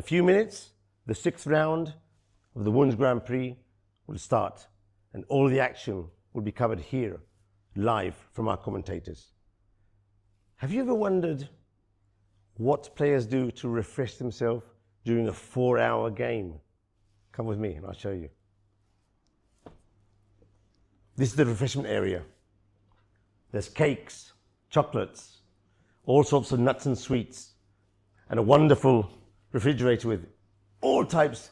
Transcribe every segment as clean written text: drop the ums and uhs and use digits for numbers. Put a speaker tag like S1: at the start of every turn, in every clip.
S1: a few minutes, the 6th round of the Women's Grand Prix will start, and all the action will be covered here, live from our commentators. Have you ever wondered what players do to refresh themselves during a 4-hour game? Come with me and I'll show you. This is the refreshment area. There's cakes, chocolates, all sorts of nuts and sweets, and a wonderful refrigerator with all types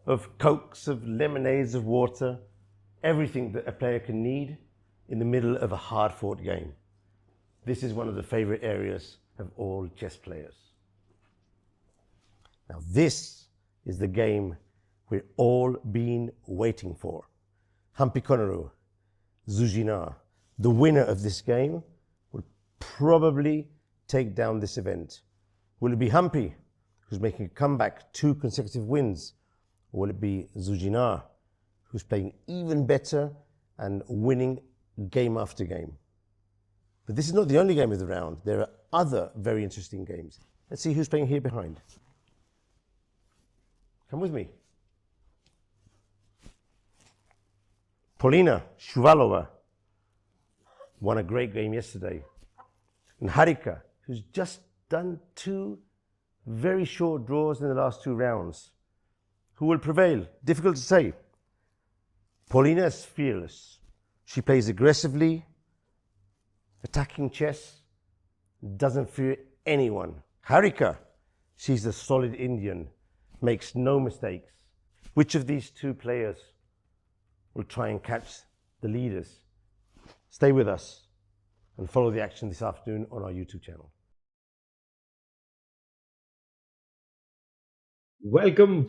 S1: of cokes, of lemonades, of water, everything that a player can need in the middle of a hard-fought game. This is one of the favorite areas of all chess players. Now this is the game we've all been waiting for. Humpy Koneru, Zujina. The winner of this game will probably take down this event. Will it be Humpy, who's making a comeback, 2 consecutive wins? Or will it be Zujina, who's playing even better and winning game after game? But this is not the only game of the round. There are other very interesting games. Let's see who's playing here behind. Come with me. Polina Shuvalova won a great game yesterday. And Harika, who's just done 2 very short draws in the last 2 rounds. Who will prevail? Difficult to say. Polina is fearless. She plays aggressively, attacking chess, doesn't fear anyone. Harika, she's a solid Indian, makes no mistakes. Which of these 2 players will try and catch the leaders? Stay with us and follow the action this afternoon on our YouTube channel.
S2: Welcome.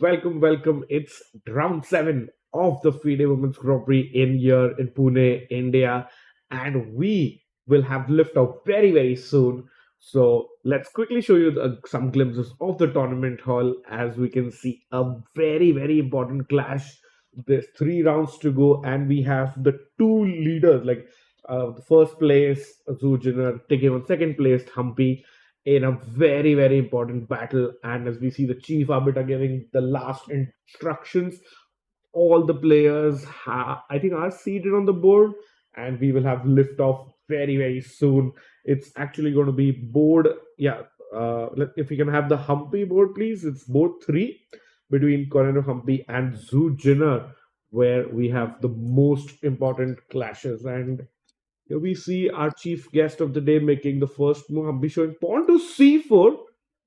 S2: It's round 7 of the FIDE Women's Grand Prix here in Pune, India, and we will have liftoff very, very soon. So let's quickly show you some glimpses of the tournament hall. As we can see, a very, very important clash. There's 3 rounds to go, and we have the 2 leaders, like the first place Zujina taking on second place Humpy in a very, very important battle. And as we see the chief arbiter giving the last instructions, all the players I think are seated on the board, and we will have liftoff very, very soon. It's actually going to be board, if we can have the Humpy board, please. It's board 3 between Koneru, Humpy and Zujina, where we have the most important clashes. And here we see our chief guest of the day making the first move. Humpy showing pawn to c4.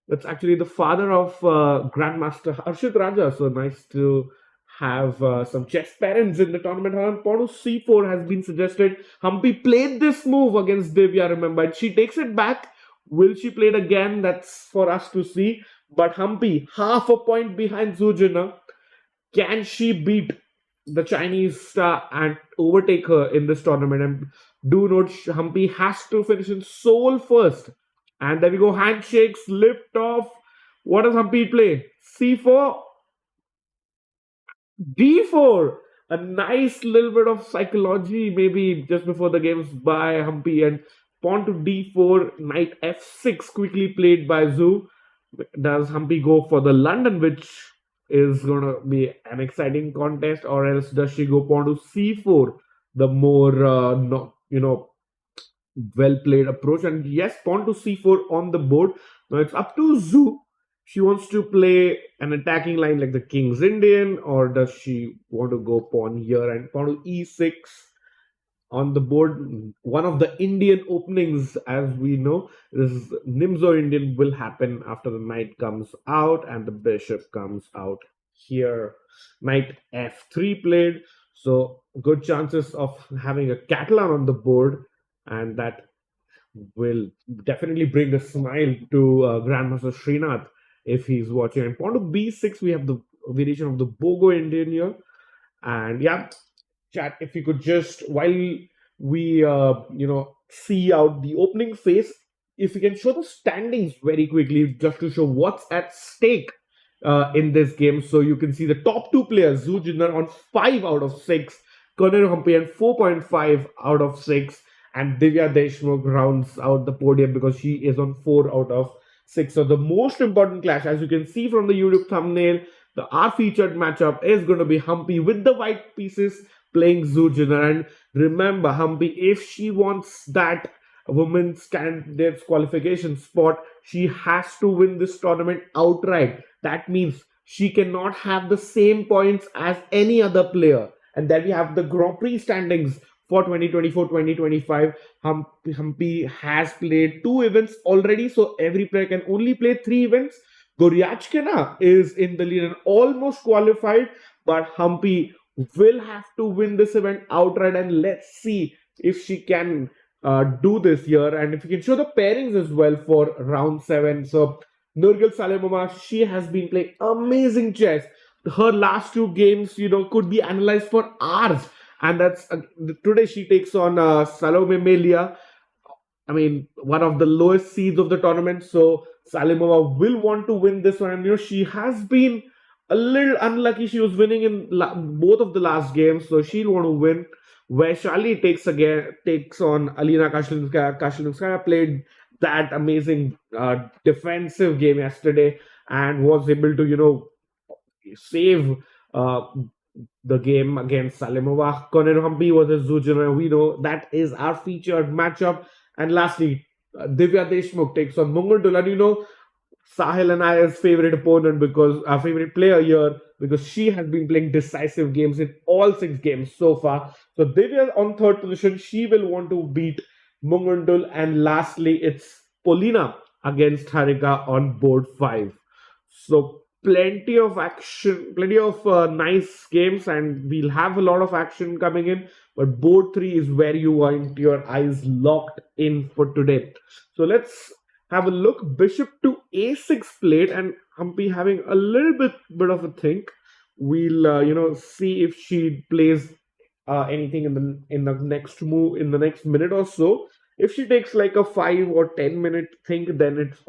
S2: That's actually the father of Grandmaster Harshit Raja. So nice to have some chess parents in the tournament. Pawn to c4 has been suggested. Humpy played this move against Divya, remember, and she takes it back. Will she play it again? That's for us to see. But Humpy, half a point behind Zujina. Can she beat the Chinese star and overtake her in this tournament? And do note, Humpy has to finish in Seoul first. And there we go, handshakes, lift off. What does Humpy play? c4, d4. A nice little bit of psychology, maybe just before the game's by Humpy. And pawn to d4, knight f6 quickly played by Zhu. Does Humpy go for the London, which is going to be an exciting contest, or else does she go pawn to c4, the more well played approach? And yes, pawn to c4 on the board. Now it's up to Zhu. She wants to play an attacking line like the King's Indian, or does she want to go pawn here and pawn to e6 on the board? One of the Indian openings, as we know, is Nimzo Indian will happen after the knight comes out and the bishop comes out here. Knight f3 played, so good chances of having a Catalan on the board, and that will definitely bring a smile to Grandmaster Srinath if he's watching. And pawn to b6, we have the variation of the Bogo Indian here. And yeah, chat, if you could just, while we see out the opening phase, if you can show the standings very quickly, just to show what's at stake in this game. So you can see the top 2 players, Zujina on 5 out of 6, Koneru Humpy on 4.5 out of 6, and Divya Deshmukh rounds out the podium because she is on 4 out of 6. So the most important clash, as you can see from the YouTube thumbnail, our featured matchup is going to be Humpy with the white pieces playing Zhu Jinner. And remember, Humpy, if she wants that women's candidates qualification spot, she has to win this tournament outright. That means she cannot have the same points as any other player. And then we have the Grand Prix standings for 2024-2025. Humpy has played 2 events already, so every player can only play 3 events. Goryachkina is in the lead and almost qualified, but Humpy will have to win this event outright, and let's see if she can do this year. And if you can show the pairings as well for round 7. So Nurgul Salimova, she has been playing amazing chess. Her last 2 games, could be analyzed for hours. And that's today she takes on Salome Melia. I mean, one of the lowest seeds of the tournament. So Salimova will want to win this one. And she has been a little unlucky. She was winning in both of the last games, so she'll want to win. Vaishali takes on Alina Kashilinskaya. Kashilinskaya played that amazing defensive game yesterday and was able to save the game against Salimova. Koneru Humpy versus Zhu Jinner. We know that is our featured matchup. And lastly, Divya Deshmukh takes on Mungundul. And Sahil and I's favorite opponent, because our favorite player here, because she has been playing decisive games in all 6 games so far. So Divya on 3rd position. She will want to beat Mungundul. And lastly, it's Polina against Harika on board 5. So plenty of action, plenty of nice games, and we'll have a lot of action coming in. But board 3 is where you want your eyes locked in for today. So let's have a look. Bishop to a6 played, and Humpy having a little bit of a think. We'll see if she plays anything in the next move in the next minute or so. If she takes like a 5 or 10 minute think, then it's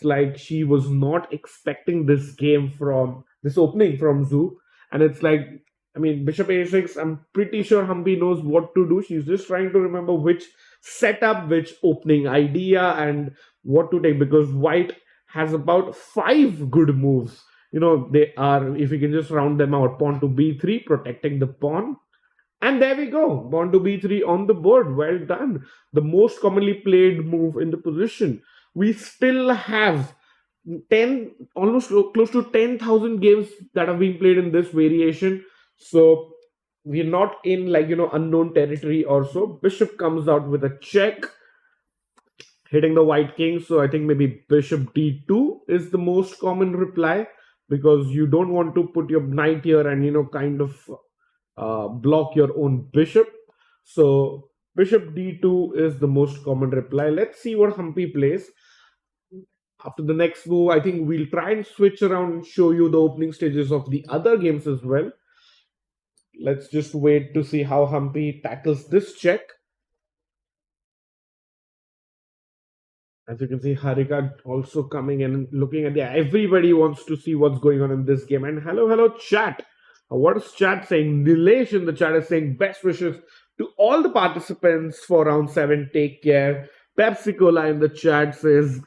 S2: like she was not expecting this opening from Zhu. And it's like, I mean, Bishop a6, I'm pretty sure Humpy knows what to do. She's just trying to remember which setup, which opening idea, and what to take, because white has about 5 good moves. They are, if you can just round them out, pawn to b3, protecting the pawn. And there we go, pawn to b3 on the board. Well done. The most commonly played move in the position. We still have almost close to 10,000 games that have been played in this variation. So we're not in unknown territory or so. Bishop comes out with a check, hitting the white king. So I think maybe bishop d2 is the most common reply, because you don't want to put your knight here and kind of block your own bishop. So bishop d2 is the most common reply. Let's see what Humpy plays. After the next move, I think we'll try and switch around and show you the opening stages of the other games as well. Let's just wait to see how Humpy tackles this check. As you can see, Harika also coming in and looking at everybody wants to see what's going on in this game. And hello, chat. What is chat saying? Nilesh in the chat is saying best wishes to all the participants for round 7. Take care. Pepsi Cola in the chat says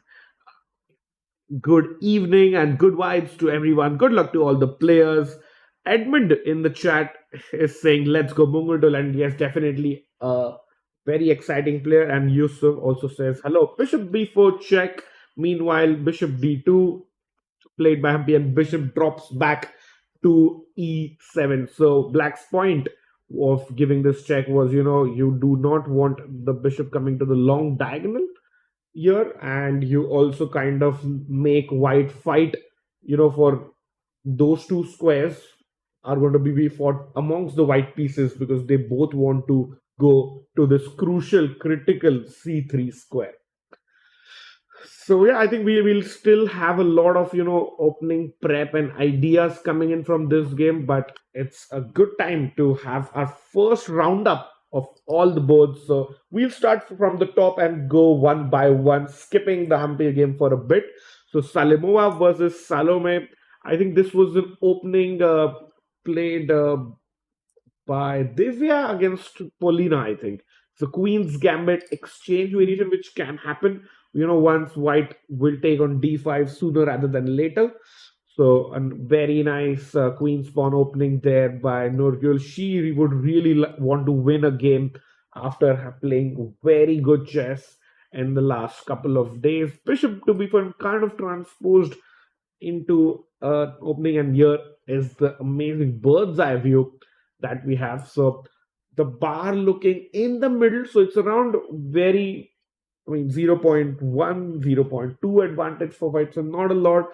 S2: good evening and good vibes to everyone. Good luck to all the players. Edmund in the chat is saying let's go Mungundul, and yes, definitely a very exciting player. And Yusuf also says hello. Bishop b4 check. Meanwhile, bishop d2 played by Humpy, and bishop drops back to e7. So black's point of giving this check was, you do not want the bishop coming to the long diagonal here, and you also kind of make white fight, for those 2 squares are going to be fought amongst the white pieces, because they both want to go to this crucial, critical c3 square. So yeah, I think we will still have a lot of opening prep and ideas coming in from this game, but it's a good time to have our first roundup of all the boards. So we'll start from the top and go one by one, skipping the Humpy game for a bit. So Salimova versus Salome. I think this was an opening played by Divya against Polina, I think. So Queen's Gambit exchange variation, which can happen. once white will take on d5 sooner rather than later. So a very nice queen pawn opening there by Nurgul. She would really want to win a game after playing very good chess in the last couple of days. Bishop to b4 kind of transposed into opening, and here is the amazing bird's eye view that we have. So the bar looking in the middle, so it's around very, I mean, 0.1, 0.2 advantage for white, so not a lot.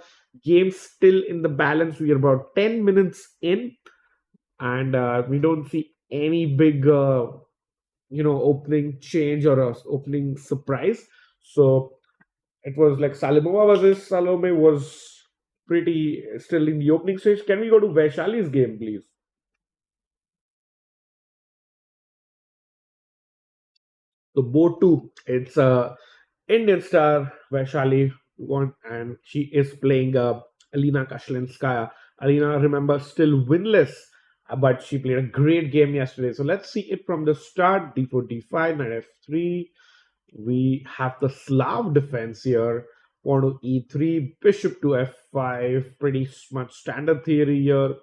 S2: Game still in the balance. We are about 10 minutes in, and we don't see any big, opening change or opening surprise. So it was like Salimova versus Salome was pretty still in the opening stage. Can we go to Vaishali's game, please? So board two, it's Indian star Vaishali won, and she is playing Alina Kashlinskaya. Alina, remember, still winless, but she played a great game yesterday. So let's see it from the start. D4, D5, knight F3. We have the Slav defense here. Pawn to E3, bishop to F5. Pretty much standard theory here.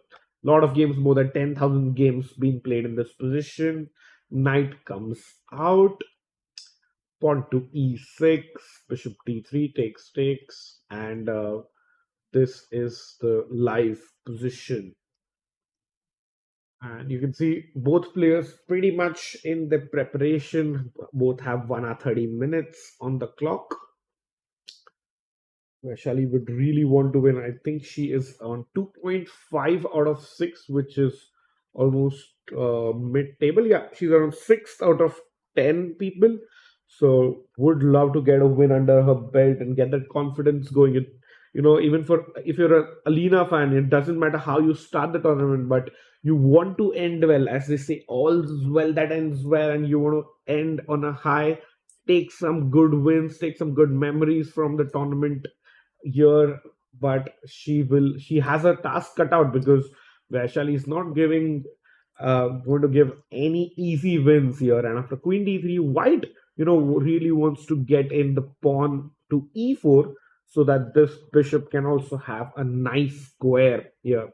S2: Lot of games, more than 10,000 games being played in this position. Knight comes out. Pawn to E6, bishop D3 takes, and this is the live position. And you can see both players pretty much in the preparation. Both have 1 hour 30 minutes on the clock. Vaishali would really want to win. I think she is on 2.5 out of 6, which is almost mid table. Yeah, she's around 6 out of 10 people. So would love to get a win under her belt and get that confidence going. Even for if you're a Alina fan, it doesn't matter how you start the tournament, but you want to end well. As they say, all's well that ends well, and you want to end on a high. Take some good wins, take some good memories from the tournament here, but she has a task cut out because Vaishali is not going to give any easy wins here. And after queen d3, white really wants to get in the pawn to e4 so that this bishop can also have a nice square here.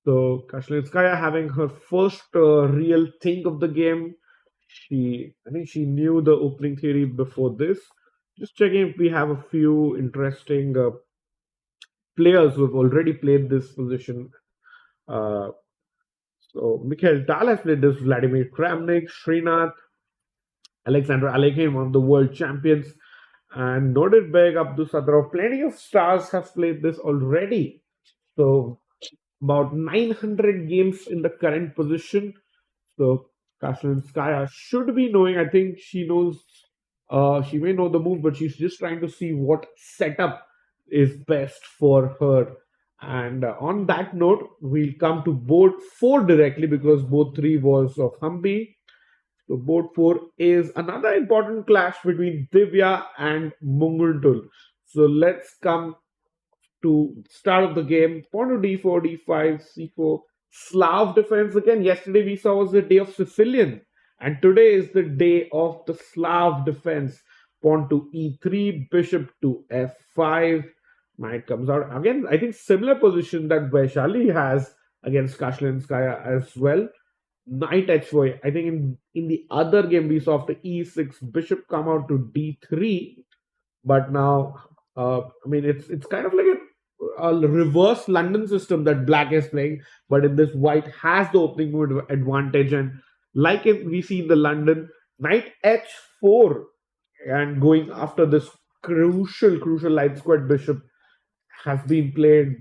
S2: So Kashlinskaya having her first real thing of the game. I think she knew the opening theory before this. Just checking if we have a few interesting players who have already played this position. Uh, so Mikhail Tal has played this, Vladimir Kramnik, Srinath, Alexander Alekhine, one of the world champions, and Nodir Beg, Abdusadrov. Plenty of stars have played this already. So about 900 games in the current position. So Kashlinskaya should be knowing. I think she knows. She may know the move, but she's just trying to see what setup is best for her. And on that note, we'll come to board four directly because board three was of Humpy. So board four is another important clash between Divya and Munguntul. So let's come to start of the game. Pawn to d4, d5, c4. Slav defense again. Yesterday we saw was the day of Sicilian, and today is the day of the Slav defense. Pawn to e3, bishop to f5. Knight comes out again. I think similar position that Vaishali has against Kashlinskaya as well. Knight h4. I think in the other game we saw after e6, bishop come out to d3, but now I mean it's kind of like a reverse London system that black is playing, but in this white has the opening move advantage, and like we see in the London, knight h4 and going after this crucial light squared bishop has been played,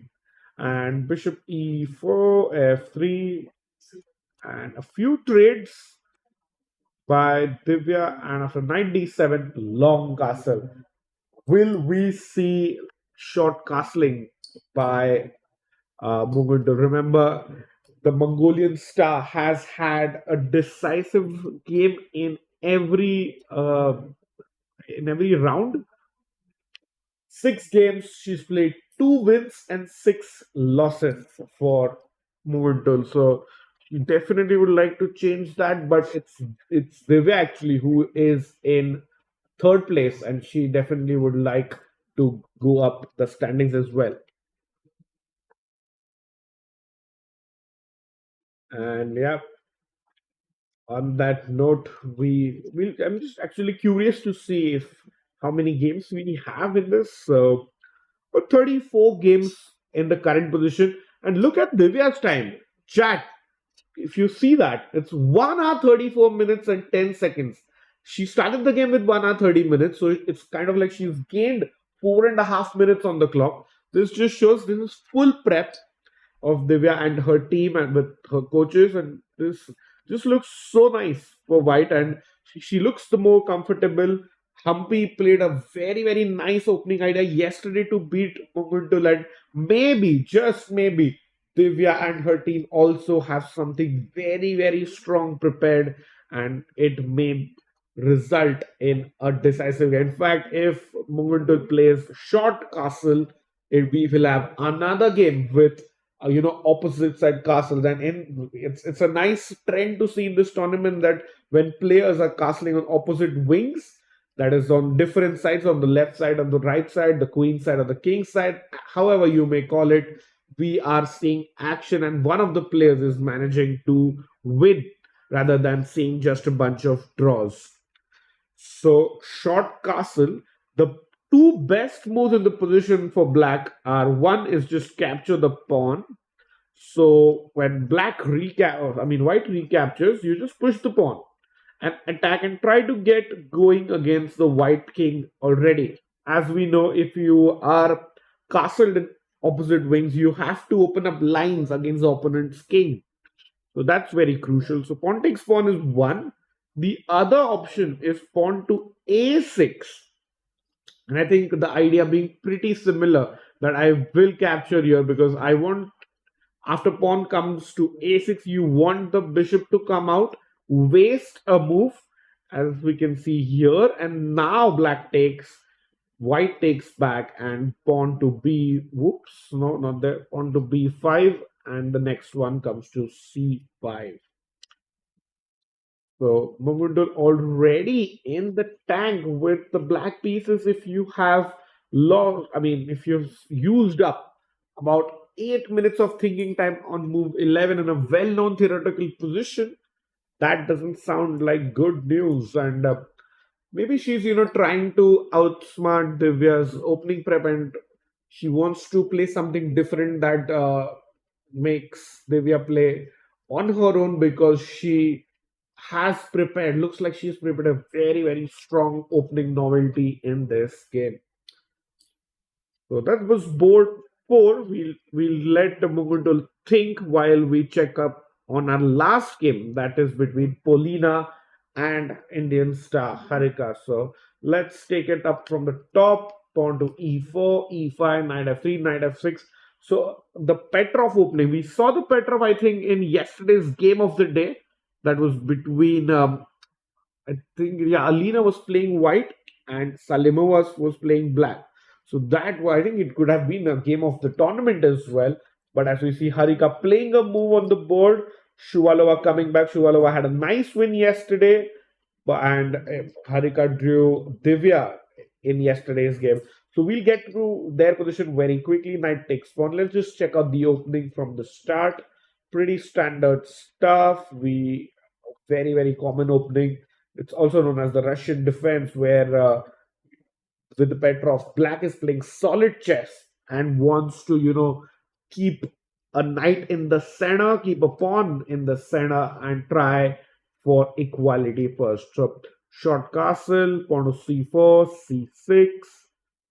S2: and bishop e4, f3, and a few trades by Divya, and after knight d7, long castle. Will we see short castling by Mugundu? Remember, the Mongolian star has had a decisive game in every round. 6 games, she's played 2 wins and 6 losses for Mugundu. So she definitely would like to change that, but it's Divya actually who is in third place, and she definitely would like to go up the standings as well. And yeah, on that note, I'm just actually curious to see if how many games we have in this. So 34 games in the current position. And look at Divya's time. Chat, if you see that, it's 1 hour 34 minutes and 10 seconds. She started the game with 1 hour 30 minutes, so it's kind of like she's gained 4.5 minutes on the clock. This just shows this is full prep of Divya and her team and with her coaches, and this just looks so nice for White, and she looks the more comfortable. Humpy played a very nice opening idea yesterday to beat Muguntul, and maybe, just maybe, Divya and her team also have something very strong prepared, and it may result in a decisive game. In fact, if Muguntul plays short castle, we will have another game with opposite side castles, and it's a nice trend to see in this tournament that when players are castling on opposite wings, that is on different sides, on the left side, on the right side, the queen side or the king side, however you may call it, we are seeing action, and one of the players is managing to win rather than seeing just a bunch of draws. So short castle, the two best moves in the position for black are, one is just capture the pawn. So when white recaptures, you just push the pawn and attack and try to get going against the white king already. As we know, if you are castled in opposite wings, you have to open up lines against the opponent's king. So that's very crucial. So pawn takes pawn is one. The other option is pawn to a6. And I think the idea being pretty similar, that I will capture here because I want, after pawn comes to a6, you want the bishop to come out, waste a move, as we can see here. And now black takes, white takes back, and pawn to b, whoops, no, not there, pawn to b5, and the next one comes to c5. So Mogundo already in the tank with the black pieces. If you have if you've used up about 8 minutes of thinking time on move 11 in a well-known theoretical position, that doesn't sound like good news. And maybe she's trying to outsmart Divya's opening prep, and she wants to play something different that makes Divya play on her own, because she has prepared, looks like she's prepared a very strong opening novelty in this game. So that was board 4. We'll let the Muguntul think while we check up on our last game, that is between Polina and Indian star Harika. So let's take it up from the top. Pawn to e4, e5, knight f3, knight f6. So the Petrov opening, we saw the Petrov, I think, in yesterday's game of the day. That was between, I think, yeah, Alina was playing white and Salimova was playing black. So that, I think it could have been a game of the tournament as well. But as we see Harika playing a move on the board, Shuvalova coming back. Shuvalova had a nice win yesterday, and Harika drew Divya in yesterday's game. So we'll get through their position very quickly. Knight takes pawn. Let's just check out the opening from the start. Pretty standard stuff. Very common opening. It's also known as the Russian defense, where with the Petrov, black is playing solid chess and wants to keep a knight in the center, keep a pawn in the center, and try for equality first. So short castle, pawn to c4, c6,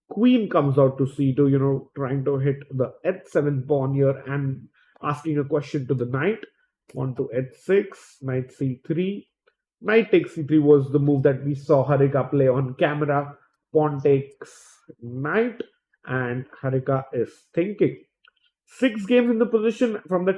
S2: queen comes out to c2, trying to hit the h7 pawn here and asking a question to the knight. Pawn to h6, knight c3, knight takes c3 was the move that we saw Harika play on camera. Pawn takes knight, and Harika is thinking. 6 games in the position. From the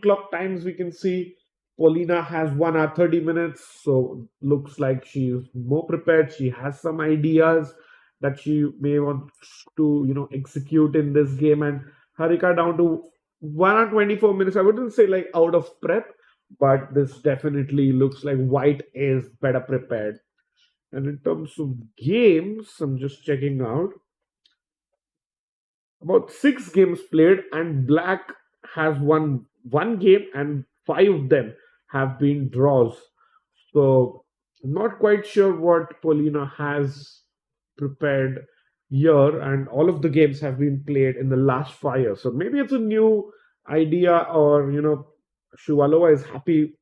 S2: clock times, we can see Polina has 1 hour 30 minutes, so looks like she's more prepared. She has some ideas that she may want to execute in this game, and Harika down to 1 hour 24 minutes. I wouldn't say like out of prep, but this definitely looks like white is better prepared. And in terms of games, I'm just checking out about 6 games played, and Black has won one game, and 5 of them have been draws. So, not quite sure what Polina has prepared here, and all of the games have been played in the last 5 years. So, maybe it's a new idea, or Shuvalova is happy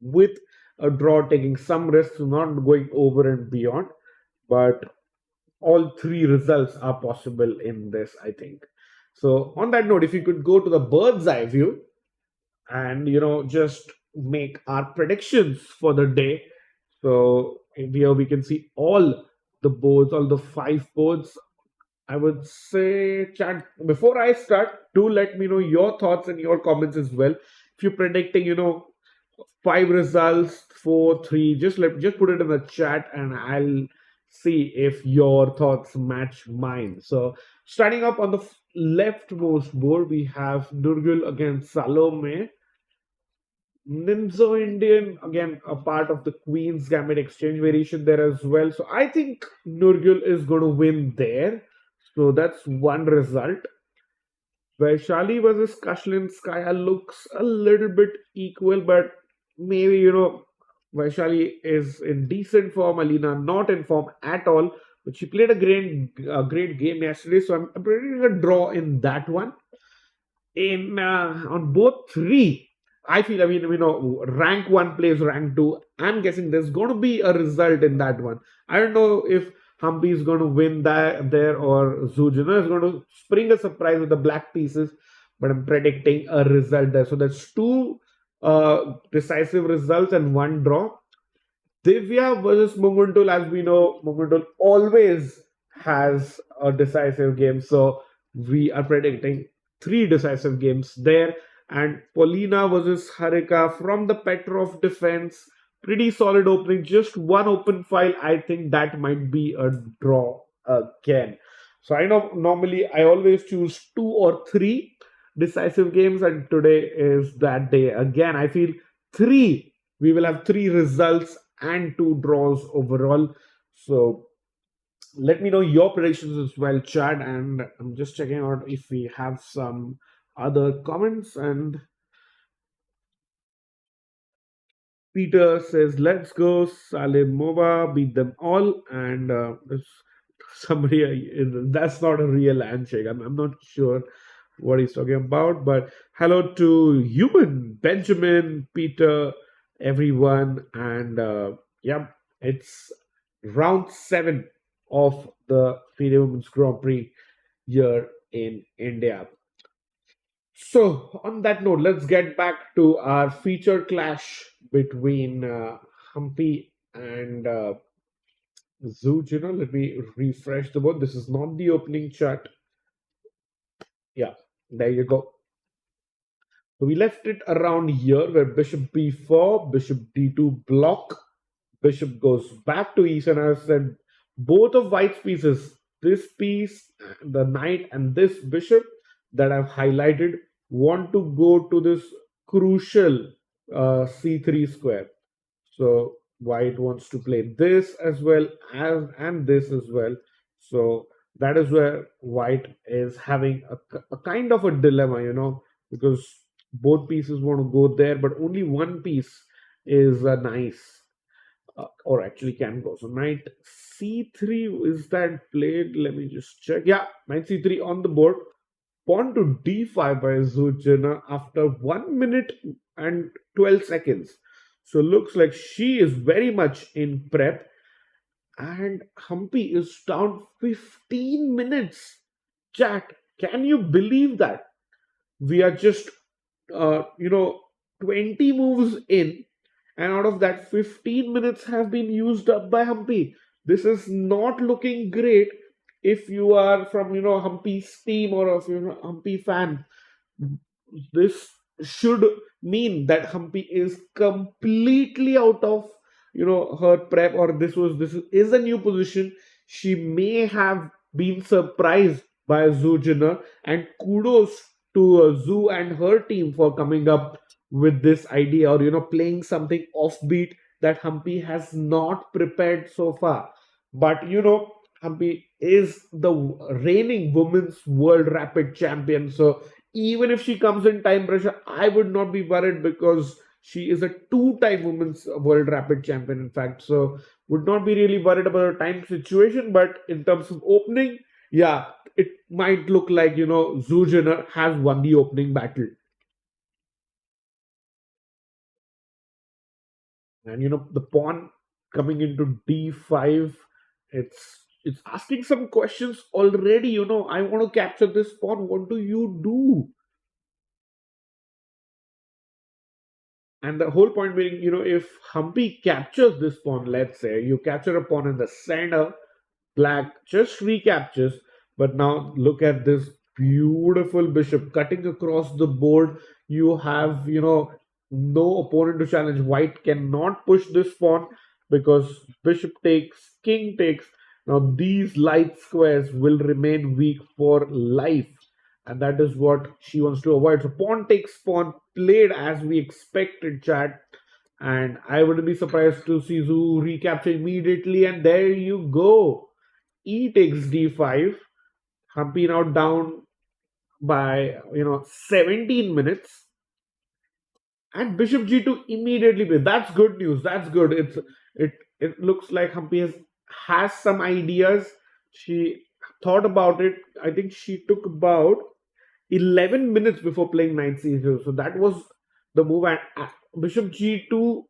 S2: with a draw, taking some risks, not going over and beyond. But all 3 results are possible in this, I think. So, on that note, if you could go to the bird's eye view and just make our predictions for the day. So here we can see all the boards, all the 5 boards. I would say, chat, before I start, do let me know your thoughts and your comments as well. If you're predicting 5 results, 4, 3, just put it in the chat and I'll see if your thoughts match mine. So starting up on the leftmost board, we have Nurgul against Salome. Nimzo Indian, again, a part of the Queen's Gambit exchange variation there as well. So I think Nurgul is going to win there. So that's one result. Vaishali versus Kashlinskaya looks a little bit equal, but maybe, Vaishali is in decent form, Alina not in form at all. But she played a great game yesterday, so I'm predicting a draw in that one. In on both three, I feel, rank one plays rank two. I'm guessing there's going to be a result in that one. I don't know if Humpy is going to win that there, or Zujana is going to spring a surprise with the black pieces, but I'm predicting a result there. So that's 2 decisive results and 1 draw. Divya versus Munguntul, as we know, Munguntul always has a decisive game. So we are predicting 3 decisive games there. And Polina versus Harika from the Petrov defense. Pretty solid opening, just one open file. I think that might be a draw again. So I know normally I always choose 2 or 3 decisive games, and today is that day again. I feel we will have 3 results and 2 draws overall. So let me know your predictions as well, Chad. And I'm just checking out if we have some other comments. And Peter says, "Let's go, Salim Mova, beat them all." And somebody, that's not a real handshake. I'm not sure what he's talking about. But hello to Human, Benjamin, Peter, everyone. And yeah, it's round 7 of the FIDE Women's Grand Prix here in India. So, on that note, let's get back to our feature clash between Humpy and Zooj. Let me refresh the board. This is not the opening chart. Yeah, there you go. So we left it around here where Bishop B4, Bishop D2 block, Bishop goes back to East, and I said both of White's pieces, this piece, the knight, and this bishop that I've highlighted, want to go to this crucial C3 square. So White wants to play this as well as and this as well. So that is where White is having a kind of a dilemma, because both pieces want to go there, but only one piece is nice, or actually can go. So knight c3, is that played? Let me just check. Yeah, knight c3 on the board. Pawn to d5 by Zujana after 1 minute and 12 seconds. So looks like she is very much in prep. And Humpy is down 15 minutes. Chat, can you believe that? We are just, 20 moves in, and out of that, 15 minutes have been used up by Humpy. This is not looking great if you are from, Humpy's team or of, Humpy fan. This should mean that Humpy is completely out of, her prep, or this is a new position. She may have been surprised by Zujana, and kudos to Zoo and her team for coming up with this idea, or playing something offbeat that Humpy has not prepared so far. But Humpy is the reigning women's world rapid champion. So even if she comes in time pressure, I would not be worried because she is a two-time women's world rapid champion, in fact. So would not be really worried about a time situation. But in terms of opening, yeah, it might look like Zhu Jinner has won the opening battle. And the pawn coming into d5, it's asking some questions already. I want to capture this pawn. What do you do? And the whole point being, if Humpy captures this pawn, let's say you capture a pawn in the center, black just recaptures. But now look at this beautiful bishop cutting across the board. You have, no opponent to challenge. White cannot push this pawn because bishop takes, king takes. Now these light squares will remain weak for life. And that is what she wants to avoid. So pawn takes pawn, played as we expected, chat. And I wouldn't be surprised to see Zhu recapture immediately. And there you go. E takes d5. Humpy now down by 17 minutes. And bishop g2 immediately play. That's good news. That's good. It looks like Humpy has some ideas. She thought about it. I think she took about 11 minutes before playing knight c0. So that was the move. And bishop g2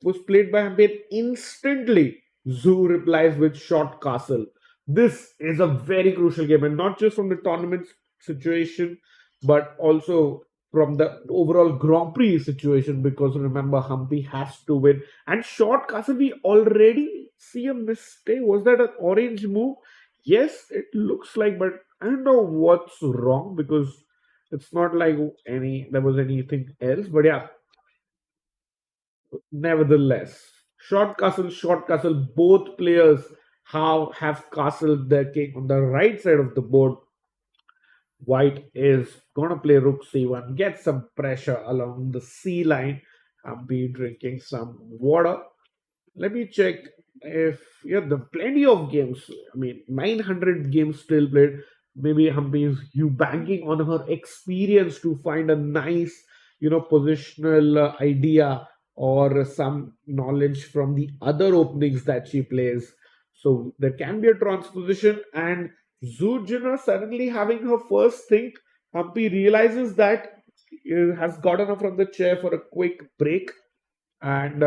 S2: was played by Humpy. Instantly, Zhu replies with short castle. This is a very crucial game, and not just from the tournament situation, but also from the overall Grand Prix situation. Because remember, Humpy has to win. And short castle, we already see a mistake. Was that an orange move? Yes, it looks like, but I don't know what's wrong because it's not like there was anything else. But yeah, nevertheless, short castle, both players have castled their king on the right side of the board. White is going to play rook c1, get some pressure along the c line. I'll be drinking some water. Let me check if the plenty of games. I mean, 900 games still played. Maybe Humpy is you banking on her experience to find a nice, positional idea or some knowledge from the other openings that she plays. So there can be a transposition, and Zhu Jinner suddenly having her first think. Humpy realizes that has gotten her from the chair for a quick break, and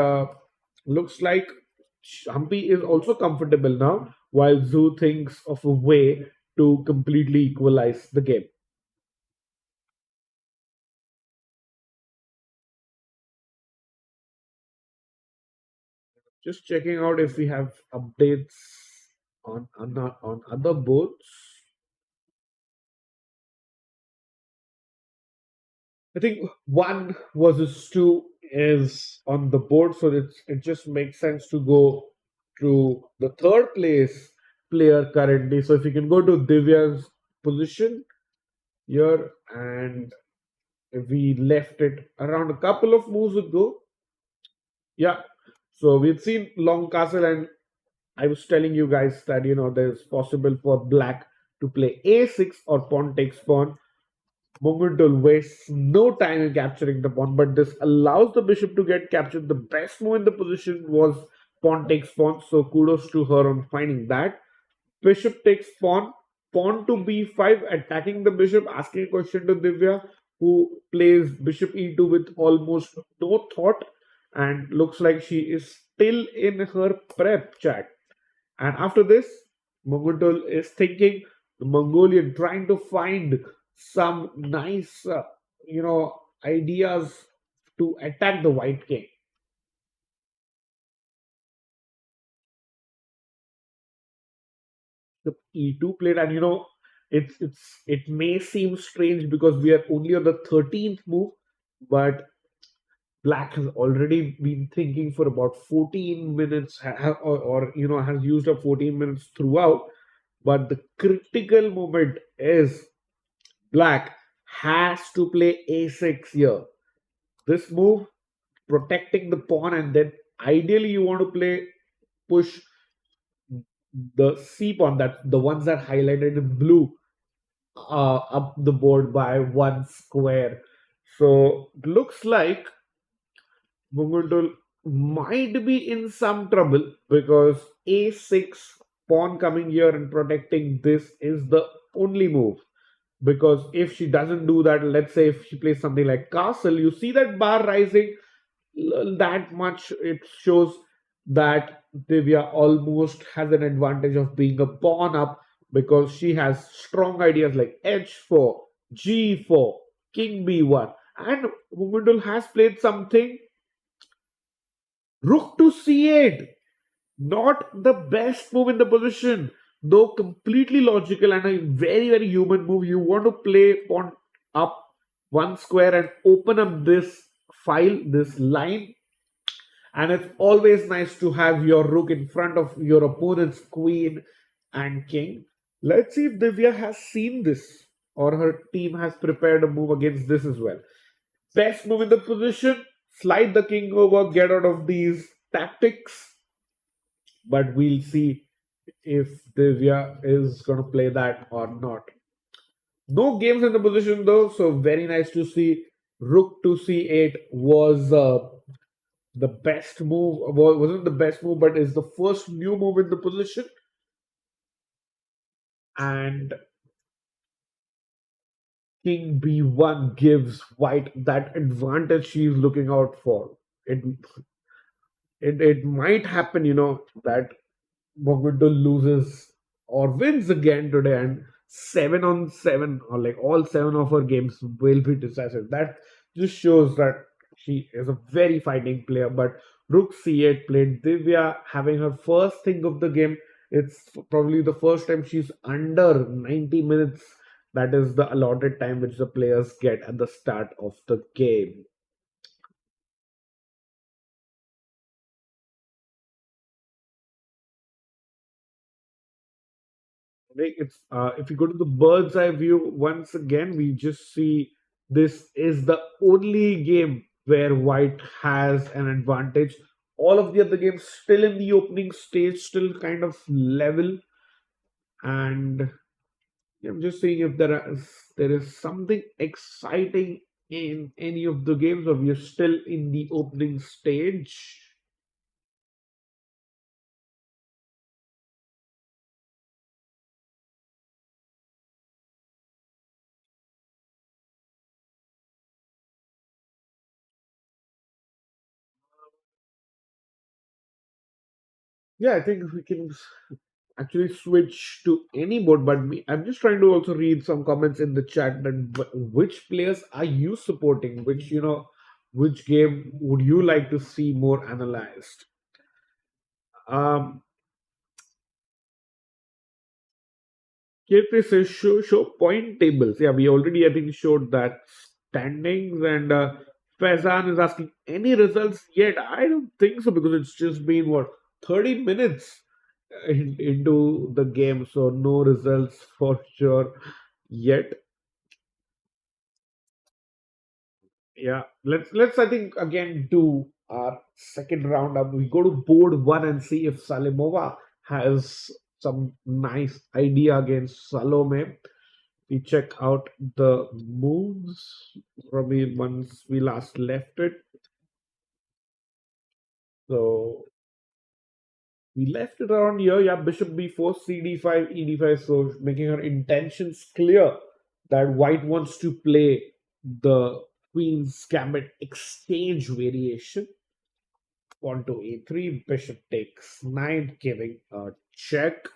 S2: looks like Humpy is also comfortable now, while Zhu thinks of a way to completely equalize the game. Just checking out if we have updates on other boards. I think 1 versus 2 is on the board, so it just makes sense to go to the third place player currently. So if you can go to Divya's position here, and we left it around a couple of moves ago. Yeah, so we've seen long castle, and I was telling you guys that there's possible for black to play a6 or pawn takes pawn. Mongol wastes no time in capturing the pawn, but this allows the bishop to get captured. The best move in the position was pawn takes pawn, so kudos to her on finding that. Bishop takes pawn, pawn to b5, attacking the bishop, asking a question to Divya, who plays bishop e2 with almost no thought, and looks like she is still in her prep, chat. And after this, Mongol is thinking, the Mongolian trying to find some nice, ideas to attack the white king. The e2 played, and it may seem strange because we are only on the 13th move, but black has already been thinking for about 14 minutes, or has used up 14 minutes throughout. But the critical moment is black has to play a6 here. This move protecting the pawn, and then ideally you want to play push the c pawn, that the ones that highlighted in blue, up the board by one square. So looks like Mungundul might be in some trouble because a6 pawn coming here and protecting this is the only move. Because if she doesn't do that, let's say if she plays something like castle, you see that bar rising that much, it shows that Divya almost has an advantage of being a pawn up, because she has strong ideas like h4, g4, king b1, and Mugundul has played something rook to c8. Not the best move in the position, though completely logical and a very, very human move. You want to play pawn up one square and open up this file, this line. And it's always nice to have your rook in front of your opponent's queen and king. Let's see if Divya has seen this or her team has prepared a move against this as well. Best move in the position, slide the king over, get out of these tactics. But we'll see if Divya is going to play that or not. No games in the position though, so very nice to see. Rook to c8 was the best move. Well, wasn't the best move, but is the first new move in the position. And king b1 gives white that advantage she's looking out for. It might happen, that Mogundul loses or wins again today, and 7-on-7, or like all 7 of her games will be decisive. That just shows that she is a very fighting player. But Rook c8 played Divya having her first thing of the game. It's probably the first time she's under 90 minutes. That is the allotted time which the players get at the start of the game. Right? It's if you go to the bird's eye view once again, we just see this is the only game where white has an advantage. All of the other games still in the opening stage, still kind of level. And I'm just seeing if there is something exciting in any of the games, or we are still in the opening stage. Yeah, I think we can actually switch to any board, but I'm just trying to also read some comments in the chat that which players are you supporting, which game would you like to see more analyzed. um Kirti says show point tables. Yeah, we already I think showed that standings. And Faizan is asking any results yet. I don't think so, because it's just been what, 30 minutes into the game, so no results for sure yet. Yeah, let's I think again do our second roundup. We go to board one and see if Salimova has some nice idea against Salome. We check out the moves probably once we last left it. So we left it around here. Yeah, bishop b4, cd5, ed5. So making her intentions clear that white wants to play the queen's gambit exchange variation. Pawn to e3, bishop takes knight, giving a check.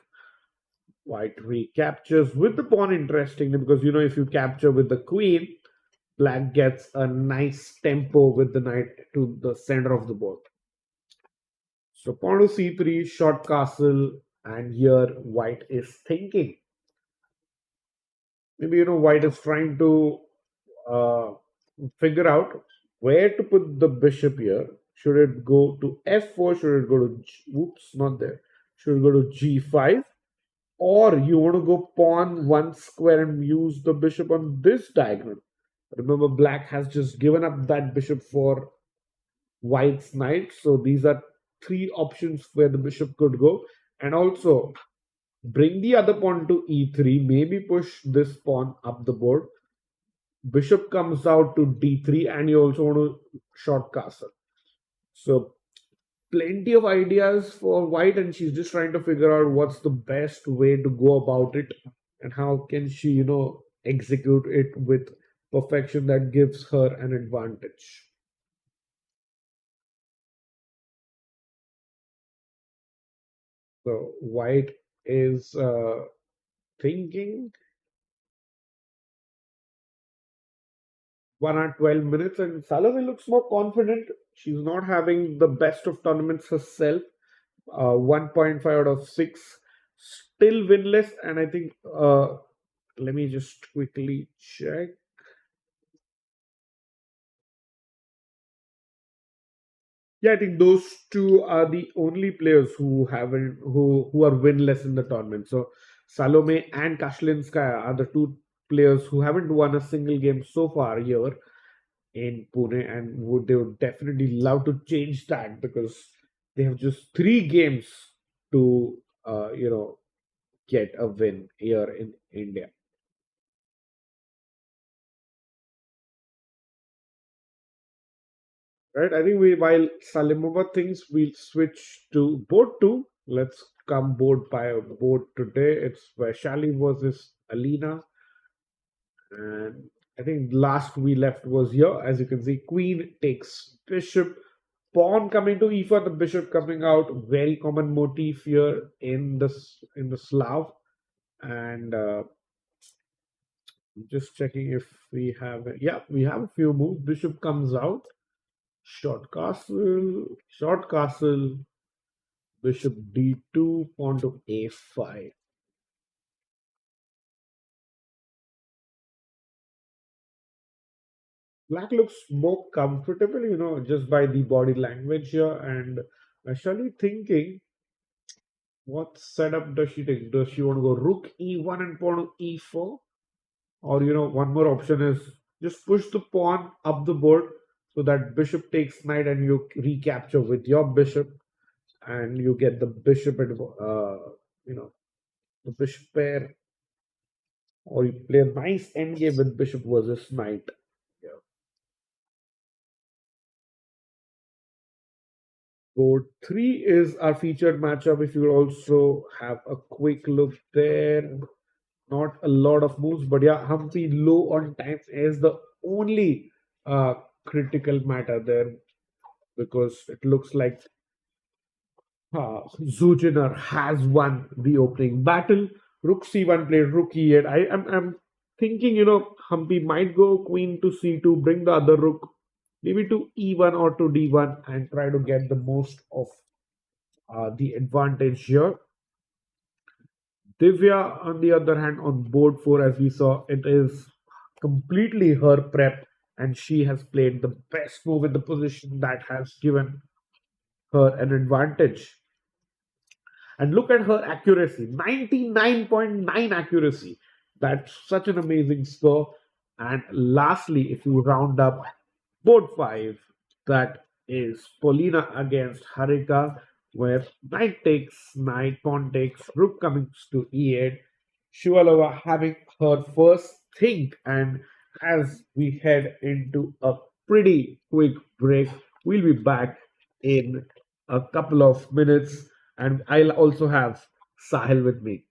S2: White recaptures with the pawn, interestingly, because if you capture with the queen, black gets a nice tempo with the knight to the center of the board. So pawn to c3, short castle, and here white is thinking. Maybe white is trying to uh, figure out where to put the bishop here. Should it go to f4? Should it go to oops, not there. Should it go to g5? Or you want to go pawn one square and use the bishop on this diagonal. Remember, black has just given up that bishop for white's knight. So these are three options where the bishop could go. And also bring the other pawn to e3, maybe push this pawn up the board. Bishop comes out to d3, and you also want to short castle. So plenty of ideas for white, and she's just trying to figure out what's the best way to go about it and how can she, execute it with perfection that gives her an advantage. So white is thinking 1 hour 12 minutes, and Salome looks more confident. She's not having the best of tournaments herself. 1.5 out of 6, still winless, and I think let me just quickly check. Yeah, I think those two are the only players who haven't who are winless in the tournament. So Salome and Kashlinskaya are the two players who haven't won a single game so far here in Pune, and they would definitely love to change that because they have just 3 games to get a win here in India. Right? I think while Salimova thinks, we'll switch to board two. Let's come board by board today. It's Vaishali versus Alina. And I think last we left was here. As you can see, queen takes bishop, pawn coming to e4, the bishop coming out. Very common motif here in the Slav. And just checking if we have, yeah, we have a few moves. Bishop comes out. Short castle, bishop d2, pawn to a5. Black looks more comfortable, just by the body language here. And actually thinking, what setup does she take? Does she want to go rook e1 and pawn to e4? Or, one more option is just push the pawn up the board so that bishop takes knight and you recapture with your bishop, and you get the bishop and the bishop pair, or you play a nice endgame with bishop versus knight. Yeah. Board 3 is our featured matchup. If you also have a quick look there, not a lot of moves, but yeah, Humpy low on times is the only critical matter there, because it looks like Zujiner has won the opening battle. Rook c1 played rook e8. I'm thinking, Humpy might go queen to c2, bring the other rook maybe to e1 or to d1, and try to get the most of the advantage here. Divya, on the other hand, on board 4, as we saw, it is completely her prep, and she has played the best move in the position that has given her an advantage. And look at her accuracy, 99.9 accuracy. That's such an amazing score. And lastly, if you round up board 5, that is Polina against Harika, where knight takes knight, pawn takes, rook comes to e8. Shuvalova having her first think, and as we head into a pretty quick break, we'll be back in a couple of minutes, and I'll also have Sahil with me.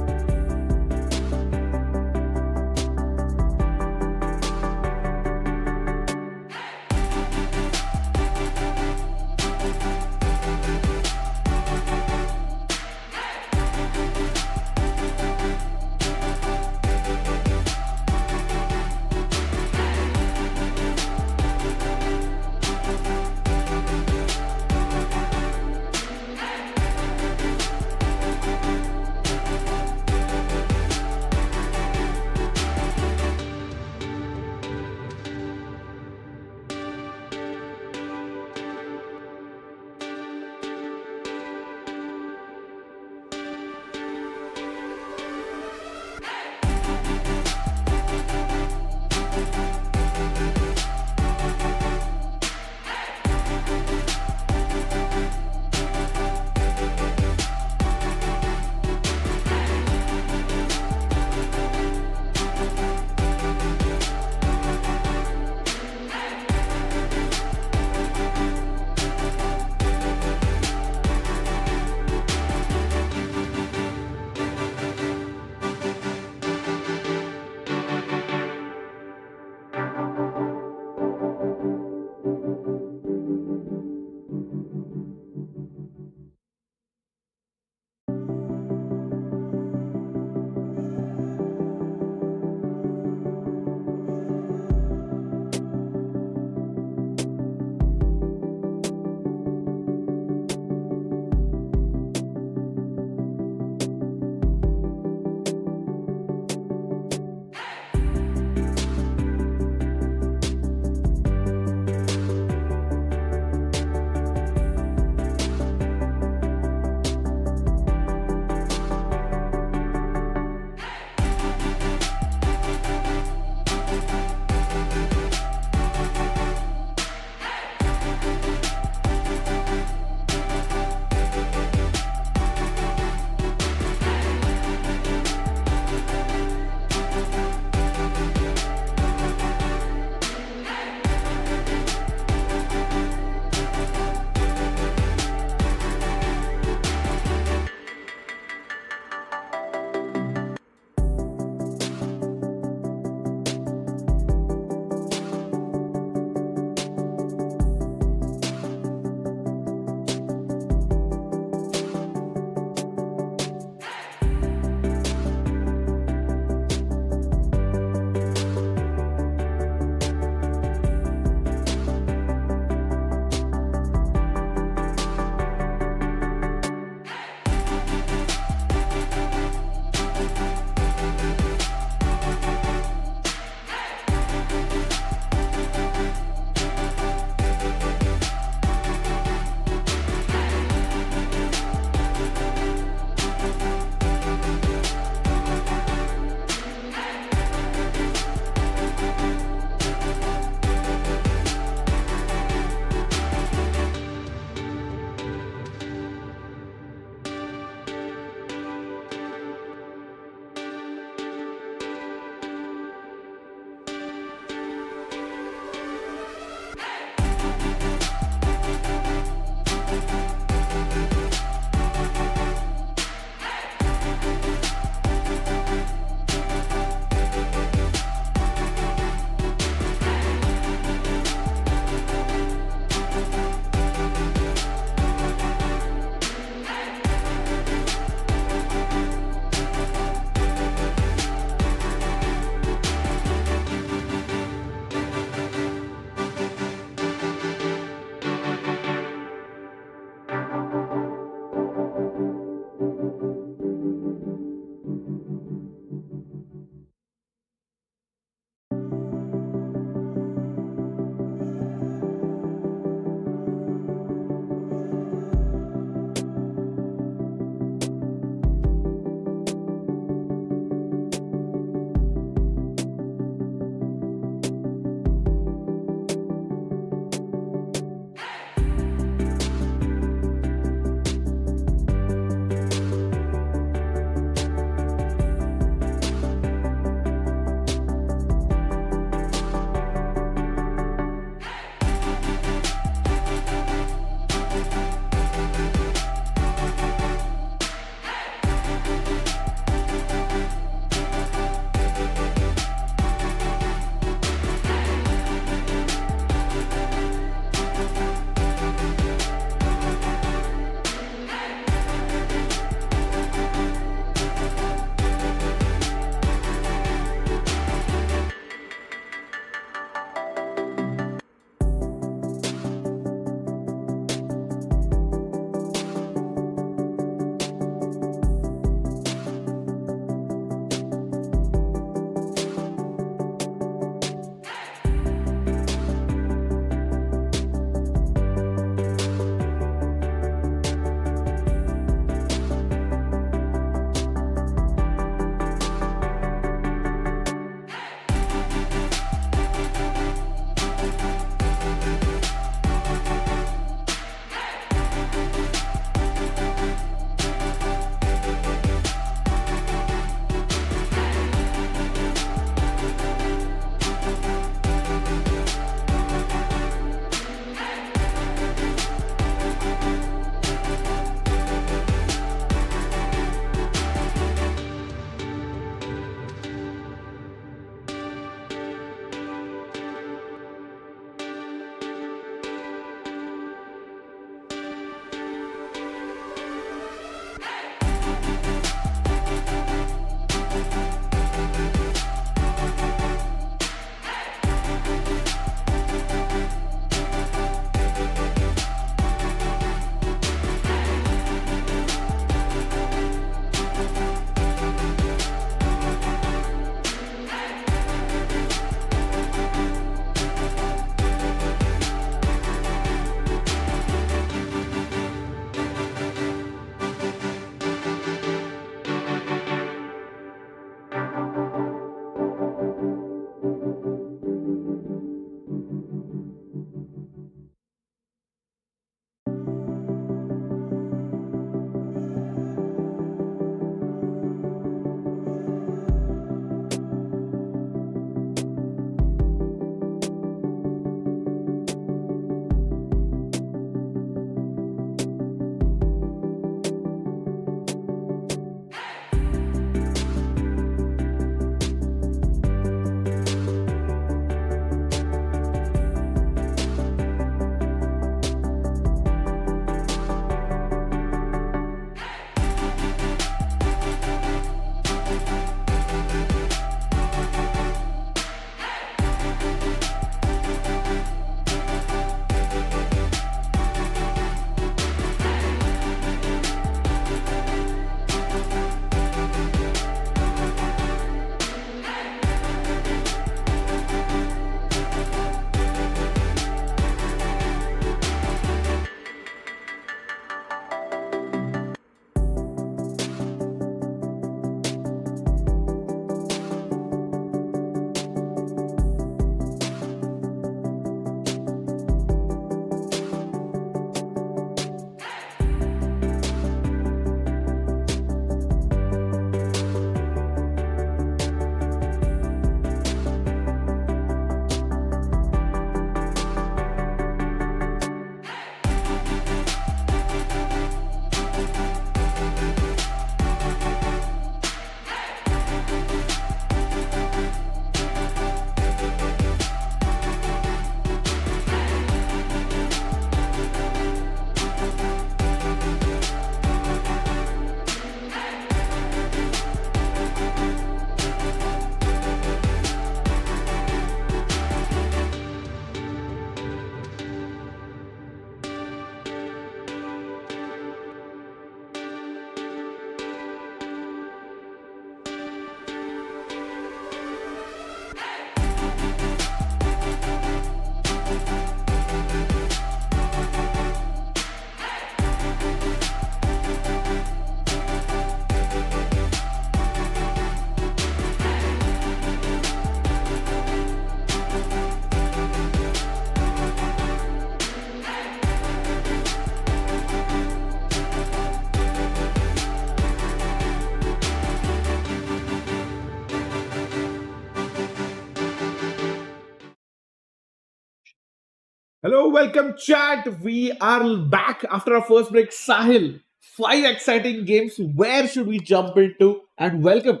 S2: Hello, welcome chat. We are back after our first break. Sahil, 5 exciting games. Where should we jump into? And welcome.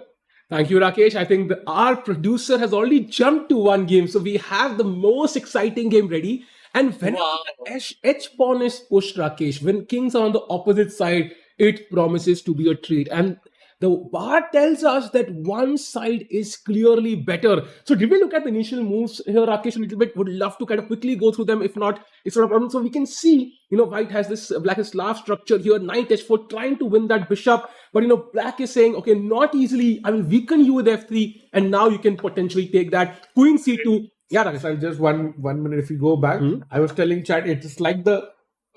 S3: Thank you, Rakesh. I think our producer has already jumped to one game. So we have the most exciting game ready. And whenever the H pawn is pushed, Rakesh, when kings are on the opposite side, it promises to be a treat. And the bar tells us that one side is clearly better. So did we look at the initial moves here, Rakesh, a little bit? Would love to kind of quickly go through them. If not, it's not a problem. So we can see, white has this black is Slav structure here, knight h4, trying to win that bishop. But, black is saying, okay, not easily. I will weaken you with f3, and now you can potentially take that. Queen c2. Yeah, Rakesh.
S2: So just one minute. If you go back, I was telling chat, it's like the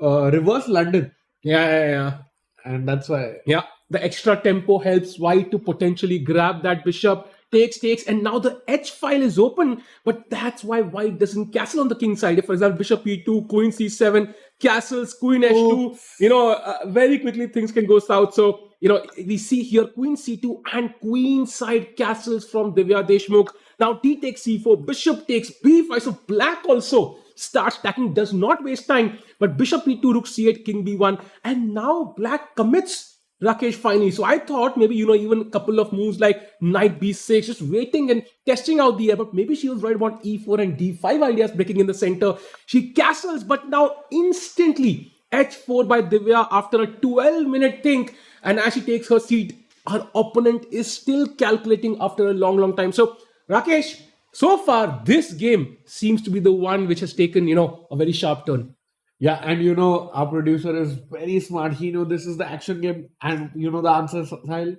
S2: reverse London.
S3: Yeah.
S2: And that's why.
S3: Yeah, the extra tempo helps white to potentially grab that bishop. Takes, and now the H file is open, but that's why white doesn't castle on the king side. If, for example, bishop e2, queen c7, castles, queen h2, very quickly things can go south. So, we see here queen c2 and queen side castles from Divya Deshmukh. Now t takes c4, bishop takes b5. So black also starts attacking, does not waste time, but bishop e2, rook c8, king b1, and now black commits, Rakesh, finally. So I thought maybe, even a couple of moves like knight b6, just waiting and testing out the air, but maybe she was right about e4 and d5 ideas breaking in the center. She castles, but now instantly h4 by Divya after a 12-minute think, and as she takes her seat, her opponent is still calculating after a long time. So, Rakesh, so far, this game seems to be the one which has taken, a very sharp turn.
S2: Yeah, and our producer is very smart. He knows this is the action game, and the answer, Sahil?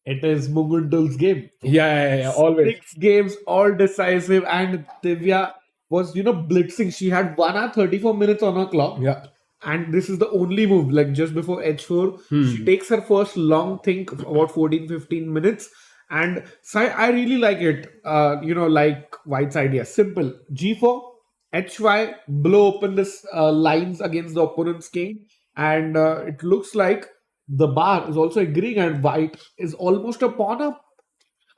S2: It is Mungundul's game.
S3: Yeah, always.
S2: 6 games, all decisive, and Divya was, blitzing. She had 1 hour 34 minutes on her clock.
S3: Yeah.
S2: And this is the only move, like just before h4. She takes her first long think, about 14-15 minutes. And so I really like it, like White's idea. Simple. G4, HY, blow open this lines against the opponent's king. And it looks like the bar is also agreeing, and White is almost a pawn up.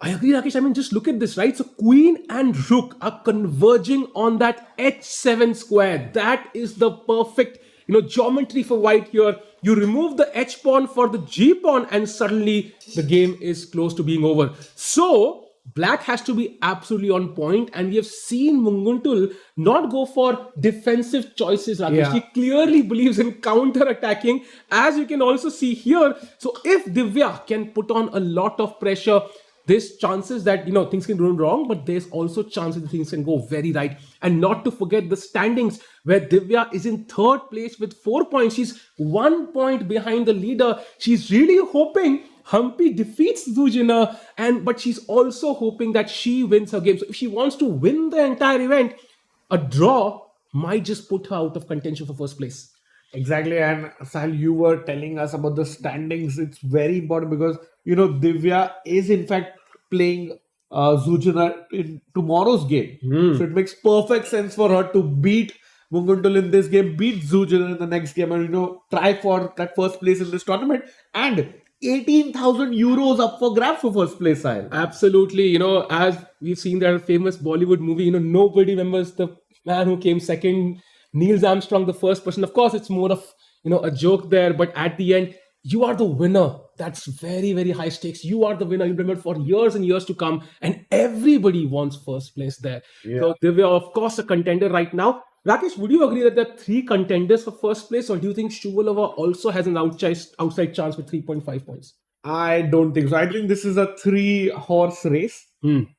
S3: I agree, Rakesh. I mean, just look at this, right? So queen and rook are converging on that h7 square. That is the perfect, geometry for white here. You remove the h pawn for the g pawn, and suddenly the game is close to being over. So black has to be absolutely on point, and we have seen Munguntul not go for defensive choices, Rakesh.
S2: Yeah.
S3: He clearly believes in counter-attacking, as you can also see here. So if Divya can put on a lot of pressure, there's chances that things can go wrong, but there's also chances that things can go very right. And not to forget the standings, where Divya is in third place with 4 points. She's 1 point behind the leader. She's really hoping Humpy defeats Zujina, but she's also hoping that she wins her game. So if she wants to win the entire event, a draw might just put her out of contention for first place.
S2: Exactly, and Sahil, you were telling us about the standings. It's very important because Divya is in fact playing Zujana in tomorrow's game, so it makes perfect sense for her to beat Munguntul in this game, beat Zujana in the next game, and try for that first place in this tournament. And 18,000 euros up for grabs for first place, Sahil.
S3: Absolutely, as we've seen that famous Bollywood movie, nobody remembers the man who came second, Niels Armstrong, the first person. Of course, it's more of, a joke there, but at the end, you are the winner. That's very, very high stakes. You are the winner. You remember for years and years to come, and everybody wants first place there.
S2: Yeah.
S3: So they were, of course, a contender right now. Rakesh, would you agree that there are 3 contenders for first place, or do you think Shuvalova also has an outside chance with 3.5 points?
S2: I don't think so. I think this is a 3-horse race.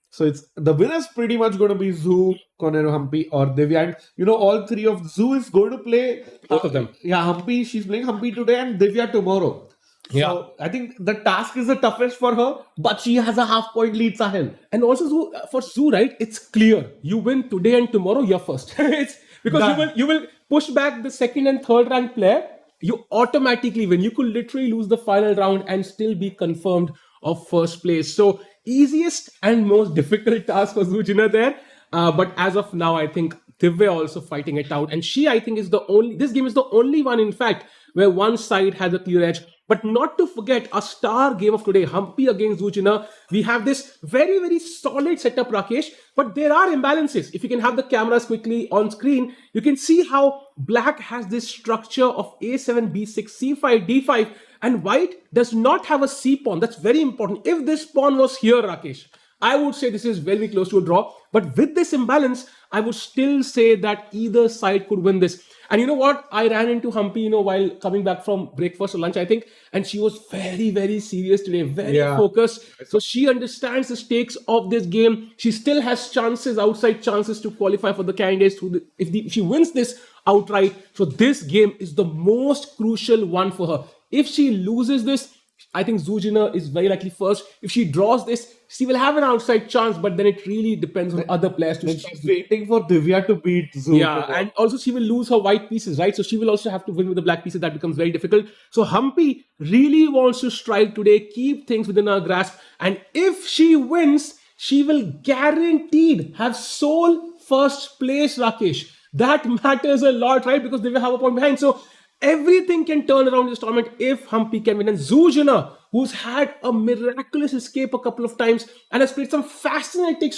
S2: So it's the winner's pretty much going to be Zoo, Koneru, Humpy, or Divya. And all 3 of Zoo is going to play
S3: Both of them.
S2: Yeah, Humpy. She's playing Humpy today and Divya tomorrow.
S3: Yeah.
S2: So I think the task is the toughest for her, but she has a half-point lead, Sahil.
S3: And also for Zoo, right? It's clear. You win today and tomorrow, you're first. It's because you will push back the second and third ranked player. You automatically win. You could literally lose the final round and still be confirmed of first place. So easiest and most difficult task for Zujina there. But as of now, I think Divya also fighting it out. And she, I think, is this game is the only one, in fact, where one side has a clear edge. But not to forget a star game of today, Humpy against Zujina. We have this very, very solid setup, Rakesh, but there are imbalances. If you can have the cameras quickly on screen, you can see how black has this structure of A7, B6, C5, D5, and white does not have a C pawn. That's very important. If this pawn was here, Rakesh, I would say this is very close to a draw. But with this imbalance, I would still say that either side could win this. And you know what? I ran into Humpy, while coming back from breakfast or lunch, I think, and she was very, very serious today, very focused. So she understands the stakes of this game. She still has chances, outside chances to qualify for the candidates. If she wins this outright, so this game is the most crucial one for her. If she loses this, I think Zujina is very likely first. If she draws this, she will have an outside chance, but then it really depends on other players to stop.
S2: She's waiting for Divya to beat Zujina.
S3: Yeah, and also she will lose her white pieces, right? So she will also have to win with the black pieces. That becomes very difficult. So Humpy really wants to strike today, keep things within her grasp. And if she wins, she will guaranteed have sole first place, Rakesh. That matters a lot, right? Because they will have a point behind. So everything can turn around this tournament if Humpy can win. And Zujina, who's had a miraculous escape a couple of times and has played some fascinating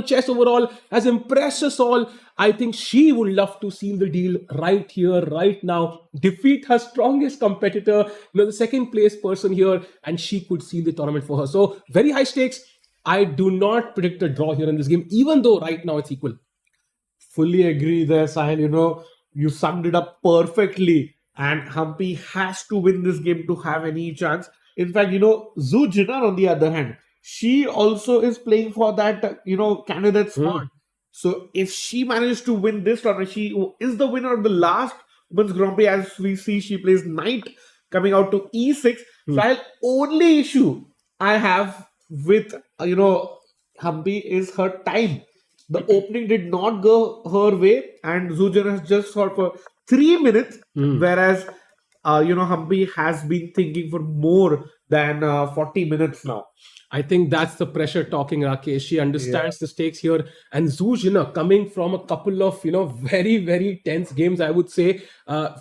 S3: chess overall, has impressed us all. I think she would love to seal the deal right here, right now, defeat her strongest competitor, the second place person here, and she could seal the tournament for her. So very high stakes. I do not predict a draw here in this game, even though right now it's equal.
S2: Fully agree there, Sahil. You summed it up perfectly. And Humpy has to win this game to have any chance. In fact, Zujina, on the other hand, she also is playing for that, candidate spot. So if she manages to win this tournament, she is the winner of the last Women's Grand Prix. As we see, she plays knight coming out to E6. While only issue I have with, Humpy is her time. The opening did not go her way, and Zujina has just fought for 3 minutes, whereas Humpy has been thinking for more than 40 minutes now.
S3: I think that's the pressure talking, Rakesh. She understands the stakes here. And Zujina, coming from a couple of, very, very tense games, I would say.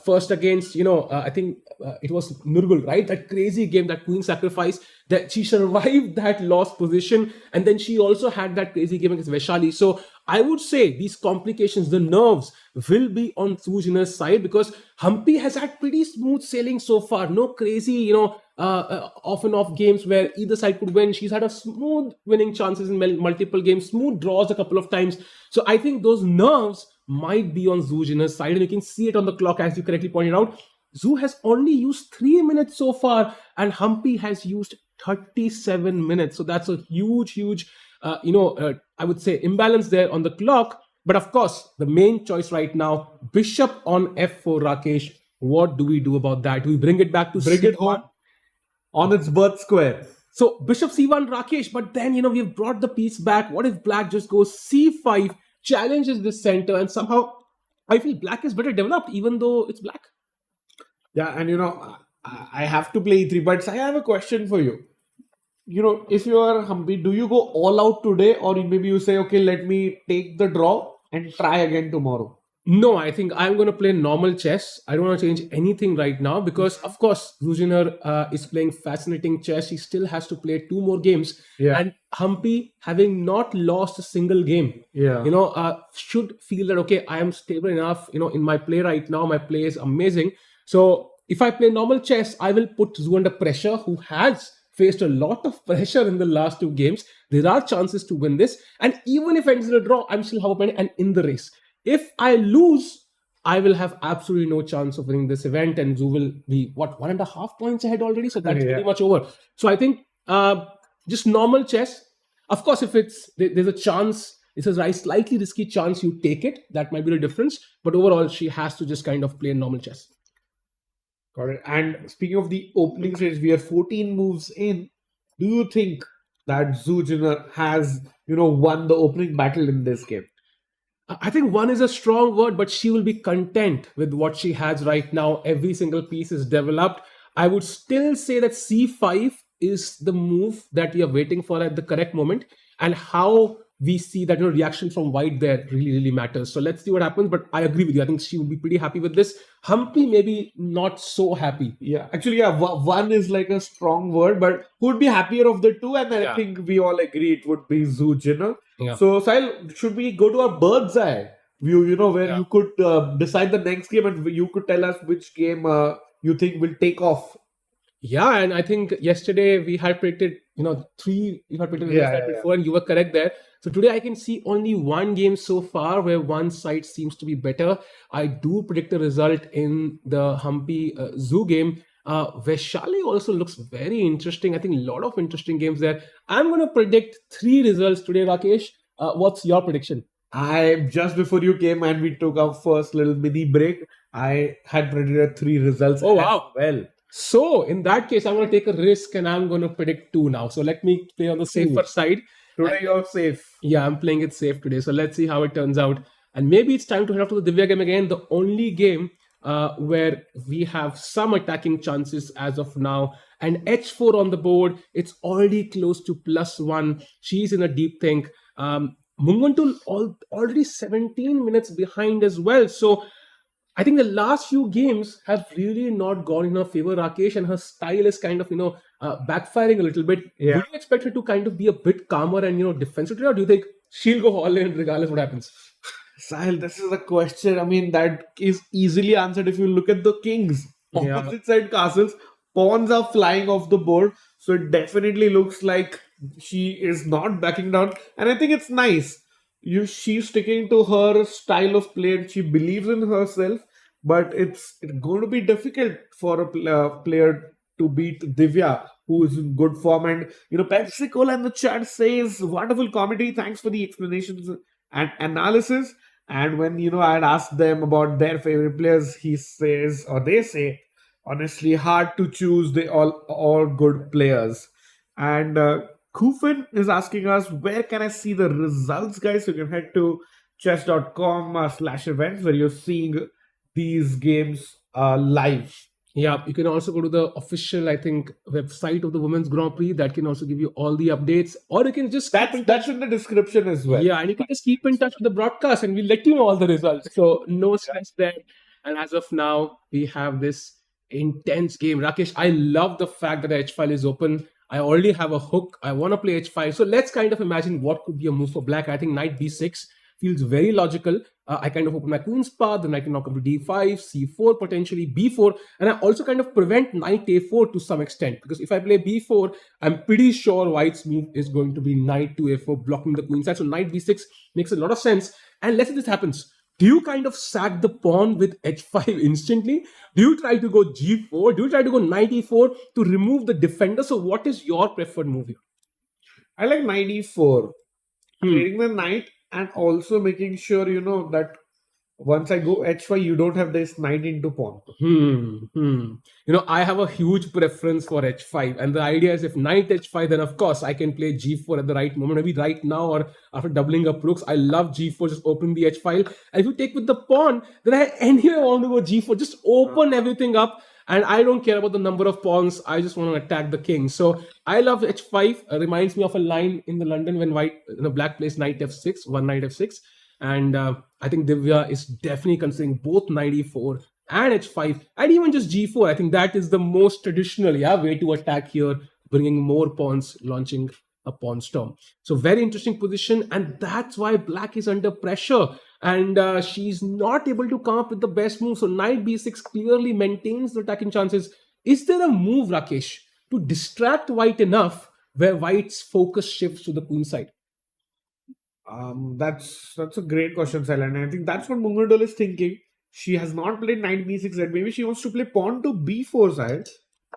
S3: First against, I think it was Nurgul, right? That crazy game, that queen sacrifice, that she survived that lost position. And then she also had that crazy game against Vaishali. So I would say these complications, the nerves will be on Zujina's side, because Humpy has had pretty smooth sailing so far. No crazy, off and off games where either side could win. She's had a smooth winning chances in multiple games, smooth draws a couple of times. So I think those nerves might be on Zujina's side, and you can see it on the clock, as you correctly pointed out. Zhu has only used 3 minutes so far, and Humpy has used 37 minutes. So that's a huge, I would say imbalance there on the clock. But of course, the main choice right now, bishop on f4, Rakesh. What do we do about that? Do we bring it back to
S2: bring it home on its birth square?
S3: So bishop c1, Rakesh, but then, we've brought the piece back. What if black just goes c5, challenges the center, and somehow I feel black is better developed, even though it's black.
S2: Yeah, and I have to play e3, but I have a question for you. If you are Humpy, do you go all out today, or maybe you say, okay, let me take the draw and try again tomorrow?
S3: No, I think I'm going to play normal chess. I don't want to change anything right now, because, of course, Zujina is playing fascinating chess. He still has to play 2 more games.
S2: Yeah.
S3: And Humpy, having not lost a single game, should feel that, okay, I am stable enough, in my play right now. My play is amazing. So if I play normal chess, I will put Zhu under pressure, who has faced a lot of pressure in the last 2 games. There are chances to win this. And even if it ends in a draw, I'm still half a point and in the race. If I lose, I will have absolutely no chance of winning this event, and Zhu will be, 1.5 points ahead already? So that's pretty much over. So I think just normal chess. Of course, if there's a chance, it's a slightly risky chance, you take it. That might be the difference. But overall, she has to just kind of play normal chess.
S2: Got it. And speaking of the opening stage, we are 14 moves in. Do you think that Zujina has, won the opening battle in this game?
S3: I think one is a strong word, but she will be content with what she has right now. Every single piece is developed. I would still say that c5 is the move that we are waiting for at the correct moment. And how we see that reaction from white there really matters. So let's see what happens. But I agree with you. I think she would be pretty happy with this. Humpy maybe not so happy.
S2: Yeah, actually, yeah, one is like a strong word, but who would be happier of the two? And I think we all agree it would be Zujin.
S3: Yeah.
S2: So, Sahil, should we go to our bird's eye view, where you could decide the next game and you could tell us which game you think will take off?
S3: Yeah, and I think yesterday we had predicted, 3, you had predicted before, and you were correct there. So today I can see only one game so far where one side seems to be better. I do predict the result in the Humpy Zoo game. Vaishali also looks very interesting. I think a lot of interesting games there. I'm going to predict 3 results today, Rakesh. What's your prediction?
S2: Just before you came and we took our first little mini break, I had predicted 3 results.
S3: Oh, wow.
S2: Well.
S3: So in that case, I'm going to take a risk and I'm going to predict 2 now. So let me play on the safer side.
S2: Today you're safe.
S3: Yeah, I'm playing it safe today. So let's see how it turns out. And maybe it's time to head off to the Divya game again. The only game where we have some attacking chances as of now. And H4 on the board, it's already close to +1. She's in a deep think. Munguntul already 17 minutes behind as well. So I think the last few games have really not gone in her favor, Rakesh, and her style is kind of, backfiring a little bit.
S2: Yeah.
S3: Would you expect her to kind of be a bit calmer and, defensive today, or do you think she'll go all in regardless what happens?
S2: Sahil, this is a question. I mean, that is easily answered if you look at the kings. Opposite side castles, pawns are flying off the board. So it definitely looks like she is not backing down. And I think it's nice. She's sticking to her style of play and she believes in herself. But it's going to be difficult for a player to beat Divya, who is in good form. And, Pepsi Cola in the chat says, wonderful comedy. Thanks for the explanations and analysis. And when, I had asked them about their favorite players, he says, or they say, honestly, hard to choose. They all good players. And Kufin is asking us, where can I see the results, guys? You can head to chess.com/events where you're seeing these games live.
S3: Yeah, you can also go to the official, I think, website of the Women's Grand Prix. That can also give you all the updates. Or you can just...
S2: That's in the description as well.
S3: Yeah, and you can just keep in touch with the broadcast and we'll let you know all the results. So no stress there. And as of now, we have this intense game. Rakesh, I love the fact that the H file is open. I already have a hook. I want to play H5. So let's kind of imagine what could be a move for black. I think knight B6 feels very logical. I kind of open my queen's path, then I can knock up to D5, C4, potentially B4. And I also kind of prevent knight A4 to some extent. Because if I play B4, I'm pretty sure white's move is going to be knight to A4, blocking the queen side. So knight B6 makes a lot of sense. And let's say this happens. Do you kind of sack the pawn with H5 instantly? Do you try to go G4? Do you try to go knight E4 to remove the defender? So what is your preferred move here?
S2: I like knight E4. Creating the knight and also making sure, that once I go H5, you don't have this knight into pawn.
S3: I have a huge preference for H5. And the idea is if knight H5, then of course I can play G4 at the right moment. Maybe right now or after doubling up rooks. I love G4, just open the H file. And if you take with the pawn, then I anyway want to go G4. Just open everything up. And I don't care about the number of pawns. I just want to attack the king. So I love H5. Reminds me of a line in the London when black plays knight F6, one knight F6. And I think Divya is definitely considering both knight E4 and H5 and even just G4. I think that is the most traditional way to attack here, bringing more pawns, launching a pawn storm. So very interesting position. And that's why black is under pressure. And she's not able to come up with the best move. So knight B6 clearly maintains the attacking chances. Is there a move, Rakesh, to distract white enough where white's focus shifts to the queen side?
S2: That's a great question, Sal. And I think that's what Mungadol is thinking. She has not played knight B6 yet. Maybe she wants to play pawn to B4 side.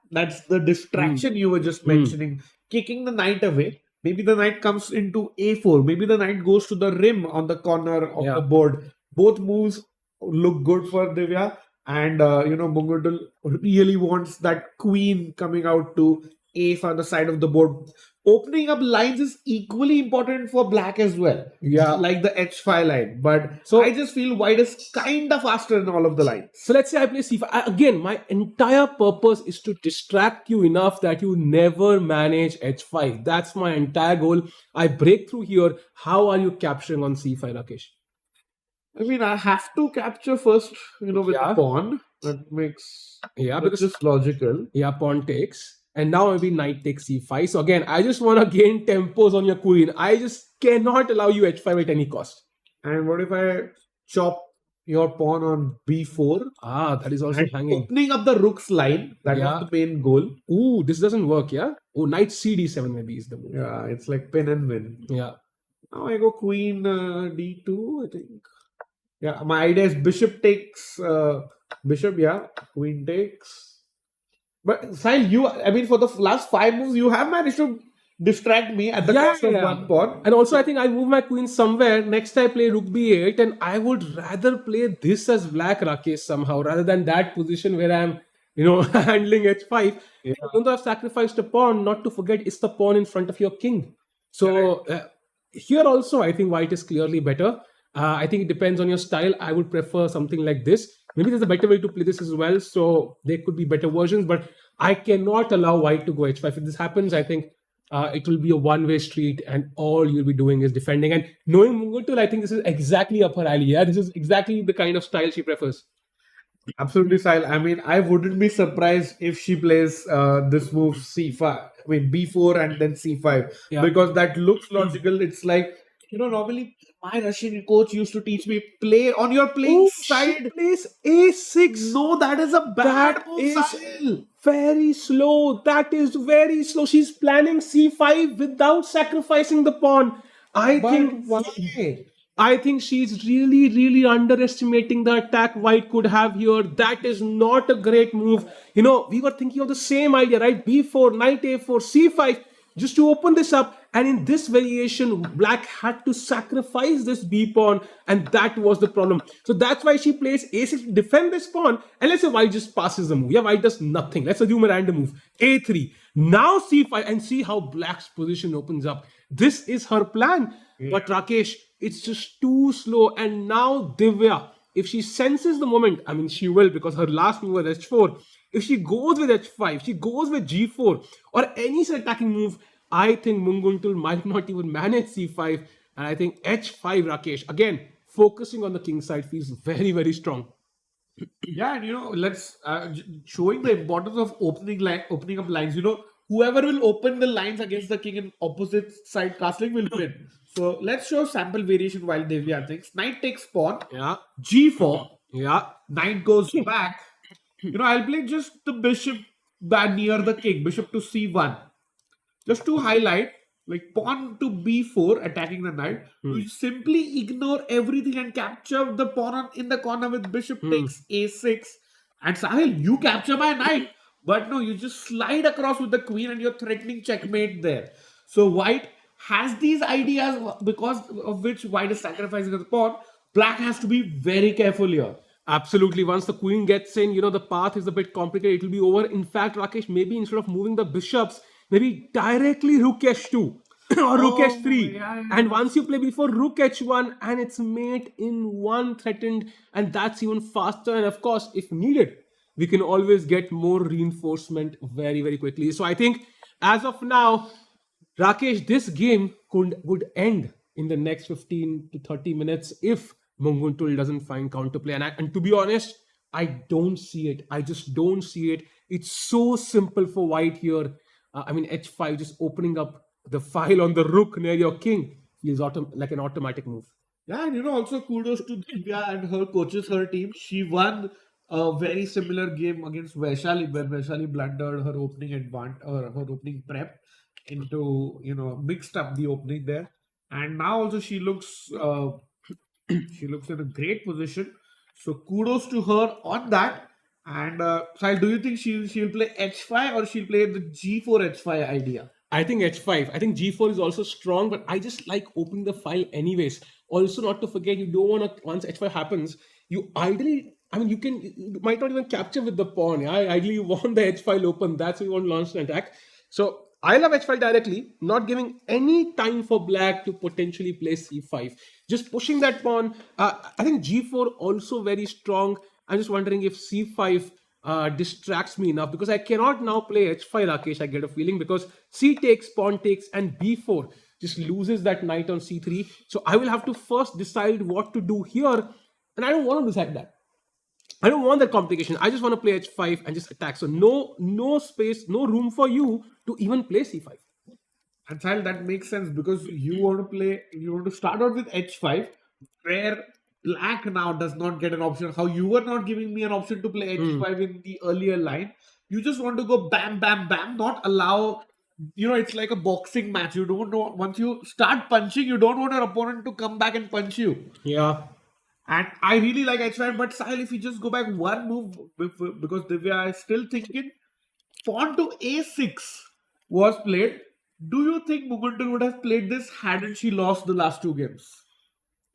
S2: That's the distraction you were just mentioning. Kicking the knight away. Maybe the knight comes into A4. Maybe the knight goes to the rim on the corner of the board. Both moves look good for Divya. And, Mungadol really wants that queen coming out to ace on the side of the board. Opening up lines is equally important for black as well.
S3: Yeah.
S2: Like the h5 line. But
S3: So-
S2: I just feel white is kind of faster in all of the lines.
S3: So let's say I play c5. Again, my entire purpose is to distract you enough that you never manage h5. That's my entire goal. I break through here. How are you capturing on c5, Rakesh?
S2: I mean, I have to capture first, with
S3: Yeah.
S2: the pawn. That makes
S3: Yeah,
S2: that's
S3: because
S2: just logical.
S3: yeah, pawn takes. And now maybe knight takes c5. So again, I just want to gain tempos on your queen. I just cannot allow you h5 at any cost.
S2: And what if I chop your pawn on b4?
S3: That is also
S2: And
S3: hanging.
S2: opening up the rook's line. That
S3: Yeah.
S2: was the main goal.
S3: Ooh, this doesn't work, yeah? Oh, knight cd7 maybe is the move.
S2: Yeah, it's like pin and win.
S3: Yeah.
S2: Now I go queen d2, I think. Yeah, my idea is bishop takes bishop, yeah. Queen takes. But Sahil, for the last 5 moves, you have managed to distract me at the
S3: Yeah,
S2: cost of
S3: yeah.
S2: one pawn.
S3: And also, I think I move my queen somewhere. Next, I play rook b8, and I would rather play this as black, Rakesh, somehow, rather than that position where I'm, handling h5.
S2: Yeah.
S3: Even though I've sacrificed a pawn, not to forget, it's the pawn in front of your king. So here also, I think white is clearly better. I think it depends on your style. I would prefer something like this. Maybe there's a better way to play this as well. So there could be better versions, but I cannot allow white to go h5. If this happens, I think it will be a one-way street, and all you'll be doing is defending. And knowing Munguntul, I think this is exactly up her alley. Yeah, this is exactly the kind of style she prefers.
S2: Absolutely, Sahil. I wouldn't be surprised if she plays this move c5, b4 and then c5,
S3: Yeah.
S2: because that looks logical. It's like, normally my Russian coach used to teach me, play on your playing side.
S3: Plays a6.
S2: No, that is a bad
S3: That
S2: move,
S3: is
S2: Sahil.
S3: very slow. That is very slow. She's planning c5 without sacrificing the pawn. I think she's really, really underestimating the attack white could have here. That is not a great move. We were thinking of the same idea, right? b4, knight a4, c5, just to open this up. And in this variation, black had to sacrifice this b pawn, and that was the problem. So that's why she plays a6 to defend this pawn. And let's say white just passes the move. Yeah, white does nothing. Let's assume a random move. a3. Now c5, and see how black's position opens up. This is her plan. But Rakesh, it's just too slow. And now Divya, if she senses the moment, she will, because her last move was h4. If she goes with h5, she goes with g4, or any attacking move, I think Munguntul might not even manage c5. And I think h5, Rakesh, again, focusing on the king side feels very, very strong.
S2: Yeah, and let's showing the importance of opening up lines. Whoever will open the lines against the king in opposite side castling will win. So let's show sample variation while Divya thinks. Knight takes pawn.
S3: Yeah.
S2: G4.
S3: Yeah.
S2: Knight goes back. I'll play just the bishop near the king. Bishop to c1. Just to highlight, like pawn to b4, attacking the knight. You simply ignore everything and capture the pawn in the corner with bishop takes a6. And Sahil, you capture my knight. But no, you just slide across with the queen and you're threatening checkmate there. So white has these ideas because of which white is sacrificing the pawn. Black has to be very careful here.
S3: Absolutely. Once the queen gets in, the path is a bit complicated. It will be over. In fact, Rakesh, maybe instead of moving the bishops, maybe directly rook h2 or rook h3.
S2: Yeah.
S3: And once you play before rook h1, and it's mate in one threatened, and that's even faster. And of course, if needed, we can always get more reinforcement very, very quickly. So I think as of now, Rakesh, this game would end in the next 15 to 30 minutes if Munguntul doesn't find counterplay. And to be honest, I don't see it. I just don't see it. It's so simple for white here. h5, just opening up the file on the rook near your king feels like an automatic move.
S2: Yeah, and also kudos to Divya and her coaches, her team. She won a very similar game against Vaishali, where Vaishali blundered her opening her opening prep into, mixed up the opening there. And now also she looks in a great position. So kudos to her on that. And Sahil, do you think she'll play h5 or she'll play the g4 h5 idea?
S3: I think h5. I think g4 is also strong, but I just like opening the file anyways. Also, not to forget, you don't want to, once h5 happens, you ideally, you might not even capture with the pawn. Yeah? Ideally, you want the h file open. That's why you want to launch an attack. So I love h5 directly, not giving any time for black to potentially play c5. Just pushing that pawn. I think g4 also very strong. I'm just wondering if c5 distracts me enough because I cannot now play h5, Rakesh. I get a feeling because c takes, pawn takes, and b4 just loses that knight on c3. So I will have to first decide what to do here, and I don't want to decide that. I don't want that complication. I just want to play h5 and just attack. So no space, no room for you to even play c5.
S2: And Sahil, that makes sense because you want to start out with h5, where black now does not get an option. How you were not giving me an option to play h5 in the earlier line. You just want to go bam, bam, bam, not allow, it's like a boxing match. You don't know, once you start punching, you don't want your opponent to come back and punch you.
S3: Yeah.
S2: And I really like h5, but Sahil, if you just go back one move, because Divya is still thinking, pawn to a6 was played. Do you think Muguntur would have played this hadn't she lost the last two games?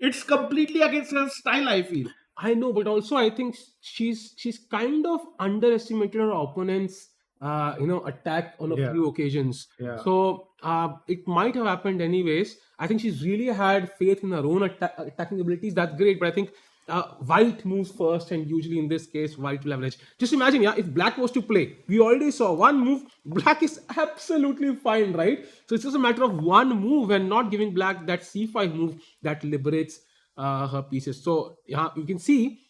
S2: It's completely against her style, I feel.
S3: I know, but also I think she's kind of underestimated her opponent's attack on a
S2: Yeah.
S3: few occasions.
S2: Yeah.
S3: So it might have happened anyways. I think she's really had faith in her own attacking abilities. That's great, but I think white moves first, and usually in this case, white will leverage. Just imagine, yeah, if black was to play, we already saw one move. Black is absolutely fine, right? So it's just a matter of one move and not giving black that c5 move that liberates her pieces. So yeah, you can see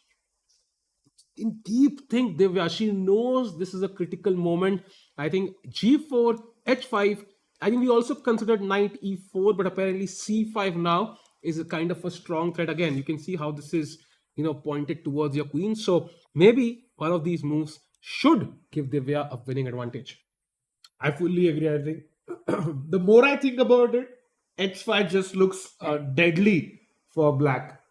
S3: in deep think Divya, she knows this is a critical moment. I think g4, h5. I think we also considered knight e4, but apparently c5 now is a kind of a strong threat. Again, you can see how this is pointed towards your queen. So maybe one of these moves should give Divya a winning advantage.
S2: I fully agree. I think the more I think about it, h5 just looks deadly for black.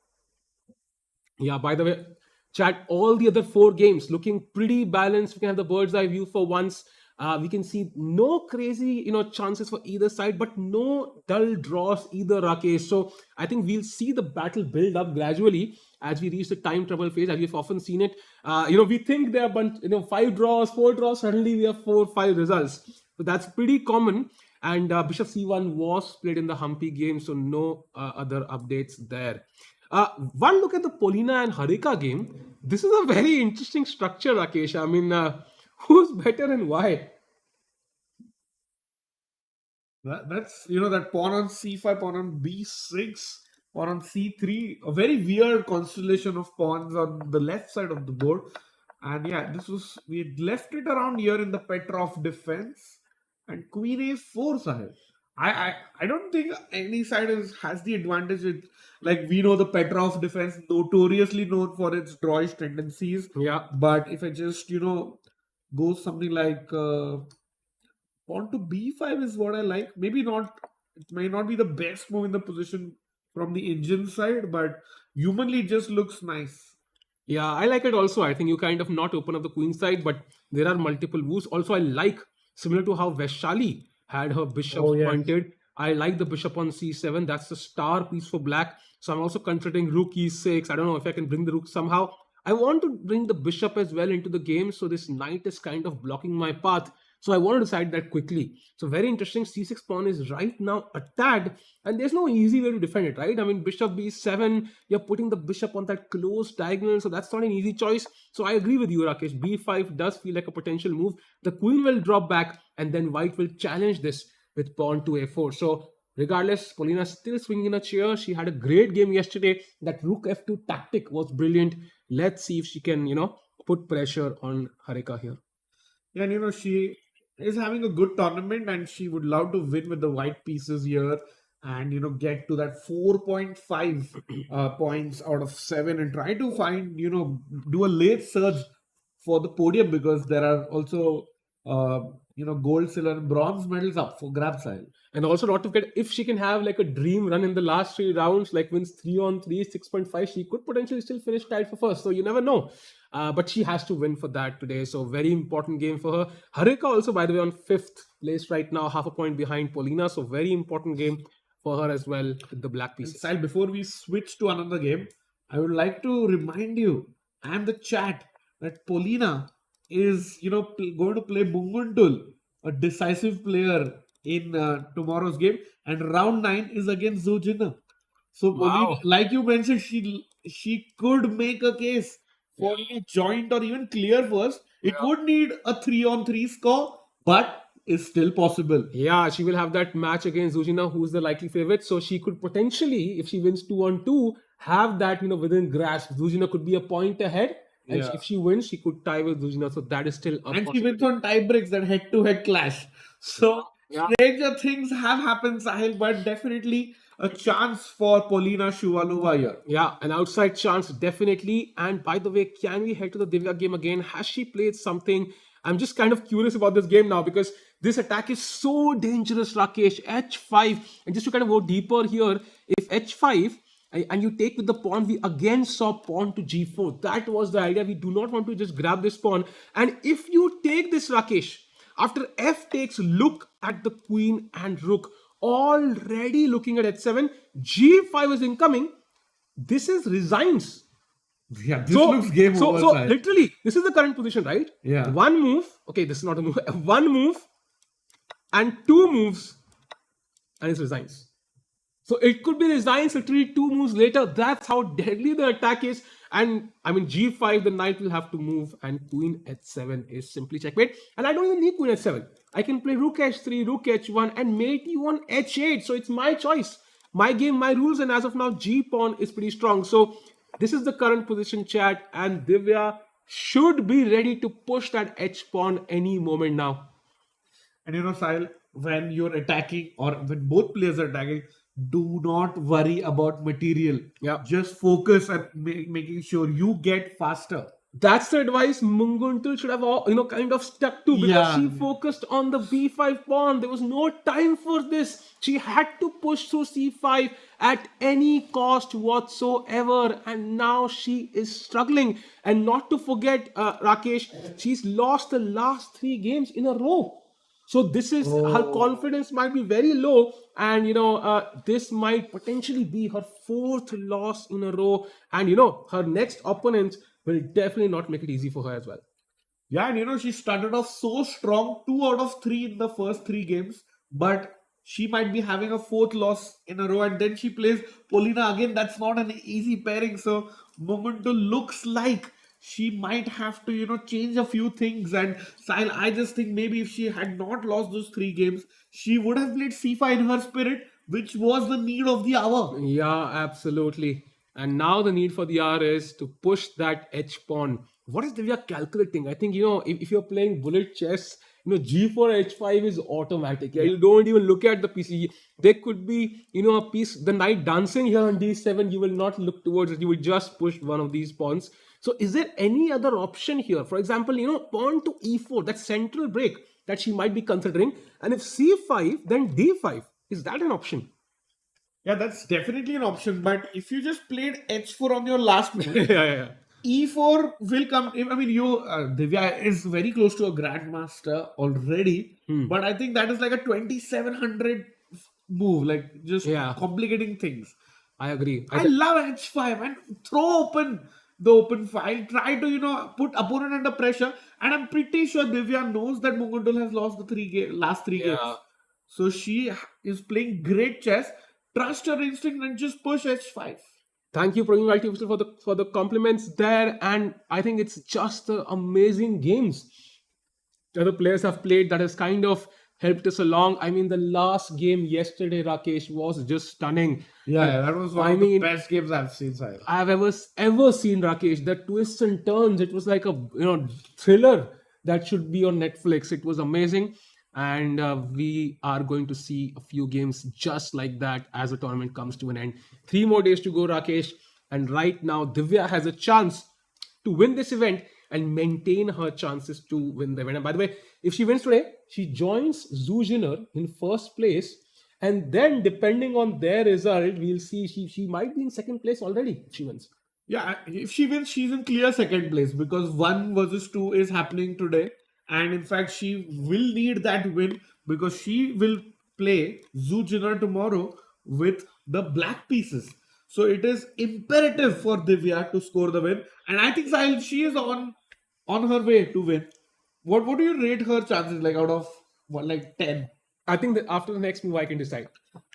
S3: Yeah, by the way, chat, all the other four games looking pretty balanced. We can have the bird's eye view for once. We can see no crazy, chances for either side, but no dull draws either, Rakesh. So I think we'll see the battle build up gradually as we reach the time trouble phase, as we've often seen it. We think there are bunch, 5 draws, 4 draws. Suddenly we have 4-5 results. So that's pretty common. And Bishop C1 was played in the Humpy game, so no other updates there. One look at the Polina and Harika game. This is a very interesting structure, Rakesh. I mean, who's better and why?
S2: That's that pawn on c5, pawn on b6, pawn on c3. A very weird constellation of pawns on the left side of the board. And yeah, we had left it around here in the Petrov defense. And queen a4, Sahib. I don't think any side has the advantage. Like we know the Petrov defense, notoriously known for its drawish tendencies.
S3: Yeah.
S2: But if I just go something like pawn to b5 is what I like. Maybe not. It may not be the best move in the position from the Indian side, but humanly it just looks nice.
S3: Yeah, I like it also. I think you kind of not open up the queen side, but there are multiple moves. Also, I like, similar to how Vaishali had her bishop pointed, I like the bishop on c7. That's the star piece for black. So I'm also considering rook e6. I don't know if I can bring the rook somehow. I want to bring the bishop as well into the game. So this knight is kind of blocking my path. So I want to decide that quickly. So very interesting. C6 pawn is right now attacked, and there's no easy way to defend it, right? I mean, bishop b7, you're putting the bishop on that closed diagonal, so that's not an easy choice. So I agree with you, Rakesh. b5 does feel like a potential move. The queen will drop back, and then white will challenge this with pawn to a4. So regardless, Polina still swinging in a chair. She had a great game yesterday. That rook f2 tactic was brilliant. Let's see if she can, put pressure on Harika here.
S2: Yeah, and she is having a good tournament, and she would love to win with the white pieces here and get to that 4.5 points out of 7 and try to find do a late surge for the podium, because there are also gold, silver and bronze medals up for grabs.
S3: And also not to forget, if she can have like a dream run in the last 3 rounds, like wins 3 on 3, 6.5, she could potentially still finish tied for first. So you never know. But she has to win for that today. So very important game for her. Harika also, by the way, on 5th place right now, half a point behind Polina. So very important game for her as well with the black pieces.
S2: Sal, before we switch to another game, I would like to remind you and the chat that Polina is going to play Bunguntul a decisive player in tomorrow's game, and round 9 is against Zhu Jinna. So Paulina,
S3: Wow.
S2: like you mentioned, she could make a case for joint or even clear first. It would need a 3-on-3 score, but is still possible.
S3: Yeah, she will have that match against Zuzina, who's the likely favorite. So she could potentially, if she wins 2-on-2, have that within grasp. Zuzina could be a point ahead, and
S2: Yeah.
S3: if she wins, she could tie with Zuzina. So that is still a
S2: And she wins
S3: possibility.
S2: on tie breaks, that head-to-head clash. So
S3: Yeah.
S2: stranger things have happened, Sahil, but definitely a chance for Polina Shuvalova here.
S3: Yeah, an outside chance, definitely. And by the way, can we head to the Divya game again? Has she played something? I'm just kind of curious about this game now because this attack is so dangerous, Rakesh. H5. And just to kind of go deeper here, if H5 and you take with the pawn, we again saw pawn to G4. That was the idea. We do not want to just grab this pawn. And if you take this, Rakesh, after F takes, look at the queen and rook. Already looking at H7, G5 is incoming. This is resigns.
S2: Yeah, this looks game over.
S3: So
S2: Sahil.
S3: literally, this is the current position, right?
S2: Yeah.
S3: One move. Okay, this is not a move. One move and two moves, and it's resigns. So it could be resigns literally two moves later. That's how deadly the attack is. And I mean, G5, the knight will have to move, and Queen H7 is simply checkmate. And I don't even need Queen H7. I can play Rook H3, Rook H1, and mate you on H8. So it's my choice, my game, my rules. And as of now, G pawn is pretty strong. So this is the current position, chat, and Divya should be ready to push that H pawn any moment now.
S2: And Sahil, when you're attacking or when both players are attacking, do not worry about material.
S3: Yeah.
S2: Just focus on making sure you get faster.
S3: That's the advice Munguntul should have, kind of stuck to, because
S2: Yeah.
S3: she focused on the B5 pawn. There was no time for this. She had to push through C5 at any cost whatsoever, and now she is struggling. And not to forget, Rakesh, she's lost the last 3 games in a row. So this is her confidence might be very low, and this might potentially be her 4th loss in a row, and her next opponent will definitely not make it easy for her as well.
S2: Yeah, and she started off so strong, 2 out of 3 in the first 3 games, but she might be having a 4th loss in a row, and then she plays Polina again. That's not an easy pairing. So Momentum looks like she might have to, change a few things. And Sahil, I just think maybe if she had not lost those 3 games, she would have played C5 in her spirit, which was the need of the hour.
S3: Yeah, absolutely. And now the need for the hour is to push that H pawn. What is Divya calculating? I think, if you're playing bullet chess, G4 H5 is automatic. Yeah, you don't even look at the piece. There could be, a piece, the knight dancing here on D7. You will not look towards it. You will just push one of these pawns. So is there any other option here? For example, pawn to E4, that central break that she might be considering. And if C5, then D5. Is that an option?
S2: Yeah, that's definitely an option. But if you just played H4 on your last move,
S3: yeah.
S2: E4 will come. I mean, Divya is very close to a grandmaster already, but I think that is like a 2700 move, like just complicating things.
S3: I agree.
S2: I love H5 and throw open the open file. Try to put opponent under pressure, and I'm pretty sure Divya knows that Mungundul has lost the last 3 games. So she is playing great chess. Trust her instinct and just push H5.
S3: Thank you, Pragin for the compliments there, and I think it's just the amazing games that the players have played that has kind of helped us along. I mean, the last game yesterday, Rakesh, was just stunning.
S2: Yeah, that was one of the best games I've seen, Sahil.
S3: I've ever seen, Rakesh. The twists and turns. It was like a thriller that should be on Netflix. It was amazing. And we are going to see a few games just like that as the tournament comes to an end. 3 more days to go, Rakesh. And right now, Divya has a chance to win this event and maintain her chances to win the event. And by the way, if she wins today, she joins Zhu Jinner in first place. And then, depending on their result, we'll see she might be in second place already if she wins.
S2: Yeah, if she wins, she's in clear second place because 1 versus 2 is happening today. And in fact, she will need that win because she will play Zhu Jinner tomorrow with the black pieces. So it is imperative for Divya to score the win. And I think Sahil, she is on her way to win. What do you rate her chances like out of like 10.
S3: I think that after the next move, I can decide.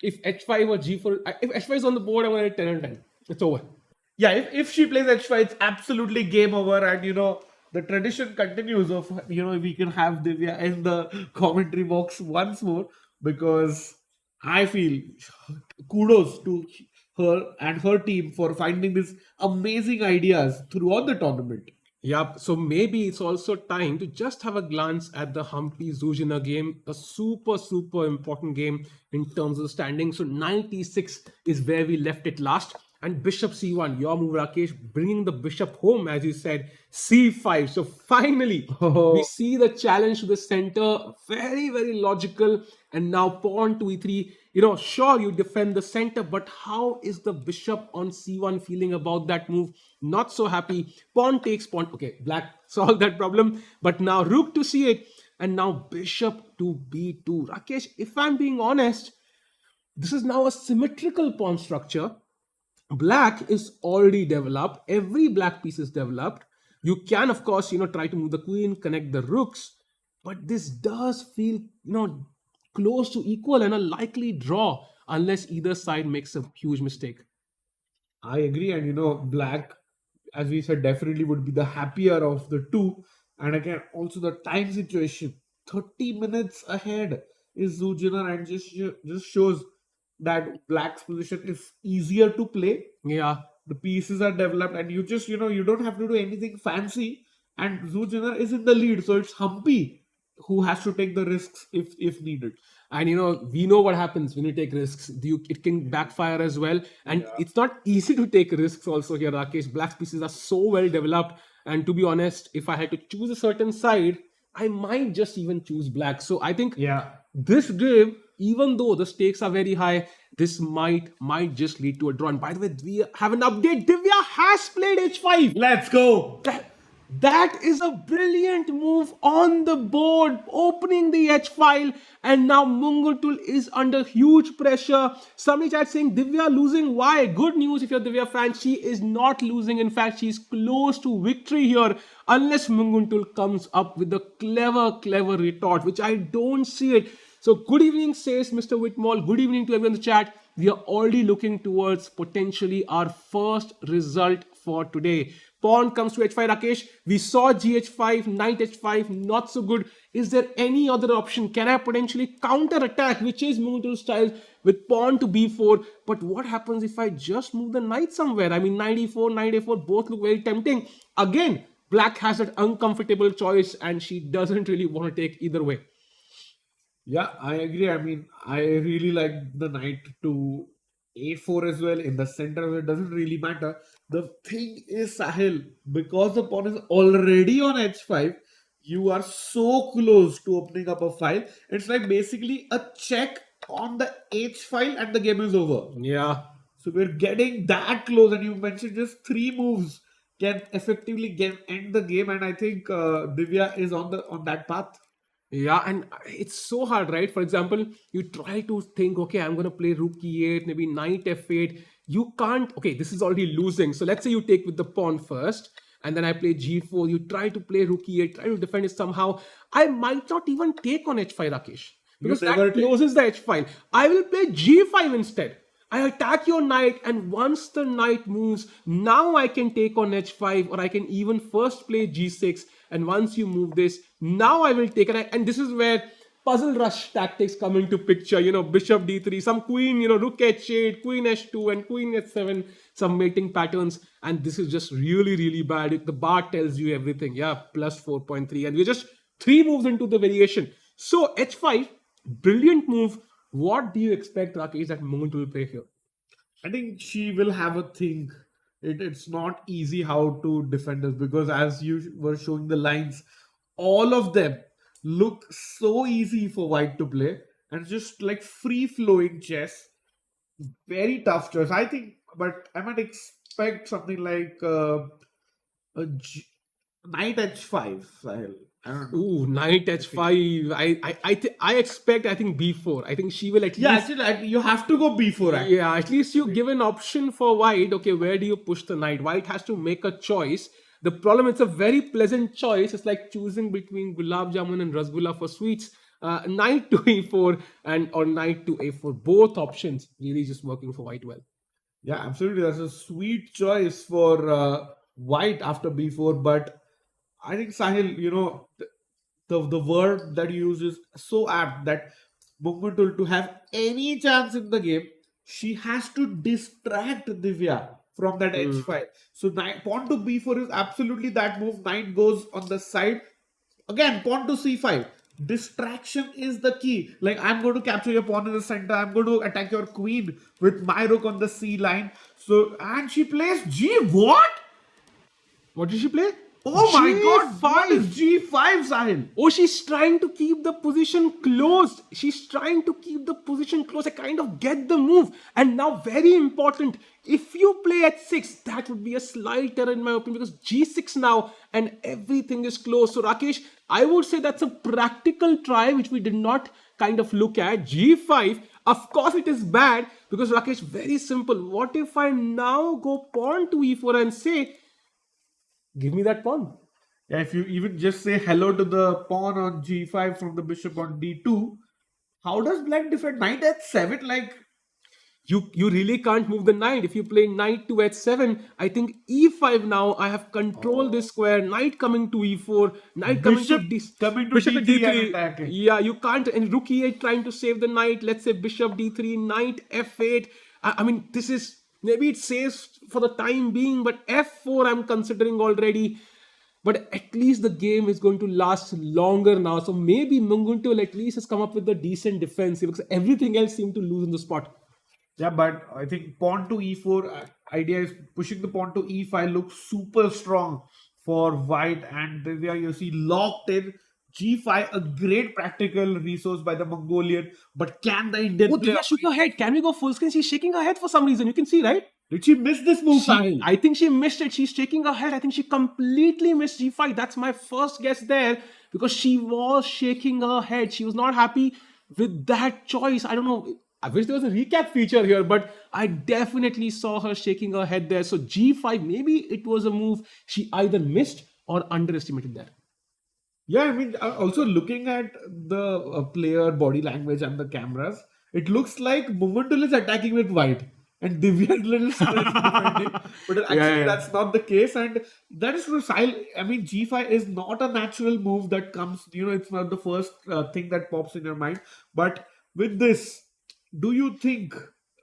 S3: If h5 or g4, if h5 is on the board, I'm going to hit 10 and 10. It's over.
S2: Yeah, if she plays h5, it's absolutely game over. And the tradition continues of we can have Divya in the commentary box once more, because I feel kudos to her and her team for finding these amazing ideas throughout the tournament.
S3: Yep. So maybe it's also time to just have a glance at the Humpy Zuzina game, a super, super important game in terms of the standing. So 96 is where we left it last. And bishop c1, your move, Rakesh, bringing the bishop home, as you said, c5. So finally, we see the challenge to the center. Very, very logical. And now pawn to e3. Sure, you defend the center, but how is the bishop on c1 feeling about that move? Not so happy. Pawn takes pawn. Okay, black solved that problem. But now rook to c8. And now bishop to b2. Rakesh, if I'm being honest, this is now a symmetrical pawn structure. Black is already developed. Every black piece is developed. You can, of course, try to move the queen, connect the rooks. But this does feel, close to equal and a likely draw unless either side makes a huge mistake.
S2: I agree, and black, as we said, definitely would be the happier of the two. And again, also the time situation, 30 minutes ahead is Zujiner, and just shows that black's position is easier to play.
S3: Yeah.
S2: The pieces are developed, and you just you don't have to do anything fancy. And Zujiner is in the lead, so it's Humpy who has to take the risks if needed.
S3: And we know what happens when you take risks. It can backfire as well. And it's not easy to take risks also here, Rakesh. Black's pieces are so well developed. And to be honest, if I had to choose a certain side, I might just even choose black. So I think this game, even though the stakes are very high, this might just lead to a draw. And by the way, we have an update. Divya has played h5.
S2: Let's go.
S3: That is a brilliant move on the board, opening the H file, and now Mungutul is under huge pressure. Somebody chat saying Divya losing. Why? Good news if you're a Divya fan. She is not losing. In fact, she's close to victory here, unless Mungutul comes up with a clever retort, which I don't see it. So good evening, says Mr. Whitmore. Good evening to everyone in the chat. We are already looking towards potentially our first result for today. Pawn comes to h5, Rakesh. We saw gh5, knight h5, not so good. Is there any other option? Can I potentially counter attack, which is Mungutul style, with pawn to b4? But what happens if I just move the knight somewhere? I mean, knight e4, knight a4, both look very tempting. Again, black has that uncomfortable choice and she doesn't really want to take either way.
S2: Yeah, I agree. I mean, I really like the knight to a4 as well. In the center, it doesn't really matter. The thing is, Sahil, because the pawn is already on h5, you are so close to opening up a file. It's like basically a check on the h file and the game is over.
S3: Yeah.
S2: So we're getting that close, and you mentioned just 3 moves can effectively end the game, and I think Divya is on that path.
S3: Yeah, and it's so hard, right? For example, you try to think, okay, I'm going to play rook e8, maybe knight f8. You can't, okay, this is already losing. So let's say you take with the pawn first, and then I play g4. You try to play rook e8, try to defend it somehow. I might not even take on h5, Rakesh, because that closes the h file. I will play g5 instead. I attack your knight, and once the knight moves, now I can take on h5, or I can even first play g6. And once you move this, now I will take it. And this is where puzzle rush tactics come into picture. Bishop d3, some queen, rook h8, queen h2, and queen h7, some mating patterns. And this is just really, really bad. The bar tells you everything. Yeah, plus 4.3. And we're just 3 moves into the variation. So h5, brilliant move. What do you expect, Rakesh, that Mungutul will play here?
S2: I think she will have a think. It's not easy how to defend this, because as you were showing the lines, all of them look so easy for white to play, and just like free-flowing chess. Very tough choice, I think, but I might expect something like knight h5, Sahil. I don't know.
S3: Ooh, knight h5. I expect, I think b4. I think she will at least...
S2: Yeah, actually, you have to go b4. Actually.
S3: Yeah, at least you give an option for white. Okay, where do you push the knight? White has to make a choice. The problem, it's a very pleasant choice. It's like choosing between gulab jamun and rasgulla for sweets. knight to e4 and or knight to a4. Both options really just working for white well.
S2: Yeah, absolutely. That's a sweet choice for white after b4. But I think Sahil, the word that you use is so apt that Munguntul, to have any chance in the game, she has to distract Divya from that
S3: Hmm.
S2: h5. So pawn to b4 is absolutely that move. Knight goes on the side. Again, pawn to c5. Distraction is the key. Like, I'm going to capture your pawn in the center. I'm going to attack your queen with my rook on the c line. So, and she plays g. What?
S3: What did she play?
S2: Oh my god, what is
S3: G5.
S2: g5, Sahil?
S3: Oh, she's trying to keep the position closed. She's trying to keep the position closed. I kind of get the move. And now, very important, if you play h6, that would be a slight error in my opinion because g6 now and everything is closed. So, Rakesh, I would say that's a practical try which we did not kind of look at. g5, of course, it is bad because, Rakesh, very simple. What if I now go pawn to e4 and say, give me that pawn?
S2: Yeah, if you even just say hello to the pawn on g5 from the bishop on d2, how does black defend knight h7? Like,
S3: You really can't move the knight. If you play knight to h7, I think e5 now, I have control this square, knight coming to e4, knight coming to
S2: bishop coming to
S3: bishop to
S2: d3 and
S3: d3.
S2: attacking.
S3: Yeah, you can't, and rook e8 trying to save the knight. Let's say bishop d3, knight f8. I mean, this is, maybe it saves for the time being, but f4 I'm considering already. But at least the game is going to last longer now. So maybe Munguntul at least has come up with a decent defense because everything else seemed to lose on the spot.
S2: Yeah, but I think pawn to e4 idea is pushing the pawn to e5 looks super strong for white, and there you see locked in g5, a great practical resource by the Mongolian. But can the Indian
S3: Oh,
S2: player?
S3: Divya shook her head. Can we go full screen? She's shaking her head for some reason. You can see, right?
S2: Did she miss this move, Sahil?
S3: I think she missed it. She's shaking her head. I think she completely missed g5. That's my first guess there because she was shaking her head. She was not happy with that choice. I don't know. I wish there was a recap feature here, but I definitely saw her shaking her head there. So g5, maybe it was a move she either missed or underestimated there.
S2: Yeah, I mean, also looking at the player body language and the cameras, it looks like Mumundul is attacking with white and Divya is little stressed defending. But actually,
S3: yeah.
S2: that's not the case, and that is precise. I mean, G5 is not a natural move that comes. It's not the first thing that pops in your mind. But with this, do you think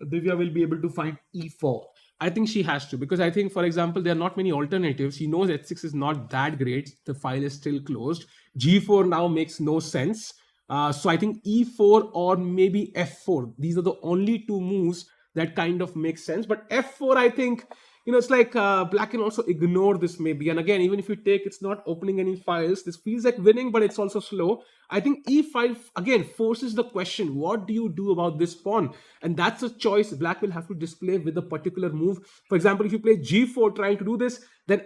S2: Divya will be able to find E4?
S3: I think she has to because I think, for example, there are not many alternatives. She knows h6 is not that great. The file is still closed. g4 now makes no sense. So I think e4 or maybe f4. These are the only two moves that kind of make sense. But f4, I think, it's like black can also ignore this maybe. And again, even if you take, it's not opening any files. This feels like winning, but it's also slow. I think e5 again forces the question, what do you do about this pawn? And that's a choice black will have to display with a particular move. For example, if you play g4 trying to do this, then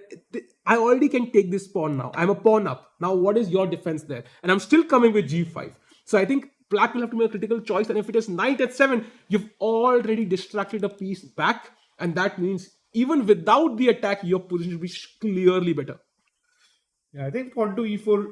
S3: I already can take this pawn now. I'm a pawn up. Now, what is your defense there? And I'm still coming with g5. So I think black will have to make a critical choice. And if it is knight h7, you've already distracted a piece back. And that means even without the attack, your position will be clearly better.
S2: Yeah, I think pawn to e4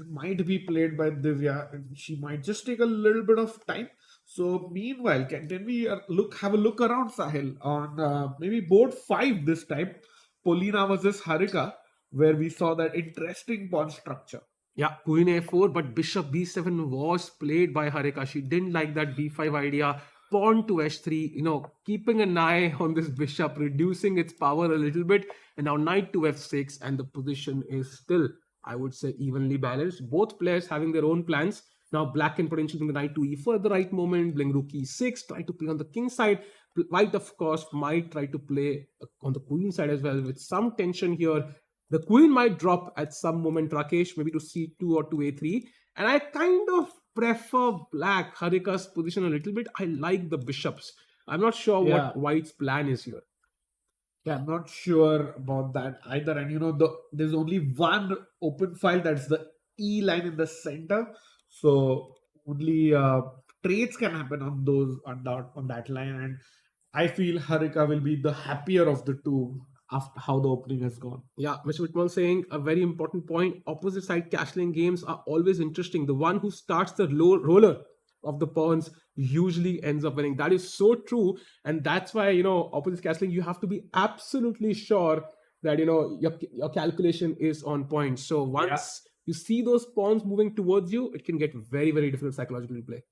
S2: might be played by Divya, and she might just take a little bit of time. So meanwhile, can we have a look around, Sahil, on maybe board 5 this time, Polina versus Harika, where we saw that interesting pawn structure.
S3: Yeah, queen a4, but bishop b7 was played by Harika. She didn't like that b5 idea. Pawn to h3, keeping an eye on this bishop, reducing its power a little bit. And now knight to f6, and the position is still, I would say, evenly balanced. Both players having their own plans. Now black can potentially bring the knight to e4 at the right moment, bring rook e6, try to play on the king side. White, of course, might try to play on the queen side as well with some tension here. The queen might drop at some moment, Rakesh, maybe to c2 or to a3. And I kind of prefer black, Harika's position a little bit. I like the bishops. I'm not sure what white's plan is here.
S2: Yeah, I'm not sure about that either. And there's only one open file, that's the E line in the center. So only trades can happen on those on that line. And I feel Harika will be the happier of the two after how the opening has gone.
S3: Yeah, Mr. Whitman saying a very important point. Opposite side castling games are always interesting. The one who starts the low roller of the pawns usually ends up winning. That is so true. And that's why, opposite castling, you have to be absolutely sure that, your calculation is on point. So once you see those pawns moving towards you, it can get very, very difficult psychologically to play.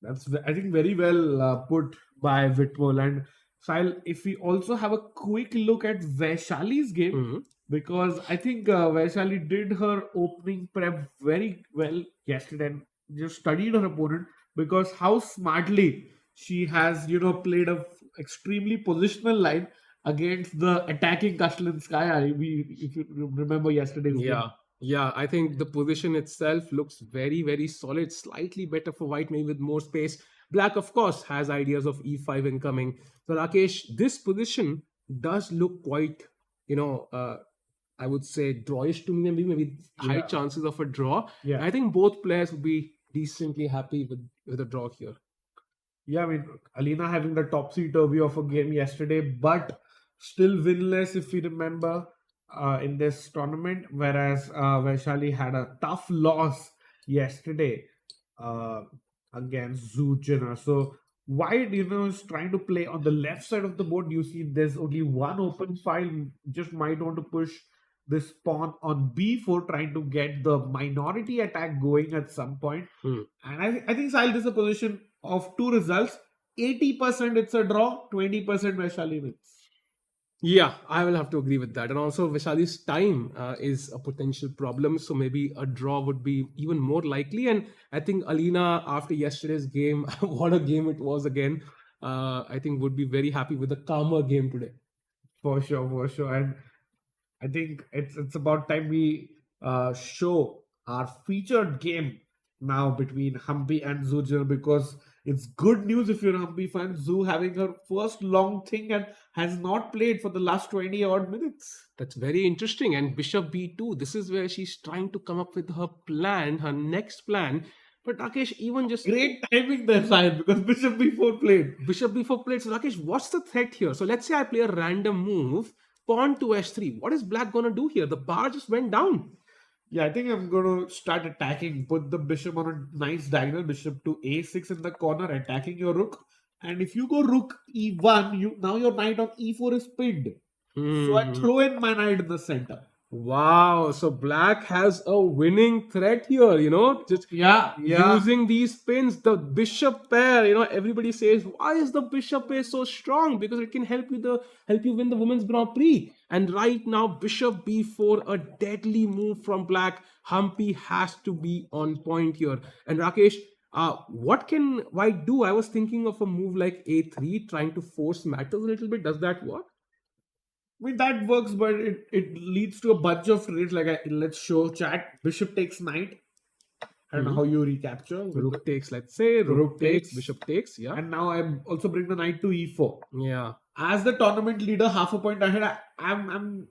S2: That's, I think, very well put by Whitmore. And Sahil, if we also have a quick look at Vaishali's game,
S3: Mhm.
S2: because I think Vaishali did her opening prep very well yesterday and just studied her opponent, because how smartly she has, played a extremely positional line against the attacking Kashlinskaya. If you remember yesterday's game.
S3: Yeah. Yeah, I think the position itself looks very, very solid. Slightly better for white, maybe with more space. Black, of course, has ideas of e5 incoming. So, Rakesh, this position does look quite, I would say drawish to me. Maybe high
S2: Yeah.
S3: chances of a draw.
S2: Yeah.
S3: I think both players would be decently happy with a draw here.
S2: Yeah, I mean, Alina having the topsy-turvy of a game yesterday, but still winless, if you remember, in this tournament. Whereas Vaishali had a tough loss yesterday uh, against Zuchina. So White, is trying to play on the left side of the board. You see, there's only one open file. Just might want to push this pawn on b4, trying to get the minority attack going at some point.
S3: Hmm.
S2: And I think Sahil, this is a position of two results. 80% it's a draw, 20% Vaishali wins.
S3: Yeah, I will have to agree with that. And also, Vishali's time is a potential problem. So maybe a draw would be even more likely. And I think Alina, after yesterday's game, what a game it was again, I think would be very happy with a calmer game today.
S2: For sure. And I think it's about time we show our featured game now between Humpy and Zoo, because it's good news if you're a Humpy fan. Zoo having her first long thing and has not played for the last 20 odd minutes.
S3: That's very interesting. And Bishop B2, this is where she's trying to come up with her plan, her next plan. But Rakesh, even just
S2: Great timing there, Sahil, because Bishop B4 played.
S3: Bishop B4 played. So Rakesh, what's the threat here? So let's say I play a random move, pawn to h3. What is black gonna do here? The bar just went down.
S2: Yeah, I think I'm going to start attacking. Put the bishop on a nice diagonal. Bishop to a6 in the corner, attacking your rook. And if you go rook e1, now your knight on e4 is pinned. So I throw in my knight in the center.
S3: Wow, so black has a winning threat here, just
S2: Yeah.
S3: using these pins, the bishop pair, everybody says, why is the bishop pair so strong? Because it can help you win the women's Grand Prix. And right now, bishop b4, a deadly move from black. Humpy has to be on point here. And Rakesh, what can white do? I was thinking of a move like a3, trying to force matters a little bit. Does that work?
S2: I mean, that works, but it leads to a bunch of trades. Let's show chat. Bishop takes knight. I don't know how you recapture.
S3: Rook takes, let's say. Rook takes,
S2: takes.
S3: bishop takes, yeah.
S2: And now I also bring the knight to e4.
S3: Yeah.
S2: As the tournament leader, half a point ahead, I'm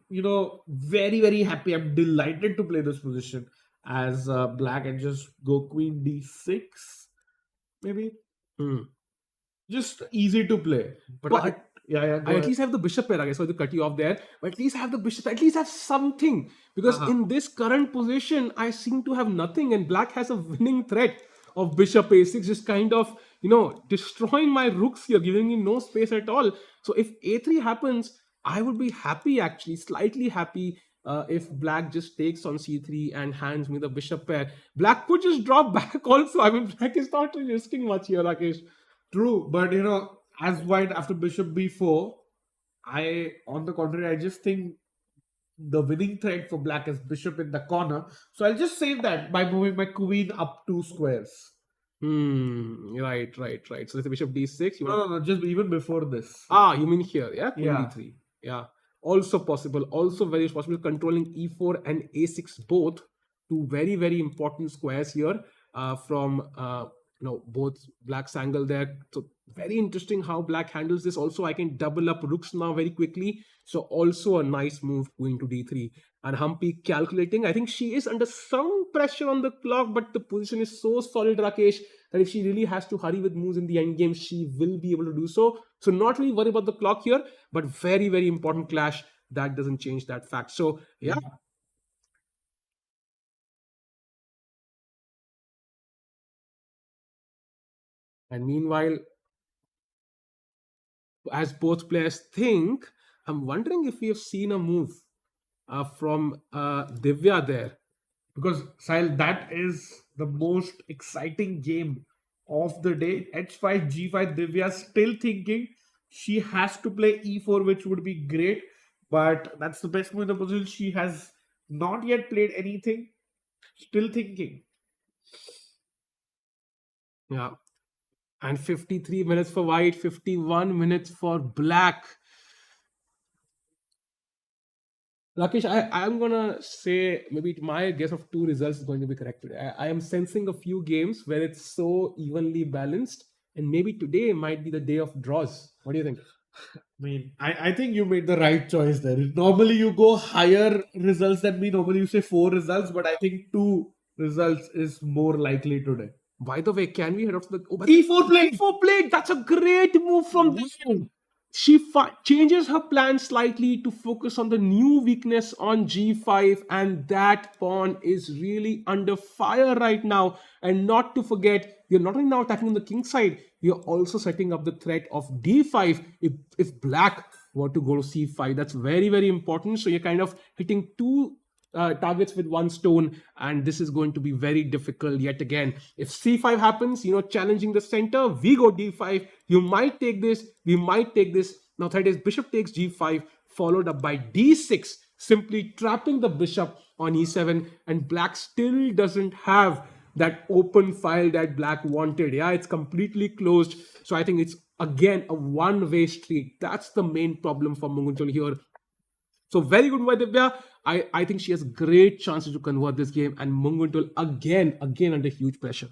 S2: very, very happy. I'm delighted to play this position as black and just go queen d6, maybe. Just easy to play. But yeah.
S3: I at least have the bishop pair. I guess, so to cut you off there, but at least have the bishop. At least have something, because in this current position, I seem to have nothing, and black has a winning threat of bishop a6, just kind of destroying my rooks here, giving me no space at all. So if a3 happens, I would be happy, actually, slightly happy. If black just takes on c3 and hands me the bishop pair, black could just drop back also. I mean, black is not really risking much here, Rakesh.
S2: True, but as white after bishop b4, on the contrary, I just think the winning threat for black is bishop in the corner. So I'll just save that by moving my queen up 2 squares.
S3: Right. So it's a bishop d6.
S2: No, just even before this.
S3: You mean here, yeah? Queen
S2: Yeah.
S3: d3. Yeah. Also possible. Also very possible. Controlling e4 and a6 both. Two very, very important squares here from both black's angle there. So very interesting how black handles this. Also, I can double up rooks now very quickly. So also a nice move, queen to d3. And Humpy calculating. I think she is under some pressure on the clock, but the position is so solid, Rakesh, that if she really has to hurry with moves in the endgame, she will be able to do so. So not really worry about the clock here, but very, very important clash. That doesn't change that fact. So yeah. And meanwhile, as both players think, I'm wondering if we have seen a move from Divya there.
S2: Because Sahil, that is the most exciting game of the day. H5, G5, Divya still thinking she has to play E4, which would be great, but that's the best move in the position. She has not yet played anything, still thinking.
S3: Yeah. And 53 minutes for white, 51 minutes for black. Rakesh, I'm gonna say maybe my guess of two results is going to be correct today. I am sensing a few games where it's so evenly balanced, and maybe today might be the day of draws. What do you think?
S2: I think you made the right choice there. Normally you go higher results than me. Normally you say 4 results, but I think 2 results is more likely today.
S3: By the way, can we head off to the
S2: E4 plate.
S3: E4 plate? That's a great move from this one. She changes her plan slightly to focus on the new weakness on g5, and that pawn is really under fire right now. And not to forget, we are not only now attacking on the king side, we are also setting up the threat of d5 if black were to go to c5. That's very, very important. So you're kind of hitting two targets with one stone, and this is going to be very difficult yet again. If c5 happens, challenging the center, we go d5. You might take this, we might take this. Now threat is bishop takes g5, followed up by d6, simply trapping the bishop on e7, and black still doesn't have that open file that black wanted. Yeah, it's completely closed. So I think it's again a one-way street. That's the main problem for Munguntul here. So very good by Divya. I think she has great chances to convert this game, and Munguntul again under huge pressure.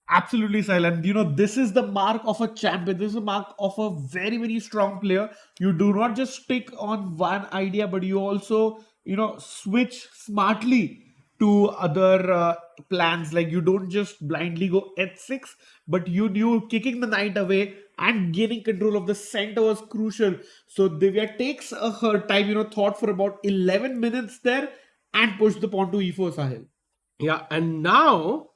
S2: Absolutely, silent. This is the mark of a champion. This is a mark of a very, very strong player. You do not just stick on one idea, but you also, switch smartly to other plans. Like you don't just blindly go h6, but you knew kicking the knight away and gaining control of the center was crucial. So Divya takes her time, thought for about 11 minutes there and pushed the pawn to e4, Sahil.
S3: Yeah, and now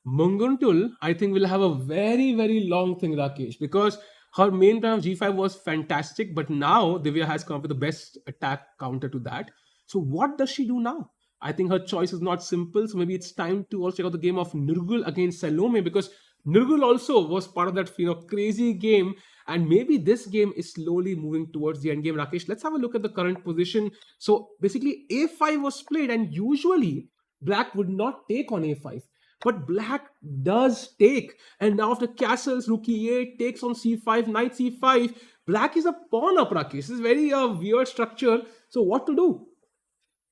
S3: Munguntul, I think, will have a very, very long thing, Rakesh, because her main plan of g5 was fantastic, but now Divya has come up with the best attack counter to that. So what does she do now? I think her choice is not simple, so maybe it's time to also check out the game of Nurgul against Salome, because Nurgul also was part of that crazy game, and maybe this game is slowly moving towards the end game. Rakesh, let's have a look at the current position. So basically a5 was played, and usually black would not take on a5. But black does take. And now after castles, rook e8 takes on c5, knight c5. Black is a pawn up, Rakesh. This is very weird structure. So what to do?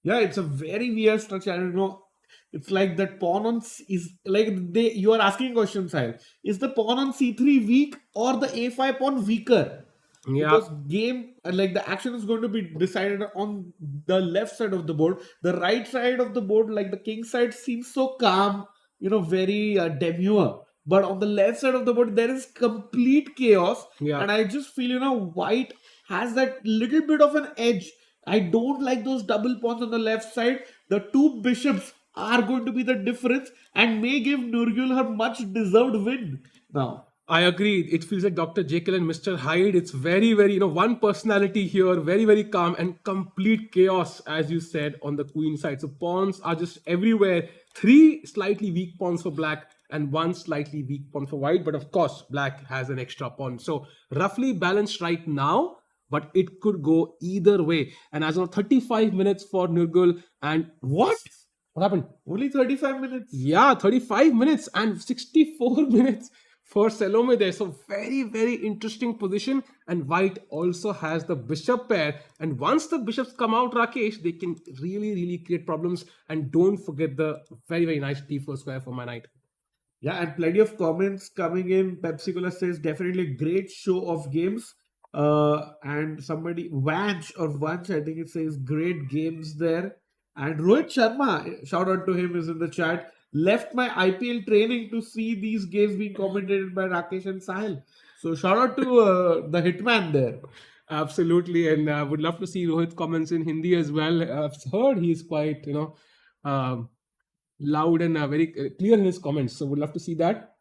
S2: Yeah, it's a very weird structure. I don't know. It's like that pawn on is like you are asking questions, Sahil. Is the pawn on c3 weak or the a5 pawn weaker?
S3: Yeah.
S2: Because game, like the action is going to be decided on the left side of the board. The right side of the board, like the king side, seems so calm, very demure. But on the left side of the board, there is complete chaos.
S3: Yeah.
S2: And I just feel, white has that little bit of an edge. I don't like those double pawns on the left side. The two bishops are going to be the difference and may give Nurgul her much deserved win now.
S3: I agree. It feels like Dr. Jekyll and Mr. Hyde. It's very, very, one personality here, very, very calm, and complete chaos, as you said, on the queen side. So pawns are just everywhere. 3 slightly weak pawns for black and 1 slightly weak pawn for white. But of course, black has an extra pawn. So roughly balanced right now, but it could go either way. And as of 35 minutes for Nurgul, and what happened?
S2: Only 35 minutes.
S3: Yeah, 35 minutes and 64 minutes for Salome there. So very, very interesting position. And white also has the bishop pair. And once the bishops come out, Rakesh, they can really, really create problems. And don't forget the very, very nice d4 square for my knight.
S2: Yeah, and plenty of comments coming in. Pepsi Cola says definitely great show of games. And somebody Vanch or Vanch, I think it says great games there. And Rohit Sharma, shout out to him, is in the chat. Left my IPL training to see these games being commentated by Rakesh and Sahil. So shout out to the hitman there.
S3: Absolutely, and would love to see Rohit comments in Hindi as well. I've heard he's quite, um, loud and very clear in his comments. So would love to see that.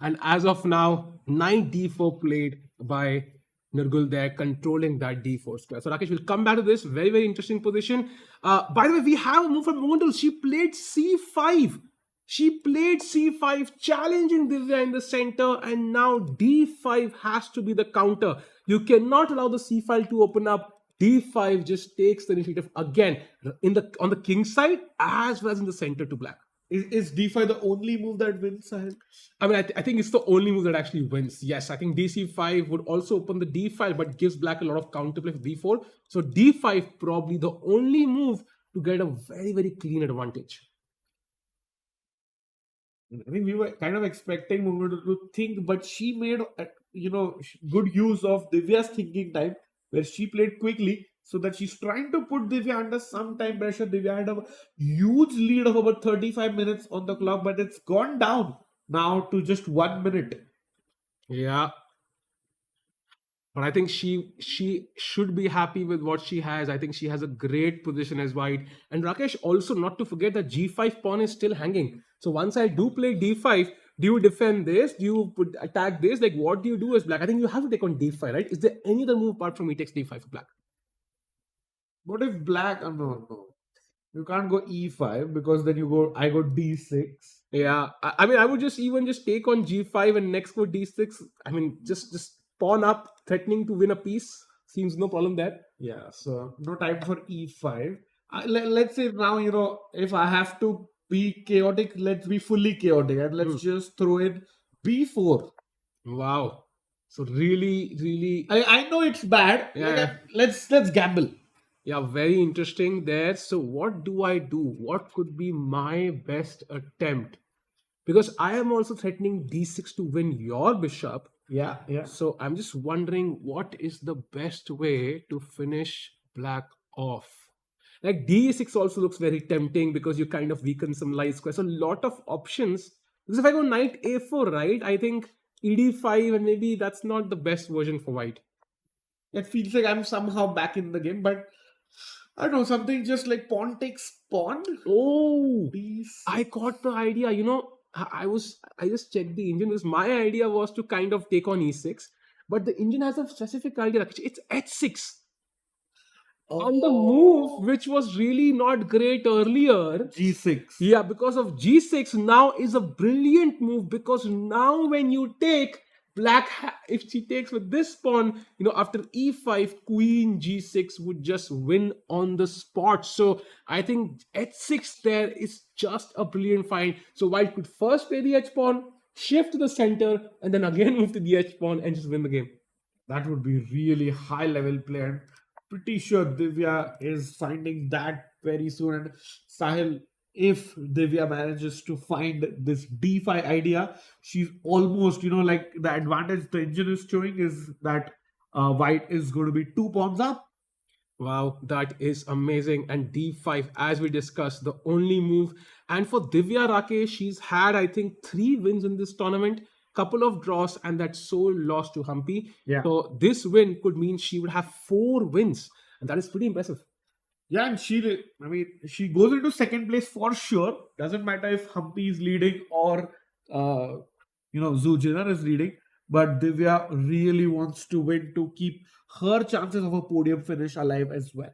S3: And as of now, knight d4 played by Nirgul there, controlling that d4 square. So Rakesh, will come back to this. Very, very interesting position. By the way, we have a move from Mondal. She played c5. She played c5, challenging Divya in the center, and now d5 has to be the counter. You cannot allow the c file to open up. d5 just takes the initiative again in the on the king side as well as in the center to black.
S2: Is DeFi the only move that wins, Sahil?
S3: I mean, I think it's the only move that actually wins. Yes, I think DC5 would also open the D file, but gives black a lot of counterplay for D4. So D5 probably the only move to get a very, very clean advantage.
S2: I think we were kind of expecting Mungo to think, but she made good use of Divya's thinking time, where she played quickly, so that she's trying to put Divya under some time pressure. Divya had a huge lead of about 35 minutes on the clock, but it's gone down now to just 1 minute.
S3: Yeah. But I think she should be happy with what she has. I think she has a great position as white. And Rakesh, also not to forget that G5 pawn is still hanging. So once I do play D5, do you defend this? Do you attack this? Like, what do you do as black? I think you have to take on D5, right? Is there any other move apart from e takes D5 for black?
S2: What if black? Oh, no. You can't go E5 because then I go D6.
S3: Yeah, I mean, I would just take on G5 and next go D6. I mean, just pawn up, threatening to win a piece. Seems no problem there.
S2: Yeah, so no time for E5. Let's say now, if I have to be chaotic, let's be fully chaotic and let's just throw in B4.
S3: Wow. So really, really.
S2: I know it's bad.
S3: Yeah.
S2: Let's gamble.
S3: Yeah, very interesting there. So what do I do? What could be my best attempt? Because I am also threatening D6 to win your bishop.
S2: Yeah.
S3: So I'm just wondering what is the best way to finish black off. Like D6 also looks very tempting because you kind of weaken some light squares. So a lot of options. Because if I go knight A4, right, I think ED5 and maybe that's not the best version for white.
S2: It feels like I'm somehow back in the game, but I don't know, something just like pawn takes pawn.
S3: Oh,
S2: D6.
S3: I got the idea. I just checked the engine because my idea was to kind of take on E6, but the engine has a specific idea. It's H6. On the move, which was really not great earlier.
S2: G6.
S3: Yeah, because of G6 now is a brilliant move because now when you take black, if she takes with this pawn, after E5, Queen G6 would just win on the spot. So I think H6 there is just a brilliant find. So white could first play the H pawn, shift to the center, and then again move to the H pawn and just win the game.
S2: That would be really high level play, and pretty sure Divya is finding that very soon. And Sahil, if Divya manages to find this D5 idea, she's almost, like the advantage the engine is showing is that white is going to be 2 pawns up.
S3: Wow, that is amazing. And D5, as we discussed, the only move. And for Divya Rakesh, she's had, I think, 3 wins in this tournament, couple of draws, and that sole loss to Humpy.
S2: Yeah.
S3: So this win could mean she would have 4 wins. And that is pretty impressive.
S2: Yeah, and she goes into second place for sure. Doesn't matter if Humpy is leading or, Zujiner is leading. But Divya really wants to win to keep her chances of a podium finish alive as well.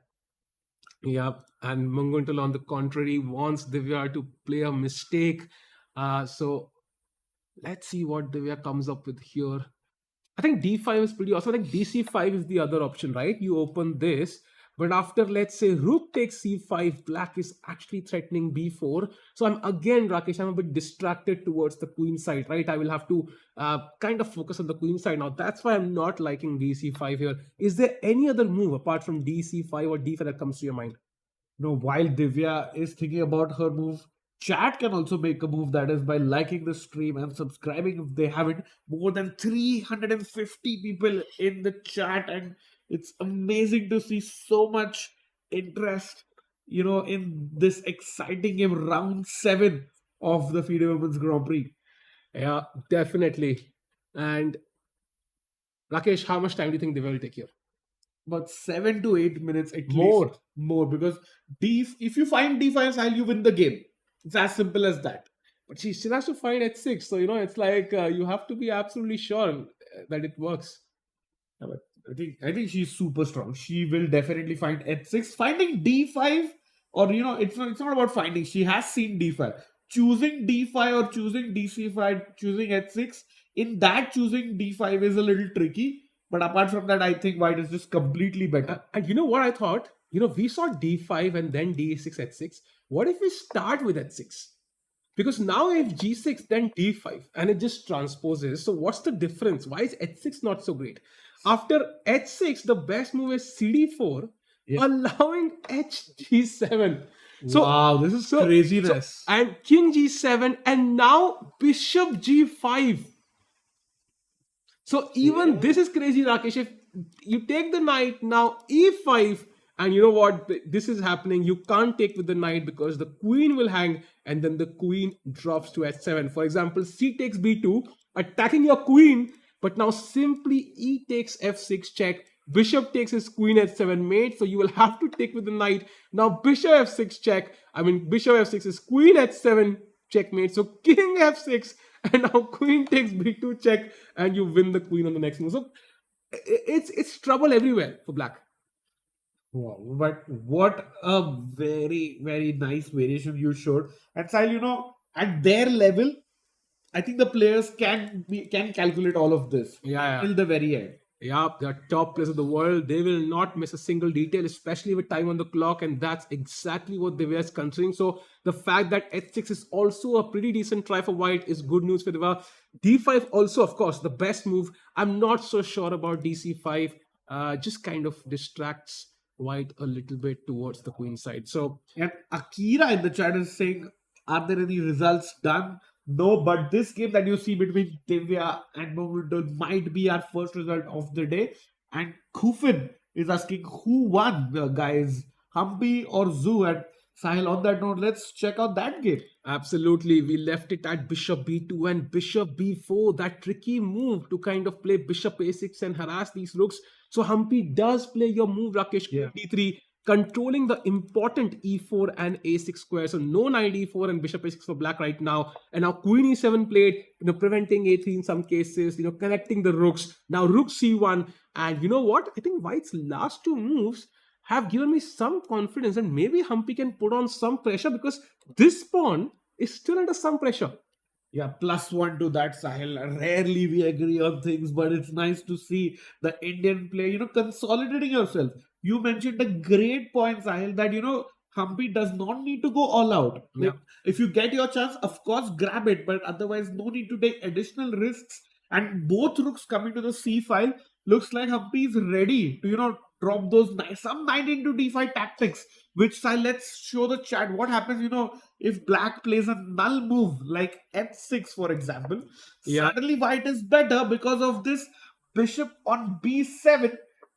S3: Yeah, and Munguntal, on the contrary, wants Divya to play a mistake. So let's see what Divya comes up with here. I think D5 is pretty awesome. I think DC5 is the other option, right? You open this. But after, let's say, rook takes c5, black is actually threatening b4. So I'm Rakesh, I'm a bit distracted towards the queen side, right? I will have to kind of focus on the queen side now. That's why I'm not liking dc5 here. Is there any other move apart from dc5 or d5 that comes to your mind?
S2: No, while Divya is thinking about her move, Chat can also make a move, that is by liking the stream and subscribing if they haven't. More than 350 people in the chat, and it's amazing to see so much interest, in this exciting game, round 7 of the FIDE Women's Grand Prix.
S3: Yeah, definitely. And Rakesh, how much time do you think they will take here?
S2: About 7 to 8 minutes at
S3: More.
S2: least. More, because if you find D5 style, you win the game. It's as simple as that.
S3: But she still has to find h6. So, it's like you have to be absolutely sure that it works.
S2: Yeah, but I think she's super strong. She will definitely find h6. Finding d5, or it's not about finding. She has seen d5. Choosing d5 or choosing dc5, choosing h6. In that, choosing d5 is a little tricky. But apart from that, I think white is just completely better.
S3: And you know what I thought? We saw d5 and then d6, h6. What if we start with h6? Because now if g6, then d5, and it just transposes. So what's the difference? Why is h6 not so great? After h6, the best move is cd4,
S2: Yeah.
S3: allowing hg7. So
S2: Wow, this is craziness.
S3: and king g7, and now bishop g5. So even this is crazy, Rakesh. If you take the knight, now e5, and you know what? This is happening. You can't take with the knight because the queen will hang, and then the queen drops to h7. For example, c takes b2, attacking your queen, but now simply e takes f6 check. Bishop takes his queen h7 mate, so you will have to take with the knight. Now bishop f6 check. Bishop f6 is queen h7 checkmate. So king f6, and now queen takes b2 check, and you win the queen on the next move. So it's trouble everywhere for black.
S2: Wow, but what a very, very nice variation you showed. And Sahil, at their level, I think the players can calculate all of this
S3: Yeah.
S2: till the very end.
S3: Yeah, the top players of the world, they will not miss a single detail, especially with time on the clock, and that's exactly what Divya is considering. So the fact that h6 is also a pretty decent try for white is good news for Divya. d5 also, of course, the best move. I'm not so sure about dc5. Just kind of distracts white a little bit towards the queen side. So
S2: And Akira in the chat is saying, are there any results done? No, but this game that you see between Divya and Momental might be our first result of the day. And Kufin is asking, who won, guys? Humpy or Zoo? And Sahil, on that note, let's check out that game.
S3: absolutely, we left it at bishop b2 and bishop b4, that tricky move to kind of play bishop a6 and harass these rooks. So Humpy does play your move, Rakesh,
S2: Yeah.
S3: d3, controlling the important e4 and a6 square. So no knight e4 and bishop a6 for black right now. And now queen e7 played, preventing a3 in some cases, connecting the rooks. Now rook c1. And you know what? I think white's last two moves have given me some confidence, and maybe Humpy can put on some pressure because this pawn is still under some pressure.
S2: Yeah, +1 to that, Sahil. Rarely we agree on things, but it's nice to see the Indian player, consolidating yourself. You mentioned a great point, Sahil, that, Humpy does not need to go all out.
S3: Yeah.
S2: If you get your chance, of course, grab it, but otherwise, no need to take additional risks. And both rooks coming to the C file, looks like Humpy is ready to, drop those some knight into d5 tactics, which Sahil, let's show the chat what happens, if black plays a null move like f6, for example.
S3: Yeah.
S2: Suddenly white is better because of this bishop on b7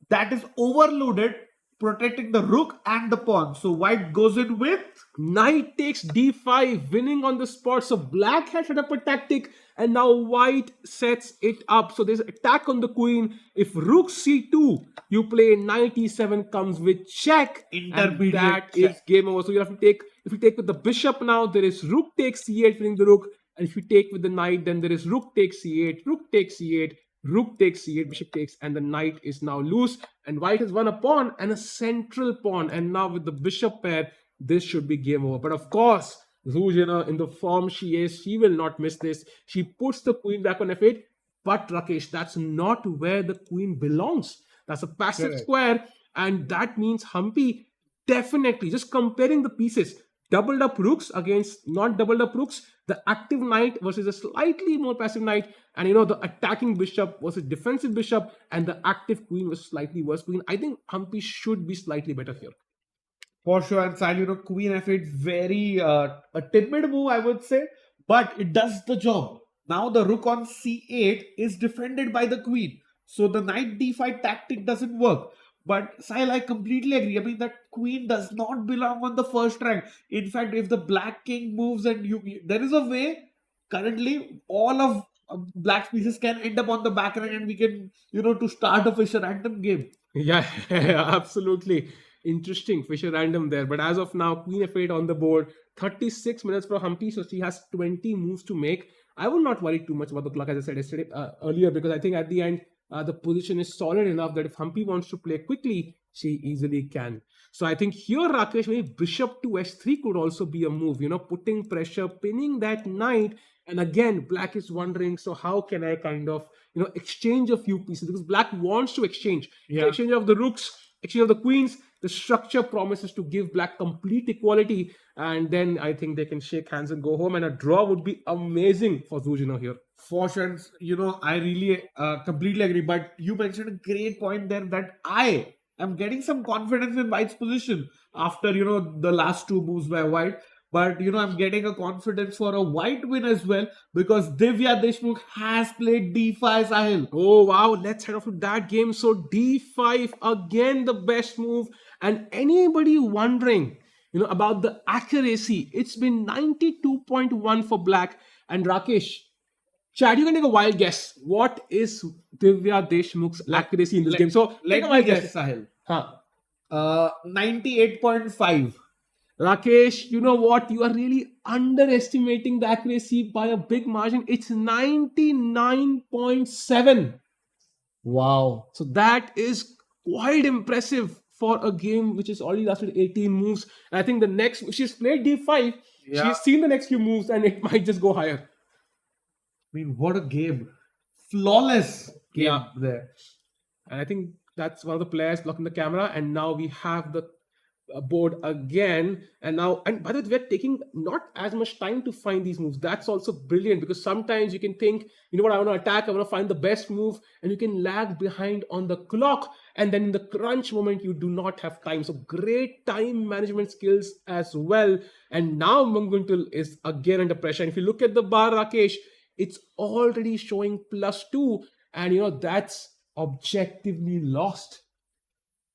S2: that is overloaded, protecting the rook and the pawn. So white goes in with
S3: Knight takes d5, winning on the spot. So black has set up a tactic, and now white sets it up. So there's attack on the queen. If rook c2, you play knight e7 comes with check, and
S2: Intermediate
S3: that
S2: check.
S3: is game over. So you have to take, if you take with the bishop now, there is rook takes c8, winning the rook. And if you take with the knight, then there is rook takes c8, rook takes c8, rook takes c8, bishop takes, and the knight is now loose. And white has won a pawn and a central pawn. And now with the bishop pair, this should be game over. But of course, Zuzhina, in the form she is, she will not miss this. She puts the queen back on f8. But Rakesh, that's not where the queen belongs. That's a passive
S2: Correct.
S3: square. And that means Humpy definitely, just comparing the pieces, doubled up rooks against not doubled up rooks, the active knight versus a slightly more passive knight, and the attacking bishop versus defensive bishop, and the active queen was slightly worse queen. I think Humpy should be slightly better here.
S2: For sure, and Sahil, Queen F8, very a timid move, I would say, but it does the job. Now the rook on C8 is defended by the queen, so the knight D5 tactic doesn't work. But Sahil, I completely agree. I mean, that queen does not belong on the first rank. In fact, if the black king moves and there is a way currently all of black pieces can end up on the back rank, and we can, to start a Fisher random game.
S3: Yeah, absolutely. Interesting. Fisher random there. But as of now, Queen F8 on the board. 36 minutes for Humpy, so she has 20 moves to make. I will not worry too much about the clock, as I said yesterday earlier, because I think at the end, the position is solid enough that if Humpy wants to play quickly, she easily can. So I think here, Rakesh, maybe bishop to h3 could also be a move, putting pressure, pinning that knight. And again, black is wondering, so how can I kind of, exchange a few pieces? Because black wants to exchange.
S2: Yeah.
S3: Exchange of the rooks, exchange of the queens. The structure promises to give black complete equality. And then I think they can shake hands and go home. And a draw would be amazing for Zuzino here.
S2: For sure, I really completely agree. But you mentioned a great point there that I am getting some confidence in White's position after, the last two moves by White. But, I'm getting a confidence for a White win as well because Divya Deshmukh has played D5, Sahil.
S3: Oh, wow. Let's head off to that game. So D5, again, the best move. And anybody wondering, about the accuracy, it's been 92.1 for black. And Rakesh, Chad, you can take a wild guess. What is Divya Deshmukh's accuracy in this game? So
S2: Let me guess, Sahil.
S3: Huh.
S2: 98.5.
S3: Rakesh, you know what? You are really underestimating the accuracy by a big margin. It's 99.7.
S2: Wow.
S3: So that is quite impressive for a game which has already lasted 18 moves. And I think the next, if she's played D5,
S2: Yeah.
S3: she's seen the next few moves and it might just go higher.
S2: I mean, what a game. Flawless game
S3: Yeah.
S2: there.
S3: And I think that's one of the players blocking the camera. And now we have the board again. And now, and by the way, we're taking not as much time to find these moves. That's also brilliant because sometimes you can think, you know what, I want to attack, I want to find the best move, and you can lag behind on the clock. And then in the crunch moment, you do not have time. So great time management skills as well. And now Munguntul is again under pressure. And if you look at the bar, Rakesh, it's already showing +2. And that's objectively lost.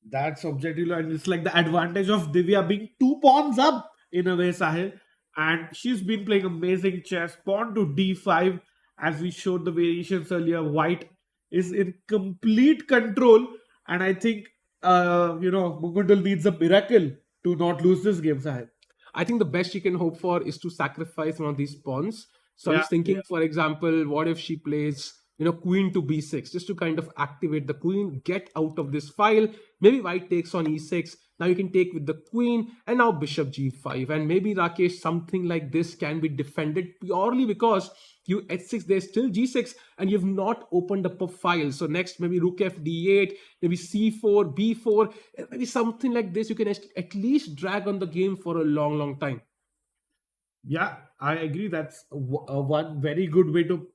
S2: That's objectively, and it's like the advantage of Divya being 2 pawns up in a way, Sahil. And she's been playing amazing chess. Pawn to D5, as we showed the variations earlier. White is in complete control, and I think Munguntul needs a miracle to not lose this game, Sahil.
S3: I think the best she can hope for is to sacrifice one of these pawns. So I
S2: Yeah,
S3: was thinking, for example, what if she plays, queen to b6, just to kind of activate the queen, get out of this file. Maybe white takes on e6. Now you can take with the queen, and now bishop g5. And maybe, Rakesh, something like this can be defended purely because you h6, there's still g6, and you've not opened up a file. So next, maybe rook f d8, maybe c4, b4, maybe something like this. You can at least drag on the game for a long, long time.
S2: Yeah, I agree. That's one very good way to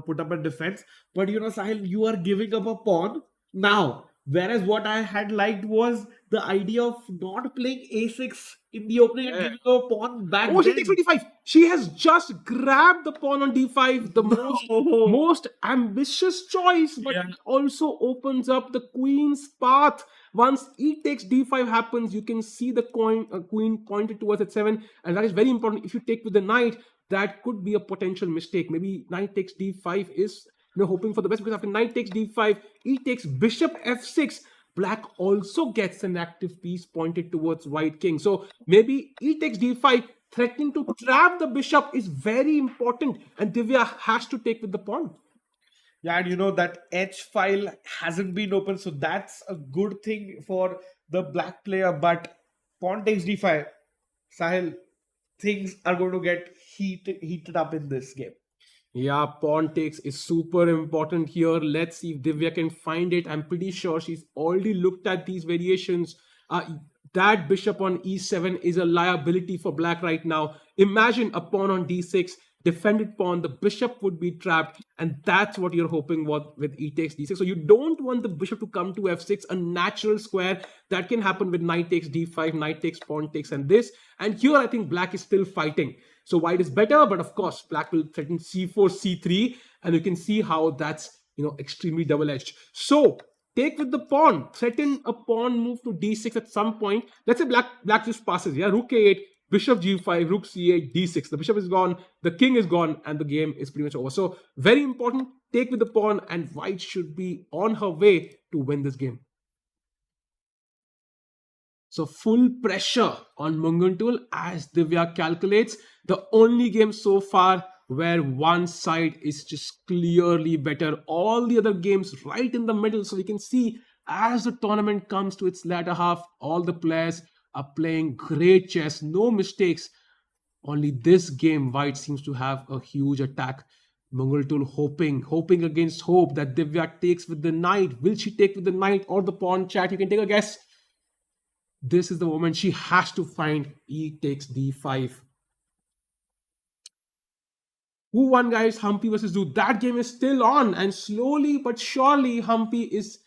S2: put up a defense. But Sahil, you are giving up a pawn now. Whereas what I had liked was the idea of not playing a6 in the opening and giving a pawn back.
S3: Oh, she
S2: then.
S3: takes d5. She has just grabbed the pawn on d5. The most ambitious choice, but
S2: Yeah.
S3: it also opens up the queen's path. Once e takes d5 happens, you can see the queen pointed towards h7, and that is very important. If you take with the knight, that could be a potential mistake. Maybe knight takes d5 is hoping for the best, because after knight takes d5, e takes bishop f6. Black also gets an active piece pointed towards white king. So maybe e takes d5, threatening to trap the bishop, is very important, and Divya has to take with the pawn.
S2: Yeah, and that H file hasn't been open, so that's a good thing for the black player. But pawn takes d5, Sahil, things are going to get heated up in this game.
S3: Yeah, pawn takes is super important here. Let's see if Divya can find it. I'm pretty sure she's already looked at these variations. That bishop on e7 is a liability for black right now. Imagine a pawn on d6. defended pawn, the bishop would be trapped, and that's what you're hoping with e takes d6. So you don't want the bishop to come to f6, a natural square that can happen with knight takes d5, knight takes, pawn takes, and this. And here I think black is still fighting. So white is better, but of course black will threaten c4, c3, and you can see how that's extremely double-edged. So take with the pawn, threaten a pawn move to d6 at some point. Let's say black just passes, yeah, rook a8, bishop g5, rook c8, d6. The bishop is gone, the king is gone, and the game is pretty much over. So very important, take with the pawn, and white should be on her way to win this game. So full pressure on Munguntul as Divya calculates. The only game so far where one side is just clearly better. All the other games right in the middle. So we can see as the tournament comes to its latter half, all the players are playing great chess, no mistakes. Only this game, white seems to have a huge attack. Munguntul hoping against hope that Divya takes with the knight. Will she take with the knight or the pawn? Chat, you can take a guess. This is the moment she has to find e takes d5. Who won, guys? Humpy versus Du. That game is still on, and slowly but surely Humpy is,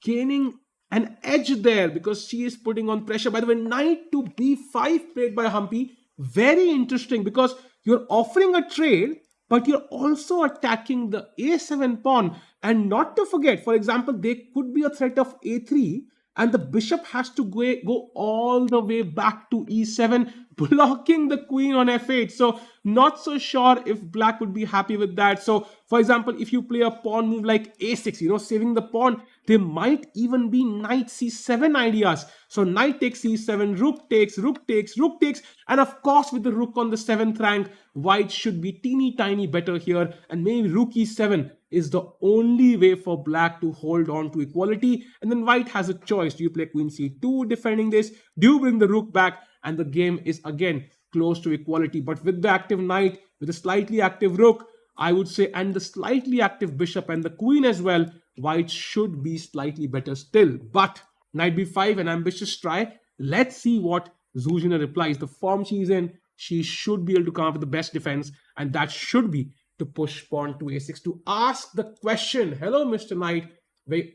S3: gaining an edge there because she is putting on pressure. By the way, knight to b5 played by Humpy. Very interesting because you're offering a trade, but you're also attacking the a7 pawn. And not to forget, for example, there could be a threat of a3, and the bishop has to go all the way back to e7, blocking the queen on f8. So not so sure if black would be happy with that. So for example, if you play a pawn move like a6, saving the pawn, there might even be knight c7 ideas. So knight takes c7, rook takes, rook takes, rook takes. And of course, with the rook on the 7th rank, white should be teeny tiny better here. And maybe rook e7 is the only way for black to hold on to equality. And then white has a choice. Do you play queen c2 defending this? Do you bring the rook back? And the game is again close to equality. But with the active knight, with a slightly active rook, I would say, and the slightly active bishop and the queen as well, white should be slightly better still. But knight b5, an ambitious try. Let's see what Zuzhina replies. The form she's in, she should be able to come up with the best defense, and that should be to push pawn to a6 to ask the question. Hello, Mr. Knight.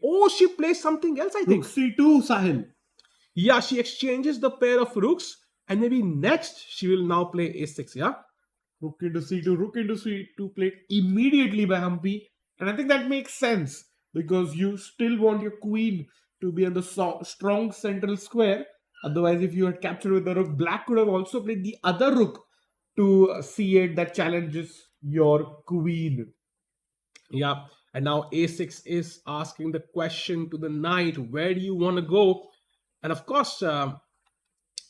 S3: Oh, she plays something else, I think.
S2: Rook c2, Sahil.
S3: Yeah, she exchanges the pair of rooks, and maybe next she will now play a6, yeah?
S2: Rook into c2 played immediately by Humpy. And I think that makes sense because you still want your queen to be on the strong central square. Otherwise, if you had captured with the rook, black could have also played the other rook to c8 that challenges your queen.
S3: Yeah, and now a6 is asking the question to the knight, where do you want to go? And of course, there are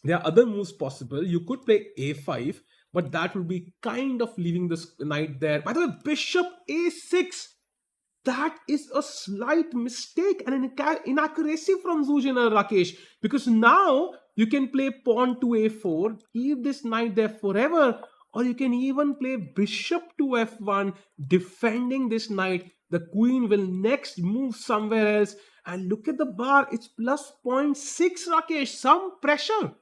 S3: other moves possible. You could play a5, but that would be kind of leaving the knight there. By the way, bishop a6, that is a slight mistake and an inaccuracy from Zuzhina, Rakesh, because now you can play pawn to a4, keep this knight there forever, or you can even play bishop to f1, defending this knight. The queen will next move somewhere else, and look at the bar, it's plus 0.6, Rakesh, some pressure.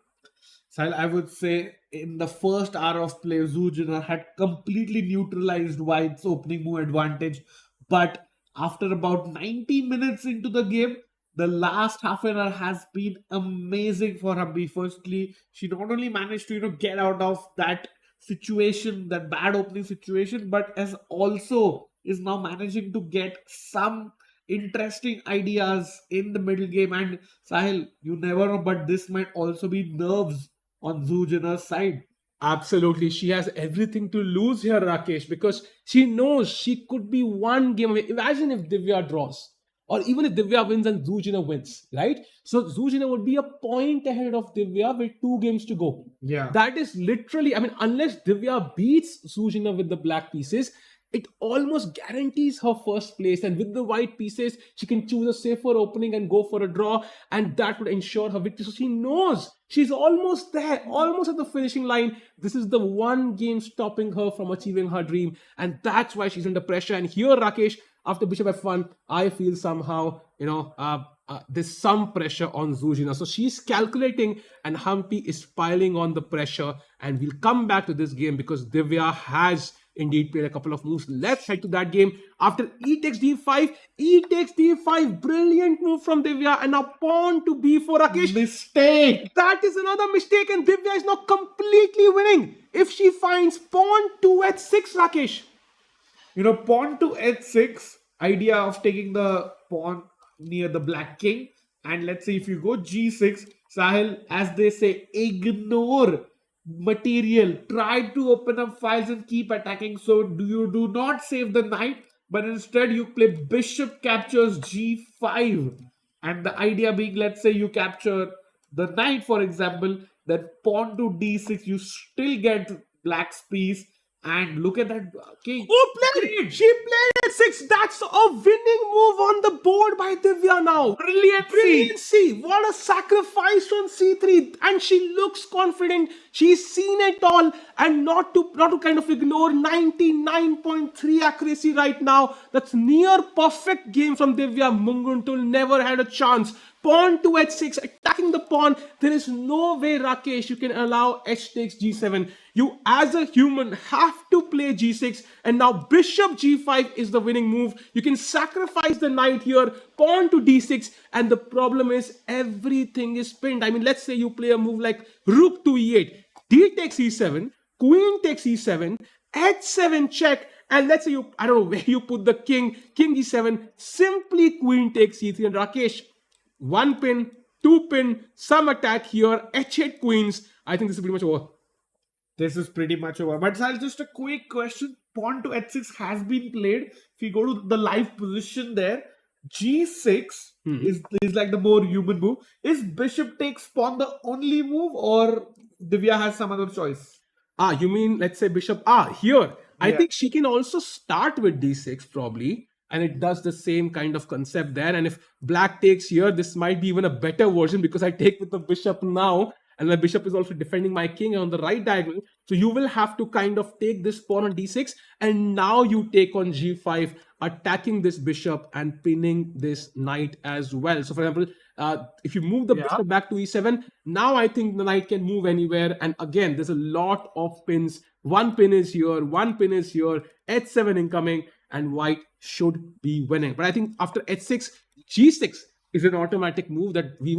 S2: So I would say in the first hour of play, Zuzhina had completely neutralized white's opening move advantage. But after about 90 minutes into the game, the last half an hour has been amazing for Humpy. Firstly, she not only managed to get out of that situation, that bad opening situation, but as also is now managing to get some interesting ideas in the middle game. And Sahil, you never know, but this might also be nerves on Zuzhina's side.
S3: Absolutely. She has everything to lose here, Rakesh, because she knows she could be one game away. Imagine if Divya draws, or even if Divya wins and Zuzhina wins, right? So Zuzhina would be a point ahead of Divya with 2 games to go.
S2: Yeah.
S3: That is literally, unless Divya beats Zuzhina with the black pieces, it almost guarantees her first place. And with the white pieces, she can choose a safer opening and go for a draw. And that would ensure her victory. So she knows she's almost there, almost at the finishing line. This is the one game stopping her from achieving her dream. And that's why she's under pressure. And here, Rakesh, after bishop f1, I feel somehow, there's some pressure on Zuzina. So she's calculating, and Humpy is piling on the pressure. And we'll come back to this game because Divya has indeed played a couple of moves. Let's head to that game. After E takes D5, E takes D5. Brilliant move from Divya. And now pawn to B4, Rakesh.
S2: Mistake.
S3: That is another mistake, and Divya is now completely winning. If she finds pawn to H6, Rakesh.
S2: Pawn to h6, idea of taking the pawn near the black king. And let's say if you go g6, Sahil, as they say, ignore material. Try to open up files and keep attacking. So you do not save the knight, but instead you play bishop captures g5. And the idea being, let's say you capture the knight, for example, then pawn to d6, you still get black's piece. And look at that king.
S3: Oh, played! She played H6. That's a winning move on the board by Divya now. Brilliancy. What a sacrifice on C3. And she looks confident. She's seen it all. And not to kind of ignore 99.3 accuracy right now. That's near perfect game from Divya. Munguntul never had a chance. Pawn to H6, attacking the pawn. There is no way, Rakesh, you can allow H takes G7. You, as a human, have to play G6. And now Bishop G5 is the winning move. You can sacrifice the knight here, pawn to D6. And the problem is everything is pinned. I mean, let's say you play a move like Rook to E8. D takes E7, Queen takes E7, H7 check. And let's say I don't know where you put the king, King E7, simply Queen takes E3. And Rakesh, one pin, two pin, some attack here, H8 queens. I think this is pretty much over.
S2: This is pretty much over. But Sal, just a quick question. Pawn to h6 has been played. If you go to the live position there, g6 is like the more human move. Is bishop takes pawn the only move, or Divya has some other choice?
S3: You mean, let's say bishop, here. I think she can also start with d6 probably. And it does the same kind of concept there. And if black takes here, this might be even a better version because I take with the bishop now. And my bishop is also defending my king on the right diagonal. So you will have to kind of take this pawn on d6. And now you take on g5, attacking this bishop and pinning this knight as well. So for example, if you move the bishop back to e7, now I think the knight can move anywhere. And again, there's a lot of pins. One pin is here, one pin is here, h7 incoming. And white should be winning. But I think after h6, g6 is an automatic move that we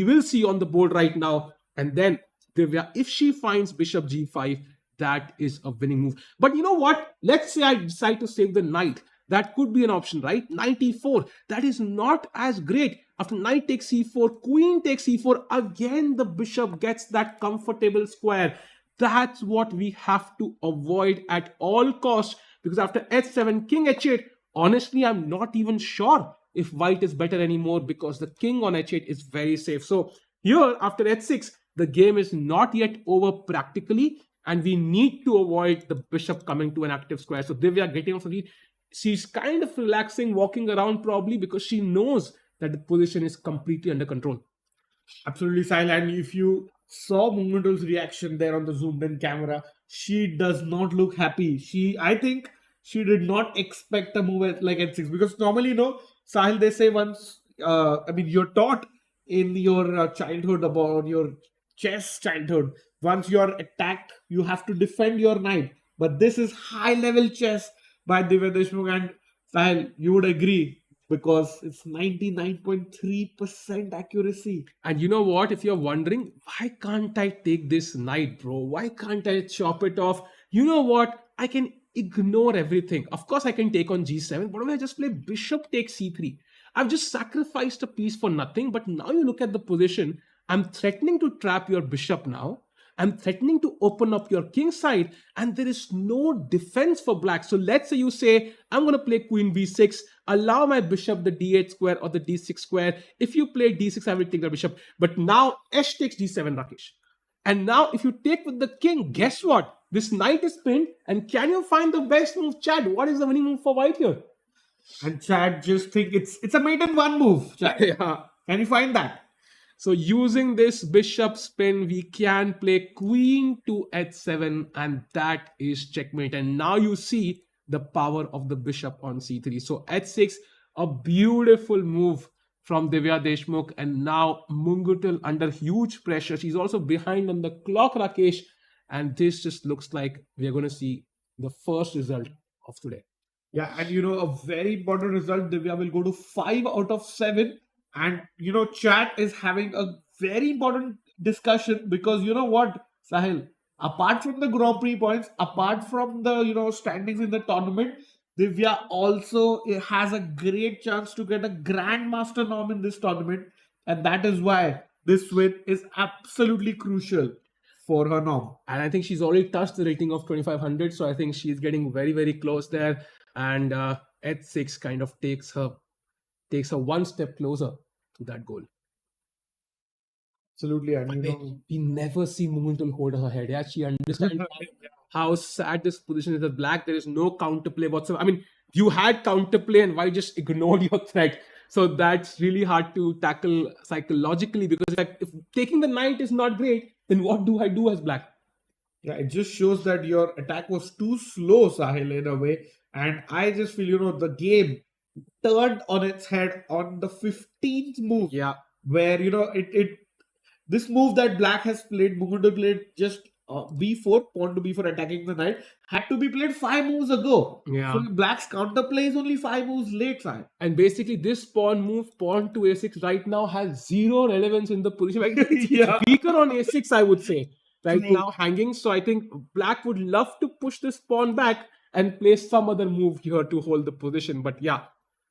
S3: will see on the board right now. And then Divya, if she finds bishop g5, that is a winning move. But you know what? Let's say I decide to save the knight. That could be an option, right? Knight e4. That is not as great. After knight takes c4, queen takes e4. Again, the bishop gets that comfortable square. That's what we have to avoid at all costs. Because after h7, king h8, honestly, I'm not even sure if white is better anymore because the king on h8 is very safe. So here, after h6, the game is not yet over practically. And we need to avoid the bishop coming to an active square. So Divya getting off the lead. She's kind of relaxing, walking around probably because she knows that the position is completely under control.
S2: Absolutely, Sahil. And if you saw Mungundul's reaction there on the zoomed in camera, she does not look happy. I think she did not expect a move like h6 because normally, Sahil, they say once, you're taught in your childhood about your chess childhood. Once you're attacked, you have to defend your knight. But this is high level chess by Divya Deshmukh, and Sahil, you would agree because it's 99.3% accuracy.
S3: And you know what? If you're wondering, why can't I take this knight, bro? Why can't I chop it off? You know what? I can ignore everything. Of course, I can take on g7, but when I just play bishop takes c3, I've just sacrificed a piece for nothing. But now you look at the position. I'm threatening to trap your bishop now. I'm threatening to open up your king side, and there is no defense for black. So let's say you say, I'm going to play queen b6, allow my bishop the d8 square or the d6 square. If you play d6, I will take the bishop. But now h takes d7, Rakesh. And now if you take with the king, guess what? This knight is pinned. And can you find the best move, Chad? What is the winning move for white here?
S2: And Chad just think it's a mate and one move, Chad.
S3: Yeah.
S2: Can you find that?
S3: So using this bishop spin, we can play queen to h7, and that is checkmate. And now you see the power of the bishop on c3. So h6, a beautiful move from Divya Deshmukh, and now Mungutul under huge pressure. She's also behind on the clock, Rakesh, and this just looks like we're going to see the first result of today.
S2: Yeah, and a very important result. Divya will go to 5 out of 7. And chat is having a very important discussion because you know what, Sahil, apart from the Grand Prix points, apart from the standings in the tournament, Divya also has a great chance to get a Grandmaster norm in this tournament, and that is why this win is absolutely crucial for her norm.
S3: And I think she's already touched the rating of 2500, so I think she's getting very, very close there. And H6 kind of takes her one step closer to that goal.
S2: Absolutely, and
S3: We never see Mungutul hold her head. Yeah, she understands how sad this position is. With black, there is no counterplay whatsoever. I mean, you had counterplay, and why just ignored your threat? So that's really hard to tackle psychologically, because if taking the knight is not great, then what do I do as black?
S2: Yeah, it just shows that your attack was too slow, Sahil, in a way. And I just feel, the game turned on its head on the 15th move.
S3: Yeah.
S2: Where, this move that black has played, Mugundu played just b4, pawn to b4 attacking the knight, had to be played 5 moves ago.
S3: Yeah.
S2: So black's counterplay is only 5 moves late, Sahil.
S3: And basically, this pawn move, pawn to a6, right now has zero relevance in the position. Like, it's weaker on a6, I would say, right now hanging. So I think black would love to push this pawn back and play some other move here to hold the position. But yeah,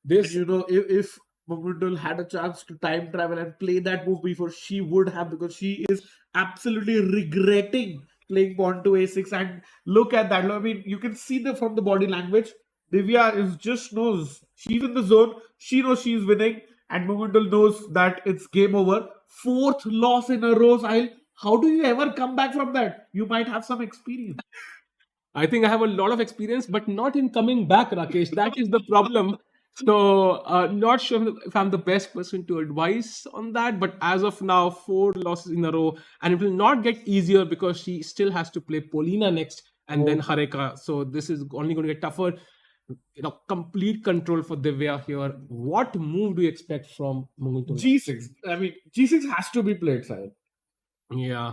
S3: this,
S2: if Mumundul had a chance to time travel and play that move before, she would have, because she is absolutely regretting playing pawn to a6. And look at that. I mean, you can see from the body language. Divya just knows she's in the zone. She knows she's winning, and Mumundul knows that it's game over. 4th loss in a row, Sahil. How do you ever come back from that? You might have some experience.
S3: I think I have a lot of experience, but not in coming back, Rakesh. That is the problem. So, not sure if I'm the best person to advise on that. But as of now, 4 losses in a row, and it will not get easier because she still has to play Polina next and then Harika. So this is only going to get tougher. Complete control for Divya here. What move do you expect from Mungutul?
S2: G6. I mean, G6 has to be played, Sahil.
S3: Yeah.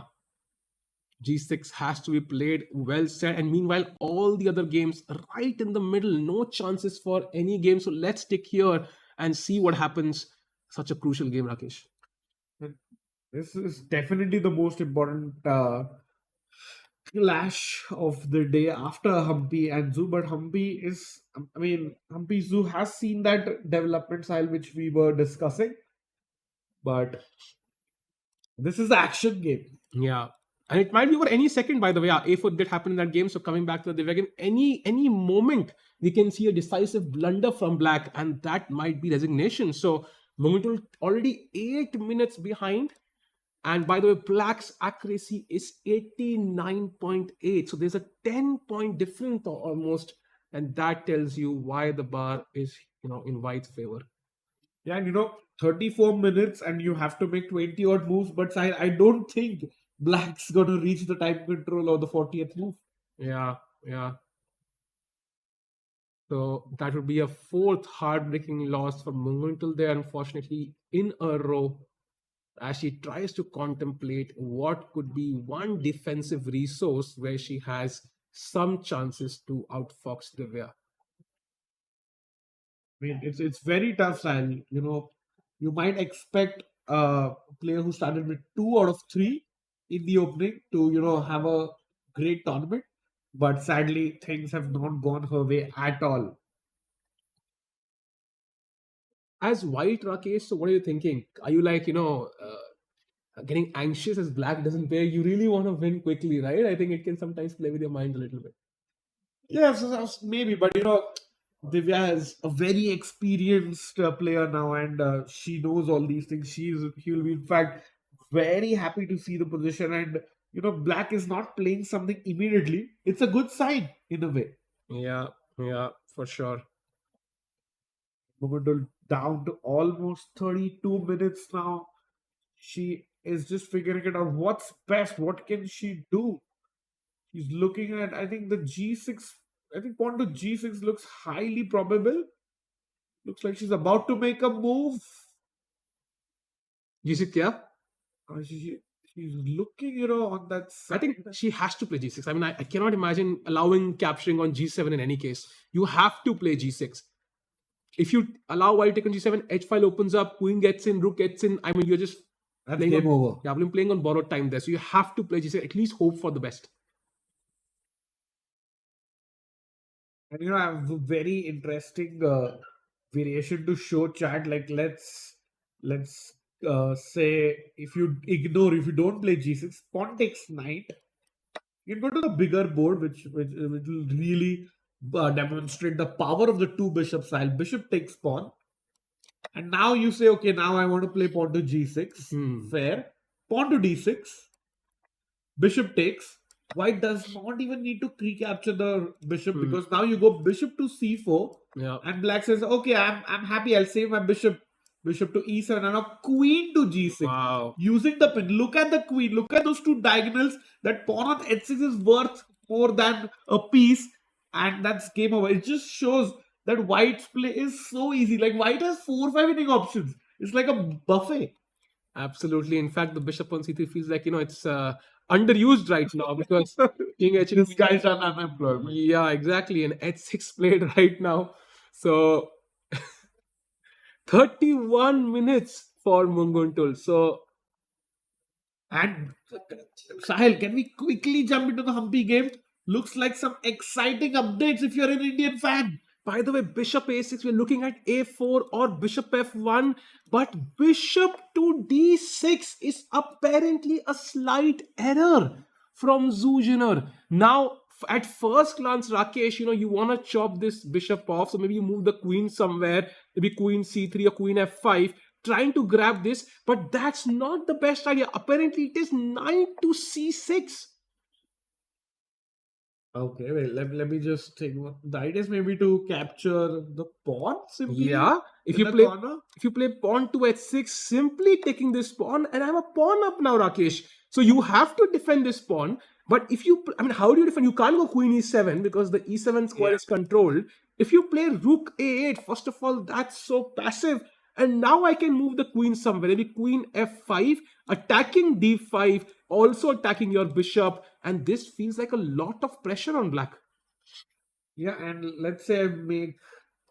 S3: G6 has to be played, well said. And meanwhile, all the other games right in the middle, no chances for any game. So let's stick here and see what happens. Such a crucial game, Rakesh.
S2: This is definitely the most important clash of the day after Humpy and Zoo. But Humpy Zoo has seen that development style which we were discussing. But this is the action game.
S3: Yeah. And it might be over any second, by the way. A4 did happen in that game. So coming back to the Divya game, any moment we can see a decisive blunder from black, and that might be resignation. So Mungutul already 8 minutes behind. And by the way, black's accuracy is 89.8. So there's a 10-point difference almost. And that tells you why the bar is, in white's favor.
S2: Yeah, and 34 minutes and you have to make 20 odd moves. But I don't think black's going to reach the time control or the 40th move.
S3: Yeah. So that would be a 4th heartbreaking loss for Mungutul there, unfortunately, in a row, as she tries to contemplate what could be one defensive resource where she has some chances to outfox Divya.
S2: I mean, it's very tough, Sahil. You might expect a player who started with 2 out of 3 in the opening to, have a great tournament. But sadly, things have not gone her way at all.
S3: As white, Rakesh, so what are you thinking? Are you like, getting anxious as black doesn't play? You really want to win quickly, right? I think it can sometimes play with your mind a little bit.
S2: Yes, maybe. But, Divya is a very experienced player now, and she knows all these things. She will be, in fact, very happy to see the position. And, black is not playing something immediately. It's a good sign, in a way.
S3: Yeah, for sure.
S2: Mugundul down to almost 32 minutes now. She is just figuring it out. What's best? What can she do? She's looking at, I think, the G6. I think pawn to G6 looks highly probable. Looks like she's about to make a move.
S3: G6, yeah.
S2: She's looking, on that
S3: I
S2: side.
S3: think she has to play G6. I mean, I cannot imagine allowing capturing on G7 in any case. You have to play G6. If you allow white take on G7, H file opens up, queen gets in, rook gets in. I mean, you're just
S2: That's
S3: playing
S2: game
S3: on,
S2: over.
S3: yeah, you're playing on borrowed time there. So you have to play G6. At least hope for the best.
S2: And I have a very interesting variation to show chat. Like let's say if you don't play g6, pawn takes knight. You can go to the bigger board, which will really demonstrate the power of the two bishop style. Bishop takes pawn, and now you say, okay, now I want to play pawn to g6. Fair. Pawn to d6. Bishop takes. White does not even need to recapture the bishop because now you go bishop to c4,
S3: Yeah.
S2: and black says, okay, I'm happy. I'll save my bishop. Bishop to e7 and now queen to g6.
S3: Wow.
S2: Using the pin. Look at the queen. Look at those two diagonals. That pawn on h6 is worth more than a piece, and that's game over. It just shows that white's play is so easy. Like white has 4-5 winning options. It's like a buffet.
S3: Absolutely. In fact, the bishop on c3 feels like, it's underused right now because king h.
S2: This guy's on unemployment.
S3: Yeah, exactly. And h6 played right now. So 31 minutes for Munguntul. So
S2: And Sahil, can we quickly jump into the Humpy game? Looks like some exciting updates if you're an Indian fan.
S3: by the way, bishop a6, we're looking at a4 or bishop f1, but bishop to d6 is apparently a slight error from Zujiner. Now, at first glance, Rakesh, you want to chop this bishop off, so maybe you move the queen somewhere, maybe queen c3 or queen f5, trying to grab this, but that's not the best idea. Apparently, it is knight to c6.
S2: Okay, wait, let me just take one. The idea is maybe to capture the pawn simply.
S3: Yeah, if
S2: in
S3: you
S2: the
S3: play
S2: corner.
S3: if you play pawn to h6, simply taking this pawn, and I'm a pawn up now, Rakesh. So you have to defend this pawn. But if you, I mean, how do you defend? You can't go queen e7 because the e7 square
S2: Yeah.
S3: is controlled. If you play rook a8, first of all, that's so passive. And now I can move the queen somewhere. Maybe queen f5, attacking d5, also attacking your bishop. And this feels like a lot of pressure on black.
S2: Yeah, and let's say I make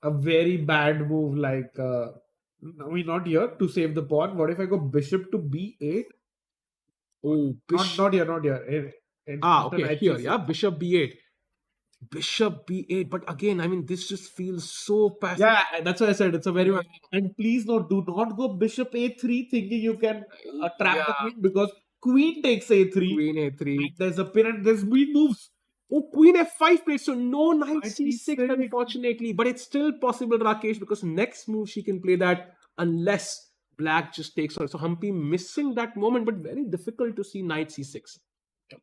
S2: a very bad move like, not here to save the pawn. What if I go bishop to b8?
S3: Oh, bishop.
S2: Not here, not here. After
S3: Okay,
S2: knight
S3: here,
S2: c6.
S3: yeah, bishop b8. Bishop b8, but again, I mean, this just feels so passive.
S2: Yeah, that's why I said it's a very. And please do not go bishop a3 thinking you can trap the queen because queen takes a3.
S3: Queen a3.
S2: And there's a pin and there's queen moves.
S3: Oh, queen f5 played, so no knight
S2: Knight
S3: c6,
S2: c6.
S3: unfortunately. But it's still possible, Rakesh, because next move she can play that unless black just takes her. So Humpy missing that moment, but very difficult to see knight c6.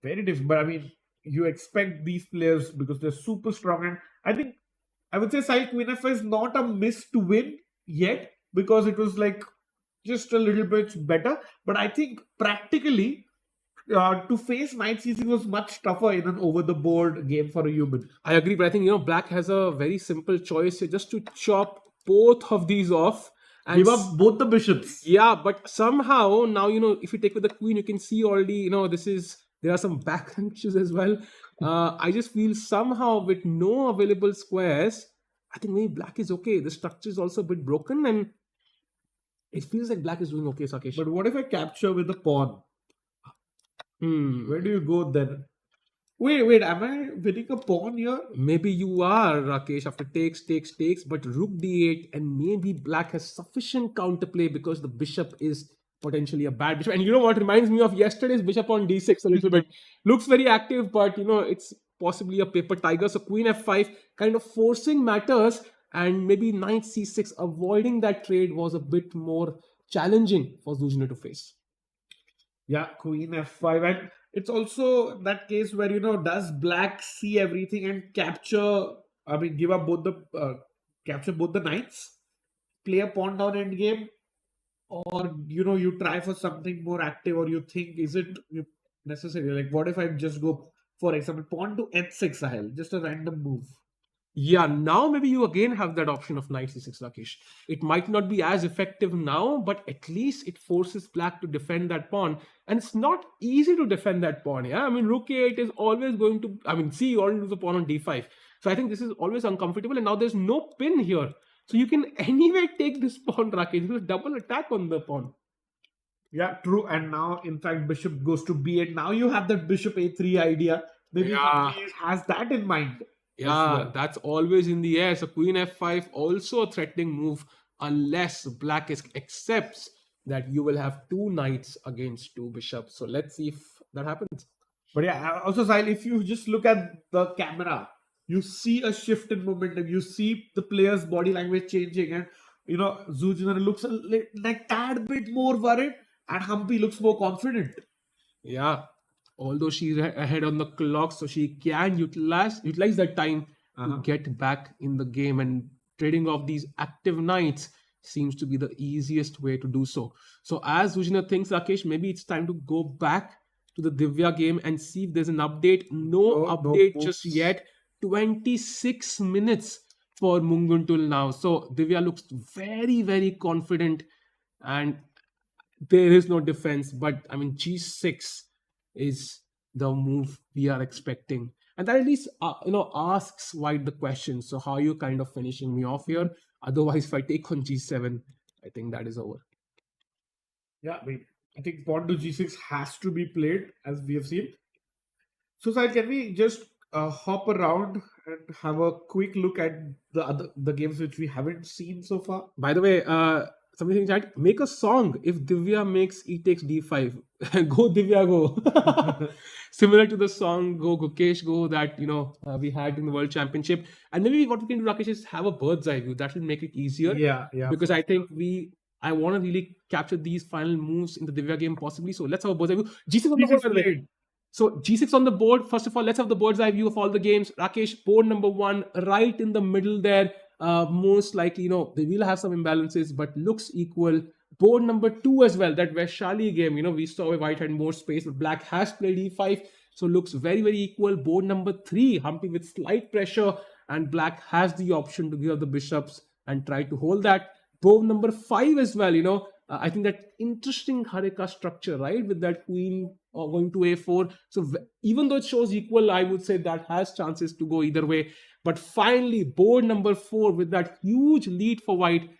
S2: Very different, but I mean, you expect these players because they're super strong, and I think I would say Sai Queen F is not a miss to win yet because it was like just a little bit better. But I think practically to face Knight C6 was much tougher in an over the board game for a human.
S3: I agree, but I think black has a very simple choice here, just to chop both of these off. And
S2: Give up both the bishops.
S3: yeah, but somehow now if you take with the queen, you can see already there are some backhand issues as well. I just feel somehow with no available squares, I think maybe black is okay. The structure is also a bit broken, and it feels like black is doing okay, Sakesh.
S2: But what if I capture with a pawn? Where do you go then? Wait, am I winning a pawn here?
S3: Maybe you are, Rakesh, after takes, but rook d8, and maybe black has sufficient counterplay because the bishop is potentially a bad bishop. And you know what reminds me of yesterday's bishop on d6 a little bit. Looks very active, but it's possibly a paper tiger. So queen f5 kind of forcing matters, and maybe knight c6 avoiding that trade was a bit more challenging for Zujner to face.
S2: Yeah, queen f5, and it's also that case where does black see everything and capture? I mean, give up both the capture both the knights, play a pawn down endgame, or you try for something more active, or you think is it necessary? Like, what if I just go, for example, pawn to h6, Sahel, just a random move?
S3: Yeah, now maybe you again have that option of knight c6, Rakesh. It might not be as effective now, but at least it forces black to defend that pawn. And it's not easy to defend that pawn. Yeah, I mean, rook a8 is always going to, I mean, see, you already lose the pawn on d5. So I think this is always uncomfortable. And now there's no pin here. So you can anyway take this pawn, Rakesh. There's a double attack on the pawn.
S2: Yeah, true. And now, in fact, bishop goes to b8. Now you have that bishop a3 idea. Maybe
S3: Yeah.
S2: he has that in mind.
S3: Yeah, that's always in the air. So queen f5 also a threatening move unless black accepts that you will have two knights against two bishops. So let's see if that happens.
S2: But yeah, also, Sahil, if you just look at the camera, you see a shift in momentum. You see the player's body language changing, and Zujiner looks like tad bit more worried, and Humpy looks more confident.
S3: Yeah, although she's ahead on the clock, so she can utilize that time to get back in the game, and trading off these active knights seems to be the easiest way to do so. So as Zujiner thinks, Rakesh, maybe it's time to go back to the Divya game and see if there's an update. No update just yet. 26 minutes for Munguntul now. So Divya looks very, very confident, and there is no defense. But I mean, g6 is the move we are expecting, and that at least asks White the question. So how are you kind of finishing me off here? Otherwise, if I take on g7, I think that is over.
S2: Yeah, I think pawn to g6 has to be played, as we have seen. So, Sahil, can we just hop around and have a quick look at the games which we haven't seen so far?
S3: By the way, something in chat, make a song if Divya makes e takes d5. Go Divya, go. Similar to the song Go Gukesh Go that we had in the World Championship. And maybe what we can do, Rakesh, is have a bird's eye view. That will make it easier.
S2: Yeah.
S3: Because I think I want to really capture these final moves in the Divya game possibly. So let's have a bird's eye view. G6 on the board, by the way. So G6 on the board. First of all, let's have the bird's eye view of all the games. Rakesh, board number 1, right in the middle there. Most likely, they will have some imbalances, but looks equal. Board number 2 as well, that Vaishali game, we saw White had more space, but black has played e5, so looks very, very equal. Board number 3, Humpy with slight pressure, and black has the option to give up the bishops and try to hold that. Board number 5 as well, I think that interesting Harika structure, right, with that queen going to a4. So even though it shows equal, I would say that has chances to go either way. But finally, board number 4 with that huge lead for White.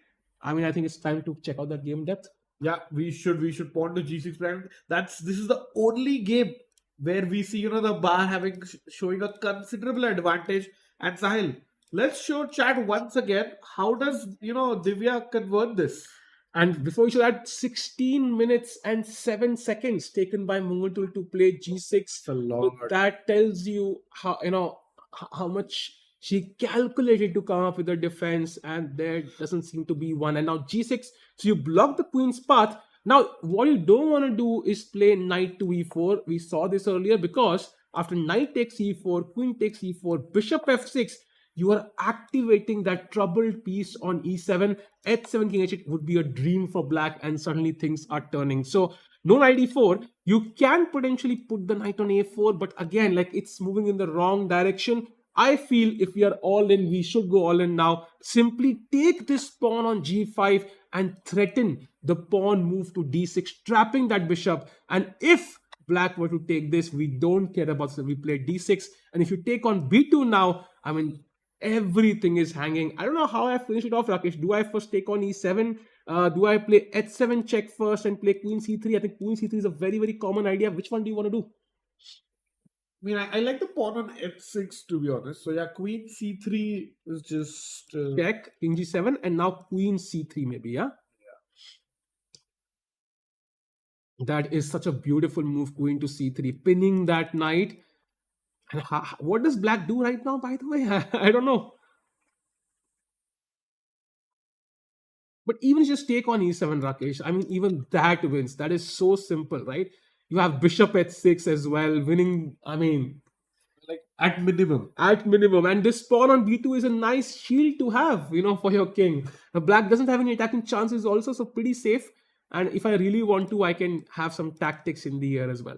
S3: I mean, I think it's time to check out that game depth.
S2: Yeah, we should pawn to g6 plan. This is the only game where we see the bar showing a considerable advantage. And Sahil, let's show chat once again. How does Divya convert this?
S3: And before we show that, 16 minutes and 7 seconds taken by Munguntul to play g6. So that tells you how much she calculated to come up with a defense, and there doesn't seem to be one. And now g6, so you block the queen's path. Now, what you don't want to do is play knight to e4. We saw this earlier, because after knight takes e4, queen takes e4, bishop f6, you are activating that troubled piece on e7. h7 king h8 would be a dream for black, and suddenly things are turning. So no knight e4. You can potentially put the knight on a4, but again, like, it's moving in the wrong direction. I feel if we are all in, we should go all in now. Simply take this pawn on g5 and threaten the pawn move to d6, trapping that bishop. And if black were to take this, we don't care about this. We play d6. And if you take on b2 now, I mean, everything is hanging. I don't know how I finish it off, Rakesh. Do I first take on e7? Do I play h7 check first and play queen c3? I think queen c3 is a very, very common idea. Which one do you want to do?
S2: I mean, I like the pawn on f6, to be honest. So yeah, queen c3 is just
S3: check, king g7, and now queen c3 maybe, yeah? That is such a beautiful move, queen to c3, pinning that knight. And what does black do right now, by the way? I don't know. But even just take on e7, Rakesh, I mean, even that wins. That is so simple, right? You have bishop h6 as well, winning, I mean,
S2: like at minimum.
S3: At minimum. And this pawn on b2 is a nice shield to have, for your king. Now, black doesn't have any attacking chances also, so pretty safe. And if I really want to, I can have some tactics in the air as well.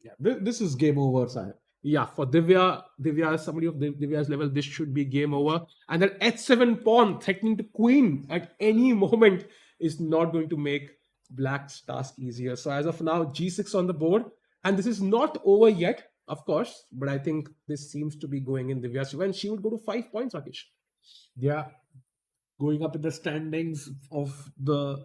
S2: Yeah, this is game over, sir.
S3: Yeah, for Divya, somebody of Divya's level, this should be game over. And that h7 pawn threatening the queen at any moment is not going to make black's task easier. So as of now, g6 on the board. And this is not over yet, of course, but I think this seems to be going in Divya's favor. And she would go to 5 points, Rakesh.
S2: Yeah, going up in the standings of the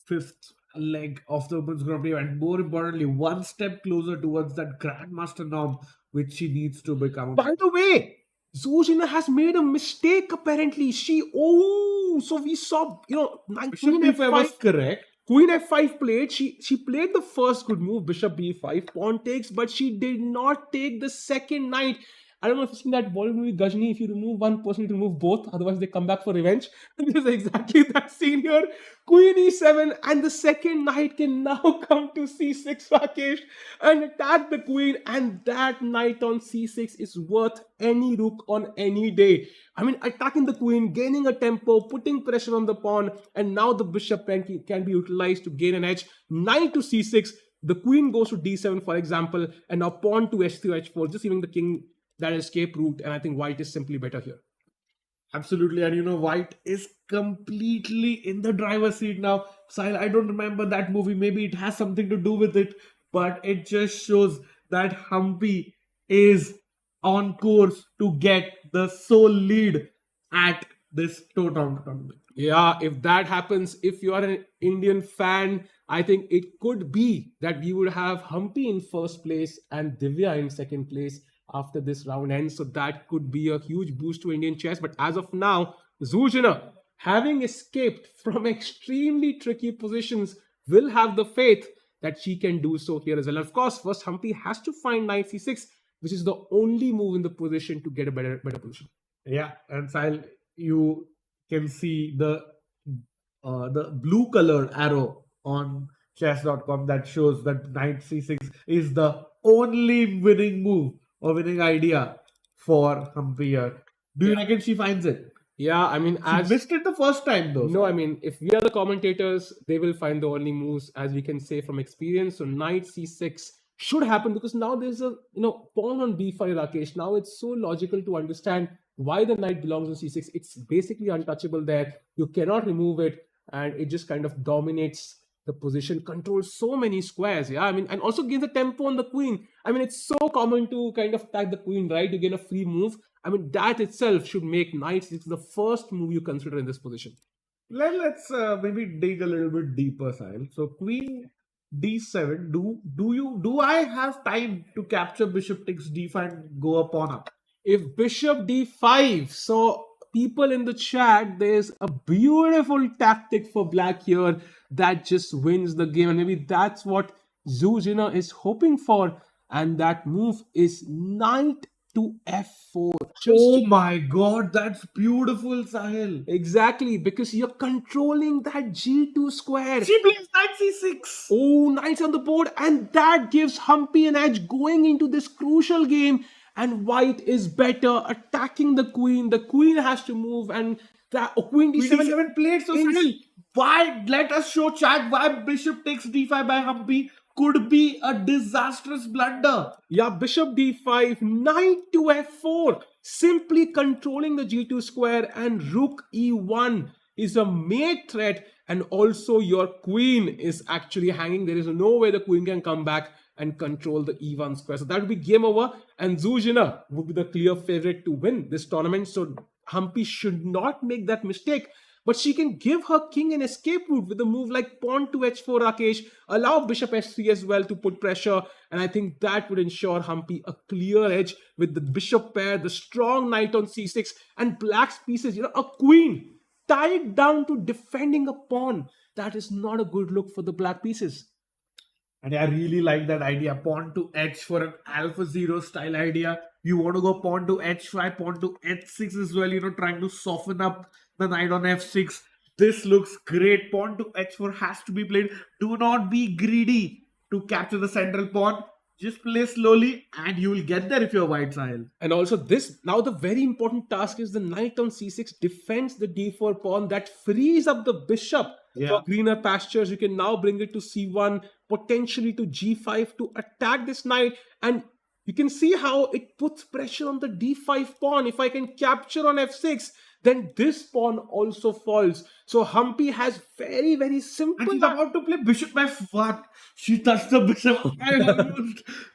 S2: fifth leg of the Women's Grand Prix, and more importantly, one step closer towards that Grandmaster norm which she needs to become.
S3: By the way, Zuzina has made a mistake apparently. So we saw,
S2: Bishop b5 was correct.
S3: Queen f5 played. She played the first good move, bishop b5, pawn takes, but she did not take the second knight. I don't know if you've seen that Bollywood movie Gajni. If you remove one person, you remove both. Otherwise, they come back for revenge. This is exactly that scene here. Queen e7, and the second knight can now come to c6, Rakesh, and attack the queen. And that knight on c6 is worth any rook on any day. I mean, attacking the queen, gaining a tempo, putting pressure on the pawn, and now the bishop can be utilized to gain an edge. Knight to c6. The queen goes to d7, for example, and now pawn to h3 or h4, just giving the king that escape route, and I think white is simply better here.
S2: Absolutely, and white is completely in the driver's seat now. Sahil, I don't remember that movie. Maybe it has something to do with it, but it just shows that Humpy is on course to get the sole lead at this tournament.
S3: Yeah, if that happens, if you are an Indian fan, I think it could be that we would have Humpy in first place and Divya in second place after this round ends. So that could be a huge boost to Indian chess. But as of now, Zuzina, having escaped from extremely tricky positions, will have the faith that she can do so here as well. And of course, first Humpy has to find knight c6, which is the only move in the position to get a better position.
S2: Yeah, and Sahil, you can see the blue color arrow on chess.com that shows that knight c6 is the only winning move or winning idea for Humpy here. Do you reckon she finds it?
S3: Yeah, I mean,
S2: She missed it the first time though.
S3: No, I mean, if we are the commentators, they will find the only moves, as we can say from experience. So knight c6 should happen because now there's a pawn on b5, Rakesh. Now it's so logical to understand why the knight belongs on c6. It's basically untouchable there. You cannot remove it, and it just kind of dominates the position, controls so many squares. Yeah, I mean, and also gains the tempo on the queen. I mean, it's so common to kind of attack the queen, right? You gain a free move. I mean, that itself should make knight c6 the first move you consider in this position.
S2: Let's maybe dig a little bit deeper, Sahil. So queen d7. Do I have time to capture bishop takes d5 and go a pawn up?
S3: If bishop d5, so people in the chat, there's a beautiful tactic for black here that just wins the game, and maybe that's what Zuzina is hoping for, and that move is knight to f4.
S2: Oh my god, that's beautiful, Sahil.
S3: Exactly, because you're controlling that g2 square.
S2: She plays knight c6.
S3: Oh, knights on the board, and that gives Humpy an edge going into this crucial game. And white is better attacking the queen. The queen has to move, and that queen d7
S2: played. So Sahil, why, let us show chat why bishop takes d5 by Humpy could be a disastrous blunder.
S3: Yeah, bishop d5, knight to f4, simply controlling the g2 square, and rook e1 is a mate threat, and also your queen is actually hanging. There is no way the queen can come back and control the e1 square. So that would be game over, and Zuzina would be the clear favorite to win this tournament. So Humpy should not make that mistake, but she can give her king an escape route with a move like pawn to h4, Rakesh, allow bishop h3 as well to put pressure, and I think that would ensure Humpy a clear edge with the bishop pair, the strong knight on c6, and black's pieces, a queen tied down to defending a pawn. That is not a good look for the black pieces.
S2: And I really like that idea. Pawn to h for an alpha 0 style idea. You want to go pawn to h5, pawn to h6 as well, trying to soften up the knight on f6. This looks great. Pawn to h4 has to be played. Do not be greedy to capture the central pawn. Just play slowly and you will get there if you're white, Sahil.
S3: And also now the very important task is the knight on c6 defends the d4 pawn. That frees up the bishop for greener pastures. You can now bring it to c1, potentially to g5 to attack this knight. And You can see how it puts pressure on the d5 pawn. If I can capture on f6, then this pawn also falls. So Humpy has very, very
S2: And
S3: simple.
S2: she's about to play bishop f1. She touched the bishop.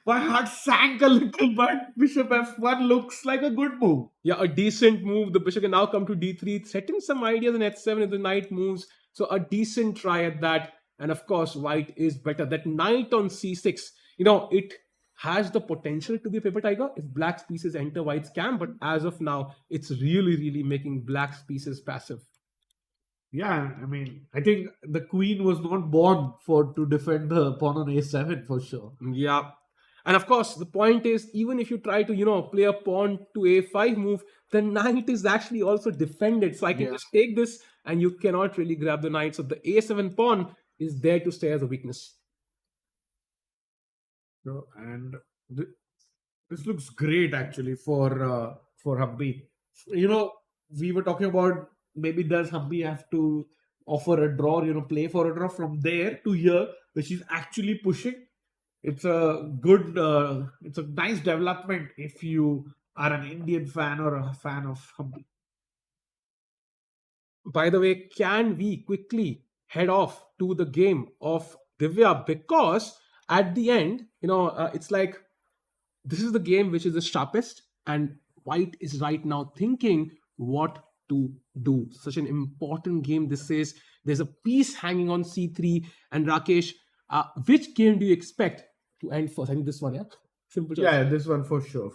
S2: My heart sank a little, but bishop f1 looks like a good move.
S3: Yeah, a decent move. The bishop can now come to d3, setting some ideas in h7 if the knight moves. So a decent try at that. And of course, white is better. That knight on c6, it has the potential to be a paper tiger if black's pieces enter white's camp. But as of now, it's really, really making black's pieces passive.
S2: Yeah, I mean, I think the queen was not born to defend the pawn on a7 for sure.
S3: Yeah. And of course, the point is, even if you try to, play a pawn to a5 move, the knight is actually also defended. So I can just take this and you cannot really grab the knight. So the a7 pawn is there to stay as a weakness.
S2: And this looks great actually for Humpy. We were talking about maybe does Humpy have to offer a draw, play for a draw from there to here, where she's actually pushing. It's a nice development if you are an Indian fan or a fan of Humpy.
S3: By the way, can we quickly head off to the game of Divya? Because at the end, it's like this is the game which is the sharpest, and white is right now thinking what to do. Such an important game this is. There's a piece hanging on c3. And Rakesh, which game do you expect to end first? I think this one, yeah? Simple choice.
S2: Yeah, this one for sure.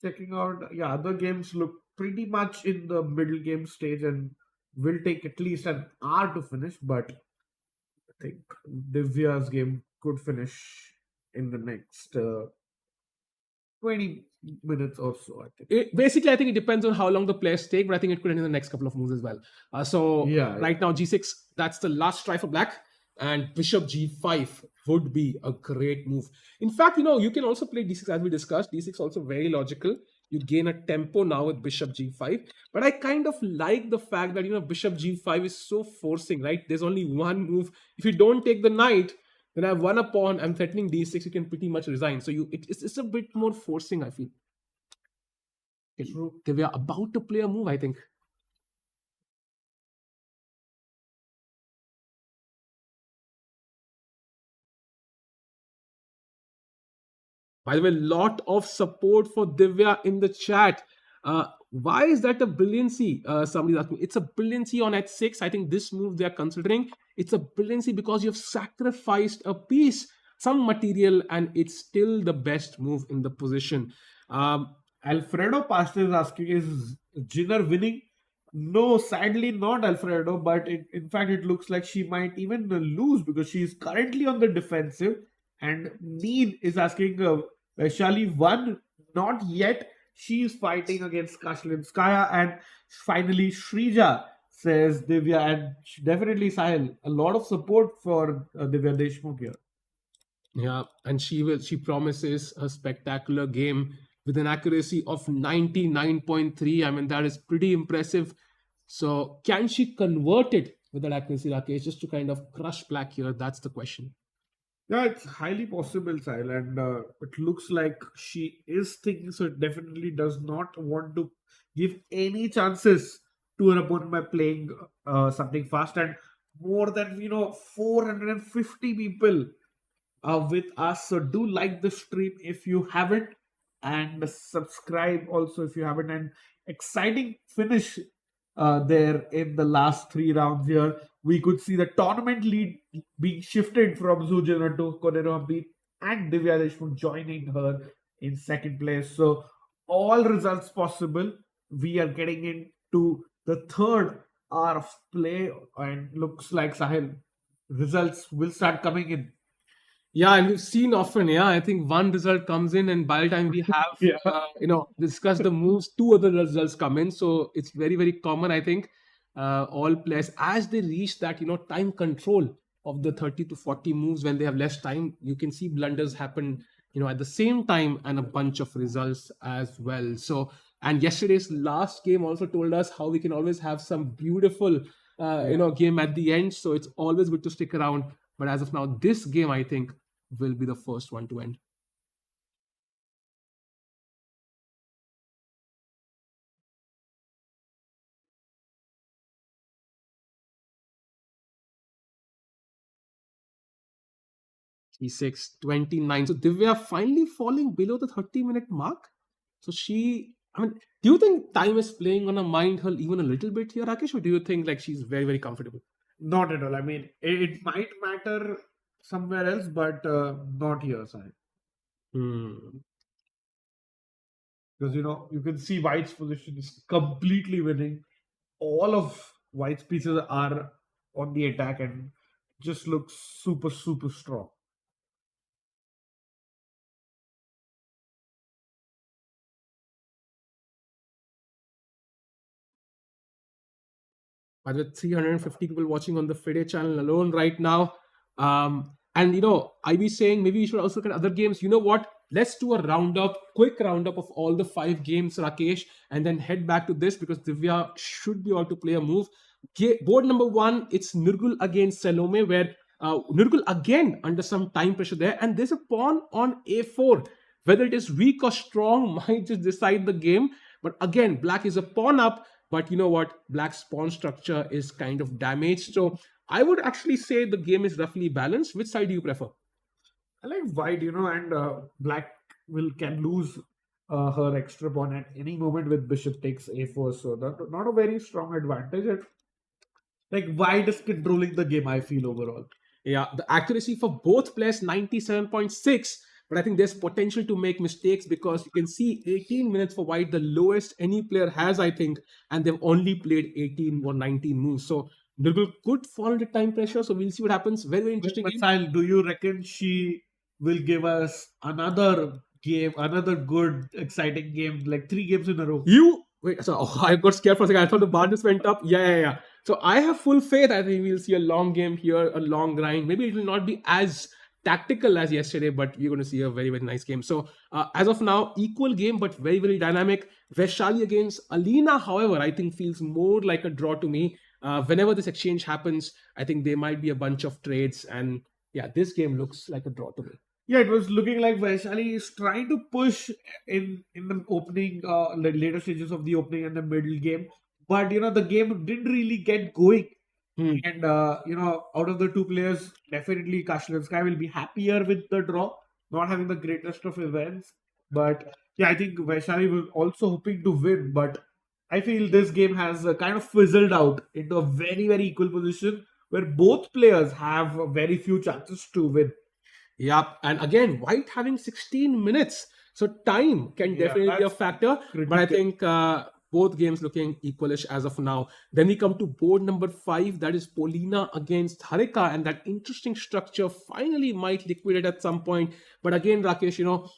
S2: Checking out, other games look pretty much in the middle game stage and will take at least an hour to finish, but I think Divya's game could finish in the next 20 minutes or so, I think.
S3: Basically, I think it depends on how long the players take, but I think it could end in the next couple of moves as well. Right now, g6, that's the last try for black, and bishop g5 would be a great move. In fact, you can also play d6 as we discussed. d6 also very logical. You gain a tempo now with bishop g5. But I kind of like the fact that, bishop g5 is so forcing, right? There's only one move. If you don't take the knight, then I've won a pawn. I'm threatening d6. You can pretty much resign. So it's a bit more forcing, I feel. They were about to play a move, I think. By the way, lot of support for Divya in the chat. Why is that a brilliancy? Somebody's asking. It's a brilliancy on h6. I think this move they are considering. It's a brilliancy because you've sacrificed a piece, some material, and it's still the best move in the position.
S2: Alfredo Pastor is asking, is Jinner winning? No, sadly not Alfredo, but in fact it looks like she might even lose because she is currently on the defensive. And Neen is asking, Vaishali won? Not yet. She is fighting against Kashlinskaya. And finally, Shrija says Divya, and definitely Sahil, a lot of support for Divya Deshmukh here.
S3: Yeah, and she promises a spectacular game with an accuracy of 99.3. I mean, that is pretty impressive. So can she convert it with that accuracy, Rakesh, just to kind of crush black here? That's the question.
S2: Yeah, it's highly possible, Sahil, and it looks like she is thinking, so it definitely does not want to give any chances to her opponent by playing something fast. And more than 450 people with us, so do like the stream if you haven't, and subscribe also if you haven't. And exciting finish there in the last 3 rounds here. We could see the tournament lead being shifted from Zhu Jinner to Koneru Humpy, and Divya Deshmukh joining her in second place. So all results possible. We are getting into the third hour of play, and looks like Sahil results will start coming in.
S3: Yeah, and we've seen often, I think one result comes in, and by the time we have, discussed the moves, 2 other results come in. So it's very, very common, I think, all players, as they reach that, time control of the 30 to 40 moves, when they have less time, you can see blunders happen, at the same time, and a bunch of results as well. So, and yesterday's last game also told us how we can always have some beautiful, game at the end. So it's always good to stick around. But as of now, this game, I think, will be the first one to end. E6, 29. So Divya finally falling below the 30-minute mark. So I mean, do you think time is playing on her mind her even a little bit here, Rakesh, or do you think like she's very, very comfortable?
S2: Not at all. I mean, it might matter somewhere else, but not here, side.
S3: Hmm.
S2: Because you can see White's position is completely winning. All of White's pieces are on the attack and just looks super, super strong.
S3: Are there 350 people watching on the FIDE channel alone right now? And I be saying maybe we should also look at other games. You know what? Let's do a quick roundup of all the 5 games, Rakesh, and then head back to this because Divya should be able to play a move. Board number 1, it's Nurgul against Salome, where Nurgul again under some time pressure there, and there's a pawn on a4. Whether it is weak or strong might just decide the game. But again, black is a pawn up, but you know what? Black's pawn structure is kind of damaged. So I would actually say the game is roughly balanced. Which side do you prefer?
S2: I like White, and Black can lose her extra pawn at any moment with Bishop takes a4. So that not a very strong advantage. And, like White is controlling the game, I feel overall.
S3: Yeah, the accuracy for both players 97.6, but I think there's potential to make mistakes because you can see 18 minutes for White, the lowest any player has, I think, and they've only played 18 or 19 moves. So Nurgul could fall under time pressure. So we'll see what happens. Very, very interesting
S2: But
S3: game.
S2: Sahil, do you reckon she will give us another game, another good, exciting game, like 3 games in a row?
S3: Wait, so I got scared for a second. I thought the bar just went up. Yeah. So I have full faith. I think we'll see a long game here, a long grind. Maybe it will not be as tactical as yesterday, but we're going to see a very, very nice game. So as of now, equal game, but very, very dynamic. Vaishali against Alina, however, I think feels more like a draw to me. Whenever this exchange happens, I think there might be a bunch of trades. And yeah, this game looks like a draw to me.
S2: Yeah, it was looking like Vaishali is trying to push in the opening, the later stages of the opening and the middle game, but the game didn't really get going. And out of the 2 players, definitely Kashlinskaya will be happier with the draw, not having the greatest of events. But yeah, I think Vaishali was also hoping to win, but I feel this game has kind of fizzled out into a very, very equal position where both players have very few chances to win.
S3: Yeah, and again, White having 16 minutes. So time can definitely be a factor. But I think both games looking equalish as of now. Then we come to board number 5. That is Polina against Harika. And that interesting structure finally might liquidate at some point. But again, Rakesh,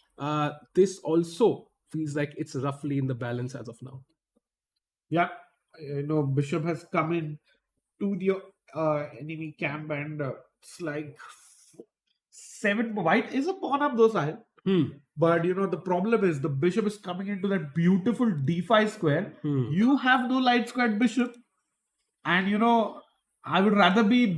S3: this also feels like it's roughly in the balance as of now.
S2: Yeah, Bishop has come in to the enemy camp and it's like 7 White is a pawn up though, Sahil. But the problem is the bishop is coming into that beautiful d5 square. You have no light squared bishop, and I would rather be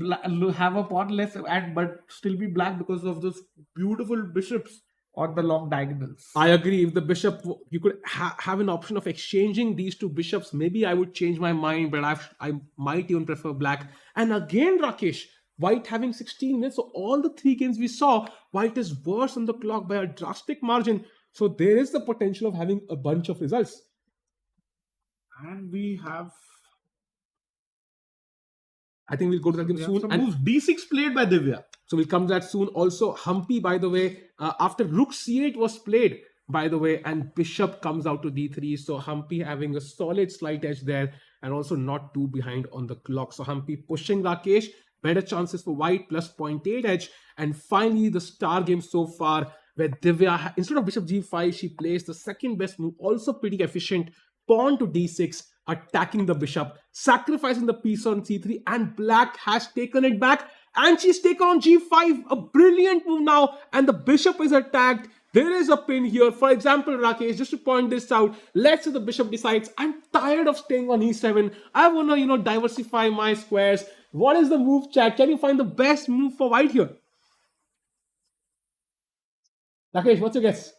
S2: have a pawn less and but still be black because of those beautiful bishops on the long diagonals.
S3: I agree. If the bishop, you could have an option of exchanging these 2 bishops, maybe I would change my mind, but I might even prefer black. And again, Rakesh, White having 16 minutes. So all the 3 games we saw, White is worse on the clock by a drastic margin. So there is the potential of having a bunch of results.
S2: And we have,
S3: I think we'll go to that game soon.
S2: Some moves. D6 played by Divya.
S3: So we'll come to that soon. Also, Humpy, by the way, after Rook C8 was played, by the way, and Bishop comes out to D3. So Humpy having a solid slight edge there and also not too behind on the clock. So Humpy pushing Rakesh. Better chances for White plus 0.8 edge. And finally, the star game so far, where Divya, instead of Bishop G5, she plays the second best move, also pretty efficient, pawn to D6, attacking the bishop, sacrificing the piece on C3, and Black has taken it back, and she's taken on G5, a brilliant move now, and the bishop is attacked. There is a pin here. For example, Rakesh, just to point this out, let's say the bishop decides, I'm tired of staying on E7. I want to, diversify my squares. What is the move, chat? Can you find the best move for White here? Rakesh, what's your guess?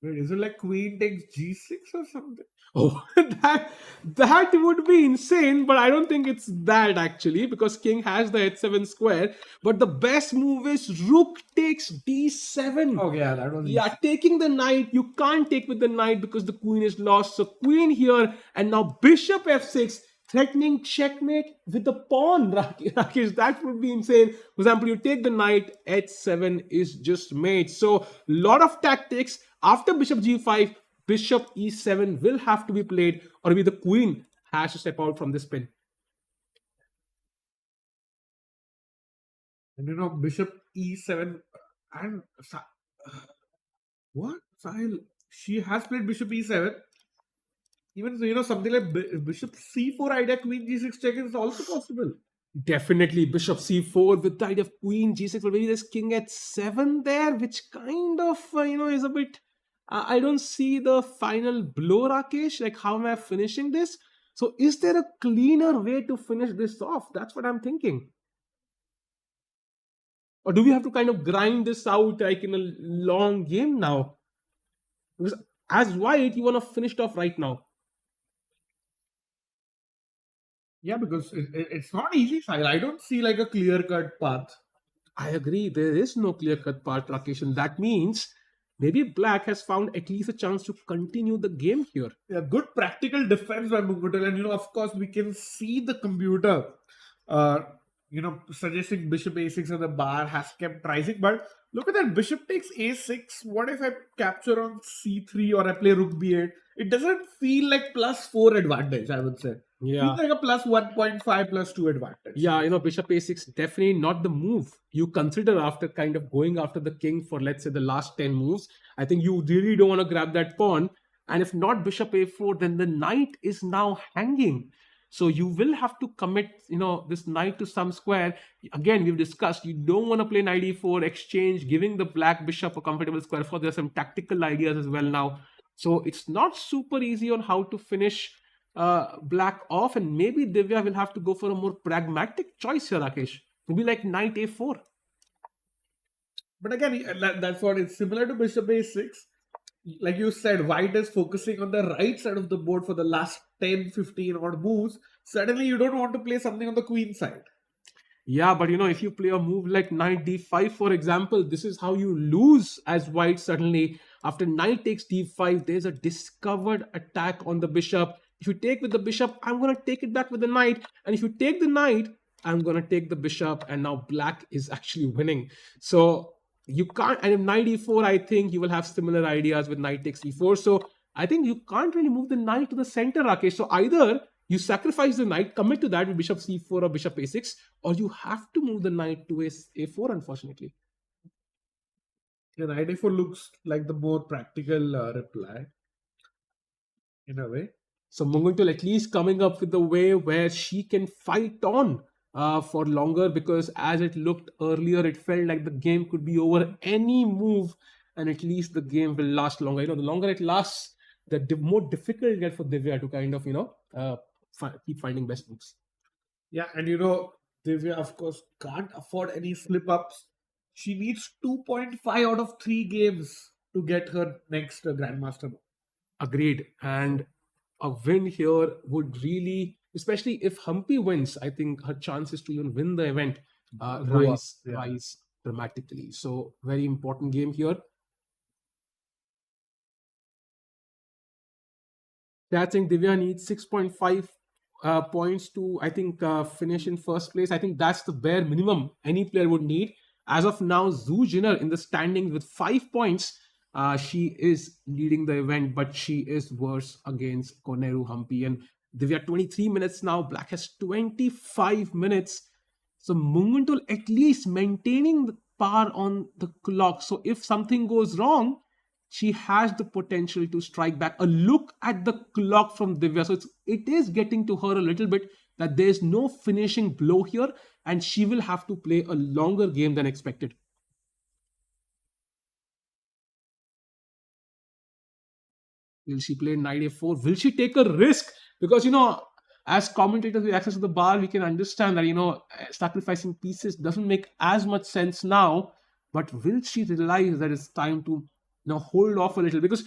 S2: Wait, is it like queen takes g6 or something?
S3: Oh, that would be insane, but I don't think it's that actually because king has the h7 square. But the best move is rook takes d7.
S2: Okay, yeah, that was
S3: Yeah, taking the knight, you can't take with the knight because the queen is lost. So queen here, and now bishop f6, threatening checkmate with the pawn. Rakesh, that would be insane. For example, you take the knight, h7 is just made. So lot of tactics. After bishop g5, bishop e7 will have to be played, or maybe the queen has to step out from this pin.
S2: And bishop e7 and what? Sahil, she has played bishop e7. Even something like bishop c4 idea, queen g6 check is also possible.
S3: Definitely bishop c4 with the idea of queen g6, but maybe there's king h7 there, which kind of is a bit. I don't see the final blow, Rakesh. Like, how am I finishing this? So, is there a cleaner way to finish this off? That's what I'm thinking. Or do we have to kind of grind this out like in a long game now? Because as white, you want to finish it off right now.
S2: Yeah, because it's not easy, Sahil. I don't see like a clear-cut path.
S3: I agree. There is no clear-cut path, Rakesh, and that means maybe Black has found at least a chance to continue the game here.
S2: Yeah, good practical defense by Mungutil, and of course, we can see the computer, suggesting bishop a6 on the bar has kept rising. But look at that, bishop takes a6. What if I capture on c3 or I play rook b8? It doesn't feel like +4 advantage, I would say.
S3: Yeah.
S2: Feels like a +1.5, +2 advantage.
S3: Yeah, bishop a6 definitely not the move you consider after kind of going after the king for, let's say, the last 10 moves. I think you really don't want to grab that pawn. And if not bishop a4, then the knight is now hanging. So you will have to commit, this knight to some square. Again, we've discussed you don't want to play knight e4 exchange, giving the black bishop a comfortable square. For there's some tactical ideas as well now. So it's not super easy on how to finish black off, and maybe Divya will have to go for a more pragmatic choice here, Rakesh. Maybe like knight a4.
S2: But again, that's what it's similar to bishop a6. Like you said, white is focusing on the right side of the board for the last 10, 15 odd moves. Suddenly, you don't want to play something on the queen side.
S3: Yeah, but if you play a move like knight d5, for example, this is how you lose as white suddenly. After knight takes d5, there's a discovered attack on the bishop. If you take with the bishop, I'm going to take it back with the knight. And if you take the knight, I'm going to take the bishop. And now black is actually winning. So you can't, and if knight e4, I think you will have similar ideas with knight takes e4. So I think you can't really move the knight to the center, Rakesh. So either you sacrifice the knight, commit to that with bishop c4 or bishop a6, or you have to move the knight to a4, unfortunately.
S2: Yeah, knight a4 looks like the more practical reply, in a way.
S3: So Munguntul at least coming up with a way where she can fight on for longer, because as it looked earlier, it felt like the game could be over any move, and at least the game will last longer. The longer it lasts, the more difficult it gets for Divya to kind of, keep finding best moves.
S2: Yeah, and Divya, of course, can't afford any slip-ups. She needs 2.5 out of 3 games to get her next Grandmaster.
S3: Agreed. And a win here would really, especially if Humpy wins, I think her chances to even win the event rise dramatically. So very important game here. I think Divya needs 6.5 points to, I think, finish in first place. I think that's the bare minimum any player would need. As of now, Zhu Jinner in the standings with 5 points. She is leading the event, but she is worse against Koneru, Humpy, and Divya 23 minutes now. Black has 25 minutes. So Munguntul at least maintaining the par on the clock. So if something goes wrong, she has the potential to strike back. A look at the clock from Divya. So it is getting to her a little bit that there's no finishing blow here, and she will have to play a longer game than expected. Will she play knight a4? Will she take a risk? Because, as commentators with access to the bar, we can understand that, sacrificing pieces doesn't make as much sense now. But will she realize that it's time to Now hold off a little because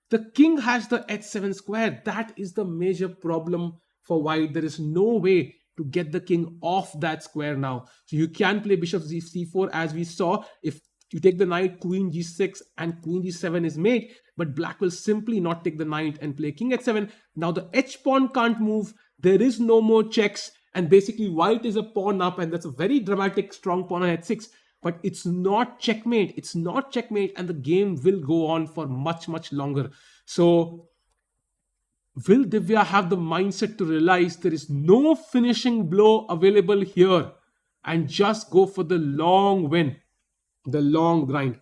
S3: the king has the h7 square. That is the major problem for white. There is no way to get the king off that square now. So you can play bishop c4 as we saw. If you take the knight, queen g6 and queen g7 is made, but black will simply not take the knight and play king h7. Now the h pawn can't move. There is no more checks. And basically white is a pawn up, and that's a very dramatic strong pawn on h6. But it's not checkmate. It's not checkmate, and the game will go on for much, much longer. So will Divya have the mindset to realize there is no finishing blow available here and just go for the long win, the long grind?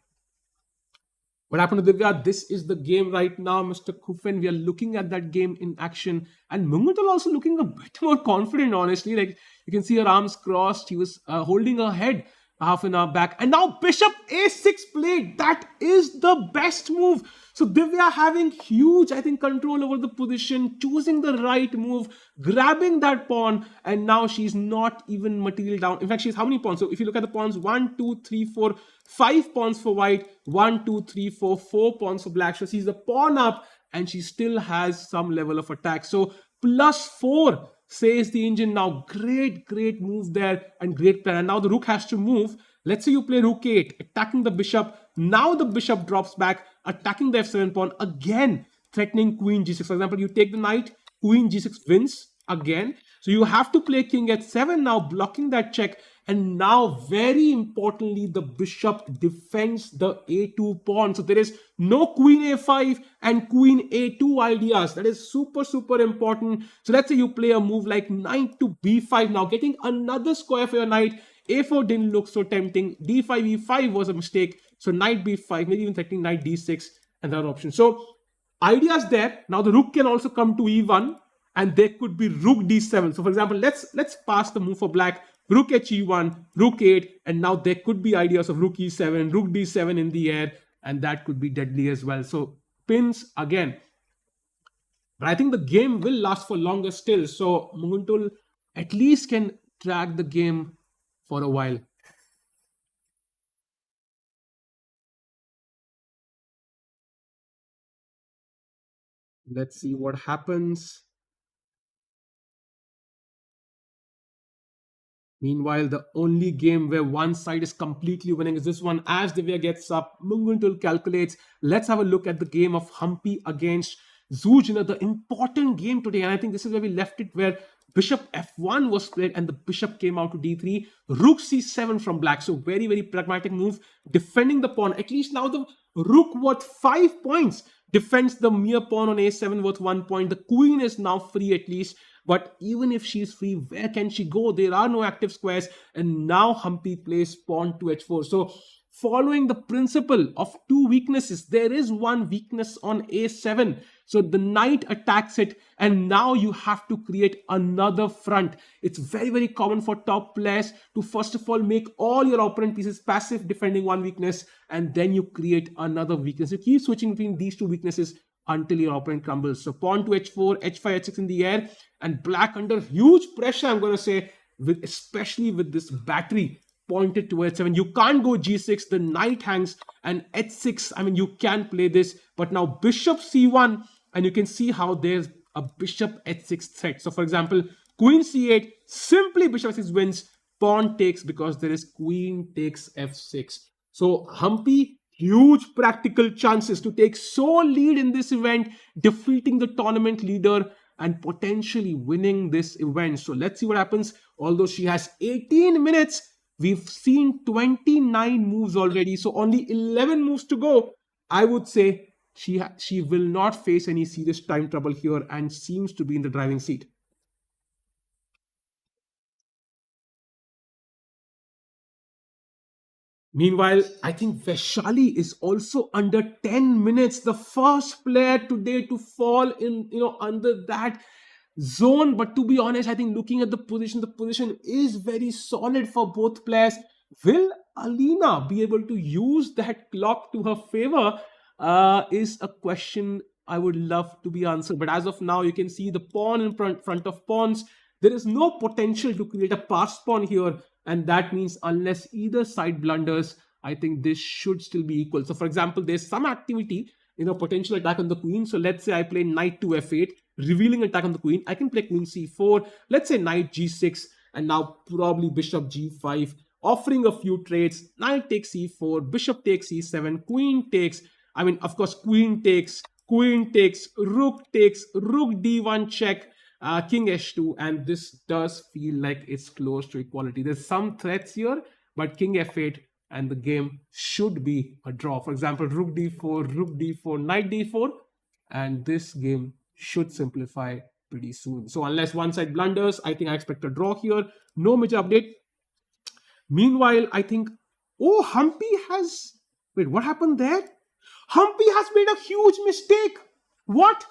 S3: What happened to Divya? This is the game right now, Mr. Kufen. We are looking at that game in action. And Mungutul also looking a bit more confident, honestly. Like, you can see her arms crossed. He was holding her head half an hour back. And now bishop a6 played. That is the best move. So Divya having huge, I think, control over the position, choosing the right move, grabbing that pawn, and now she's not even material down. In fact, she's how many pawns? So if you look at the pawns, 1, 2, 3, 4, 5 pawns for white, 1, 2, 3, 4, 4 pawns for black. So she's the pawn up, and she still has some level of attack. So +4 says the engine. Now great move there and great plan. And now the rook has to move. Let's say you play rook 8, attacking the bishop. Now the bishop drops back, attacking the f7 pawn, again threatening queen g6. For example, you take the knight, queen g6 wins again. So you have to play king h7 now, blocking that check. And now, very importantly, the bishop defends the a2 pawn. So there is no queen a5 and queen a2 ideas. That is super important. So let's say you play a move like knight to b5 now, getting another square for your knight. a4 didn't look so tempting. d5, e5 was a mistake. So knight b5, maybe even threatening knight d6, another option. So ideas there. Now the rook can also come to e1, and there could be rook d7. So for example, let's pass the move for black. Rook he1, rook 8, and now there could be ideas of rook e7, rook d7 in the air, and that could be deadly as well. So pins again. But I think the game will last for longer still. So Munguntul at least can drag the game for a while. Let's see what happens. Meanwhile, the only game where one side is completely winning is this one. As Divya gets up, Munguntul calculates. Let's have a look at the game of Humpy against Zujina, the important game today. And I think this is where we left it, where bishop f1 was played and the bishop came out to d3. Rook c7 from black. So very pragmatic move, defending the pawn. At least now the rook worth 5 points defends the mere pawn on a7 worth 1 point. The queen is now free at least. But even if she's free, where can she go? There are no active squares. And now Humpy plays pawn to h4. So following the principle of two weaknesses, there is one weakness on a7. So the knight attacks it, and now you have to create another front. It's very common for top players to first of all make all your opponent pieces passive, defending one weakness, and then you create another weakness. You keep switching between these two weaknesses until your opponent crumbles. So pawn to h4, h5, h6 in the air, and black under huge pressure, I'm going to say, especially with this battery pointed towards 7. You can't go g6, the knight hangs, and h6, I mean, you can play this, but now bishop c1, and you can see how there's a bishop h6 threat. So for example, queen c8, simply bishop h6 wins, pawn takes because there is queen takes f6. So Humpy, huge practical chances to take sole lead in this event, defeating the tournament leader and potentially winning this event. So let's see what happens. Although she has 18 minutes, we've seen 29 moves already. So only 11 moves to go. I would say she will not face any serious time trouble here and seems to be in the driving seat. Meanwhile, I think Vaishali is also under 10 minutes, the first player today to fall in, under that zone. But to be honest, I think looking at the position is very solid for both players. Will Alina be able to use that clock to her favor is a question I would love to be answered. But as of now, you can see the pawn in front of pawns. There is no potential to create a passed pawn here. And that means unless either side blunders, I think this should still be equal. So for example, there's some activity, potential attack on the queen. So let's say I play knight to f8, revealing attack on the queen. I can play queen c4, let's say knight g6, and now probably bishop g5, offering a few trades. Knight takes c4, bishop takes c7, queen takes, of course, queen takes, rook d1 check, king h2, and this does feel like it's close to equality. There's some threats here, but king f8, and the game should be a draw. For example, rook d4, knight d4, and this game should simplify pretty soon. So unless one side blunders, I think I expect a draw here. No major update. Meanwhile, I think, Humpy has, wait, what happened there? Humpy has made a huge mistake. What?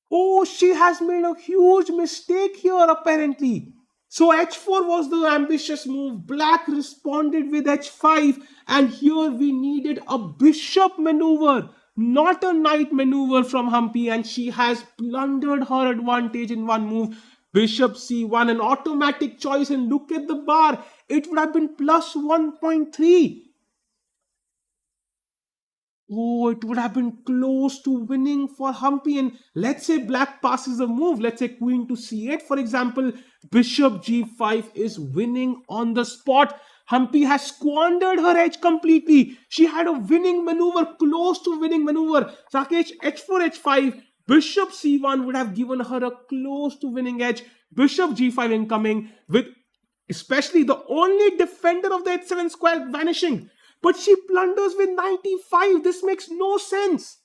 S3: Oh, she has made a huge mistake here apparently. So h4 was the ambitious move. Black responded with h5, and here we needed a bishop maneuver, not a knight maneuver from Humpy, and she has plundered her advantage in one move. Bishop c1, an automatic choice, and look at the bar. It would have been plus 1.3. Oh, it would have been close to winning for Humpy. And let's say black passes a move. Let's say queen to c8, for example. Bishop g5 is winning on the spot. Humpy has squandered her edge completely. She had a winning maneuver, close to winning maneuver. Rakesh, h4, h5. Bishop c1 would have given her a close to winning edge. Bishop g5 incoming, with especially the only defender of the h7 square vanishing. But she plunders with 95. This makes no sense.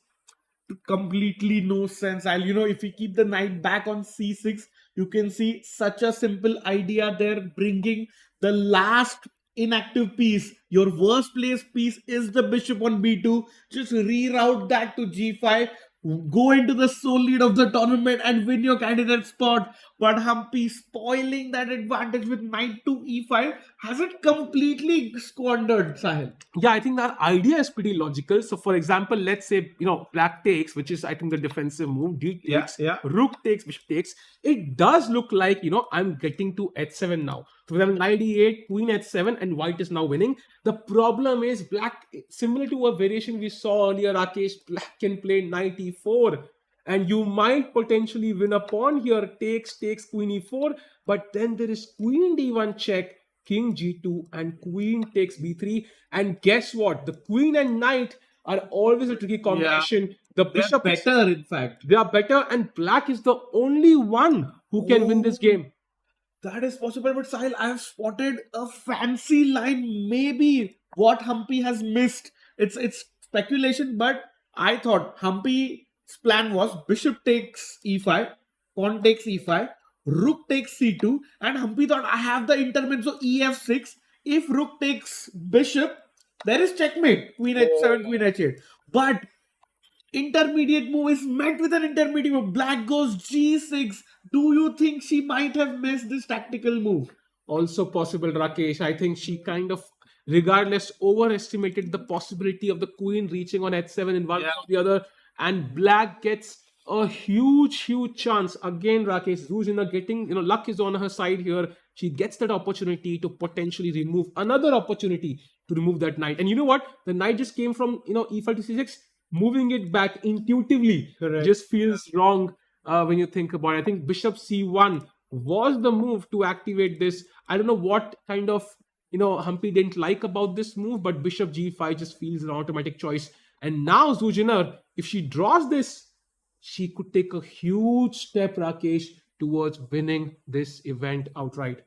S2: Completely no sense. If we keep the knight back on c6, you can see such a simple idea there, bringing the last inactive piece. Your worst place piece is the bishop on b2. Just reroute that to g5, go into the sole lead of the tournament and win your candidate spot. But Humpy, spoiling that advantage with knight to e5, has it completely squandered, Sahil.
S3: Yeah, I think that idea is pretty logical. So for example, let's say, black takes, which is I think the defensive move, d takes, rook takes, bishop takes. It does look like, I'm getting to h7 now. So for example, knight e8, queen h7, and white is now winning. The problem is black, similar to a variation we saw earlier, Rakesh, black can play knight e4. And you might potentially win a pawn here, takes, queen e4. But then there is queen d1 check, king g2, and queen takes b3. And guess what? The queen and knight are always a tricky combination. Yeah. The bishop
S2: better, in fact.
S3: They are better, and black is the only one who can win this game.
S2: That is possible, but Sahil, I have spotted a fancy line. Maybe what Humpy has missed. It's speculation, but I thought Humpy's plan was bishop takes e5, pawn takes e5, rook takes c2, and Humpy thought I have the interment, so ef6. If rook takes bishop, there is checkmate. Queen h7, queen h8. But intermediate move is met with an intermediate move. Black goes g6. Do you think she might have missed this tactical move?
S3: Also possible, Rakesh. I think she kind of, regardless, overestimated the possibility of the queen reaching on h7 in one or the other. And black gets a huge chance. Again, Rakesh, Zuzina getting, luck is on her side here. She gets that opportunity to potentially remove another opportunity to remove that knight. And you know what? The knight just came from, e5 to c6. Moving it back intuitively just feels wrong when you think about it. I think bishop c1 was the move to activate this. I don't know what kind of, Humpy didn't like about this move, but bishop g5 just feels an automatic choice. And now Zuziner, if she draws this, she could take a huge step, Rakesh, towards winning this event outright.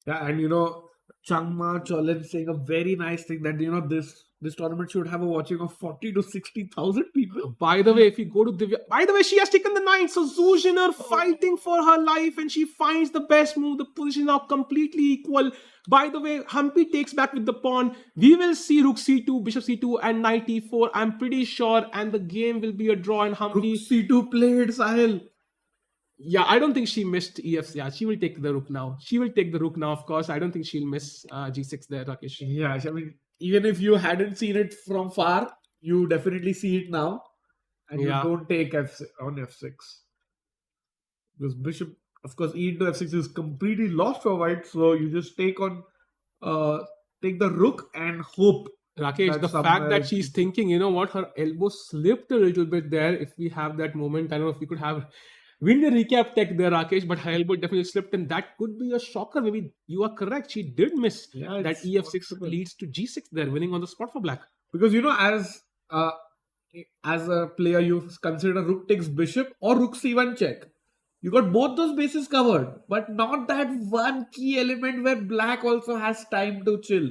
S2: Yeah, and Changma Cholan saying a very nice thing that this tournament should have a watching of 40 to 60,000 people.
S3: By the way, if you go to Divya, by the way, she has taken the knight. So Zuziner fighting for her life, and she finds the best move. The position now completely equal. By the way, Humpy takes back with the pawn. We will see rook c2, bishop c2, and knight e4. I'm pretty sure, and the game will be a draw. And Humpy
S2: rook c2 played, Sahil.
S3: Yeah, I don't think she missed EF. Yeah, she will take the rook now. She will take the rook now, of course. I don't think she'll miss g6 there, Rakesh.
S2: Yeah, I mean, even if you hadn't seen it from far, you definitely see it now. And you don't take on f6. Because bishop, of course, e into f6 is completely lost for white. So you just take on take the rook and hope.
S3: Rakesh,
S2: That
S3: the fact
S2: somewhere
S3: that she's thinking, you know what, her elbow slipped a little bit there. If we have that moment, I don't know if we could have win the recap tech there, Rakesh, but her elbow definitely slipped, and that could be a shocker. Maybe you are correct. She did miss
S2: Yeah,
S3: that
S2: it's
S3: EF6
S2: possible.
S3: leads to G6 there, winning on the spot for black.
S2: Because as a player, you consider rook takes bishop or rook c1 check. You got both those bases covered, but not that one key element where black also has time to chill.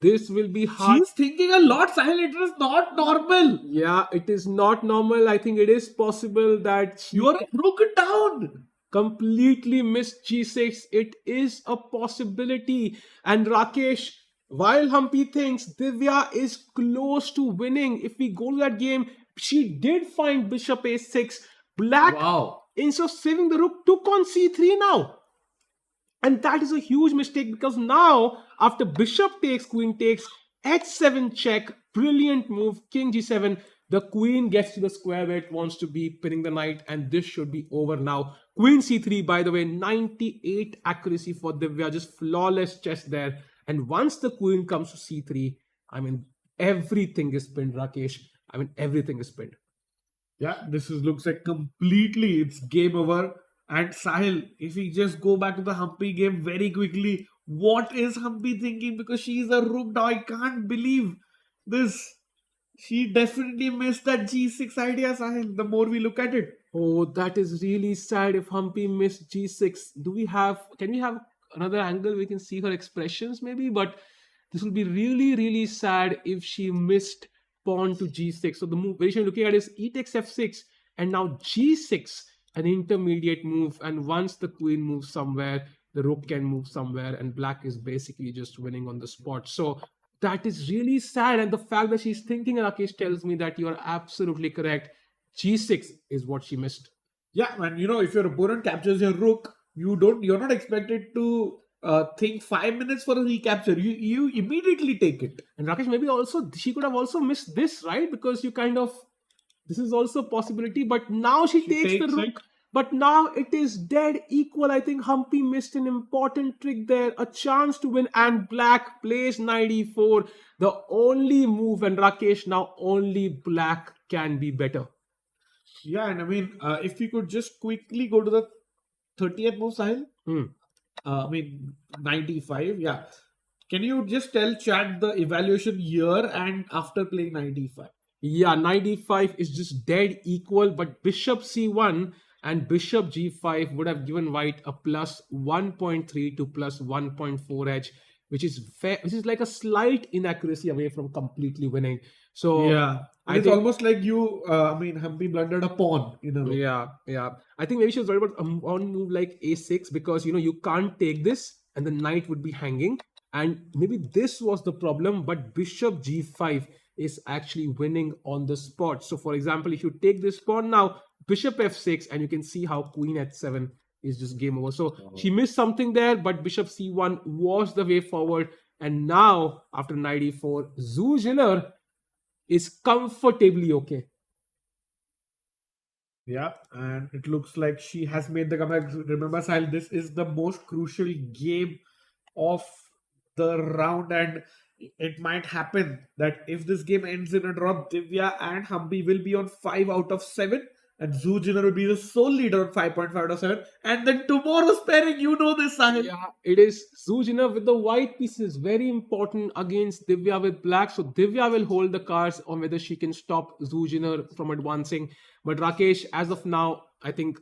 S3: This will be hard.
S2: She's thinking a lot, Sahil. It is not normal.
S3: Yeah, it is not normal. I think it is possible that she
S2: You are rook down.
S3: completely missed G6. It is a possibility. And Rakesh, while Humpy thinks Divya is close to winning, if we go to that game, she did find Bishop A6. Black,
S2: Wow.
S3: instead of saving the rook, took on C3 now. And that is a huge mistake because now, after Bishop takes, Queen takes, H7 check, brilliant move, King G7. The Queen gets to the square where it wants to be, pinning the knight, and this should be over now. Queen C3, by the way, 98 accuracy for Divya, just flawless chess there. And once the Queen comes to C3, I mean, everything is pinned, Rakesh. I mean, everything is pinned.
S2: Yeah, looks like completely it's game over. And Sahil, if we just go back to the Humpy game very quickly, what is Humpy thinking? Because she's a rook now. I can't believe this. She definitely missed that G6 idea, Sahil, the more we look at it.
S3: Oh, that is really sad if Humpy missed G6. Can we have another angle we can see her expressions maybe? But this will be really, really sad if she missed pawn to G6. So the move which you're looking at is E takes F6 and now G6, an intermediate move. And once the queen moves somewhere, the rook can move somewhere and black is basically just winning on the spot. So that is really sad. And the fact that she's thinking, Rakesh, tells me that you are absolutely correct. G6 is what she missed.
S2: Yeah, and if your opponent captures your rook, you're not expected to think 5 minutes for a recapture. You immediately take it.
S3: And Rakesh, maybe also she could have also missed this, right? Because this is also a possibility. But now she takes the rook.
S2: Right?
S3: But now it is dead equal. I think Humpy missed an important trick there, a chance to win, and black plays knight e4. The only move, and Rakesh, now only black can be better.
S2: Yeah, and I mean, if we could just quickly go to the 30th move, Sahil. 95. Yeah. Can you just tell chat the evaluation year and after playing 95?
S3: Yeah, 95 is just dead equal, but bishop c1 and bishop g5 would have given white a plus 1.3 to plus 1.4 edge, which is like a slight inaccuracy away from completely winning. So
S2: yeah, it's almost like Humpy blundered a pawn in a row.
S3: Yeah. I think maybe she was worried about one move like a6 because you can't take this and the knight would be hanging, and maybe this was the problem. But bishop g5 is actually winning on the spot. So for example, if you take this pawn now, bishop f6, and you can see how queen h7 is just game over. So she missed something there, but bishop c1 was the way forward. And now after knight e4, Zhu Zhiller is comfortably okay.
S2: Yeah, and it looks like she has made the comeback. Remember, Sahil, this is the most crucial game of the round, and it might happen that if this game ends in a draw, Divya and Humpy will be on 5 out of 7, and Zhu Zhiller will be the sole leader on 5.5 out of 7. And then tomorrow's pairing, this, Sahil.
S3: Yeah, it is Zhu Zhiller with the white pieces, very important against Divya with black. So Divya will hold the cards on whether she can stop Zhu Zhiller from advancing. But Rakesh, as of now, I think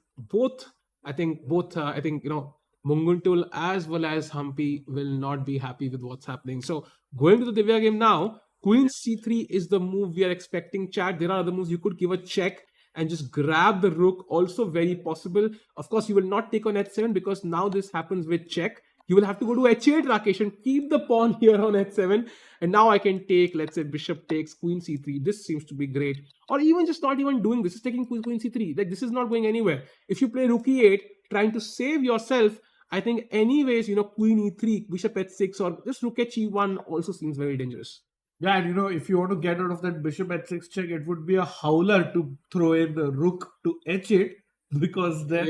S3: Munguntul as well as Humpy will not be happy with what's happening. So going to the Divya game now, Queen C3 is the move we are expecting, chat. There are other moves. You could give a check and just grab the rook, also very possible. Of course, you will not take on h7 because now this happens with check. You will have to go to h8, Rakesh, and keep the pawn here on h7. And now I can take, let's say, bishop takes queen c3. This seems to be great. Or even just not even doing this, is taking queen c3. Like, this is not going anywhere. If you play rook e8, trying to save yourself, I think anyways, queen e3, bishop h6, or just rook h1 also seems very dangerous.
S2: Yeah, and if you want to get out of that bishop h6 check, it would be a howler to throw in the rook to h8 because then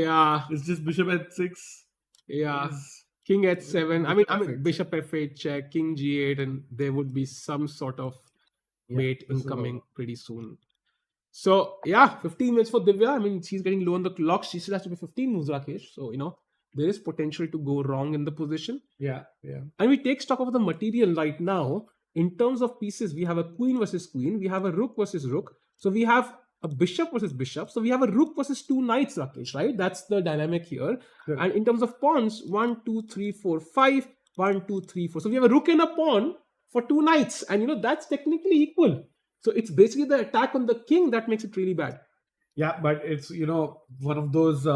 S2: it's just bishop h6.
S3: Yeah. King h7. I mean,
S2: Perfect.
S3: bishop f8 check, king g8, and there would be some sort of mate
S2: this is
S3: incoming
S2: all.
S3: pretty soon. So yeah, 15 minutes for Divya. I mean, she's getting low on the clock. She still has to be 15 moves, Rakesh. So there is potential to go wrong in the position.
S2: Yeah.
S3: And we take stock of the material right now. In terms of pieces, we have a queen versus queen. We have a rook versus rook. So we have a bishop versus bishop. So we have a rook versus two knights, Rakesh, right? That's the dynamic here.
S2: Correct.
S3: And in terms of pawns, 1, 2, 3, 4, 5, 1, 2, 3, 4. So we have a rook and a pawn for two knights. And that's technically equal. So it's basically the attack on the king that makes it really bad.
S2: Yeah, but it's one of those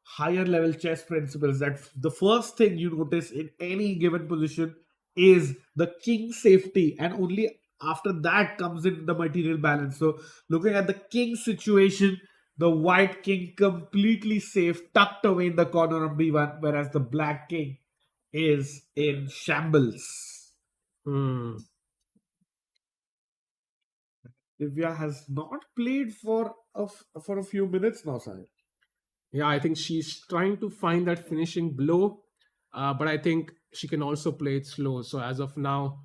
S2: higher level chess principles that the first thing you notice in any given position is the king safety, and only after that comes in the material balance. So looking at the king situation, the white king completely safe, tucked away in the corner of b1, whereas the black king is in shambles. Divya has not played for a few minutes now, Sahil.
S3: Yeah, I think she's trying to find that finishing blow, but I think she can also play it slow. So as of now,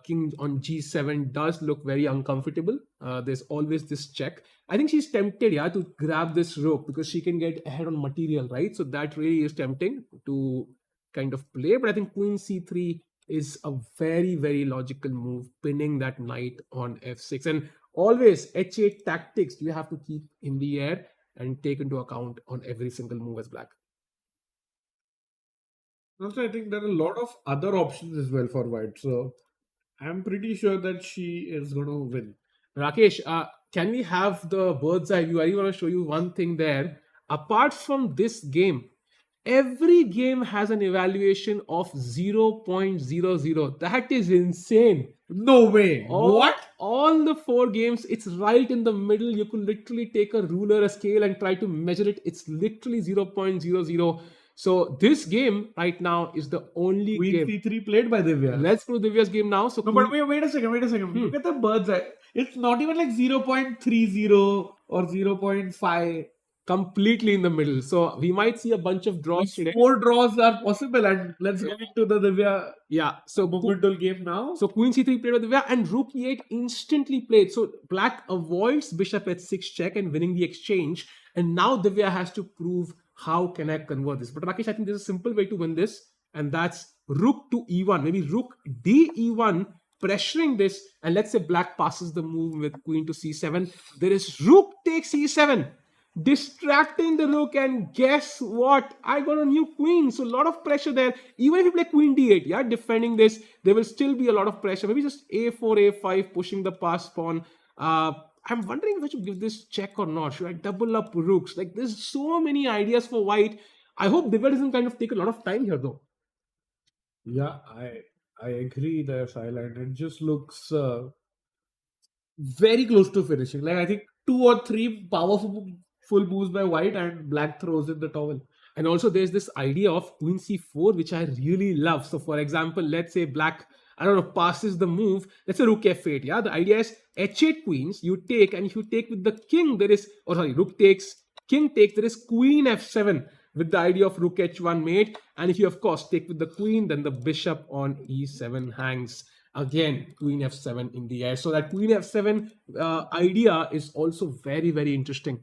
S3: king on g7 does look very uncomfortable. There's always this check. I think she's tempted, yeah, to grab this rook because she can get ahead on material, right? So that really is tempting to kind of play. But I think queen c3 is a very, very logical move, pinning that knight on f6. And always h8 tactics you have to keep in the air and take into account on every single move as black.
S2: Also, I think there are a lot of other options as well for white. So I'm pretty sure that she is going to win.
S3: Rakesh, can we have the bird's eye view? I want to show you one thing there. Apart from this game, every game has an evaluation of 0.00. That is insane.
S2: No way. What?
S3: All the four games, it's right in the middle. You could literally take a ruler, a scale, and try to measure it. It's literally 0.00. So this game right now is the only
S2: Queen
S3: game.
S2: c3 played by Divya.
S3: Let's go to Divya's game now. So
S2: No, but wait a second. Look at the bird's eye. It's not even like 0.30 or 0.5.
S3: completely in the middle. So we might see a bunch of draws today.
S2: 4 draws are possible, and let's get into the Divya
S3: Yeah. So
S2: momental game now.
S3: So queen c3 played by Divya and rook e8 instantly played. So black avoids bishop h6 check and winning the exchange. And now Divya has to prove how can I convert this. But Rakesh, I think there's a simple way to win this, and that's rook to e1. Maybe rook d e1, pressuring this, and let's say black passes the move with queen to c7. There is rook takes e7. Distracting the rook, and guess what? I got a new queen, so a lot of pressure there. Even if you play queen d8, yeah, defending this, there will still be a lot of pressure. Maybe just a4, a5, pushing the pass pawn. I'm wondering if I should give this check or not. Should I double up rooks? Like, there's so many ideas for white. I hope Divya doesn't kind of take a lot of time here, though.
S2: Yeah, I agree there, Silent. It just looks very close to finishing. Like, I think 2 or 3 powerful moves by white, and black throws in the towel.
S3: And also there's this idea of queen c4, which I really love. So for example, let's say black, I don't know, passes the move. Let's say rook f8. Yeah, the idea is h8 queens, you take, and if you take with the king, there is, rook takes, king takes, there is queen f7 with the idea of rook h1 mate. And if you, of course, take with the queen, then the bishop on e7 hangs. Again, queen f7 in the air. So that queen f7 idea is also very, very interesting.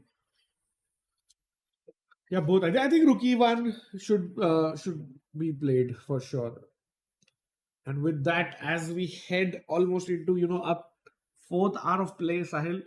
S2: Yeah, both. I think rook e1 should be played for sure. And with that, as we head almost into up 4th hour of play, Sahil,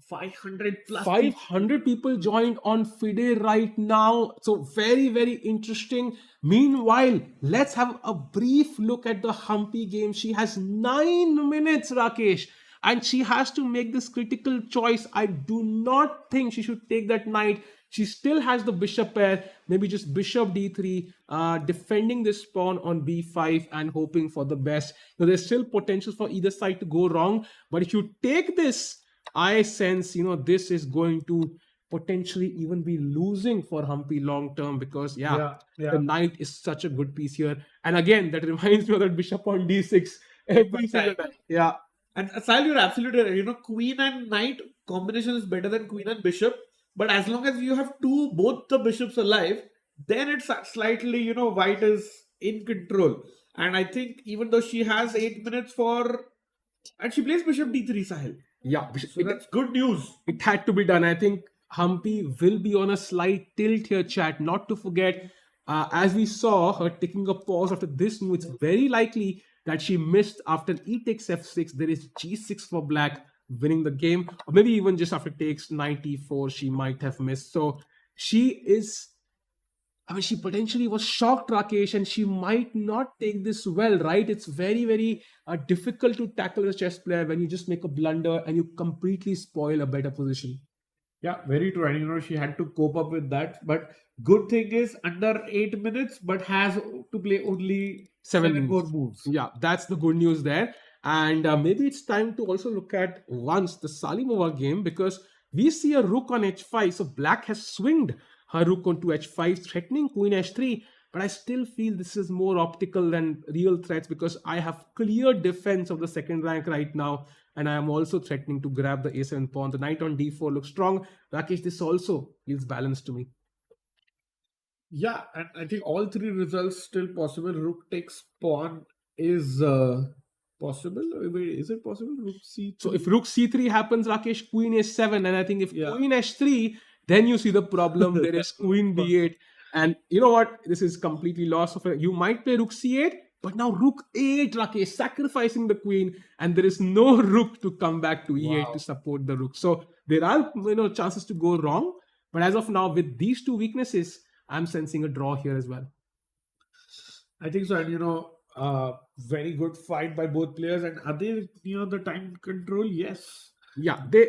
S2: 500 plus
S3: 500 people joined on FIDE right now. So very, very interesting. Meanwhile, let's have a brief look at the Humpy game. She has 9 minutes, Rakesh, and she has to make this critical choice. I do not think she should take that knight. She still has the bishop pair, maybe just bishop d3, defending this pawn on b5 and hoping for the best. Now, there's still potential for either side to go wrong, but if you take this, I sense, this is going to potentially even be losing for Humpy long term because, the knight is such a good piece here. And again, that reminds me of that bishop on d6 every single time. Yeah.
S2: And Sahil, you're absolutely right. Queen and knight combination is better than queen and bishop. But as long as you have both the bishops alive, then it's slightly, white is in control. And I think even though she has 8 minutes and she plays bishop d3, Sahil.
S3: Yeah,
S2: So that's good news.
S3: it had to be done. I think Humpy will be on a slight tilt here, chat. Not to forget, as we saw her taking a pause after this move, it's very likely that she missed after e takes f6. There is g6 for black, winning the game, or maybe even just after takes knight e4, she might have missed. So she is. I mean, she potentially was shocked, Rakesh, and she might not take this well, right? It's very, very difficult to tackle a chess player when you just make a blunder and you completely spoil a better position.
S2: Yeah, very true. And she had to cope up with that. But good thing is under 8 minutes, but has to play only seven more moves.
S3: Yeah, that's the good news there. And maybe it's time to also look at once the Salimova game, because we see a rook on h5. So black has swinged her rook onto h5, threatening queen h3. But I still feel this is more optical than real threats, because I have clear defense of the second rank right now. And I am also threatening to grab the a7 pawn. The knight on d4 looks strong. Rakesh, this also feels balanced to me.
S2: Yeah, and I think all three results still possible. Rook takes pawn is possible. Wait, is it possible? Rook c3.
S3: So if rook c3 happens, Rakesh, queen a7. And I think if
S2: Yeah.
S3: queen h3, then you see the problem. There is queen b8. And you know what? This is completely lost. You might play rook c8, but now rook a8, Rakesh, sacrificing the queen. And there is no rook to come back to e8
S2: Wow.
S3: to support the rook. So there are chances to go wrong. But as of now, with these two weaknesses, I'm sensing a draw here as well.
S2: I think so. And very good fight by both players. And are they near the time control? Yes.
S3: Yeah, they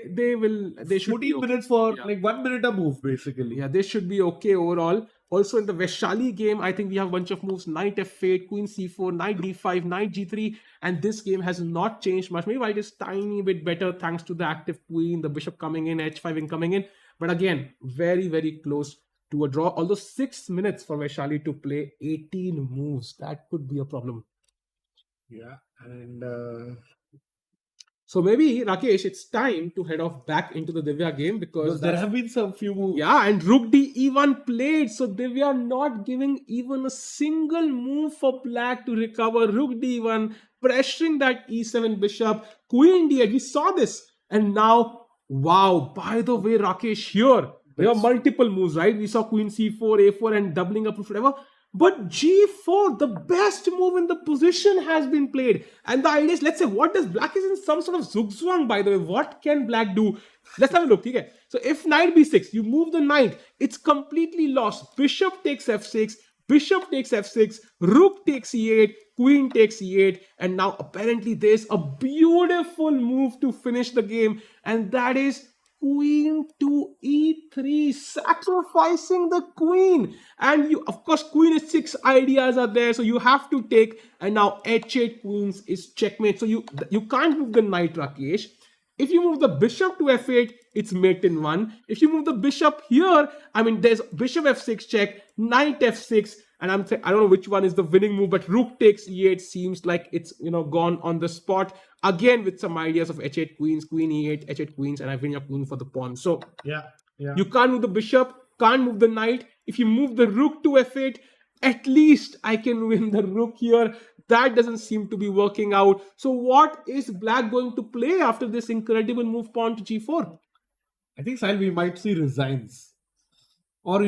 S3: should
S2: 14
S3: be okay.
S2: minutes for
S3: Yeah.
S2: like 1 minute a move, basically.
S3: Yeah, they should be okay overall. Also in the Vaishali game, I think we have a bunch of moves: knight f8, queen c4, knight d5, knight g3, and this game has not changed much. Maybe white is tiny bit better thanks to the active queen, the bishop coming in, h5 incoming in. But again, very, very close to a draw. Although 6 minutes for Vaishali to play 18 moves, that could be a problem.
S2: Yeah, and
S3: So maybe, Rakesh, it's time to head off back into the Divya game, because
S2: there have been some few moves.
S3: yeah, and rook d1 played. So Divya not giving even a single move for black to recover. Rook d1, pressuring that e7 bishop. Queen d8, we saw this. And now, wow, by the way, Rakesh, here, there are multiple moves, right? We saw queen c4, a4, and doubling up, whatever. But g4, the best move in the position, has been played. And the idea is, let's say, what does black is in some sort of zugzwang, by the way. What can black do? Let's have a look. Okay? So if knight b6, you move the knight, it's completely lost. Bishop takes f6, bishop takes f6, rook takes e8, queen takes e8, and now apparently there's a beautiful move to finish the game, and that is queen to e3, sacrificing the queen. And you, of course, queen h6 ideas are there, so you have to take. And now h8 queens is checkmate. So you can't move the knight, Rakesh. If you move the bishop to f8, it's mate in one. If you move the bishop here, I mean, there's bishop f6 check, knight f6, and I don't know which one is the winning move, but rook takes e8 seems like it's gone on the spot. Again, with some ideas of h8 queens, queen e8, h8 queens, and I win your queen for the pawn. So
S2: Yeah.
S3: you can't move the bishop, can't move the knight. If you move the rook to f8, at least I can win the rook here. That doesn't seem to be working out. So what is black going to play after this incredible move pawn to g4?
S2: I think, Sahil, we might see resigns. Or,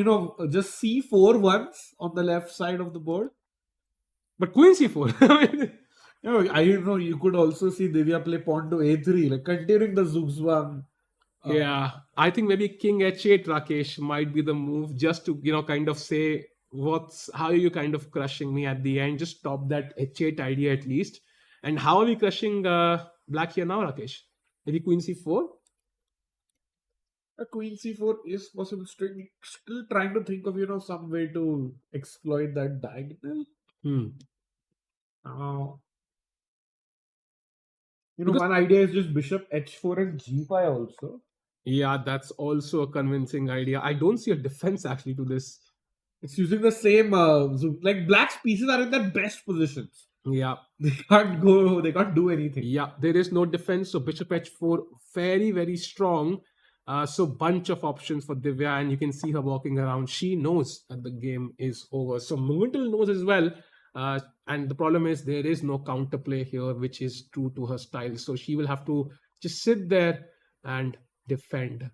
S2: just c4 once on the left side of the board.
S3: But queen c4.
S2: You could also see Divya play pawn to a3, like continuing the zugzwang.
S3: Yeah, I think maybe king h8, Rakesh, might be the move, just to kind of say how are you kind of crushing me at the end. Just stop that h8 idea at least. And how are we crushing black here now, Rakesh? Maybe queen c4?
S2: A queen c4 is possible. Still trying to think of some way to exploit that diagonal. One idea is just bishop h4 and g5 also.
S3: Yeah, that's also a convincing idea. I don't see a defense actually to this.
S2: It's using the same like black's pieces are in their best positions.
S3: Yeah,
S2: they can't do anything.
S3: Yeah, there is no defense. So bishop h4, very, very strong. So bunch of options for Divya, and you can see her walking around. She knows that the game is over. So Muguntul knows as well. And the problem is there is no counterplay here, which is true to her style. So she will have to just sit there and defend.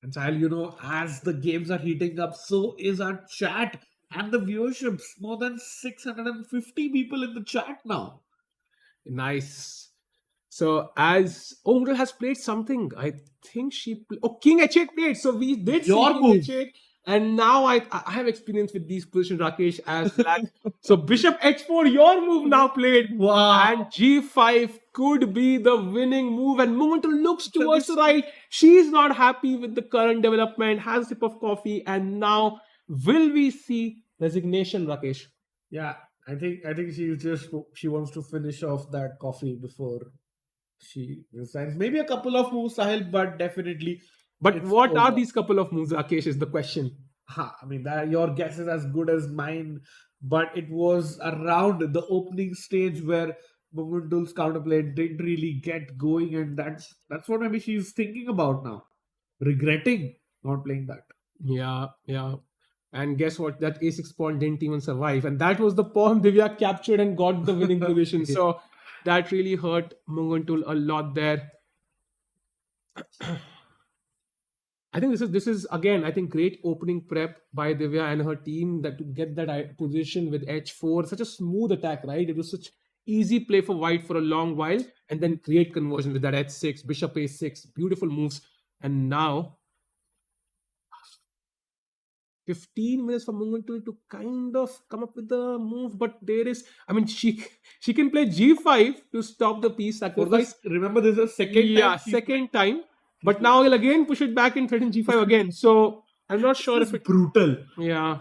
S2: And Sahil, as the games are heating up, so is our chat and the viewerships. More than 650 people in the chat now.
S3: Nice. So as Ongral has played something, I think King H8 played. So we did
S2: Your
S3: see King
S2: move.
S3: H8, and now I have experience with these positions, Rakesh, as black. So Bishop H4, your move now played.
S2: Wow.
S3: And G5 could be the winning move. And Muguntul looks towards the right. She's not happy with the current development, has a sip of coffee, and now will we see resignation, Rakesh?
S2: Yeah, I think she wants to finish off that coffee before she resigns. Maybe a couple of moves, Sahil, but definitely.
S3: But
S2: it's
S3: what are
S2: over.
S3: these couple of moves, Rakesh, is the question.
S2: I mean, your guess is as good as mine, but it was around the opening stage where Mugundul's counterplay didn't really get going, and that's what maybe she's thinking about now, regretting not playing that.
S3: Yeah, yeah. And guess what? That A6 pawn didn't even survive. And that was the pawn Divya captured and got the winning position. So that really hurt Muguntul a lot there. I think this is again, I think great opening prep by Divya and her team that to get that position with H4. Such a smooth attack, right? It was such easy play for white for a long while, and then create conversion with that H6, Bishop A6, beautiful moves. And now 15 minutes for Muguntul to kind of come up with the move, but there is, I mean, she can play G5 to stop the piece sacrifice.
S2: Remember, this is second time.
S3: Second time. But now he'll again push it back and threaten G5 again. So I'm not sure if it's
S2: brutal.
S3: Yeah.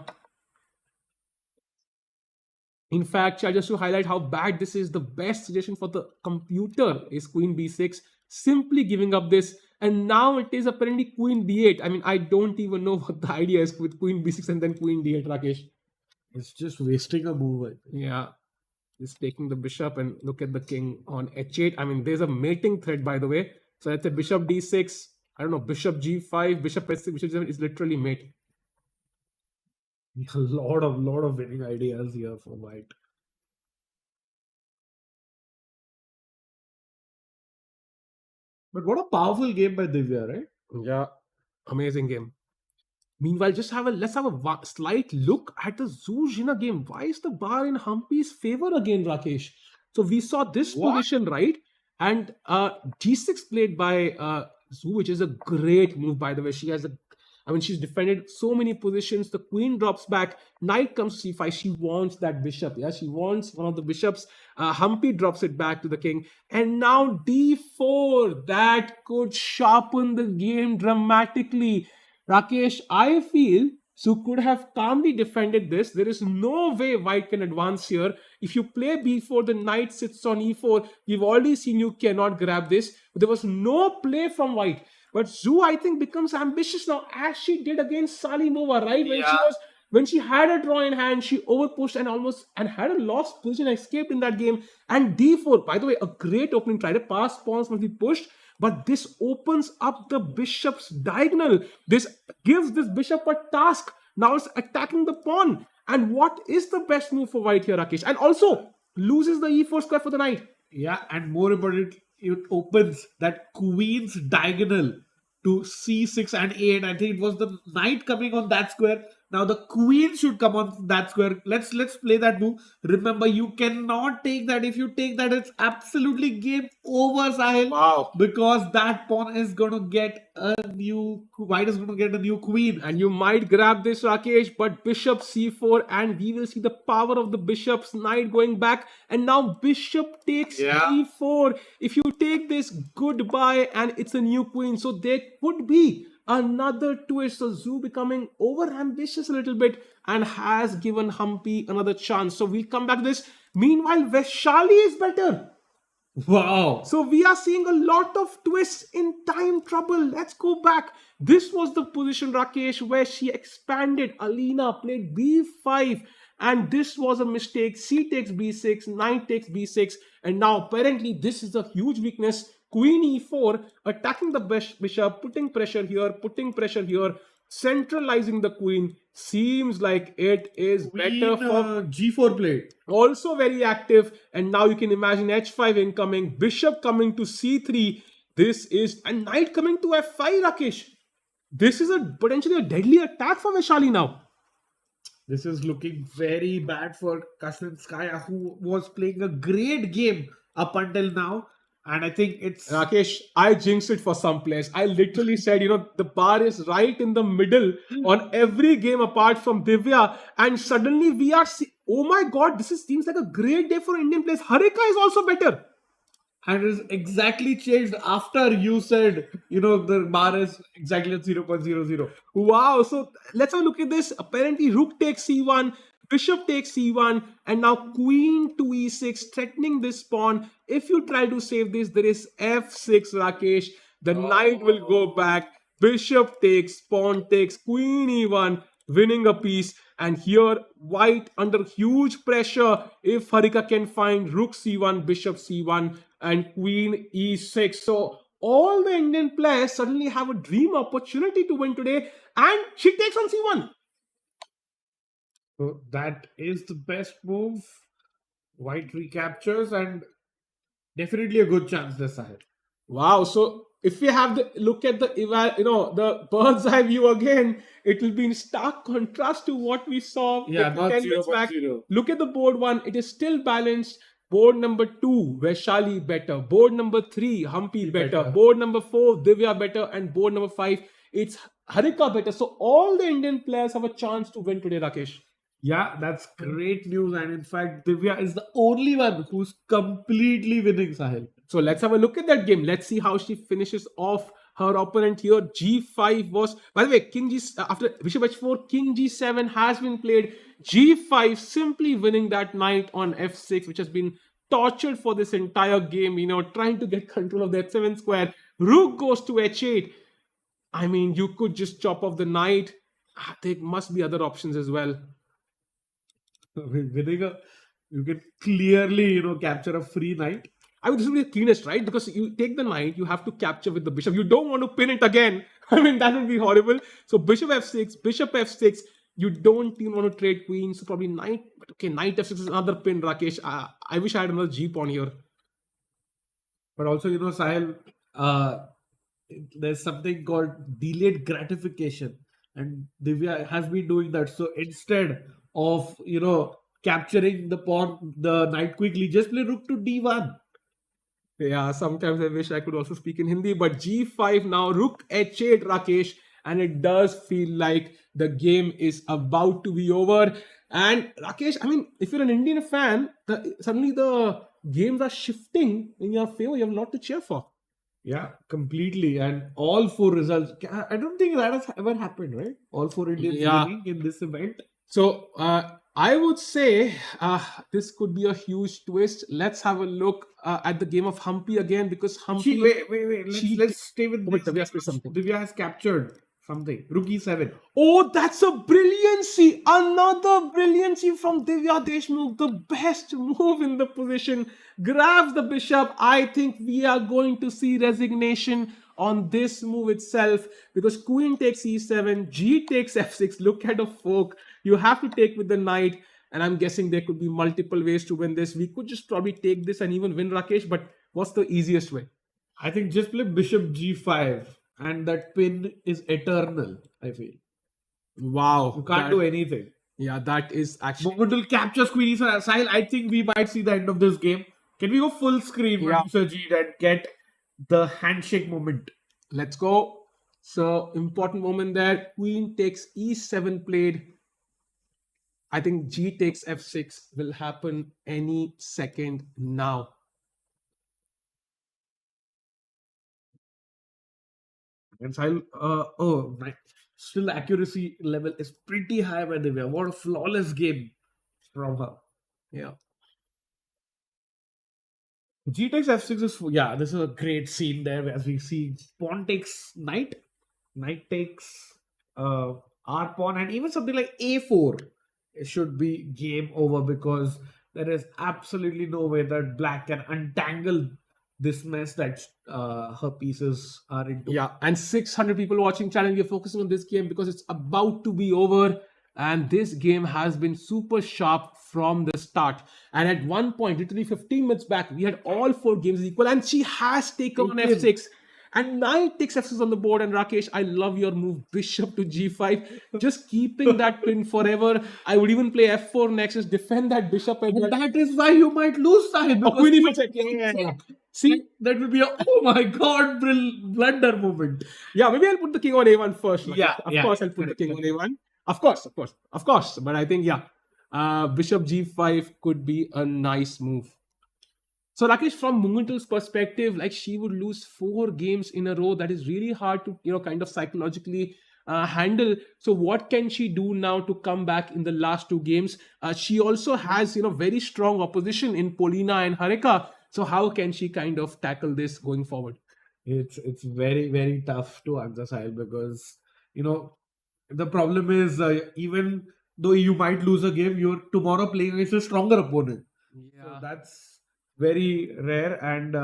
S3: In fact, just to highlight how bad this is, the best suggestion for the computer is Queen B6, simply giving up this. And now it is apparently Queen D8. I mean, I don't even know what the idea is with Queen B6 and then Queen D8, Rakesh.
S2: It's just wasting a move, I think.
S3: Yeah. Just taking the bishop and look at the king on H8. I mean, there's a mating thread, by the way. So that's a bishop D6. I don't know, bishop G5, bishop S6, bishop G7 is literally mate.
S2: A lot of winning ideas here for white. But what a powerful game by Divya, right?
S3: Yeah, amazing game. Meanwhile, let's have a slight look at the Zhu Jina game. Why is the bar in Humpy's favor again, Rakesh? So we saw this position, right? And G6 played by Zhu, which is a great move, by the way. She's defended so many positions. The queen drops back. Knight comes to C5. She wants that bishop. Yeah, she wants one of the bishops. Humpy drops it back to the king. And now D4. That could sharpen the game dramatically. Rakesh, I feel Zhu could have calmly defended this. There is no way white can advance here. If you play B4, the knight sits on E4. We've already seen you cannot grab this. But there was no play from white. But Zhu, I think, becomes ambitious now, as she did against Salimova, right? When she had a draw in hand, she overpushed and had a lost position, escaped in that game. And D4, by the way, a great opening try. The passed pawns must be pushed, but this opens up the bishop's diagonal. This gives this bishop a task. Now it's attacking the pawn. And what is the best move for white here, Rakesh? And also loses the E4 square for the knight.
S2: Yeah, and more important, it opens that queen's diagonal to C6 and A8. I think it was the knight coming on that square. Now the queen should come on that square. Let's play that move. Remember, you cannot take that. If you take that, it's absolutely game over, Sahil.
S3: Wow.
S2: Because that pawn is going to get white is going to get a new queen.
S3: And you might grab this, Rakesh, but bishop C4, and we will see the power of the bishop's knight going back. And now bishop takes E4. If you take this, goodbye, and it's a new queen. So there could be another twist. So Zhu becoming over ambitious a little bit and has given Humpy another chance. So we'll come back to this. Meanwhile, Vaishali is better.
S2: Wow.
S3: So we are seeing a lot of twists in time trouble. Let's go back. This was the position, Rakesh, where she expanded. Alina played B5. And this was a mistake. C takes B6, knight takes B6. And now apparently this is a huge weakness. Queen e4, attacking the bishop, putting pressure here, centralizing the queen. Seems like it is better for
S2: G4 played.
S3: also very active. And now you can imagine h5 incoming, bishop coming to c3. This is a knight coming to f5, Rakesh. This is a potentially a deadly attack for Vaishali now.
S2: This is looking very bad for Kaslinskaya, who was playing a great game up until now. And I think it's
S3: Rakesh, I jinxed it for some players. I literally said, the bar is right in the middle on every game apart from Divya. And suddenly we are, oh my God, seems like a great day for Indian players. Harika is also better.
S2: and is exactly changed after you said, the bar is exactly at 0.00.
S3: Wow. So let's have a look at this. Apparently, rook takes c1, bishop takes c1, and now queen to e6, threatening this pawn. If you try to save this, there is f6, Rakesh. The knight will go back. Bishop takes, pawn takes, queen e1, winning a piece. And here, white under huge pressure. If Harika can find rook c1, bishop c1, and queen e6. So all the Indian players suddenly have a dream opportunity to win today, and she takes on c1.
S2: So that is the best move. White recaptures and definitely a good chance this side.
S3: Wow! So if we have the look at the bird's eye view again, it will be in stark contrast to what we saw
S2: Yeah, not
S3: 10 minutes back.
S2: 0.0.
S3: Look at the board one; it is still balanced. Board number 2, Vaishali better. Board number 3, Humpy better. Board number 4, Divya better. And board number 5, it's Harika better. So all the Indian players have a chance to win today, Rakesh.
S2: Yeah, that's great news. And in fact, Divya is the only one who's completely winning, Sahil.
S3: So let's have a look at that game. Let's see how she finishes off her opponent here. G5 was, by the way, King G after Bishop H4, King G7 has been played. G5 simply winning that knight on F6, which has been tortured for this entire game. Trying to get control of the H7 square. Rook goes to H8. I mean, you could just chop off the knight. There must be other options as well.
S2: Winning you can clearly, capture a free knight.
S3: I mean, this will be the cleanest, right? Because you take the knight, you have to capture with the bishop. You don't want to pin it again. I mean, that would be horrible. So bishop f6, bishop f6. You don't even want to trade queen. So probably knight. But okay, knight f6 is another pin, Rakesh. I wish I had another g pawn here.
S2: But also, Sahil, there's something called delayed gratification. And Divya has been doing that. So instead of, capturing the knight quickly, just play rook to d1.
S3: Yeah, sometimes I wish I could also speak in Hindi, but g5 now, rook h8, Rakesh, and it does feel like the game is about to be over. And Rakesh, I mean, if you're an Indian fan, suddenly the games are shifting in your favor. You have a lot to cheer for.
S2: Yeah, completely. And all 4 results. I don't think that has ever happened, right? All 4 Indians winning in this event.
S3: So I would say this could be a huge twist. Let's have a look at the game of Humpy again, because Humpy.
S2: Wait. Let's stay with this. Divya has captured something. Rook e7.
S3: Oh, that's a brilliancy! Another brilliancy from Divya Deshmukh. The best move in the position. Grabs the bishop. I think we are going to see resignation on this move itself, because queen takes e7, g takes f6. Look at the fork. You have to take with the knight, and I'm guessing there could be multiple ways to win this. We could just probably take this and even win, Rakesh, but what's the easiest way?
S2: I think just play bishop g5, and that pin is eternal, I feel.
S3: Wow.
S2: You can't do anything.
S3: Yeah, that is actually...
S2: Momental captures queen e7. Sahil, I think we might see the end of this game. Can we go full screen, producer G, and get the handshake moment?
S3: Let's go. So, important moment there. Queen takes e7 played. I think g takes f6 will happen any second now.
S2: And Sahil, still the accuracy level is pretty high by Divya. What a flawless game from her.
S3: Yeah.
S2: G takes f6 is, this is a great scene there as we see pawn takes knight, knight takes r pawn, and even something like a4. It should be game over, because there is absolutely no way that black can untangle this mess that her pieces are into.
S3: Yeah, and 600 people watching channel. We are focusing on this game because it's about to be over, and this game has been super sharp from the start. And at one point, literally 15 minutes back, we had all 4 games equal, and she has taken on f6. And knight takes f6 on the board. And Rakesh, I love your move, bishop to g5, just keeping that pin forever. I would even play f4 next, just defend that bishop. And
S2: That is why you might lose time.
S3: oh, queen e4 check. Yeah. See,
S2: that will be a oh my god blunder moment.
S3: yeah, maybe I'll put the king on a1 first. Like,
S2: Yeah,
S3: of
S2: yeah,
S3: course I'll put the king on a1. Of course. But I think bishop g5 could be a nice move. So Rakesh, from Munguntal's perspective, like she would lose 4 games in a row. That is really hard to kind of psychologically handle. So what can she do now to come back in the last 2 games? She also has very strong opposition in Polina and Harika. So how can she kind of tackle this going forward?
S2: It's very very tough to answer, Sahil, because the problem is even though you might lose a game, you're tomorrow playing against a stronger opponent. So that's very rare, and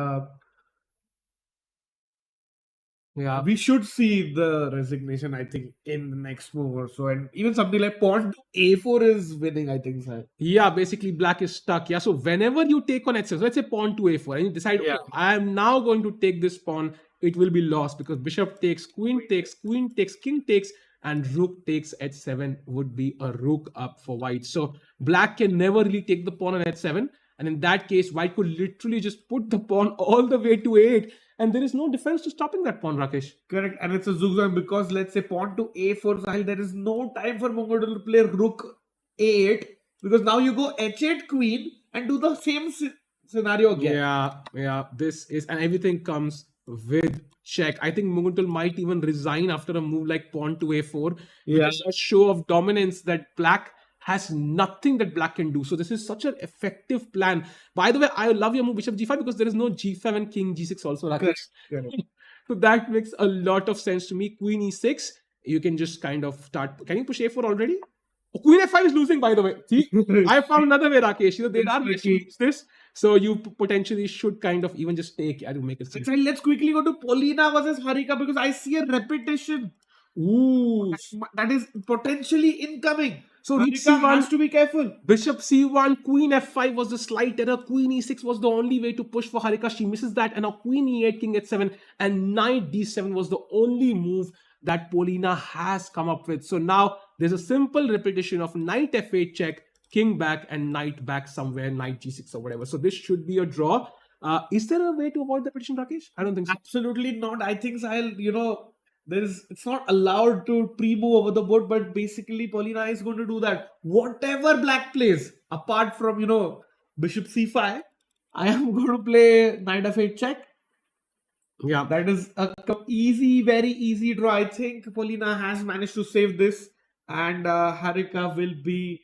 S2: we should see the resignation, I think, in the next move or so. And even something like pawn to a4 is winning, I think, Sahil.
S3: Yeah, basically black is stuck. Yeah, so whenever you take on h6, so let's say pawn to a4, and you decide, okay, I am now going to take this pawn, it will be lost because bishop takes, queen takes, king takes, and rook takes h7 would be a rook up for white. So black can never really take the pawn on h7. And in that case, white could literally just put the pawn all the way to a8. And there is no defense to stopping that pawn, Rakesh.
S2: Correct. And it's a zugzwang because let's say pawn to a4, Sahil, there is no time for Munguntal to play rook a8 because now you go h8 queen and do the same scenario again.
S3: Yeah. This is, and everything comes with check. I think Munguntal might even resign after a move like pawn to a4.
S2: Yeah.
S3: It's a show of dominance that black has nothing that black can do. So this is such an effective plan. By the way, I love your move bishop g5 because there is no g5 and king g6 also.
S2: Correct.
S3: So that makes a lot of sense to me. Queen e6, you can just kind of start. Can you push a4 already? Oh, queen f5 is losing, by the way. See, I found another way, Rakesh. There are ways to use this. So you potentially should kind of even just take to make it simple.
S2: Let's quickly go to Polina versus Harika because I see a repetition.
S3: Ooh,
S2: that is potentially incoming. So
S3: Harika
S2: has to be careful.
S3: Bishop c1, queen f5 was the slight error. Queen e6 was the only way to push for Harika. She misses that. And now queen e8, king h7, and knight d7 was the only move that Polina has come up with. So now there's a simple repetition of knight f8 check, king back, and knight back somewhere, knight g6 or whatever. So this should be a draw. Is there a way to avoid the repetition, Rakesh? I don't think so.
S2: Absolutely not. I think Sahil, it's not allowed to pre-move over the board, but basically Polina is going to do that. Whatever black plays, apart from, bishop c5, I am going to play knight f8 check.
S3: Yeah.
S2: That is a very easy draw. I think Polina has managed to save this, and Harika will be,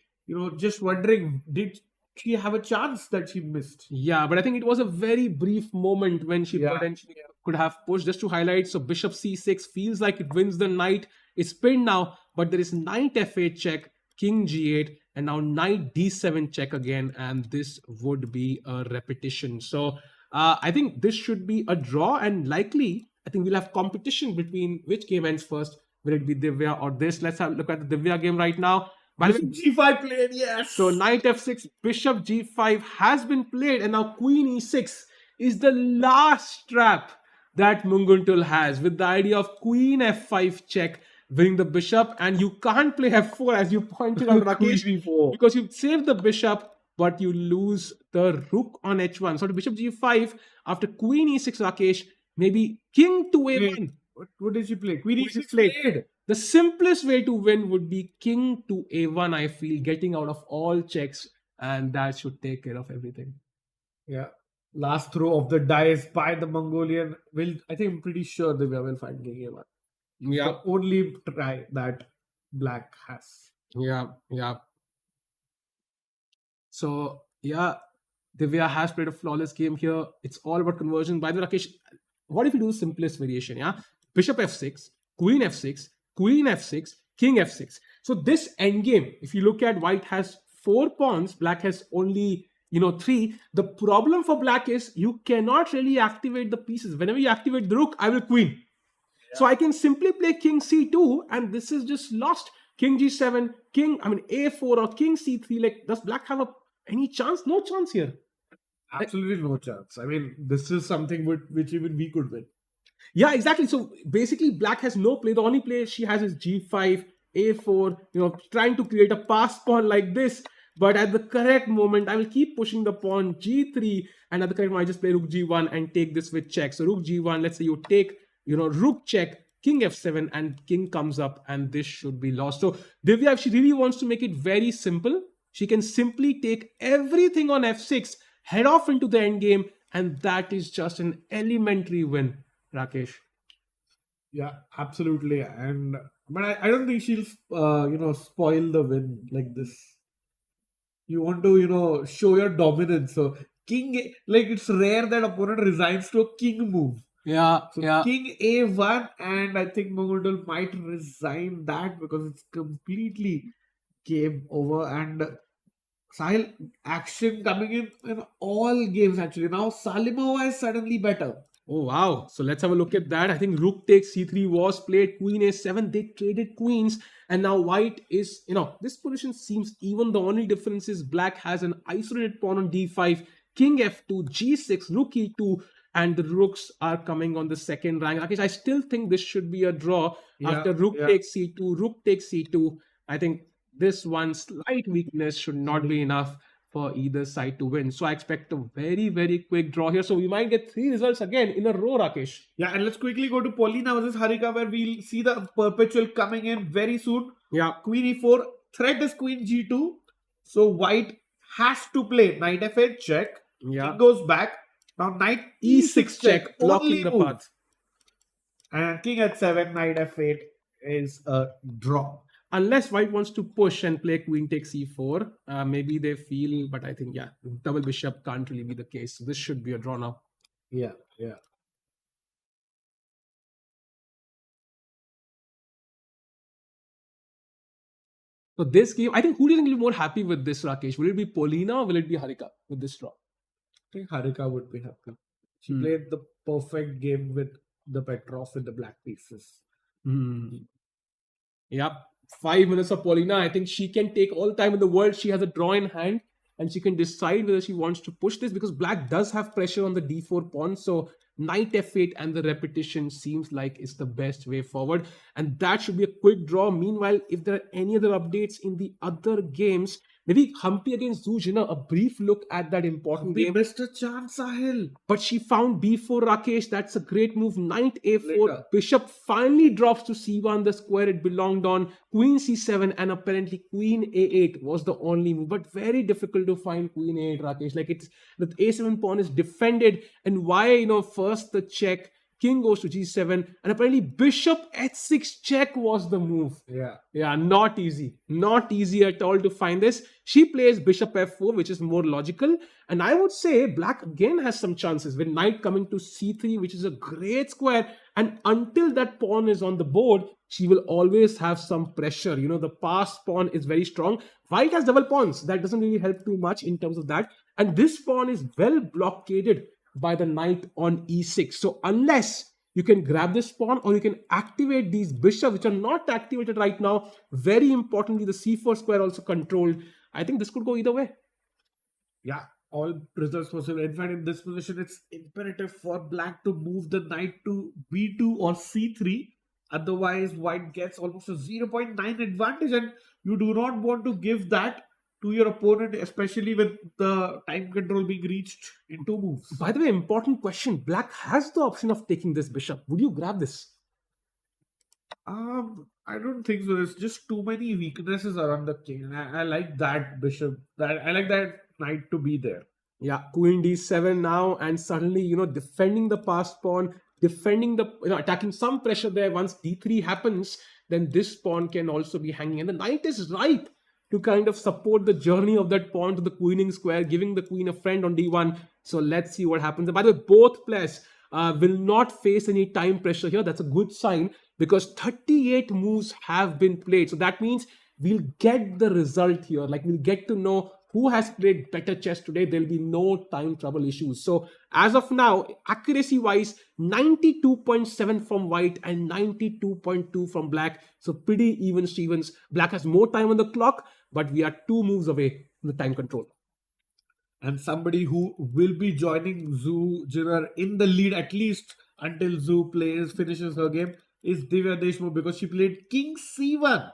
S2: just wondering, did she have a chance that she missed?
S3: Yeah, but I think it was a very brief moment when she potentially could have pushed. Just to highlight, so bishop c6 feels like it wins the knight. It's pinned now, but there is knight f8 check, king g8, and now knight d7 check again, and this would be a repetition. So I think this should be a draw, and likely I think we'll have competition between which game ends first. Will it be Divya or this? Let's have a look at the Divya game right now.
S2: G5 played, yes.
S3: So knight f6, bishop g5 has been played, and now queen e6 is the last trap that Munguntal has, with the idea of queen f5 check, winning the bishop, and you can't play f4 as you pointed out, Rakesh, because you save the bishop, but you lose the rook on h1. So to bishop g5 after queen e6, Rakesh, maybe king to a1.
S2: What did she play? Queen e6 played.
S3: The simplest way to win would be king to a1, I feel, getting out of all checks, and that should take care of everything.
S2: Yeah. Last throw of the dice by the Mongolian. I think I'm pretty sure Divya will find king a1.
S3: Yeah.
S2: The only try that black has.
S3: Yeah. So, Divya has played a flawless game here. It's all about conversion. By the way, Rakesh, what if you do the simplest variation? Bishop f6, queen f6, queen f6, king f6. So this endgame, if you look at white has 4 pawns, black has only 3. The problem for black is you cannot really activate the pieces. Whenever you activate the rook, I will queen. So I can simply play king c2 and this is just lost. King g7, a4 or king c3. Like, does black have any chance? No chance here.
S2: Absolutely no chance. I mean, this is something which even we could win.
S3: Yeah, exactly. So basically, black has no play. The only play she has is g5, a4, trying to create a pass pawn like this. But at the correct moment, I will keep pushing the pawn g3. And at the correct moment, I just play rook g1 and take this with check. So rook g1, let's say you take, rook check, king f7, and king comes up, and this should be lost. So Divya, if she really wants to make it very simple, she can simply take everything on f6, head off into the endgame, and that is just an elementary win, Rakesh.
S2: Yeah, absolutely. But I don't think she'll spoil the win like this. You want to show your dominance. So king, like, it's rare that opponent resigns to a king move.
S3: Yeah,
S2: So king a1, and I think Mogul might resign that because it's completely game over. And Sahil, action coming in all games actually. Now Salimova is suddenly better.
S3: Oh, wow. So let's have a look at that. I think rook takes c3 was played, queen a7. They traded queens. And now white is, this position seems even. The only difference is black has an isolated pawn on d5, king f2, g6, rook e2. And the rooks are coming on the second rank. Rakesh, I still think this should be a draw after rook takes c2, rook takes c2. I think this one slight weakness should not be enough for either side to win. So I expect a very, very quick draw here. So we might get 3 results again in a row, Rakesh.
S2: Yeah, and let's quickly go to Paulina versus Harika, where we'll see the perpetual coming in very soon.
S3: Yeah.
S2: Queen e4, threat is queen g2. So white has to play knight f8 check.
S3: Yeah.
S2: King goes back. Now knight
S3: e6 check, blocking
S2: only
S3: the
S2: move.
S3: path.
S2: And king h7, knight f8 is a draw.
S3: Unless white wants to push and play queen takes e4, maybe they feel, but I think, double bishop can't really be the case. So this should be a draw now.
S2: Yeah.
S3: So this game, I think, who do you think will be more happy with this, Rakesh? Will it be Paulina or will it be Harika with this draw?
S2: I think Harika would be happy. She played the perfect game with the Petrov with the black pieces.
S3: Yep. 5 minutes of Paulina. I think she can take all the time in the world. She has a draw in hand and she can decide whether she wants to push this because black does have pressure on the d4 pawn. So knight f8 and the repetition seems like it's the best way forward. And that should be a quick draw. Meanwhile, if there are any other updates in the other games, maybe Humpy against Zujina, a brief look at that important game.
S2: Missed a chance, Sahil.
S3: But she found b4, Rakesh. That's a great move. Knight a4.
S2: Later.
S3: Bishop finally drops to c1, the square it belonged on. Queen c7 and apparently queen a8 was the only move. But very difficult to find queen a8, Rakesh. Like, it's the a7 pawn is defended. And why, first the check. King goes to g7 and apparently bishop h6 check was the move. Yeah, not easy. Not easy at all to find this. She plays bishop f4, which is more logical. And I would say black again has some chances with knight coming to c3, which is a great square. And until that pawn is on the board, she will always have some pressure. The pass pawn is very strong. White has double pawns. That doesn't really help too much in terms of that. And this pawn is well blockaded by the knight on e6. So unless you can grab this pawn or you can activate these bishops, which are not activated right now, very importantly, the c4 square also controlled. I think this could go either way.
S2: Yeah, all results possible. In fact, in this position, it's imperative for black to move the knight to b2 or c3. Otherwise, white gets almost a 0.9 advantage, and you do not want to give that to your opponent, especially with the time control being reached in 2 moves.
S3: By the way, important question. Black has the option of taking this bishop. Would you grab this?
S2: I don't think so. There's just too many weaknesses around the king. I like that bishop. I like that knight to be there.
S3: Yeah, queen d7 now, and suddenly, defending the passed pawn, defending the, attacking some pressure there. Once d3 happens, then this pawn can also be hanging. And the knight is ripe to kind of support the journey of that pawn to the queening square, giving the queen a friend on d1. So let's see what happens. And by the way, both players will not face any time pressure here. That's a good sign because 38 moves have been played. So that means we'll get the result here. Like, we'll get to know who has played better chess today, there'll be no time trouble issues. So as of now, accuracy wise, 92.7 from white and 92.2 from black. So pretty even Stevens. Black has more time on the clock, but we are 2 moves away from the time control.
S2: And somebody who will be joining Zhu Jinner in the lead at least until Zhu finishes her game is Divya Deshmukh, because she played King C1.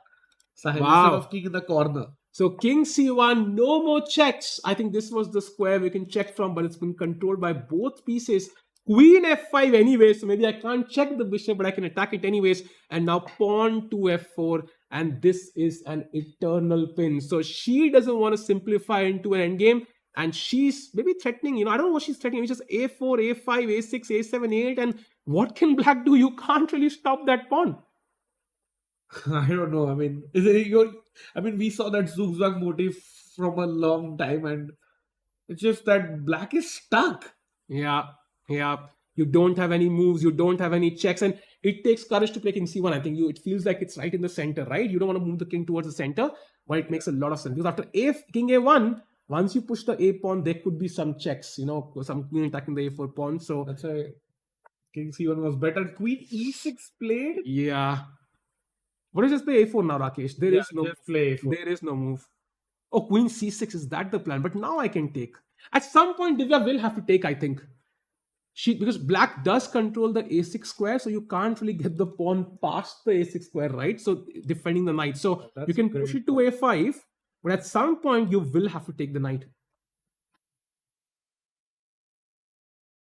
S2: Sahil,
S3: Wow.
S2: instead of King in the corner.
S3: So King C1, no more checks. I think this was the square we can check from, but it's been controlled by both pieces. Queen F5 anyway, so maybe I can't check the bishop, but I can attack it anyways. And now pawn to F4, and this is an eternal pin. So she doesn't want to simplify into an endgame, and she's maybe threatening, I don't know what she's threatening. It's just A4, A5, A6, A7, A8, and what can black do? You can't really stop that pawn.
S2: I don't know. I mean, we saw that zigzag motif from a long time, and it's just that black is stuck.
S3: Yeah. You don't have any moves, you don't have any checks, and it takes courage to play King C1. I think it feels like it's right in the center, right? You don't want to move the king towards the center, but it makes a lot of sense. Because after King A1, once you push the A pawn, there could be some checks, some queen attacking the A4 pawn. So
S2: that's why King C1 was better. Queen E6 played.
S3: Yeah. What is just play A4 now, Rakesh? There is no
S2: just play A4.
S3: There is no move. Oh, Queen C6, is that the plan? But now I can take. At some point, Divya will have to take, I think. Because black does control the A6 square, so you can't really get the pawn past the A6 square, right? So defending the knight. So you can push it to A5, but at some point, you will have to take the knight.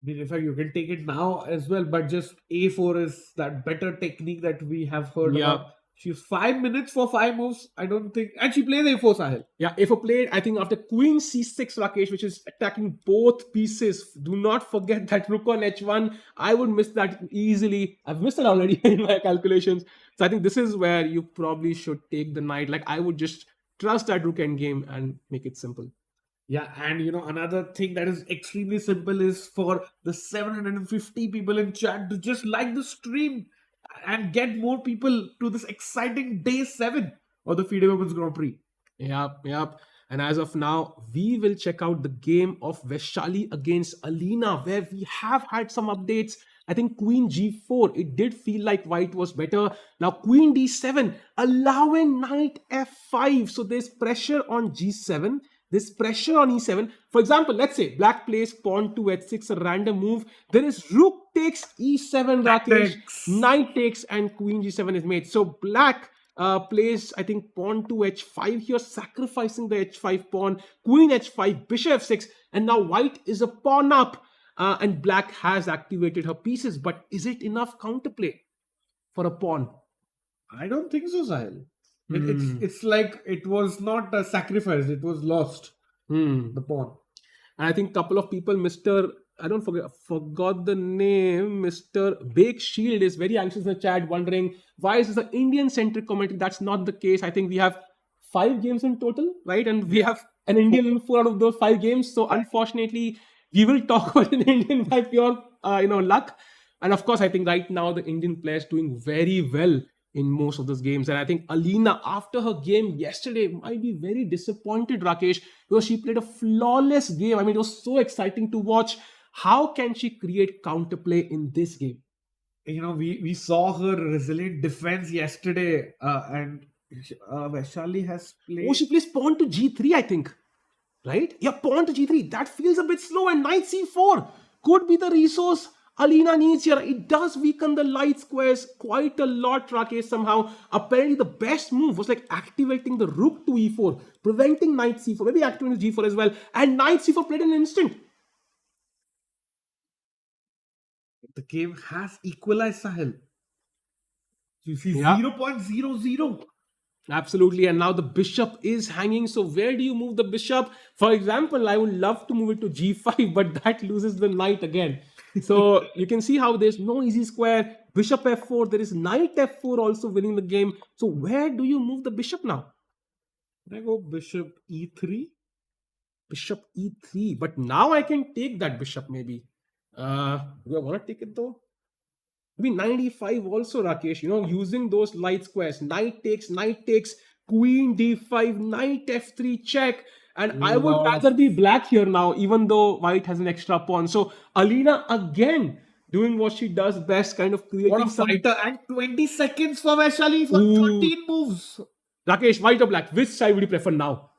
S2: In fact, you can take it now as well, but just A4 is that better technique that we have heard about. She's 5 minutes for 5 moves. I don't think. And she plays A4, Sahil.
S3: Yeah, A4 played, I think, after Queen C6, Rakesh, which is attacking both pieces. Do not forget that rook on H1. I would miss that easily. I've missed it already in my calculations. So I think this is where you probably should take the knight. Like, I would just trust that rook endgame and make it simple.
S2: Yeah, and another thing that is extremely simple is for the 750 people in chat to just like the stream and get more people to this exciting day 7 of the FIDE Women's Grand Prix.
S3: Yep. And as of now, we will check out the game of Vaishali against Alina, where we have had some updates. I think Queen G4, it did feel like white was better. Now Queen D7, allowing Knight F5. So there's pressure on G7. There's pressure on E7. For example, let's say black plays pawn to H6, a random move. There is rook takes E7, Rakesh. Knight takes, and Queen G7 is made. So black plays, I think, pawn to H5 here, sacrificing the H5 pawn. Queen H5, bishop F6, and now white is a pawn up. And black has activated her pieces. But is it enough counterplay for a pawn?
S2: I don't think so, Sahil. It's like it was not a sacrifice, it was lost, the pawn.
S3: And I think a couple of people, forgot the name, Mr. Bake Shield is very anxious in the chat, wondering why is this an Indian-centric commentary? That's not the case. I think we have 5 games in total, right? And we have an Indian in 4 out of those 5 games. So unfortunately, we will talk about an Indian by pure, luck. And of course, I think right now the Indian player is doing very well in most of those games. And I think Alina, after her game yesterday, might be very disappointed, Rakesh, because she played a flawless game. I mean, it was so exciting to watch. How can she create counterplay in this game?
S2: We saw her resilient defense yesterday, and Vaishali has played...
S3: Oh, she plays pawn to G3, I think. Right? Yeah, pawn to G3. That feels a bit slow. And knight C4 could be the resource Alina needs here. It does weaken the light squares quite a lot, Rakesh, somehow. Apparently, the best move was like activating the rook to E4, preventing knight C4, maybe activating the G4 as well. And knight C4 played in an instant.
S2: The game has equalized, Sahil. You see 0.00.
S3: Absolutely. And now the bishop is hanging. So where do you move the bishop? For example, I would love to move it to G5, but that loses the knight again. So you can see how there's no easy square. Bishop F4. There is knight F4 also winning the game. So where do you move the bishop now?
S2: Can I go bishop E3?
S3: Bishop E3. But now I can take that bishop maybe. Do I want to take it though? Maybe 95 also, Rakesh. Using those light squares. Knight takes, Queen d5, knight f3 check. And I would
S2: Lord.
S3: rather be black here now, even though white has an extra pawn. So Alina again doing what she does best, kind of creating
S2: What a
S3: some.
S2: fighter. And 20 seconds for Vaishali for
S3: Ooh.
S2: 13 moves.
S3: Rakesh, white or black? Which side would you prefer now?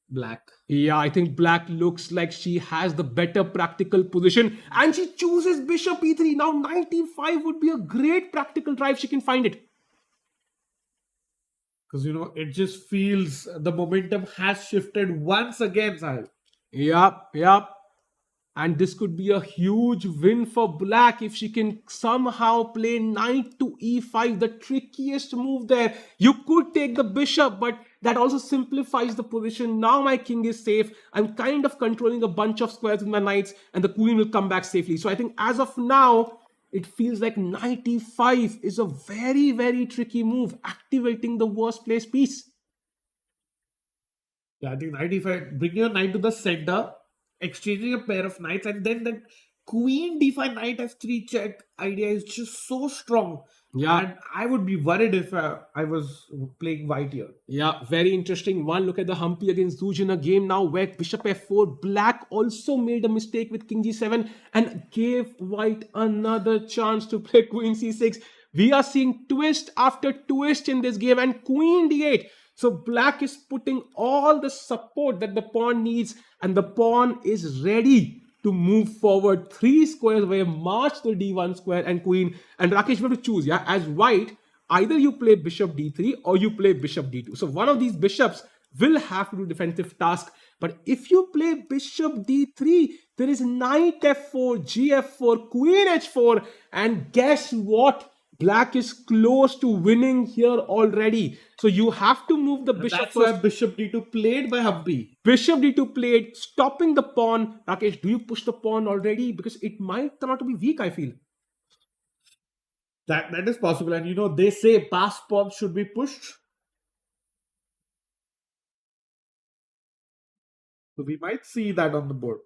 S2: Black.
S3: Yeah, I think black looks like she has the better practical position, and she chooses bishop e3. Now 95 would be a great practical drive. She can find it.
S2: Because, it just feels the momentum has shifted once again, Sahil.
S3: Yep. And this could be a huge win for black if she can somehow play knight to e5, the trickiest move there. You could take the bishop, but that also simplifies the position. Now my king is safe. I'm kind of controlling a bunch of squares with my knights, and the queen will come back safely. So I think as of now, it feels like knight e5 is a very, very tricky move, activating the worst place piece.
S2: Yeah, I think knight e5, bring your knight to the center, exchanging a pair of knights, and then that queen d5 knight f3 check idea is just so strong.
S3: Yeah.
S2: And I would be worried if I was playing white here.
S3: Yeah, very interesting. One look at the Humpy against Zuj in a game now where bishop f4. Black also made a mistake with king g7 and gave white another chance to play queen c6. We are seeing twist after twist in this game, and queen d8. So black is putting all the support that the pawn needs, and the pawn is ready to move forward 3 squares away, march the d1 square and queen. And Rakesh, you have to choose, yeah, as white, either you play bishop d3 or you play bishop d2. So one of these bishops will have to do defensive task. But if you play bishop d3, there is knight f4, gf4, queen h4, and guess what? Black is close to winning here already. So you have to move the bishop
S2: That's
S3: first.
S2: why bishop d2 played by Humpy.
S3: Bishop d2 played, stopping the pawn. Rakesh, do you push the pawn already? Because it might turn out to be weak, I feel.
S2: That is possible. And they say passed pawns should be pushed. So we might see that on the board.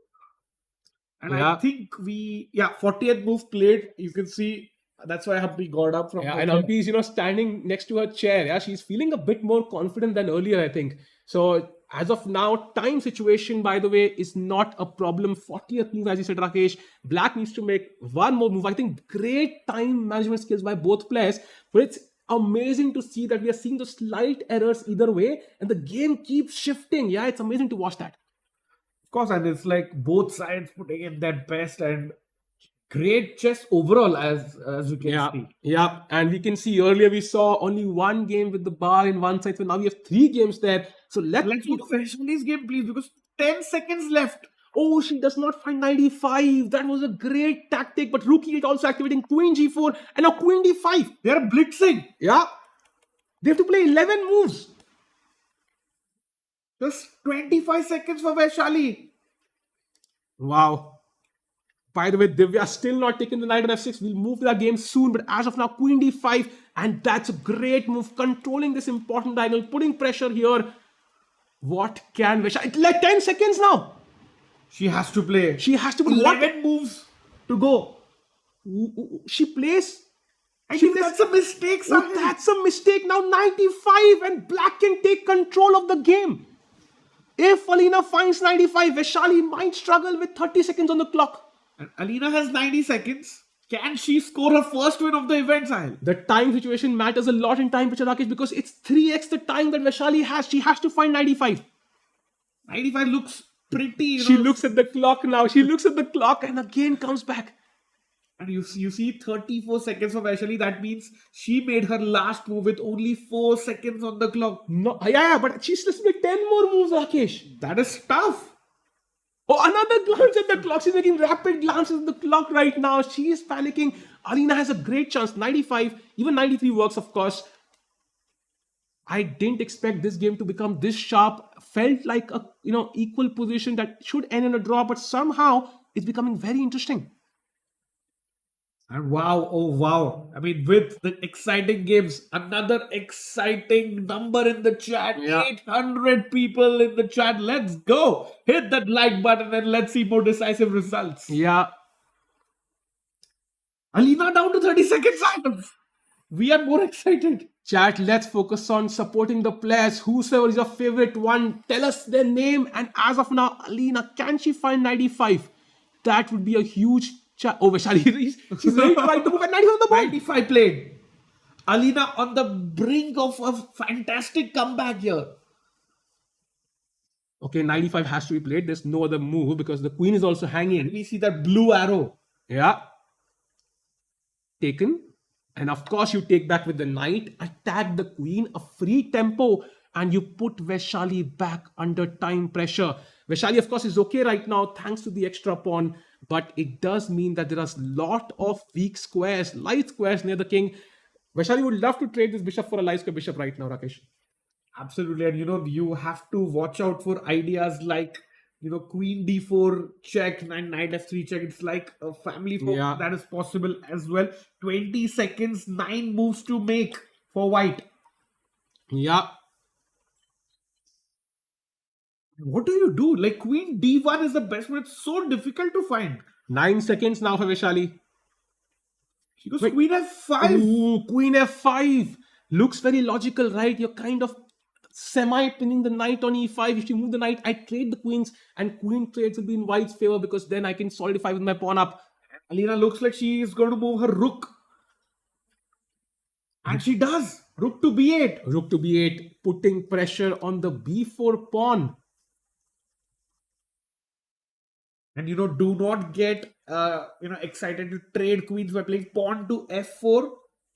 S2: And
S3: Yeah.
S2: I think 40th move played. You can see that's why Humpy got up from
S3: Yeah,
S2: the
S3: and
S2: chair.
S3: Humpy is, standing next to her chair. Yeah, she's feeling a bit more confident than earlier, I think. So as of now, time situation, by the way, is not a problem. 40th move, as you said, Rakesh. Black needs to make one more move. I think great time management skills by both players. But it's amazing to see that we are seeing those slight errors either way, and the game keeps shifting. Yeah, it's amazing to watch that.
S2: Of course, and it's like both sides putting in their best and great chess overall, as you can see.
S3: Yeah, and we can see earlier we saw only one game with the bar in one side, so now we have 3 games there. So let's
S2: go to Vaishali's game, please, because 10 seconds left.
S3: Oh, she does not find 95. That was a great tactic, but Rook E8 also activating queen g4 and now queen d5.
S2: They are blitzing.
S3: Yeah, they have to play 11 moves.
S2: Just 25 seconds for Vaishali.
S3: Wow. By the way, Divya still not taking the knight on f6. We'll move to that game soon, but as of now, queen d5, and that's a great move, controlling this important diagonal, putting pressure here. What can Vaishali? Like 10 seconds now.
S2: She has to play.
S3: She has to put
S2: 11 moves to go.
S3: She plays.
S2: I think that's a mistake, sir.
S3: Oh, that's a mistake. Now 95, and black can take control of the game. If Alina finds 95, Vaishali might struggle with 30 seconds on the clock.
S2: And Alina has 90 seconds. Can she score her first win of the event, Sahil?
S3: The time situation matters a lot in time picture, Rakesh, because it's 3x the time that Vaishali has. She has to find 95.
S2: 95 looks pretty.
S3: She looks at the clock now. She looks at the clock and again comes back.
S2: And you see 34 seconds for Vaishali. That means she made her last move with only 4 seconds on the clock.
S3: No, yeah, but she's supposed to make 10 more moves, Rakesh.
S2: That is tough.
S3: Oh, another glance at the clock. She's making rapid glances at the clock right now. She is panicking. Alina has a great chance. 95, even 93 works, of course. I didn't expect this game to become this sharp. Felt like a equal position that should end in a draw, but somehow it's becoming very interesting.
S2: And wow, oh wow. I mean, with the exciting games, another exciting number in the chat.
S3: Yeah.
S2: 800 people in the chat. Let's go. Hit that like button and let's see more decisive results.
S3: Yeah.
S2: Alina down to 30 seconds. We are more excited.
S3: Chat, let's focus on supporting the players. Whosoever is your favorite one, tell us their name. And as of now, Alina, can she find 95? That would be a huge chat. Oh, Vaishali, she's ready to fight the move at 95 on the board.
S2: 95 played. Alina on the brink of a fantastic comeback here.
S3: Okay, 95 has to be played. There's no other move because the queen is also hanging.
S2: We see that blue arrow.
S3: Yeah. Taken. And of course, you take back with the knight, attack the queen, a free tempo, and you put Vaishali back under time pressure. Vaishali, of course, is okay right now thanks to the extra pawn, but it does mean that there are a lot of weak squares, light squares near the king. Vaishali would love to trade this bishop for a light square bishop right now, Rakesh.
S2: Absolutely. And you have to watch out for ideas like, queen d4 check and knight f3 check. It's like a family form that is possible as well. 20 seconds, 9 moves to make for white.
S3: Yeah.
S2: What do you do? Like queen d1 is the best one. It's so difficult to find.
S3: 9 seconds now for Vaishali.
S2: She goes queen f5.
S3: Ooh, queen f5. Looks very logical, right? You're kind of semi-pinning the knight on e5. If you move the knight, I trade the queens, and queen trades will be in white's favor because then I can solidify with my pawn up.
S2: Alina looks like she is going to move her rook. And she does. Rook to b8.
S3: Rook to b8, putting pressure on the b4 pawn.
S2: And do not get excited to trade queens by playing pawn to f4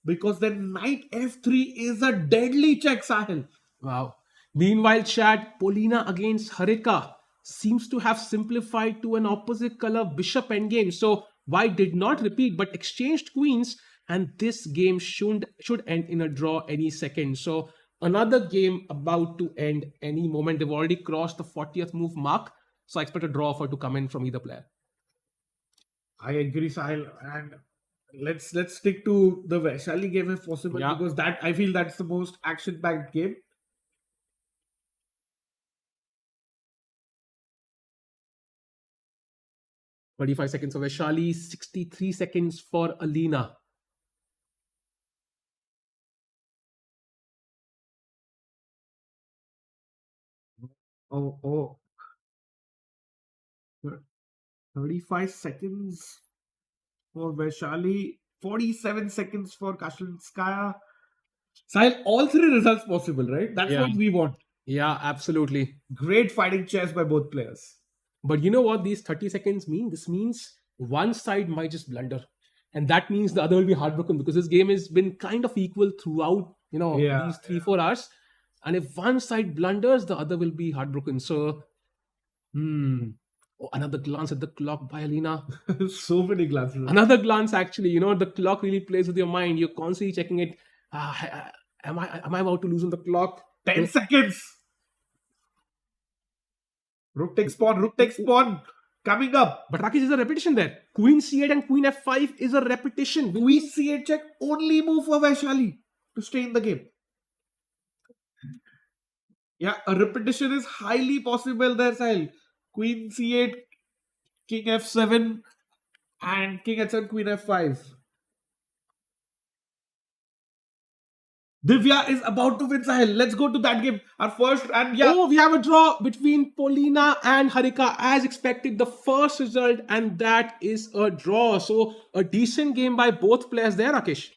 S2: because then knight f3 is a deadly check, Sahil.
S3: Wow. Meanwhile, chat, Polina against Harika seems to have simplified to an opposite color bishop endgame. So white did not repeat but exchanged queens, and this game should end in a draw any second. So another game about to end any moment. They've already crossed the 40th move mark. So I expect a draw offer to come in from either player.
S2: I agree, Sahil. And let's stick to the Vaishali game if possible, because I feel that's the most action-packed game.
S3: "25 seconds for Vaishali, 63 seconds for Alina."
S2: Oh. 35 seconds for Vaishali, 47 seconds for Kaslinskaya. Sahil, all 3 results possible, right? That's what we want.
S3: Yeah, absolutely.
S2: Great fighting chess by both players.
S3: But you know what these 30 seconds mean? This means one side might just blunder. And that means the other will be heartbroken because this game has been kind of equal throughout, these 3-4 hours. And if one side blunders, the other will be heartbroken. So, another glance at the clock by Alina.
S2: So many glances.
S3: Another glance, actually. The clock really plays with your mind. You're constantly checking it. Am I about to lose on the clock?
S2: 10 seconds. Rook takes pawn. Coming up.
S3: But Rakesh, is a repetition there. Queen c8 and queen f5 is a repetition.
S2: Queen c8 check, only move for Vaishali to stay in the game. Yeah, a repetition is highly possible there, Sahil. Queen c8, king f7, and king h7, queen f5. Divya is about to win, Sahil. Let's go to that game. Our first, and
S3: we have a draw between Polina and Harika as expected. The first result, and that is a draw. So a decent game by both players there, Rakesh.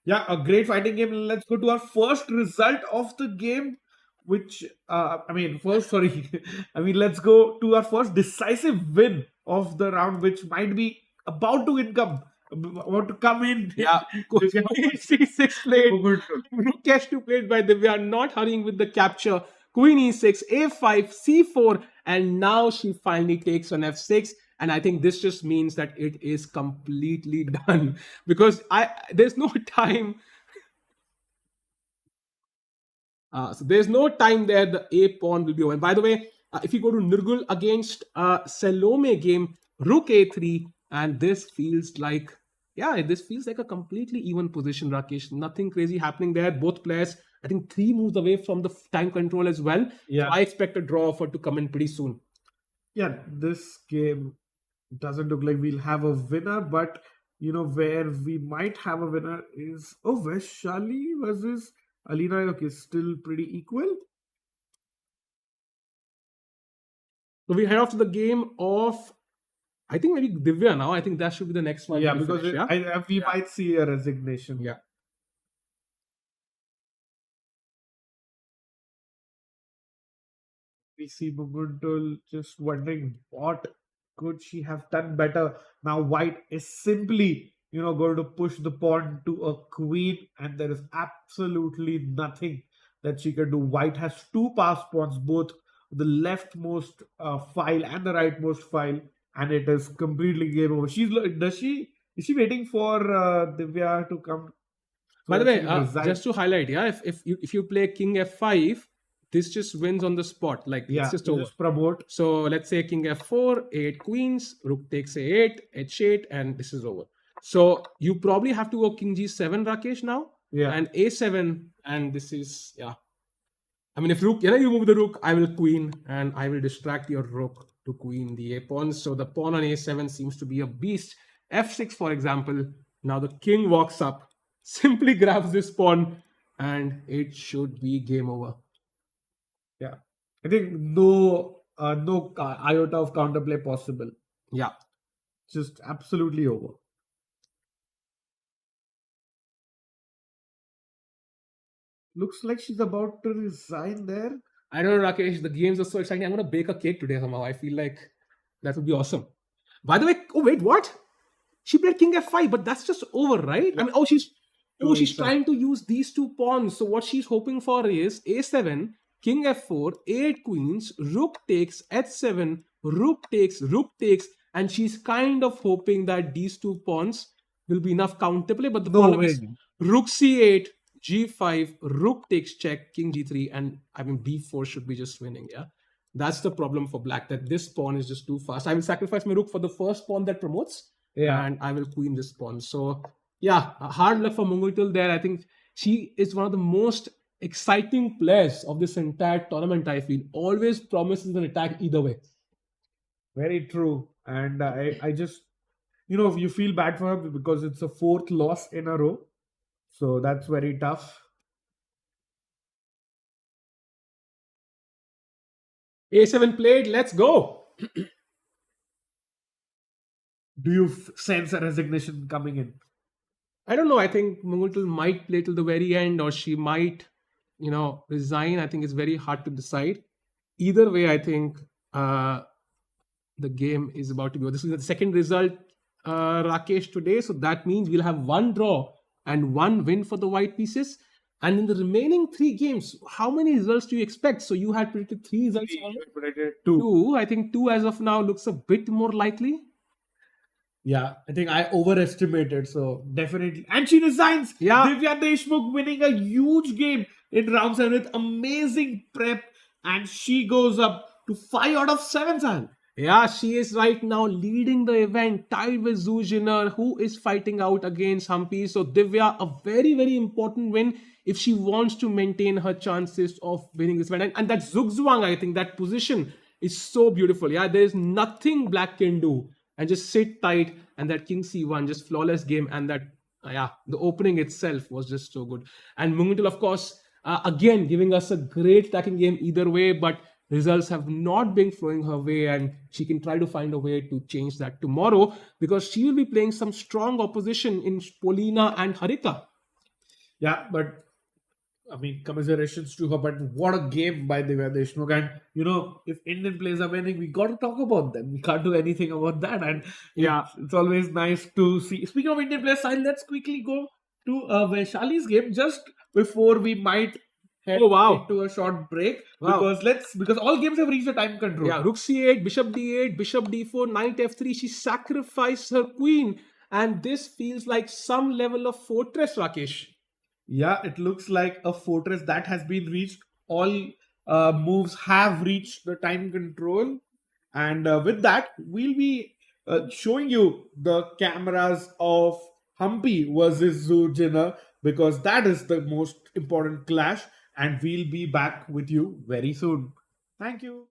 S2: Yeah, a great fighting game. Let's go to our first result of the game, which, let's go to our first decisive win of the round, which might be about to come in.
S3: Yeah, c6 played. Rook h2 played by Divya, not hurrying with the capture. Queen e6, a5, c4, and now she finally takes on f6. And I think this just means that it is completely done because there's no time. So there's no time there. The a pawn will be over. And by the way, if you go to Nurgul against Salome game, rook a3, and this feels like a completely even position, Rakesh. Nothing crazy happening there. Both players, I think, 3 moves away from the time control as well.
S2: Yeah.
S3: So I expect a draw offer to come in pretty soon.
S2: Yeah, this game doesn't look like we'll have a winner, but where we might have a winner is Vaishali versus Alina, okay, still pretty equal.
S3: So we head off to the game of, I think maybe Divya now. I think that should be the next one.
S2: Yeah,
S3: to be
S2: because
S3: finished, yeah?
S2: we might see a resignation.
S3: Yeah.
S2: We see Muguntul just wondering what could she have done better. Now White is simply, going to push the pawn to a queen, and there is absolutely nothing that she can do. White has two pass pawns, both the leftmost file and the rightmost file, and it is completely game over. Is she waiting for Divya to come so
S3: By the
S2: that she
S3: way,
S2: can resign?
S3: just to highlight, yeah, if you play King F5, this just wins on the spot. Like
S2: Yeah,
S3: it's just
S2: you
S3: over.
S2: just promote.
S3: So let's say King F4, 8 queens, Rook takes A8, H8, and this is over. So you probably have to go King G7, Rakesh, now.
S2: Yeah.
S3: And A7, and this is, yeah. I mean, if Rook, you move the Rook, I will queen, and I will distract your Rook to queen the A pawns. So the pawn on A7 seems to be a beast. F6, for example, now the king walks up, simply grabs this pawn, and it should be game over.
S2: Yeah, I think no iota of counterplay possible.
S3: Yeah.
S2: Just absolutely over. Looks like she's about to resign there.
S3: I don't know, Rakesh. The games are so exciting. I'm going to bake a cake today somehow. I feel like that would be awesome. By the way, oh wait, what? She played King F5, but that's just over, right? I mean, she's trying to use these two pawns. So what she's hoping for is A7, King F4, 8 queens, Rook takes, H7, Rook takes, and she's kind of hoping that these two pawns will be enough counterplay. But the problem is Rook C8, G5, Rook takes check, King G3, and I mean B4 should be just winning, yeah? That's the problem for black, that this pawn is just too fast. I will sacrifice my Rook for the first pawn that promotes, and I will queen this pawn. So, yeah, hard luck for Munguitul there. I think she is one of the most exciting players of this entire tournament, I feel. Always promises an attack either way.
S2: Very true. And I just, you feel bad for her because it's a fourth loss in a row. So that's very tough.
S3: A7 played, let's go.
S2: Do you sense a resignation coming in?
S3: I don't know. I think Munguitul might play till the very end, or she might, resign. I think it's very hard to decide. Either way, I think the game is about to be over. This is the second result, Rakesh, today. So that means we'll have one draw and one win for the white pieces. And in the remaining 3 games, how many results do you expect? So you had predicted 3 results.
S2: Predicted 2.
S3: 2. I think 2 as of now looks a bit more likely.
S2: Yeah, I think I overestimated. So definitely. And she resigns.
S3: Yeah.
S2: Divya Deshmukh winning a huge game in round 7 with amazing prep. And she goes up to 5 out of 7, Sahil.
S3: Yeah, she is right now leading the event, tied with Zujiner, who is fighting out against Humpy. So Divya, a very, very important win if she wants to maintain her chances of winning this event. And that Zugzwang, I think, that position is so beautiful. Yeah, there is nothing black can do. And just sit tight, and that King C1, just flawless game. And that, the opening itself was just so good. And Munguitul, of course, again, giving us a great attacking game either way, but results have not been flowing her way, and she can try to find a way to change that tomorrow, because she will be playing some strong opposition in Polina and Harika. Yeah, but I mean, commiserations to her, but what a game by Divya Deshmukh. And, if Indian players are winning, we got to talk about them. We can't do anything about that. And it's always nice to see. Speaking of Indian players, let's quickly go to Vaishali's game just before we might head into a short break. Because all games have reached a time control. Yeah, Rook C8, Bishop D8, Bishop D4, Knight F3. She sacrificed her queen. And this feels like some level of fortress, Rakesh.
S2: Yeah, it looks like a fortress that has been reached. All moves have reached the time control. And with that, we'll be showing you the cameras of Humpy versus Zujiner, because that is the most important clash. And we'll be back with you very soon. Thank you.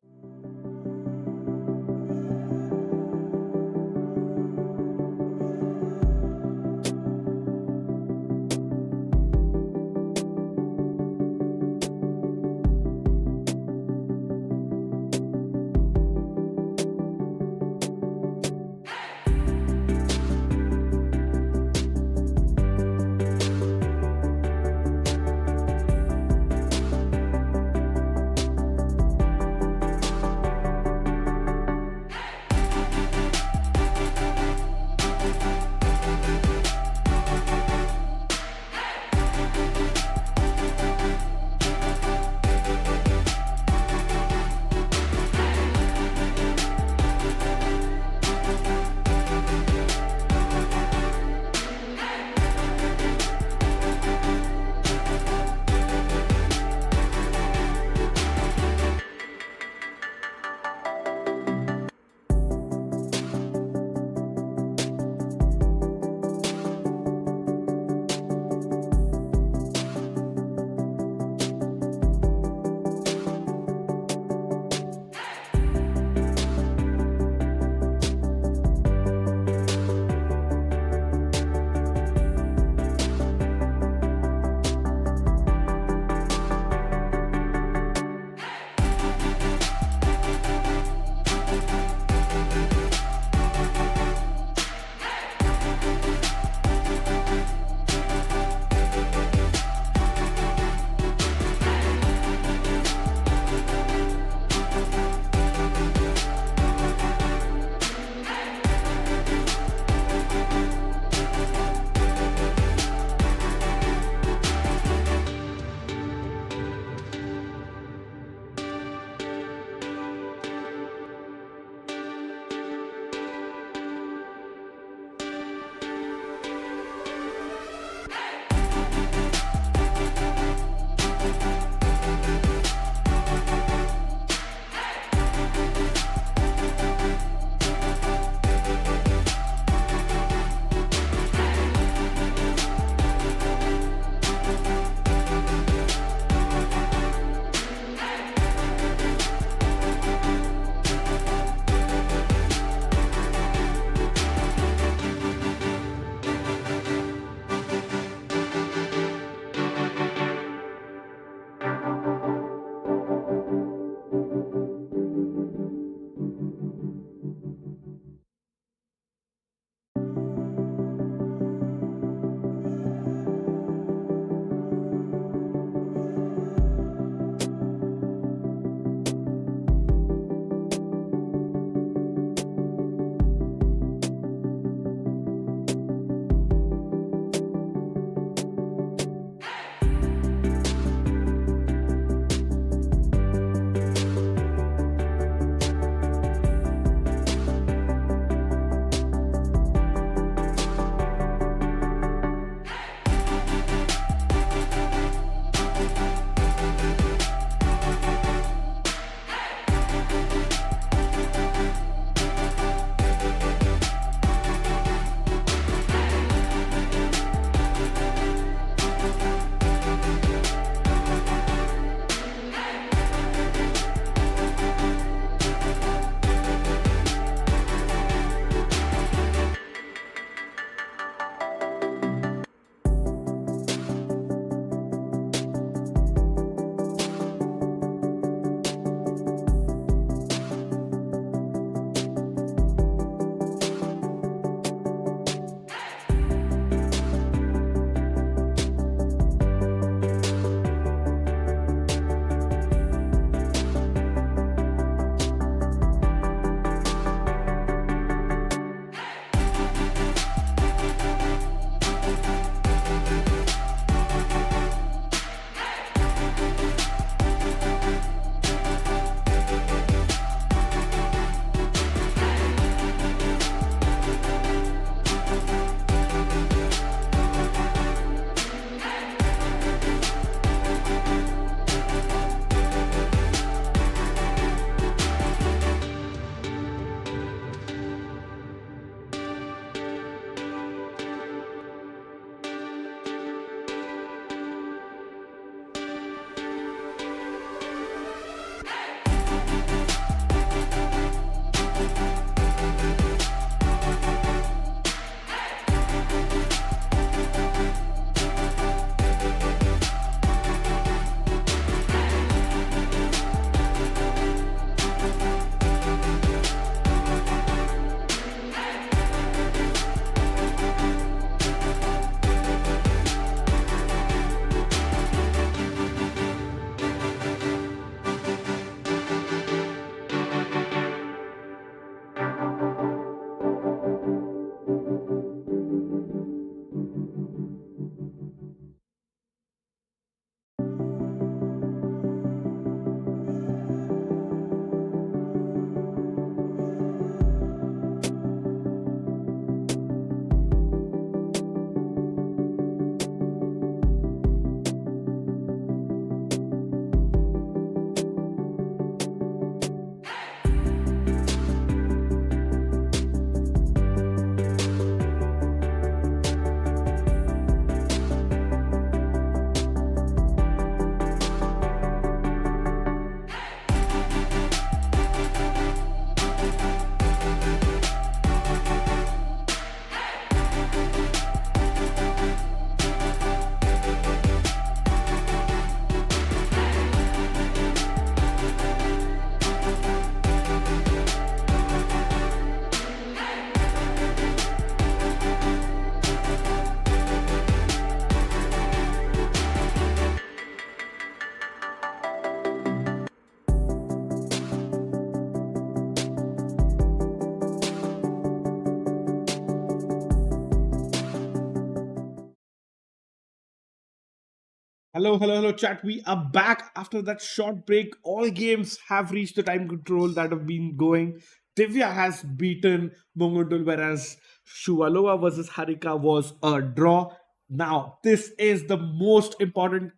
S2: Hello, hello, hello, chat. We are back after that short break. All games have reached the time control that have been going. Divya has beaten Mongundul, whereas Shuvalova versus Harika was a draw. Now, this is the most important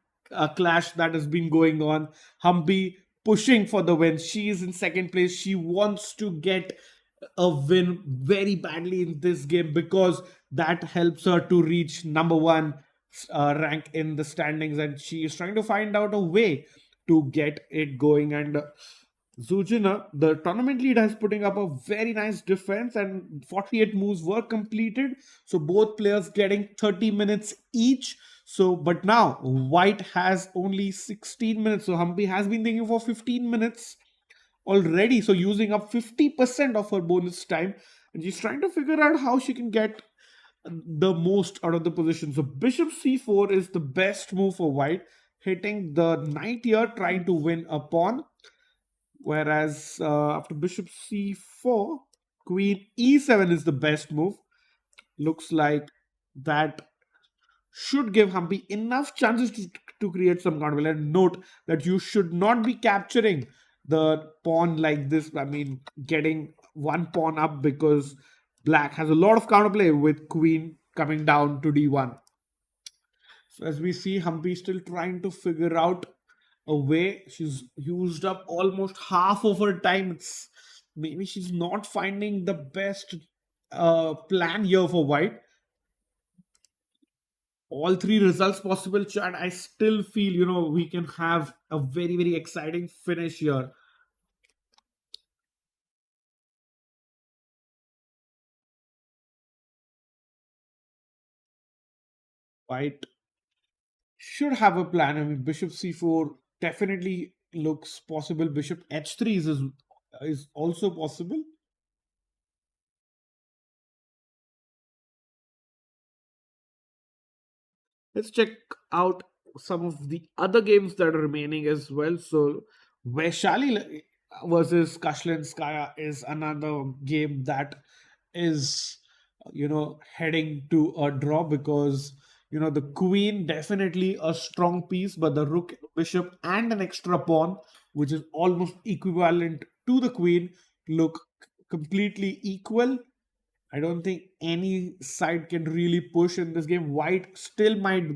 S2: clash that has been going on. Humpy pushing for the win. She is in second place. She wants to get a win very badly in this game because that helps her to reach number one rank in the standings, and she is trying to find out a way to get it going. And Zujina, the tournament lead, has putting up a very nice defense, and 48 moves were completed. So both players getting 30 minutes each. So, but now White has only 16 minutes. So Humpy has been thinking for 15 minutes already. So using up 50% of her bonus time, and she's trying to figure out how she can get the most out of the position. So bishop c4 is the best move for white, hitting the knight here, trying to win a pawn. Whereas after bishop c4, queen e7 is the best move. Looks like that should give Humpy enough chances to create some counterplay. And note that you should not be capturing the pawn like this. I mean, getting one pawn up, because black has a lot of counterplay with queen coming down to d1. So as we see, Humpy still trying to figure out a way. She's used up almost half of her time. It's maybe she's not finding the best plan here for white. All three results possible, chat. I still feel, we can have a very, very exciting finish here. White should have a plan. I mean, bishop c4 definitely looks possible. Bishop h3 is also possible. Let's check out some of the other games that are remaining as well. So, Vaishali versus Kashlinskaya is another game that is, heading to a draw, because, the queen definitely a strong piece, but the rook, bishop, and an extra pawn, which is almost equivalent to the queen, look completely equal. I don't think any side can really push in this game. White still might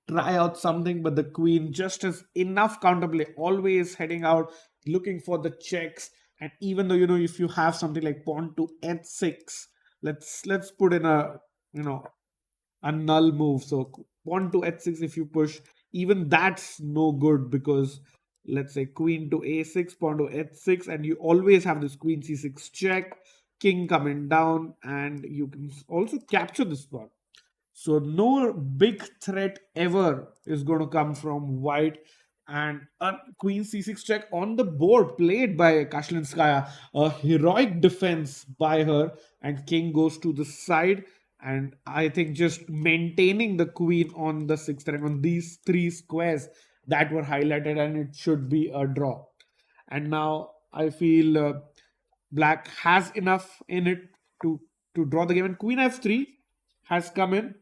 S2: try out something, but the queen just has enough counterplay, always heading out, looking for the checks. And even though, if you have something like pawn to h6, let's put in a null move. So pawn to h6, if you push, even that's no good, because let's say queen to a6, pawn to h6, and you always have this queen c6 check, king coming down, and you can also capture this pawn. So no big threat ever is going to come from white. And a queen c6 check on the board played by Kashlinskaya, a heroic defense by her, and king goes to the side. And I think just maintaining the queen on the sixth rank on these three squares that were highlighted, and it should be a draw. And now I feel black has enough in it to draw the game. And queen f3 has come in,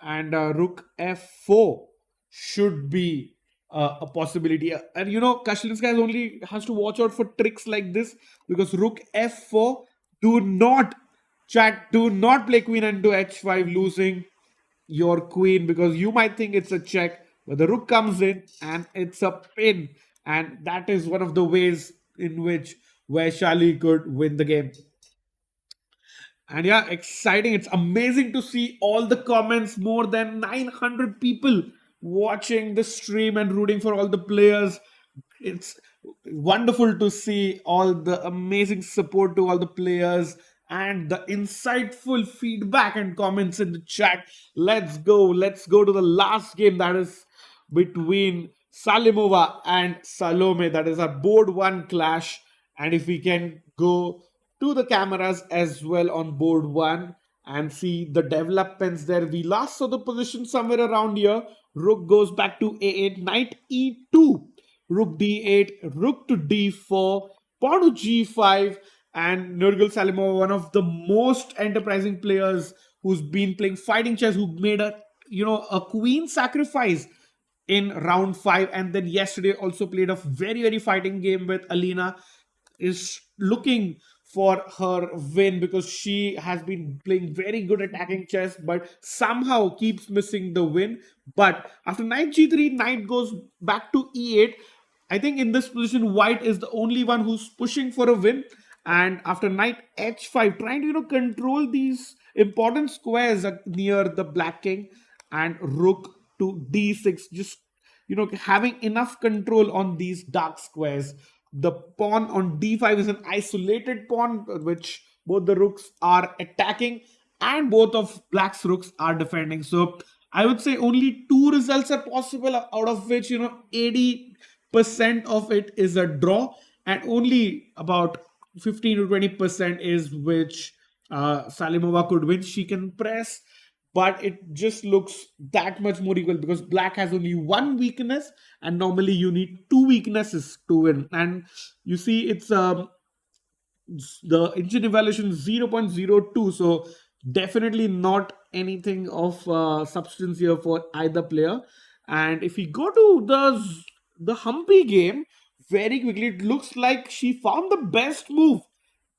S2: and rook f4 should be a possibility. And Kashlinskaya only has to watch out for tricks like this, because rook f4, do not play queen into h5, losing your queen, because you might think it's a check, but the rook comes in and it's a pin, and that is one of the ways in which Vaishali could win the game. And yeah, exciting. It's amazing to see all the comments. More than 900 people watching the stream and rooting for all the players. It's wonderful to see all the amazing support to all the players and the insightful feedback and comments in the chat. Let's go. Let's go to the last game, that is between Salimova and Salome. That is our board one clash. And if we can go to the cameras as well on board one and see the developments there. We last saw the position somewhere around here. Rook goes back to a8, knight e2, rook d8, rook to d4, pawn to g5, and Nurgal Salimova, one of the most enterprising players who's been playing fighting chess, who made a queen sacrifice in round 5, and then yesterday also played a very, very fighting game with Alina. Is looking for her win because she has been playing very good attacking chess, but somehow keeps missing the win. But after knight g3, knight goes back to e8. I think in this position, white is the only one who's pushing for a win. And after knight h5, trying to control these important squares near the black king, and rook to d6, just having enough control on these dark squares. The pawn on d5 is an isolated pawn, which both the rooks are attacking and both of black's rooks are defending. So I would say only two results are possible, out of which 80% of it is a draw, and only about 15 to 20% is which Salimova could win. She can press, but it just looks that much more equal because black has only one weakness, and normally you need two weaknesses to win. And you see, it's the engine evaluation 0.02, so definitely not anything of substance here for either player. And if we go to the Humpy game very quickly, it looks like she found the best move.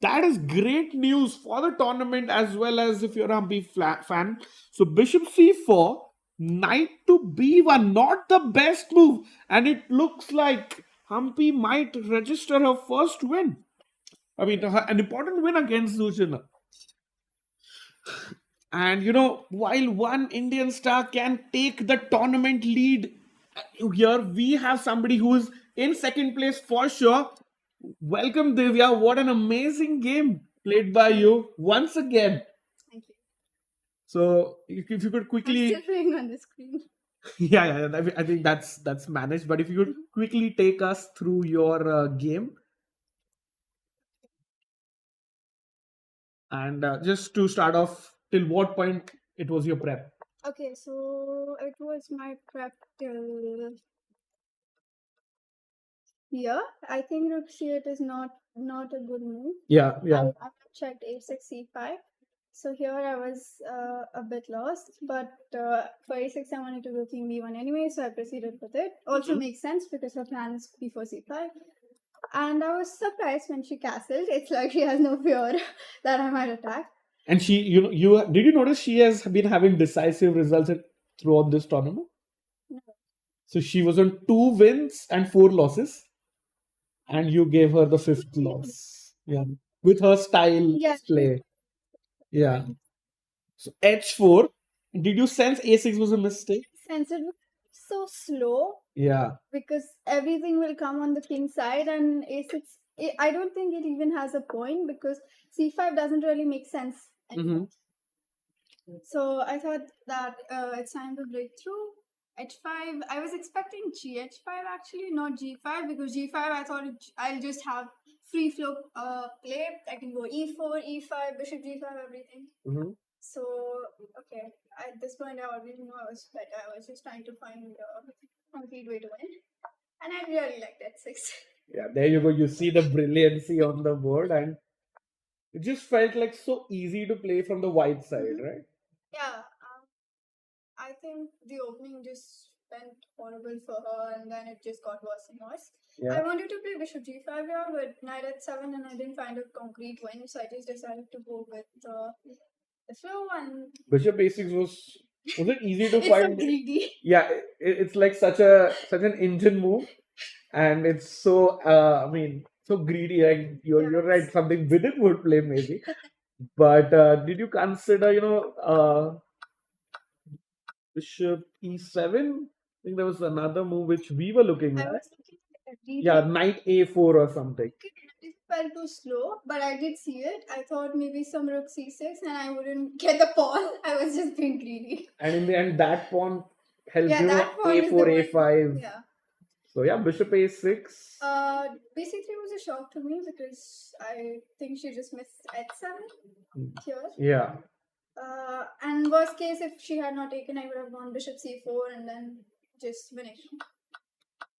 S2: That is great news for the tournament as well as if you're a Humpy fan. So bishop c4, knight to b1, not the best move, and it looks like Humpy might register her first win. I mean, an important win against Zuchina. And while one Indian star can take the tournament lead, here we have somebody who is in second place for sure. Welcome, Divya. What an amazing game played by you once again.
S4: Thank you.
S2: So, if you could
S4: I'm
S2: quickly,
S4: still playing on the screen.
S2: yeah, I think that's managed. But if you could quickly take us through your game. And just to start off, till what point it was your prep?
S4: Okay, so it was my prep till here. I think rook c8 is not a good move.
S2: Yeah,
S4: I checked a6 c5. So here I was a bit lost, but for a6 I wanted to go king b1 anyway, so I proceeded with it. Also makes sense because her plan is b4 c5. And I was surprised when she castled. It's like she has no fear that I might attack.
S2: And she, you did you notice she has been having decisive results throughout this tournament?
S4: No.
S2: So she was on 2 wins and 4 losses, and you gave her the 5th loss. Yeah, with her style
S4: Yeah.
S2: play. Yeah. So h4. Did you sense a6 was a mistake?
S4: Since it was so slow,
S2: Yeah.
S4: because everything will come on the king side, and a6, I don't think it even has a point because c5 doesn't really make sense anymore. So I thought that it's time to break through. h5, I was expecting gh5 actually, not g5, because g5 I thought I'll just have free flow play. I can go e4, e5, bishop g5, everything. So, okay, at this point I already knew I was better. I was just trying to find a complete way to win. And I really liked that 6.
S2: Yeah, there you go. You see the brilliancy on the board, and it just felt like so easy to play from the white side, right?
S4: Yeah, I think the opening just went horrible for her, and then it just got worse and worse.
S2: Yeah.
S4: I wanted to play bishop g5 here, but knight h7, and I didn't find a concrete win, so I just decided to go with the flow. And
S2: Bishop a6 was it easy to
S4: it's
S2: find?
S4: so greedy.
S2: Yeah, it's like such an engine move, and it's so I mean so greedy. Like you're right, something Vidit would play maybe. But did you consider bishop e7? I think there was another move which we were looking
S4: I
S2: at.
S4: was looking at everything.
S2: Yeah, knight a4 or something.
S4: It felt too slow, but I did see it. I thought maybe some rook c6 and I wouldn't get the pawn. I was just being greedy.
S2: And in the end, that pawn helped
S4: that pawn is the
S2: a4,
S4: one.
S2: a5.
S4: Yeah.
S2: So yeah, bishop a6.
S4: B3 was a shock to me because I think she just missed h7 here.
S2: Yeah.
S4: And worst case, if she had not taken, I would have gone bishop c4 and then just finish.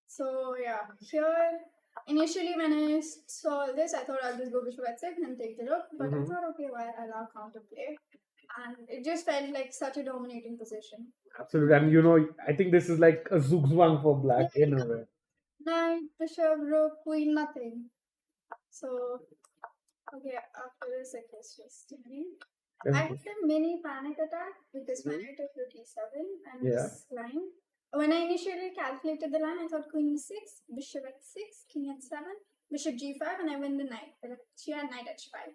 S4: So yeah, here initially when I saw this, I thought I'll just go bishop h6 and take the rook. But I thought, okay, why allow counterplay? and it just felt like such a dominating position.
S2: Absolutely. And I think this is like a zugzwang for black in a way.
S4: Knight, bishop, rook, queen, nothing. So, okay, after this, it was just, I had a mini panic attack because when I took rook e7 and
S2: Yeah.
S4: this line, when I initially calculated the line, I thought queen e6, bishop h6, king h7, bishop g5, and I win the knight. But she had knight h5.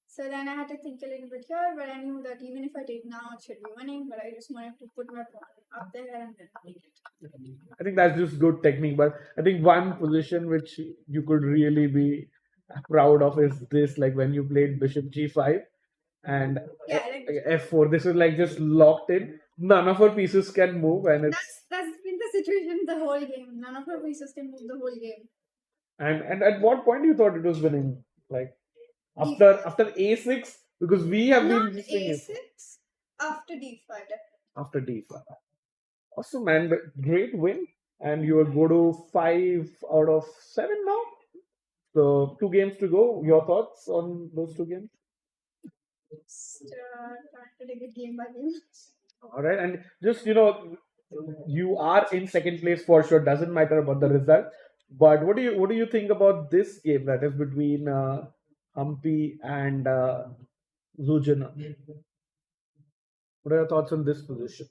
S4: So then I had to think a little bit here, but I knew that even if I take now, it should be winning. But I just wanted to put my pawn up there and then take it.
S2: I think that's just good technique. But I think one position which you could really be proud of is this, like when you played bishop g5 and
S4: Yeah, like,
S2: f4. This is like just locked in. None of our pieces can move, and
S4: that's been the situation the whole game. None of our pieces can move the whole game.
S2: and at what point you thought it was winning? Like after a6, because we have
S4: Not
S2: been seeing it
S4: a6, after d5.
S2: after d5. Awesome, man! Great win, and you will go to 5 out of 7 now. So 2 games to go. Your thoughts on those 2 games?
S4: Just trying to take it game by game.
S2: All right, and just you are in second place for sure. Doesn't matter about the result. But what do you think about this game that is between Humpy and Zujana? What are your thoughts on this position?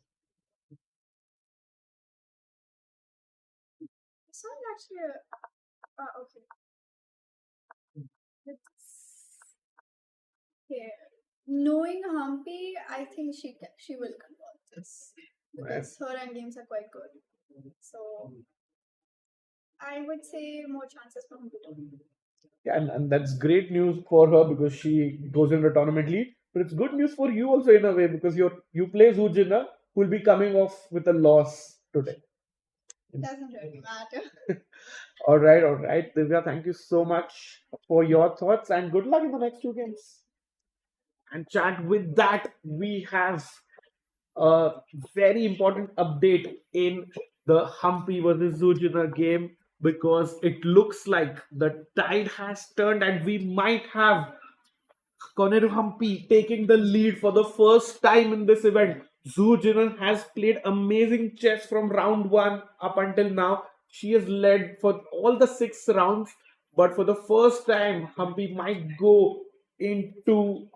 S4: This one's actually okay. Okay. Knowing Humpy, I think she will convert this because her end games are quite good. So I would say more chances for Humpy to win.
S2: Yeah, and that's great news for her because she goes in the tournament lead. But it's good news for you also in a way because you play Zujina, who will be coming off with a loss today.
S4: It doesn't really matter.
S2: All right, Divya. Thank you so much for your thoughts and good luck in the next 2 games. And chat, with that, we have a very important update in the Humpy versus Zujina game because it looks like the tide has turned and we might have Koneru Humpy taking the lead for the first time in this event. Zujina has played amazing chess from round 1 up until now. She has led for all the 6 rounds, but for the first time, Humpy might go into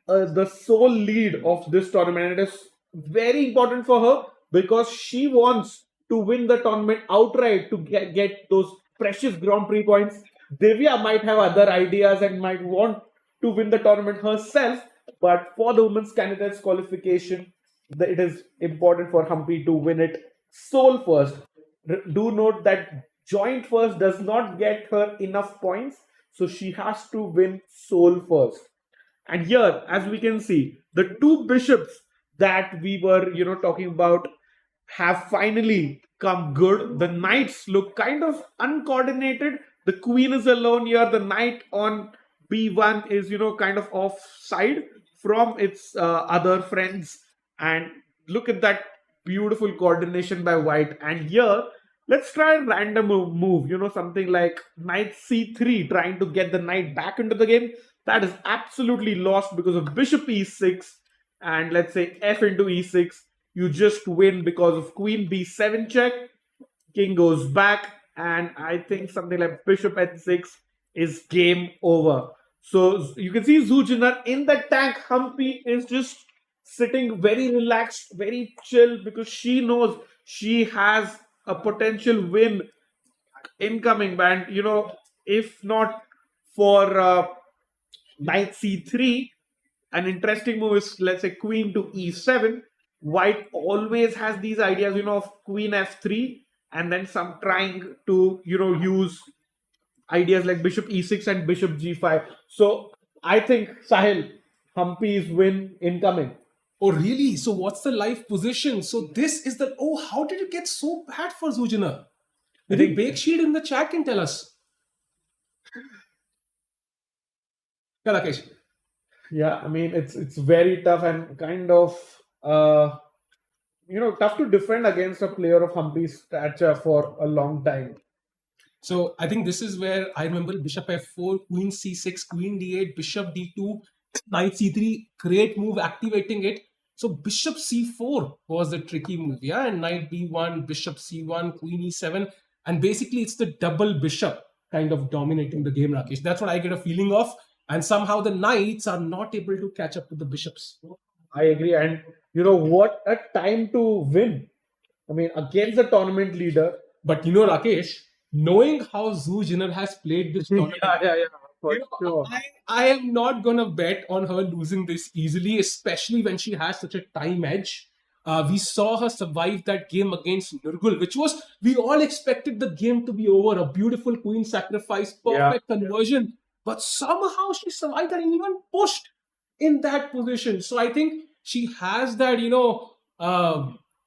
S2: the sole lead of this tournament. It is very important for her because she wants to win the tournament outright to get those precious Grand Prix points. Divya might have other ideas and might want to win the tournament herself, but for the women's candidates qualification, it is important for Humpy to win it sole first. Do note that joint first does not get her enough points, so she has to win sole first. And here, as we can see, the 2 bishops that we were, talking about have finally come good. The knights look kind of uncoordinated. The queen is alone here. The knight on b1 is, kind of offside from its other friends. And look at that beautiful coordination by white. And here, let's try a random move, something like knight c3, trying to get the knight back into the game. That is absolutely lost because of bishop e6 and let's say f into e6. You just win because of queen b7 check. King goes back and I think something like bishop h6 is game over. So you can see Zujina in the tank. Humpy is just sitting very relaxed, very chill because she knows she has a potential win incoming. And if not for knight c3, an interesting move is, let's say, queen to e7. White always has these ideas, of queen f3 and then some trying to, use ideas like bishop e6 and bishop g5. So I think, Sahil, Humpy's win incoming.
S3: Oh, really? So what's the live position? So this is the... Oh, how did it get so bad for Zujina? Maybe Bake Sheet in the chat can tell us. Yeah, Rakesh.
S2: Yeah, I mean, it's very tough and kind of, tough to defend against a player of Humpy's stature for a long time.
S3: So I think this is where I remember bishop f4, queen c6, queen d8, bishop d2, Knight c3, great move, activating it. So bishop c4 was the tricky move, yeah, and knight b1, bishop c1, queen e7, and basically it's the double bishop kind of dominating the game, Rakesh. That's what I get a feeling of, and somehow the knights are not able to catch up to the bishops.
S2: I agree. And what a time to win. I mean, against the tournament leader.
S3: But Rakesh, knowing how Zhu Jinner has played this tournament,
S2: Yeah, for
S3: you know,
S2: sure.
S3: I am not gonna bet on her losing this easily, especially when she has such a time edge. We saw her survive that game against Nurgul, which was, we all expected the game to be over. A beautiful queen sacrifice, perfect conversion, but somehow she survived and even pushed in that position. So I think she has that,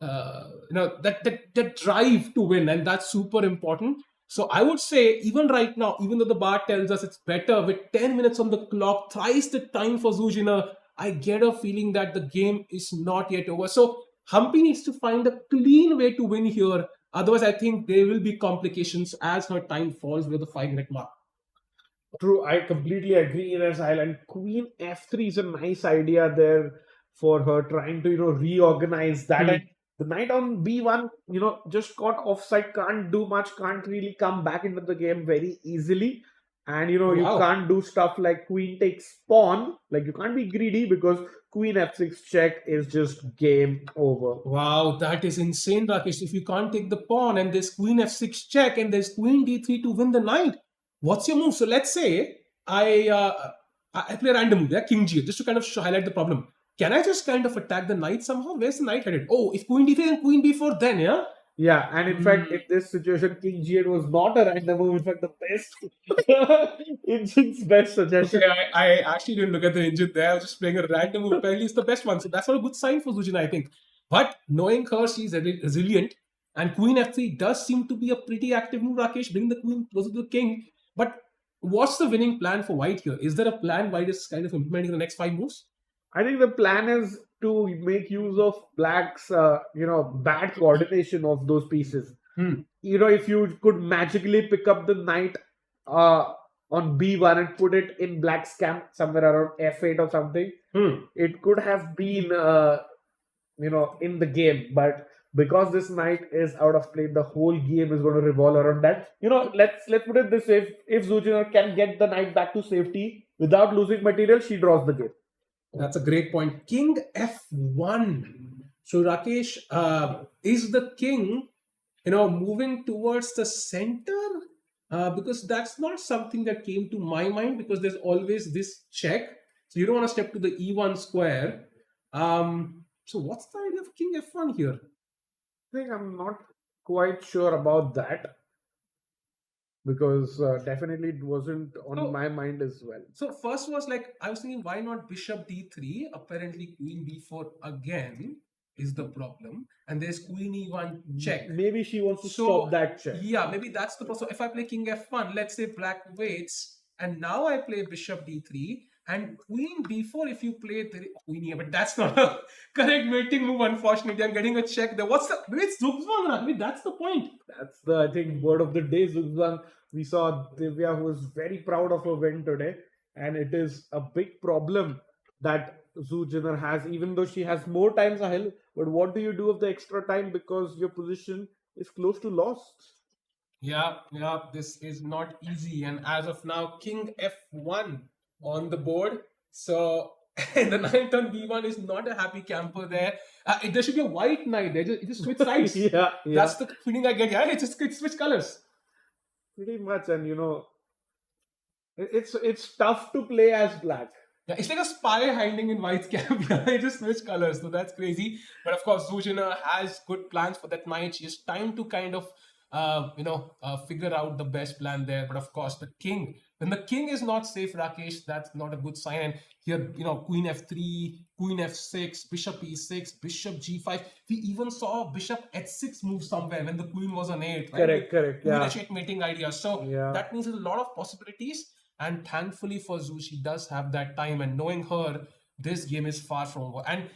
S3: that drive to win, and that's super important. So I would say, even right now, even though the bar tells us it's better with 10 minutes on the clock, thrice the time for Zhu Jinner, I get a feeling that the game is not yet over. So Humpy needs to find a clean way to win here. Otherwise, I think there will be complications as her time falls with the 5-minute mark.
S2: True, I completely agree, Ines Island. Queen f3 is a nice idea there for her, trying to reorganize that. And the knight on b1, just got offside, can't do much, can't really come back into the game very easily. And you can't do stuff like queen takes pawn. Like, you can't be greedy because queen f6 check is just game over.
S3: Wow, that is insane, Rakesh. If you can't take the pawn and there's queen f6 check and there's queen d3 to win the knight, what's your move? So let's say I play a random move, yeah, king g8, just to kind of highlight the problem. Can I just kind of attack the knight somehow? Where's the knight headed? Oh, if queen d3 and queen b4, then, yeah?
S2: Yeah, and in fact, in this situation, king g8 was not a random move. In fact, the best, engine's best suggestion.
S3: Okay, I actually didn't look at the engine there. I was just playing a random move. Apparently, it's the best one. So that's not a good sign for Zhu Jinner, I think. But knowing her, she's resilient. And queen f3 does seem to be a pretty active move, Rakesh. Bring the queen closer to the king. But what's the winning plan for white here? Is there a plan white is kind of implementing the next 5 moves?
S2: I think the plan is to make use of black's, bad coordination of those pieces. If you could magically pick up the knight on b1 and put it in black's camp somewhere around f8 or something, it could have been, in the game. But because this knight is out of play, the whole game is going to revolve around that. Let's put it this way: if Zhu Jinner can get the knight back to safety without losing material, she draws the game.
S3: That's a great point. King f1. So Rakesh, is the king, moving towards the center? Because that's not something that came to my mind, because there's always this check. So you don't want to step to the e1 square. So what's the idea of king f1 here?
S2: I think I'm not quite sure about that, because definitely it wasn't on my mind as well.
S3: So first was like, I was thinking, why not bishop d3? Apparently queen b4 again is the problem, and there's queen e1 check.
S2: Maybe she wants to stop that check.
S3: Yeah, maybe that's the problem. So if I play king f1, let's say black waits, and now I play bishop d3 and queen b4. If you play the queen e, but that's not a correct waiting move, unfortunately. I'm getting a check there. What's the, maybe it's Zugzwang? I mean, that's the point.
S2: That's the, I think, word of the day, Zugzwang. We saw Divya, who was very proud of her win today, and it is a big problem that Zhu Jinner has, even though she has more times ahead. But what do you do with the extra time, because your position is close to lost?
S3: Yeah, this is not easy. And as of now, king f1 on the board. So the knight on b1 is not a happy camper there. There should be a white knight there. It just switch sides.
S2: Yeah.
S3: That's the feeling I get. Yeah, it switch colors.
S2: Pretty much, and it's tough to play as black.
S3: Yeah, it's like a spy hiding in white's camp. Yeah, it just switch colors, so that's crazy. But of course, Zhu Jinner has good plans for that knight. She has time to kind of, figure out the best plan there. But of course, the king, when the king is not safe, Rakesh, that's not a good sign. And here, queen f3, queen f6, bishop e6, bishop g5. We even saw bishop h6 move somewhere when the queen was on 8. Right?
S2: Correct.
S3: Queen
S2: Yeah.
S3: h8 mating idea. So that means there's a lot of possibilities. And thankfully for Zhu, she does have that time. And knowing her, this game is far from over. And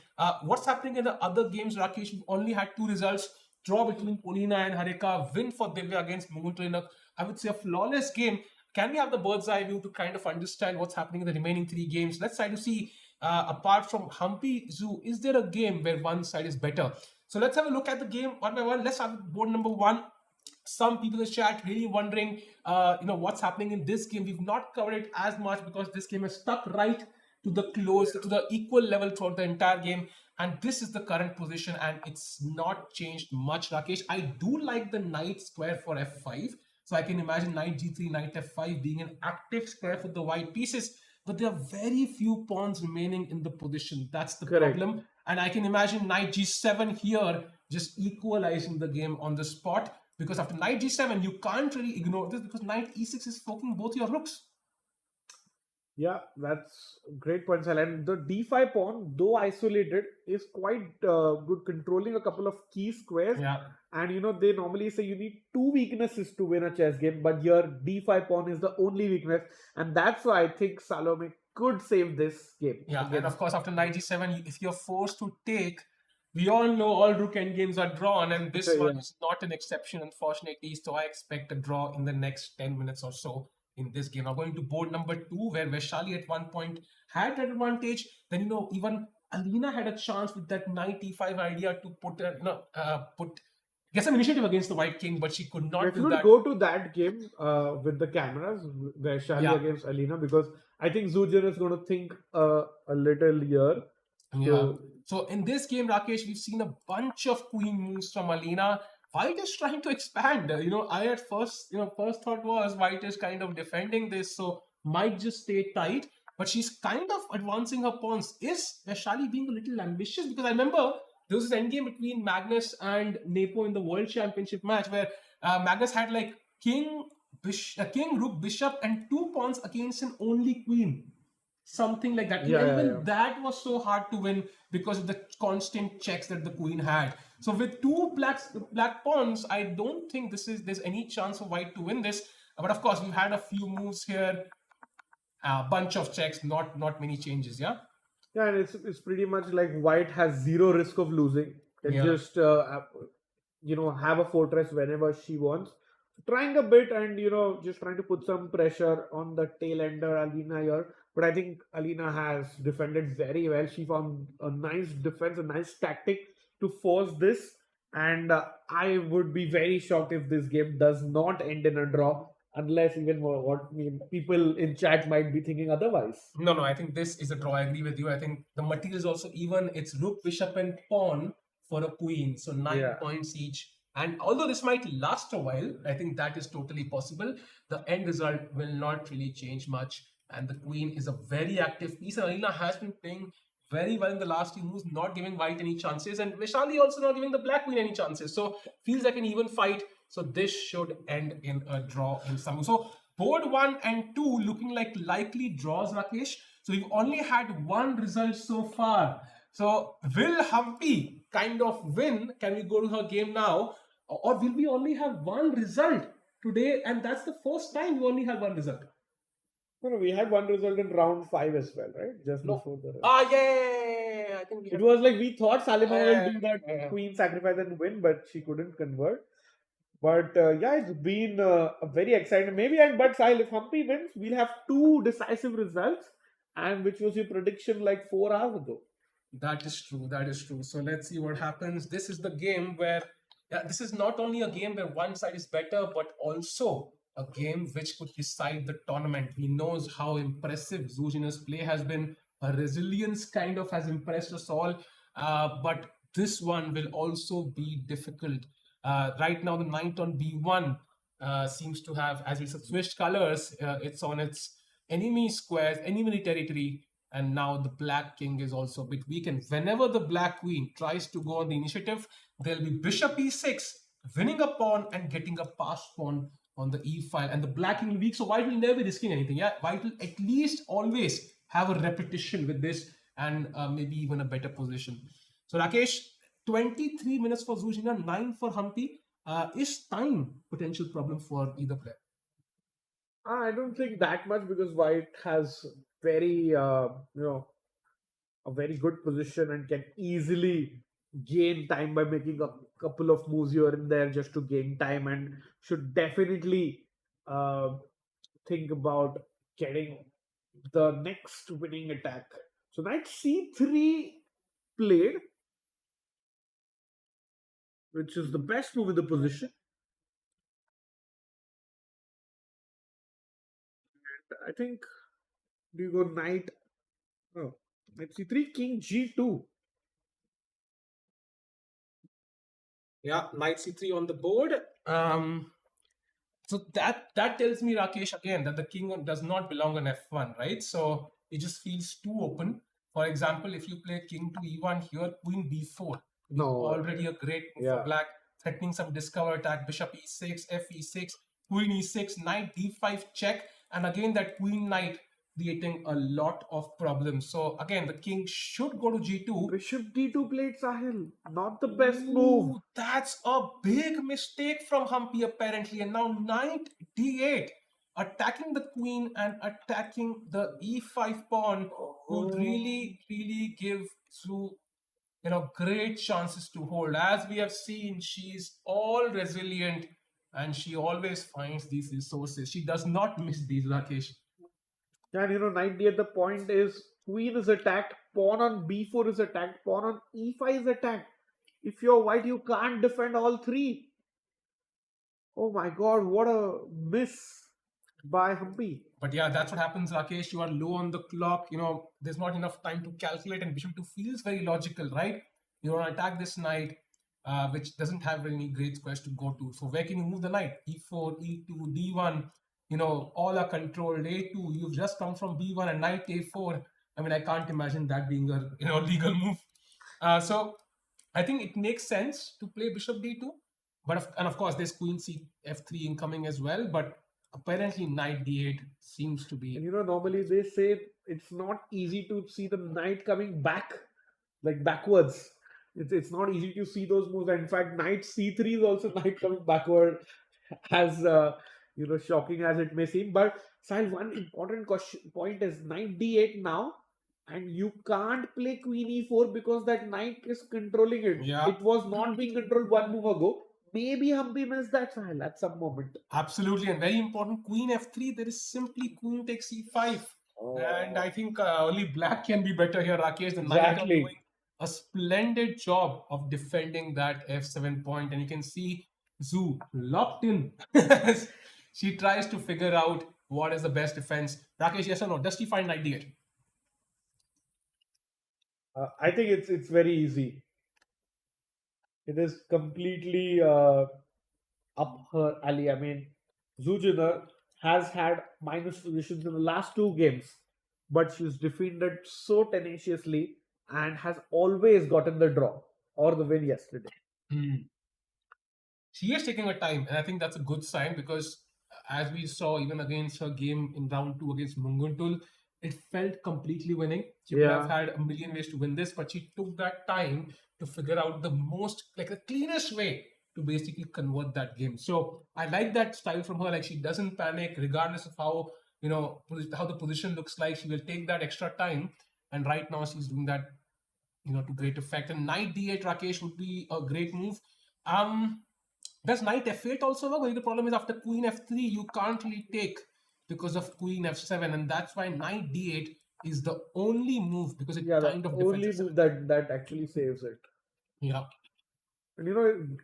S3: what's happening in the other games, Rakesh? We've only had 2 results. Draw between Pune and Harika. Win for Divya against Muguntra in a, I would say, a flawless game. can we have the bird's eye view to kind of understand what's happening in the remaining 3 games? Let's try to see, apart from Humpy Zoo, is there a game where one side is better? So let's have a look at the game one by one. Let's have board number 1. Some people in the chat really wondering, what's happening in this game. We've not covered it as much because this game is stuck right to the close, to the equal level throughout the entire game. And this is the current position, and it's not changed much, Rakesh. I do like the knight square for f5. So I can imagine knight g3, knight f5 being an active square for the white pieces. But there are very few pawns remaining in the position. That's the problem. And I can imagine knight g7 here just equalizing the game on the spot. Because after knight g7, you can't really ignore this because knight e6 is forking both your rooks.
S2: Yeah, that's a great point, Sal. And the d5 pawn, though isolated, is quite good, controlling a couple of key squares.
S3: Yeah.
S2: And they normally say you need 2 weaknesses to win a chess game, but your d5 pawn is the only weakness, and that's why I think Salome could save this game.
S3: Yeah, and of course, after knight g7, if you're forced to take, we all know all rook endgames are drawn, and this one is not an exception, unfortunately. So I expect a draw in the next 10 minutes or so in this game. Now going to board number 2, where Vaishali at one point had that advantage. Then even Alina had a chance with that knight e5 idea to get some initiative against the white king, but she could not do that.
S2: Go to that game with the cameras, Vaishali against Alina, because I think Zujin is going to think a little here.
S3: Yeah. So in this game, Rakesh, we've seen a bunch of queen moves from Alina. White is trying to expand. I at first thought was White is kind of defending this, so might just stay tight. But she's kind of advancing her pawns. Is Vaishali being a little ambitious? Because I remember there was this endgame between Magnus and Nepo in the World Championship match where Magnus had like king, rook, bishop, and 2 pawns against an only queen. Something like that. That was so hard to win because of the constant checks that the queen had. So with 2 black pawns, I don't think there's any chance for White to win this. But of course, we've had a few moves here, a bunch of checks, not many changes. Yeah.
S2: Yeah, and it's pretty much like White has 0 risk of losing. Can just have a fortress whenever she wants. Trying a bit and just trying to put some pressure on the tail ender Alina here. But I think Alina has defended very well. She found a nice defense, a nice tactic to force this. And I would be very shocked if this game does not end in a draw, unless even people in chat might be thinking otherwise.
S3: No, I think this is a draw. I agree with you. I think the material is also even. It's rook, bishop, and pawn for a queen. So 9 points each. And although this might last a while, I think that is totally possible. The end result will not really change much. And the queen is a very active piece. And Alina has been playing very well in the last few moves, not giving White any chances. And Vaishali also not giving the black queen any chances. So feels like an even fight. So this should end in a draw in some. So board 1 and 2 looking like likely draws, Rakesh. So we've only had 1 result so far. So will Humpy kind of win? Can we go to her game now? Or will we only have 1 result today? And that's the first time we only had 1 result.
S2: No, we had 1 result in round 5 as well, right? Just before the...
S3: I think
S2: it was like we thought Salima will do that queen sacrifice and win, but she couldn't convert. But it's been a very exciting. But Sahil, if Humpy wins, we'll have 2 decisive results, and which was your prediction like 4 hours ago.
S3: That is true. So let's see what happens. This is the game where this is not only a game where one side is better, but also a game which could decide the tournament. He knows how impressive Zuzina's play has been. Her resilience kind of has impressed us all. But this one will also be difficult. Right now, the knight on b1 seems to have, as we switched colors, it's on its enemy squares, enemy territory. And now the black king is also a bit weak. And whenever the black queen tries to go on the initiative, there'll be bishop e6, winning a pawn and getting a passed pawn on the e file. And the black king will be weak, so White will never be risking anything. Yeah, White will at least always have a repetition with this and maybe even a better position. So Rakesh, 23 minutes for Zuzina, 9 for Humpy. Is time potential problem for either player?
S2: I don't think that much, because White has very a very good position and can easily gain time by making a couple of moves here and there just to gain time, and should definitely think about getting the next winning attack. So knight c3 played, which is the best move in the position. I think, do you go knight? Oh, knight c3, king g2.
S3: Yeah, knight c3 on the board. So that tells me, Rakesh, again, that the king does not belong on f1, right? So it just feels too open. For example, if you play king to e1 here, queen b4,
S2: No.
S3: already a great move
S2: Yeah.
S3: for black, threatening some discover attack. Bishop e6, f e6, queen e6, knight d5 check, and again that queen knight creating a lot of problems. So again, the king should go to g2.
S2: Bishop d2 played, Sahil. Not the best move.
S3: Ooh, that's a big mistake from Humpy apparently. And now knight d8, attacking the queen and attacking the e5 pawn would really give through great chances to hold. As we have seen, she's all resilient and she always finds these resources. She does not miss these, Rakesh.
S2: And knight d8, the point is queen is attacked, pawn on b4 is attacked, pawn on e5 is attacked. If you're white, you can't defend all three. Oh my god, what a miss by Humpy.
S3: But yeah, that's what happens, Rakesh. You are low on the clock. There's not enough time to calculate, and bishop 2 feels very logical, right? You want to attack this knight, which doesn't have any great squares to go to. So where can you move the knight? E4, E2, D1. All are controlled. A2. You've just come from B1 and knight A4. I mean, I can't imagine that being a legal move. So I think it makes sense to play bishop D2. And of course, there's queen C F3 incoming as well. But apparently knight d8 seems to be.
S2: And normally they say it's not easy to see the knight coming back, like backwards. It's not easy to see those moves. In fact, knight c3 is also knight coming backward, as shocking as it may seem. But Sahil, one important point is knight d8 now, and you can't play queen e4 because that knight is controlling it.
S3: Yeah.
S2: It was not being controlled one move ago. Maybe Humpy missed that, Sahil, at some moment.
S3: Absolutely, and very important, queen f3. There is simply queen takes e5. And I think only black can be better here, Rakesh. The knight are doing a splendid job of defending that f7 point, and you can see Zhu locked in. She tries to figure out what is the best defense. Rakesh, yes or no? Does she find knight d8?
S2: I think it's very easy. It is completely up her alley. I mean, Zhu has had minus positions in the last two games, but she's defended so tenaciously and has always gotten the draw or the win yesterday.
S3: She is taking her time, and I think that's a good sign because as we saw even against her game in round 2 against Munguntul, it felt completely winning. She would have had a million ways to win this, but she took that time to figure out the the cleanest way to basically convert that game. So I like that style from her. Like, she doesn't panic regardless of how the position looks like. She will take that extra time, and right now she's doing that to great effect. And knight d8, Rakesh, would be a great move. Does knight f8 also work? Well, the problem is after queen f3 you can't really take because of queen f7, and that's why knight d8 is the only move because it kind of
S2: only move that actually saves it.
S3: Yeah.
S2: And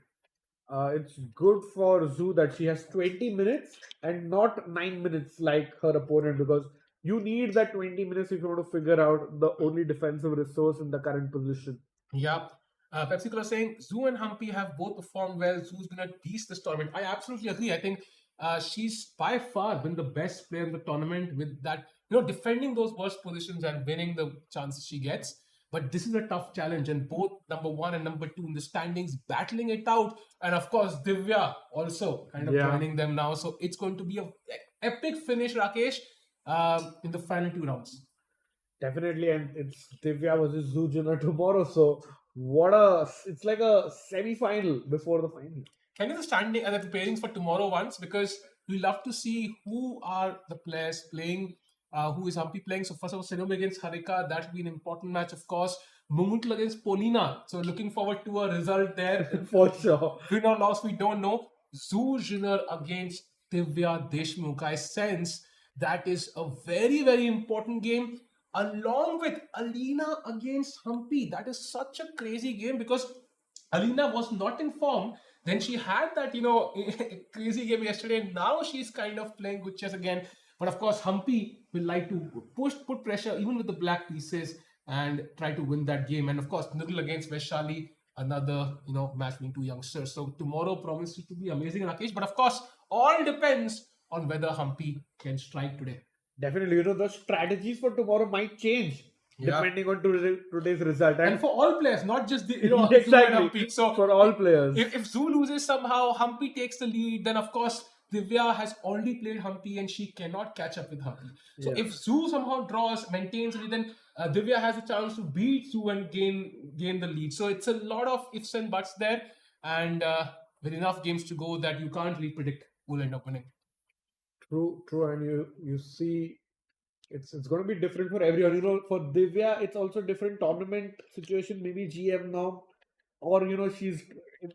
S2: it's good for Zhu that she has 20 minutes and not 9 minutes like her opponent, because you need that 20 minutes if you want to figure out the only defensive resource in the current position.
S3: Yeah. Pepsi Cola saying Zhu and Humpy have both performed well. Zhu's been a beast this tournament. I absolutely agree. I think she's by far been the best player in the tournament with that, defending those worst positions and winning the chances she gets. But this is a tough challenge, and both number 1 and number 2 in the standings battling it out. And of course, Divya also kind of joining them now. So it's going to be an epic finish, Rakesh, in the final 2 rounds.
S2: Definitely, and it's Divya versus Zhu tomorrow. So it's like a semi-final before the final.
S3: Can you the standing and the pairings for tomorrow once, because we love to see who are the players playing. Who is Humpy playing? So first of all, Koneru against Harika. That will be an important match, of course. Munguntul against Polina. So looking forward to a result there.
S2: For sure.
S3: Win or loss, we don't know. Zhu Junior against Divya Deshmukh. I sense That is a very, very important game. Along with Alina against Humpy. That is such a crazy game because Alina was not in form. Then she had that, crazy game yesterday. And now she's kind of playing good chess again. But of course, Humpy will like to put pressure even with the black pieces and try to win that game. And of course, Nurul against Vaishali, another, match between two youngsters. So tomorrow promises to be amazing, Rakesh. But of course, all depends on whether Humpy can strike today.
S2: Definitely, the strategies for tomorrow might change
S3: Yeah.
S2: depending on today's result.
S3: And for all players, not just the Zoo and
S2: exactly,
S3: Humpy. So
S2: for all players.
S3: if Zoo loses somehow, Humpy takes the lead, then of course Divya has already played Humpy and she cannot catch up with Humpy. So
S2: Yeah.
S3: if Zoo somehow draws, maintains lead, then Divya has a chance to beat Zoo and gain the lead. So it's a lot of ifs and buts there, and with enough games to go that you can't really predict who will end up winning.
S2: True, and you see, it's going to be different for everyone. For Divya, it's also different tournament situation. Maybe GM now, or she's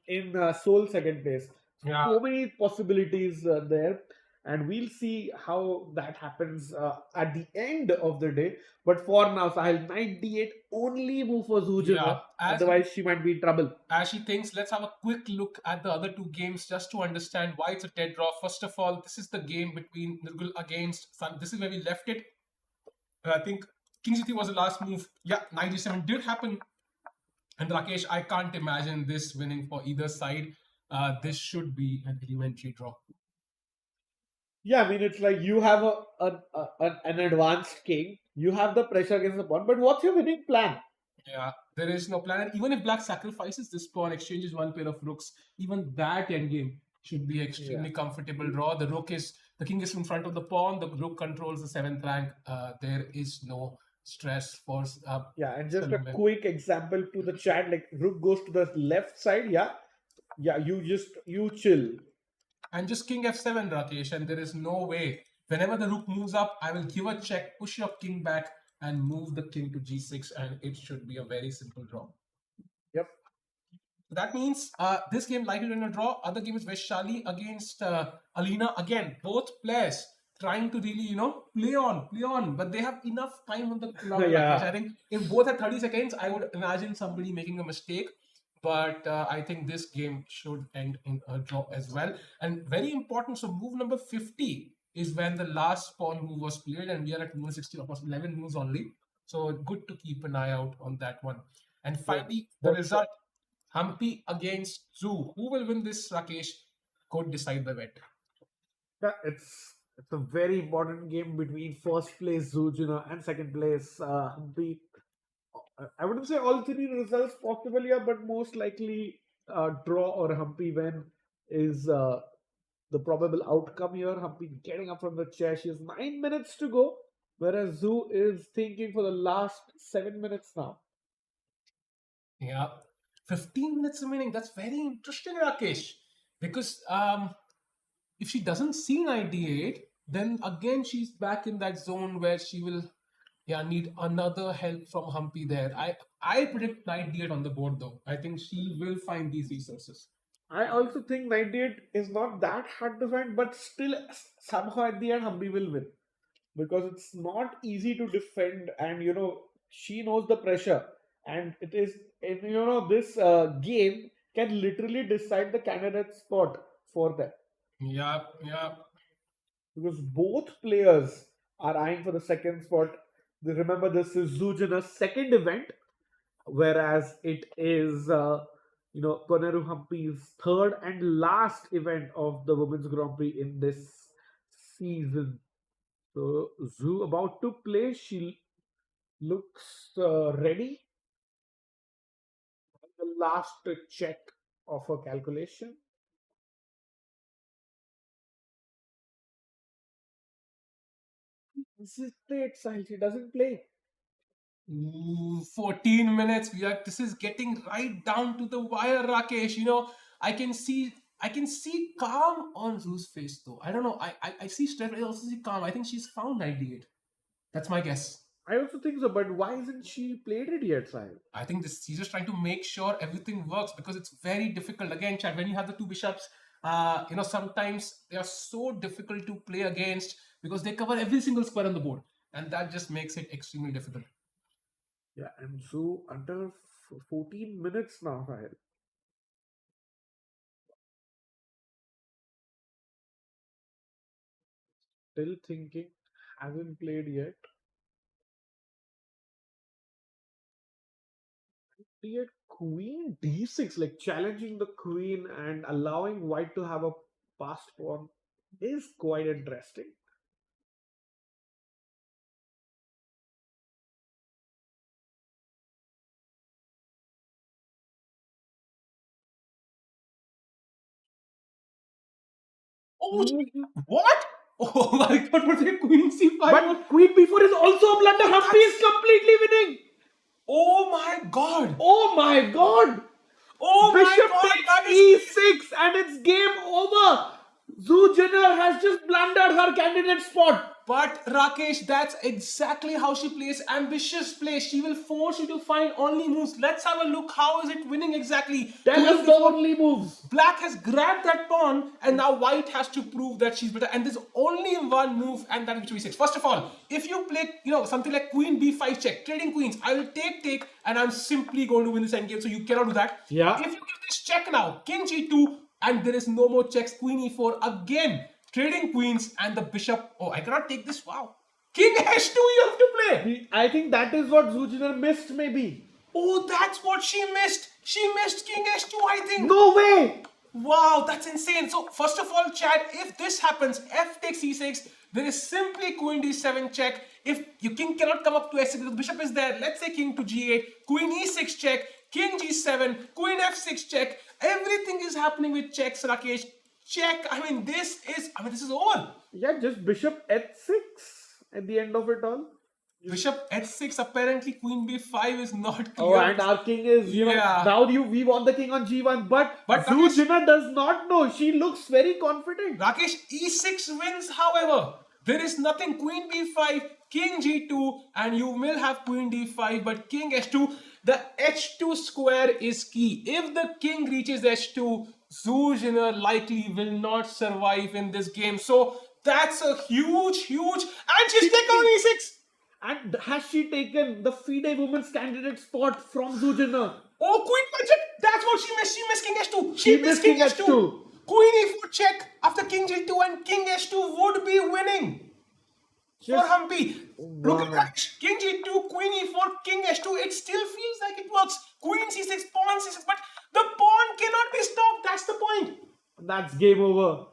S2: in sole second place.
S3: Yeah.
S2: So many possibilities there, and we'll see how that happens at the end of the day. But for now, Sahil, 98 only move for Zujana.
S3: Yeah,
S2: Otherwise, she might be in trouble.
S3: As she thinks, let's have a quick look at the other two games just to understand why it's a dead draw. First of all, this is the game between Nurgul against Sun. This is where we left it. I think King City was the last move. Yeah, 97 did happen. And Rakesh, I can't imagine this winning for either side. This should be an elementary draw.
S2: Yeah, I mean, it's like you have an advanced king. You have the pressure against the pawn, but what's your winning plan?
S3: Yeah, there is no plan. And even if Black sacrifices this pawn, exchanges one pair of rooks, even that endgame should be extremely comfortable draw. The king is in front of the pawn. The rook controls the seventh rank. There is no stress for.
S2: Yeah, and just a quick example to the chat, like rook goes to the left side. Yeah, you chill.
S3: And just king f7, Rakesh, and there is no way. Whenever the rook moves up, I will give a check, push your king back, and move the king to g6, and it should be a very simple draw.
S2: Yep.
S3: That means this game likely in a draw. Other game is Vaishali against Alina. Again, both players trying to really, play on, but they have enough time on the clock.
S2: Yeah.
S3: I think if both had 30 seconds, I would imagine somebody making a mistake. But I think this game should end in a draw as well. And very important, so move number 50 is when the last pawn move was played, and we are at move 60, of course, 11 moves only. So good to keep an eye out on that one. And finally, the result, Humpy against Zoo. Who will win this, Rakesh? Could decide the bet.
S2: Yeah, it's a very important game between first place Zujuna and second place Humpy. I wouldn't say all three results possible here, but most likely draw or Humpy win is the probable outcome here. Humpy getting up from the chair. She has 9 minutes to go, whereas Zoo is thinking for the last 7 minutes now.
S3: Yeah, 15 minutes remaining. That's very interesting, Rakesh. Because if she doesn't see 98, then again she's back in that zone where she will need another help from Humpy there. I predict 98 on the board though. I think she will find these resources.
S2: I also think 98 is not that hard to find, but still somehow at the end Humpy will win. Because it's not easy to defend, and she knows the pressure, and it is, and this game can literally decide the candidate spot for them.
S3: Yeah.
S2: Because both players are eyeing for the second spot. Remember, this is Zujana's second event, whereas it is Koneru Humpy's third and last event of the Women's Grand Prix in this season. So Zoo about to play. She looks ready. The last check of her calculation. This is great, Sahil. She doesn't play.
S3: Ooh, 14 minutes. This is getting right down to the wire, Rakesh. I can see calm on Zoo's face though. I don't know. I see stress. I also see calm. I think she's found 98. That's my guess.
S2: I also think so, but why isn't she played it yet, Sahil?
S3: I think she's just trying to make sure everything works because it's very difficult. Again, Chad, when you have the two bishops, Sometimes they are so difficult to play against because they cover every single square on the board, and that just makes it extremely difficult.
S2: Yeah, and so under 14 minutes now, Sahil. Still thinking, hasn't played yet. Yet Queen D6, like challenging the Queen and allowing White to have a passed pawn, is quite interesting.
S3: Oh, what? Oh, I thought was it Queen C5.
S2: But Queen B4 is also a blunder. Humpy is completely winning.
S3: Oh my god!
S2: Oh my god!
S3: Oh
S2: Bishop
S3: my god! That
S2: takes
S3: is
S2: E6 and it's game over. Zhu Jinner has just blundered her candidate spot.
S3: But Rakesh, that's exactly how she plays. Ambitious play. She will force you to find only moves. Let's have a look. How is it winning exactly?
S2: Tell us
S3: Queen
S2: the
S3: before-
S2: only moves.
S3: Black has grabbed that pawn, and now White has to prove that she's better. And there's only one move, and that is B6. First of all, if you play, something like Queen B5 check, trading queens, I will take, and I'm simply going to win this endgame. So you cannot do that.
S2: Yeah.
S3: If you give this check now, King G2, and there is no more checks, Queen E4 again. Trading queens and the bishop. Oh, I cannot take this. Wow. King H2 you have to play.
S2: I think that is what Zhu Jinner missed, maybe.
S3: Oh, that's what she missed. She missed King H2, I think.
S2: No way!
S3: Wow, that's insane. So, first of all, Chad, if this happens, F takes E6, there is simply Queen D7 check. If your king cannot come up to S6 because the bishop is there, let's say King to G8, Queen E6 check, King G7, Queen F6 check. Everything is happening with checks, Rakesh. Check. This is over.
S2: Yeah, just Bishop H6 at the end of it all.
S3: Bishop H6, apparently Queen B5 is not clear.
S2: Oh, and our king is,
S3: Yeah.
S2: now we want the king on G1, but Zhu
S3: Rakesh-
S2: Jinner does not know. She looks very confident.
S3: Rakesh, E6 wins, however. There is nothing. Queen B5, King G2, and you will have Queen D5, but King H2. The H2 square is key. If the king reaches H2, Zhu Jinner likely will not survive in this game. So that's a huge, and she's taken on E6.
S2: And has she taken the FIDE women's candidate spot from Zhu Jinner?
S3: Oh, Queen budget. That's what she missed. She missed King H2.
S2: She missed King H2.
S3: Queen E4 check after King G2 and King H2 would be winning. For Humpy. Look at that. King G2, Queen E4, King H2. It still feels like it works. Queen C6, Pawn C6. But the pawn cannot be stopped. That's the point.
S2: That's game over.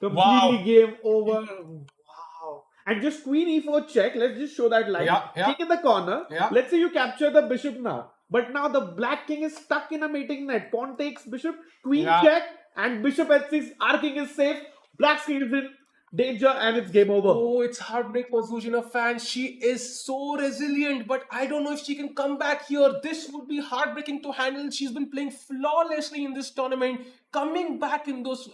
S2: Completely
S3: Wow.
S2: game over. Wow. And just Queen E4 check. Let's just show that line.
S3: Yeah.
S2: King in the corner.
S3: Yeah.
S2: Let's say you capture the bishop now. But now the black king is stuck in a mating net. Pawn takes bishop. Queen check. And bishop H6. Our king is safe. Black's king is in danger and it's game over.
S3: Oh, it's heartbreak for Zhu Jinner fans. She is so resilient, but I don't know if she can come back here. This would be heartbreaking to handle. She's been playing flawlessly in this tournament, coming back in those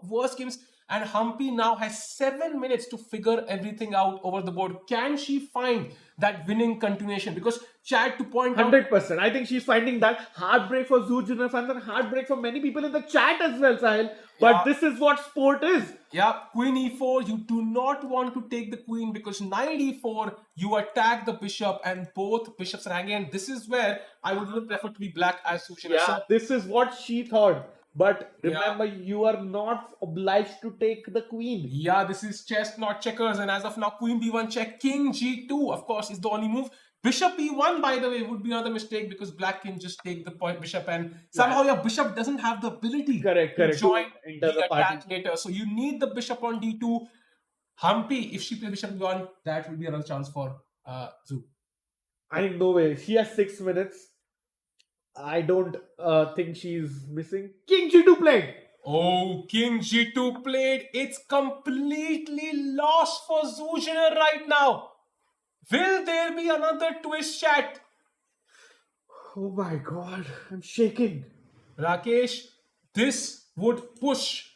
S3: worst games. And Humpy now has 7 minutes to figure everything out over the board. Can she find that winning continuation? Because Chad, to point out,
S2: 100%. I think she's finding that heartbreak for Zhu Jinner fans and heartbreak for many people in the chat as well, Sahil. But
S3: Yeah.
S2: this is what sport is.
S3: yeah, Queen E4, you do not want to take the queen because Knight E4, you attack the bishop and both bishops are hanging. And this is where I would even prefer to be black as Zhu Jinner. So,
S2: This is what she thought. But remember, you are not obliged to take the queen.
S3: yeah, this is chess, not checkers. And as of now, Queen B1 check, King G2, of course, is the only move. Bishop E1, by the way, would be another mistake because black can just take the point bishop and somehow your bishop doesn't have the ability
S2: Correct.
S3: to join
S2: To
S3: the
S2: enter the party.
S3: attack later. So you need the bishop on D2. Humpy, if she plays bishop E1, that will be another chance for Zhu.
S2: I think no way. She has 6 minutes. I don't think she's missing. King G2 played.
S3: Oh, King G2 played. It's completely lost for Zhu Jinner right now. Will there be another twist, chat?
S2: Oh my god. I'm shaking.
S3: Rakesh, this would push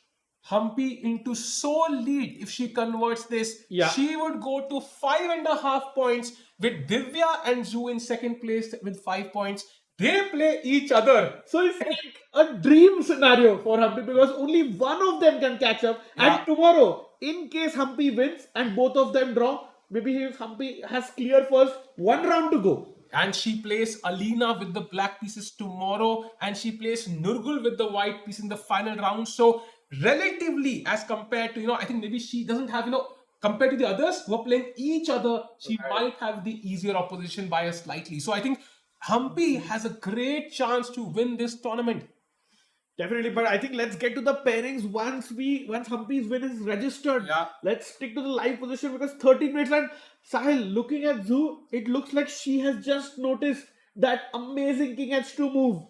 S3: Humpy into sole lead if she converts this.
S2: Yeah.
S3: She would go to 5.5 points with Divya and Zhu in second place with 5 points. they play each other.
S2: So it's like a dream scenario for Humpy because only one of them can catch up.
S3: Yeah.
S2: And tomorrow, in case Humpy wins and both of them draw, maybe Humpy has clear first, one round to go.
S3: And she plays Alina with the black pieces tomorrow, and she plays Nurgul with the white piece in the final round. So relatively, as compared to, I think maybe she doesn't have, compared to the others who are playing each other, she might have the easier opposition by a slightly. So I think Humpy has a great chance to win this tournament.
S2: Definitely, but I think let's get to the pairings once Humpy's win is registered.
S3: Yeah.
S2: Let's stick to the live position because 13 minutes and Sahil, looking at Zoo, it looks like she has just noticed that amazing King H2 move.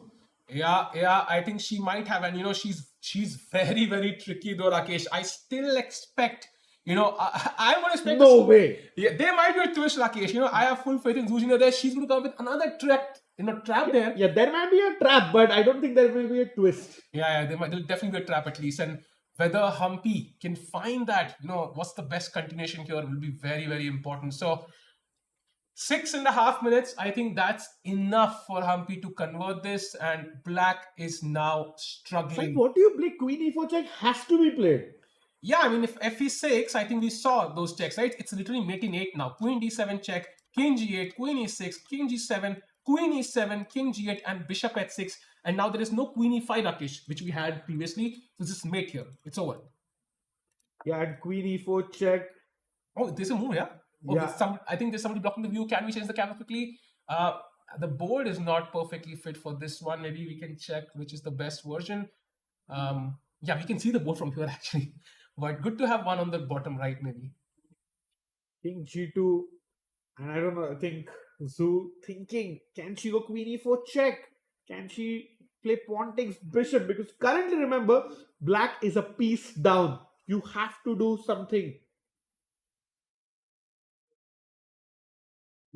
S3: Yeah, I think she might have, and she's very, very tricky though, Rakesh. I still expect, I would expect.
S2: No way.
S3: Yeah, there might be a twist, Rakesh. I have full faith in Zuzina there. She's going to come with another trap there.
S2: Yeah, there might be a trap, but I don't think there will be a twist.
S3: Yeah, there'll definitely be a trap at least. And whether Humpy can find that, what's the best continuation here will be very, very important. So 6.5 minutes, I think that's enough for Humpy to convert this, and Black is now struggling.
S2: What do you play? Queen E4 check has to be played.
S3: Yeah, I mean, if F6, I think we saw those checks, right? It's literally mate in 8 now. Queen D7 check, King G8, Queen E6, King G7, Queen E7, King G8, and Bishop H6. And now there is no Queen E5, Rakesh, which we had previously. So this is mate here. It's over.
S2: Yeah, and Queen E4 check.
S3: Oh, there's a move, yeah? Oh,
S2: Yeah.
S3: I think there's somebody blocking the view. Can we change the camera quickly? The board is not perfectly fit for this one. Maybe we can check which is the best version. Yeah, we can see the board from here actually. But good to have one on the bottom right, maybe.
S2: King G2. And I don't know, I think Zoo thinking, can she go Queen E4 check? Can she play pawn takes bishop? Because currently, remember, Black is a piece down. You have to do something.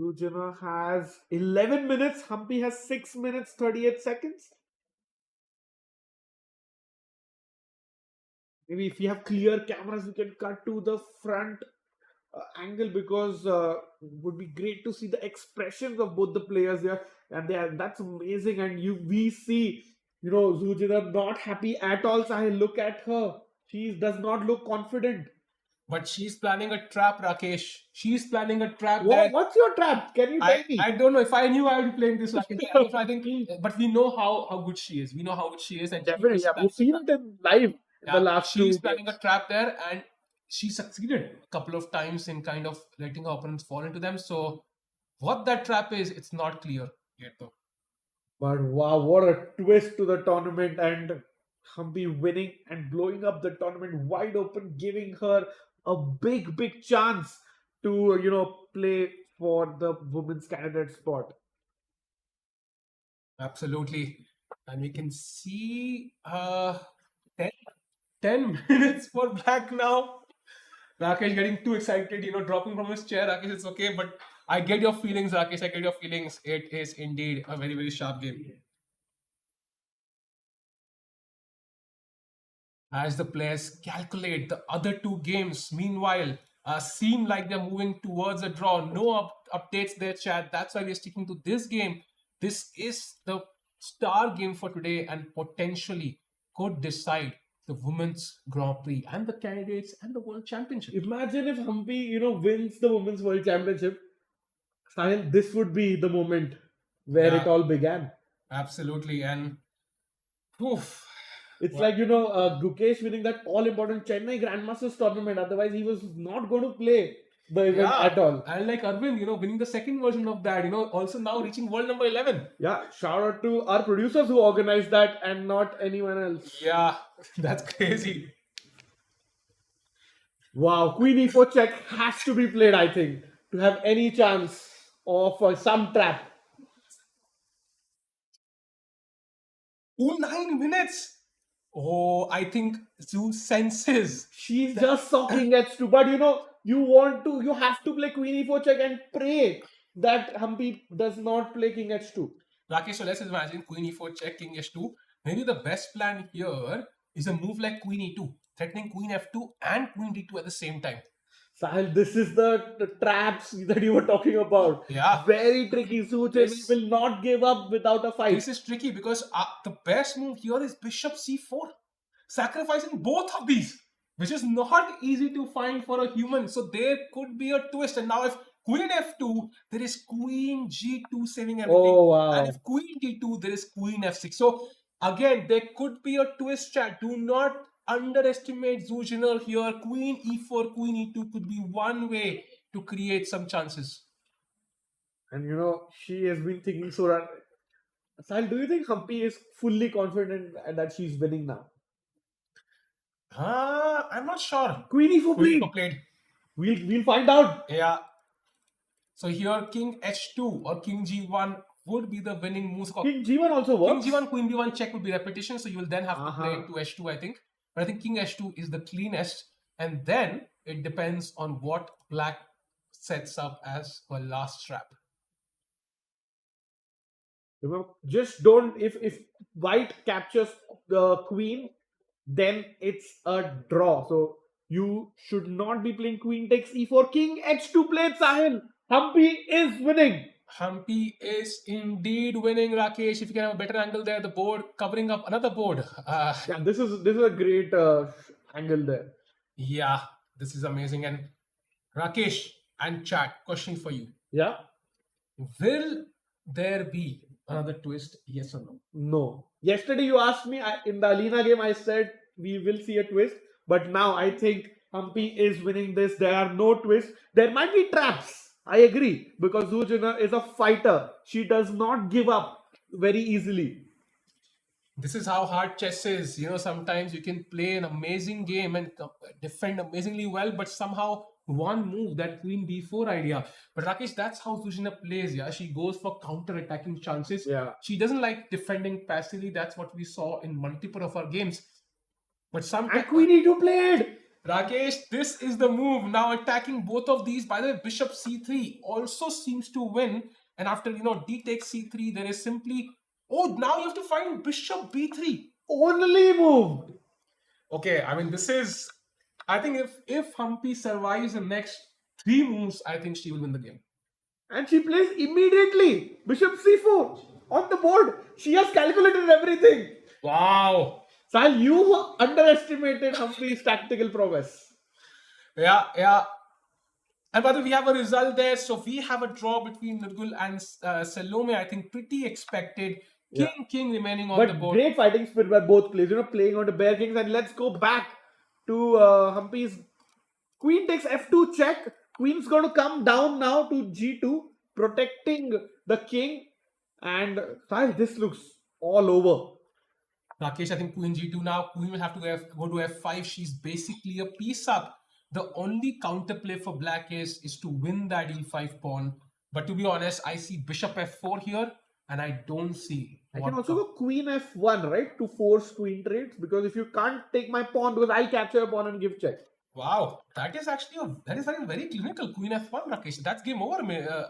S2: Lujana has 11 minutes. Humpy has 6 minutes, 38 seconds. Maybe if you have clear cameras, we can cut to the front angle because would be great to see the expressions of both the players here. And that's amazing. And we see, Zujida not happy at all. Sahil, look at her. She does not look confident.
S3: But she's planning a trap, Rakesh. She's planning a trap.
S2: What's your trap? Can you tell me?
S3: I don't know. If I knew, I would be playing this, Rakesh. I think, but we know how good she is. We know how good she is, and
S2: definitely, yeah, we've seen it in live.
S3: Yeah,
S2: the last
S3: she's
S2: two
S3: planning a trap there, and she succeeded a couple of times in kind of letting her opponents fall into them. So, what that trap is, it's not clear yet, though.
S2: But wow, what a twist to the tournament, and Humpy winning and blowing up the tournament wide open, giving her a big chance to play for the women's candidate spot.
S3: Absolutely, and we can see 10 minutes for Black now. Rakesh getting too excited, dropping from his chair. Rakesh, it's okay, but I get your feelings, Rakesh. I get your feelings. It is indeed a very, very sharp game. As the players calculate the other two games, meanwhile, seem like they're moving towards a draw. No updates there, chat. That's why we're sticking to this game. This is the star game for today and potentially could decide the Women's Grand Prix and the candidates and the World Championship.
S2: Imagine if Humpy, wins the Women's World Championship. Sahil, this would be the moment where it all began.
S3: Absolutely. And
S2: it's like, Gukesh winning that all-important Chennai Grandmasters tournament. Otherwise, he was not going to play the event at all.
S3: And like Arvind, winning the second version of that, also now reaching world number 11.
S2: Yeah, shout out to our producers who organized that and not anyone else.
S3: Yeah, that's crazy.
S2: Wow, Queen E4 check has to be played, I think, to have any chance of some trap.
S3: 9 minutes. Oh, I think Zoo senses.
S2: She's just socking H2, but you have to play Queen E4 check and pray that Humpy does not play King H2.
S3: Rakesh, so let's imagine Queen E4 check, King H2. Maybe the best plan here is a move like Queen E2, threatening Queen F2 and Queen D2 at the same time.
S2: Sahil, this is the traps that you were talking about.
S3: Yeah.
S2: Very tricky. Suchana
S3: This-
S2: will not give up without a fight.
S3: This is tricky because the best move here is bishop c4, sacrificing both of these, which is not easy to find for a human. So there could be a twist. And now if queen f2, there is queen g2 saving everything.
S2: Oh, wow.
S3: And if queen d2, there is queen f6. So again, there could be a twist, chat. Do not underestimate Zuzhiner here. Queen e4, queen e2 could be one way to create some chances.
S2: And she has been thinking so hard. Sahil, do you think Humpy is fully confident that she's winning now?
S3: I'm not sure.
S2: Queen e4
S3: Queen
S2: played.
S3: played.
S2: We'll find out.
S3: Yeah. So here king h2 or king g1 would be the winning move.
S2: King g1 also works.
S3: King g1, queen b1 check would be repetition. So you will then have to play
S2: Uh-huh.
S3: to h2, I think. But I think king h2 is the cleanest. And then it depends on what black sets up as her last trap.
S2: Remember, just don't. If white captures the queen, then it's a draw. So you should not be playing queen takes e4. King h2 played, Sahil. Humpy is winning.
S3: Humpy is indeed winning, Rakesh. If you can have a better angle there, the board covering up another board.
S2: Yeah, this is a great angle there.
S3: Yeah, this is amazing. And Rakesh and chat, question for you.
S2: Yeah.
S3: Will there be another twist? Yes or no?
S2: No. Yesterday you asked me in the Alina game. I said we will see a twist, but now I think Humpy is winning this. There are no twists. There might be traps. I agree, because Zuzhina is a fighter. She does not give up very easily.
S3: This is how hard chess is. Sometimes you can play an amazing game and defend amazingly well, but somehow one move, that queen b4 idea. But Rakesh, that's how Zuzhina plays. Yeah, she goes for counter-attacking chances.
S2: Yeah.
S3: She doesn't like defending passively. That's what we saw in multiple of our games. But
S2: And
S3: sometimes,
S2: Queen e2 played.
S3: Rakesh, this is the move. Now attacking both of these. By the way, bishop c3 also seems to win. And after, d takes c3, there is simply... Oh, now you have to find bishop b3.
S2: Only moved.
S3: Okay, I mean, this is... I think if Humpy survives the next 3 moves, I think she will win the game.
S2: And she plays immediately. Bishop c4 on the board. She has calculated everything.
S3: Wow.
S2: Sahil, you underestimated Humpy's tactical prowess.
S3: Yeah. And by the way, we have a result there. So we have a draw between Nurgul and Salome. I think pretty expected. King remaining on the
S2: But
S3: board.
S2: great fighting spirit by both players. Playing on the bare kings. And let's go back to Humpy's queen takes f2 check. Queen's going to come down now to g2, protecting the king. And Sahil, this looks all over.
S3: Rakesh, I think queen g2 now. Queen will have to go to f5. She's basically a piece up. The only counterplay for black is to win that e5 pawn. But to be honest, I see bishop f4 here, and I don't see.
S2: I can also go queen f1, right? To force queen trades. Because if you can't take my pawn, because I'll capture your pawn and give check.
S3: Wow, that is actually very clinical. Queen f1, Rakesh. That's game over,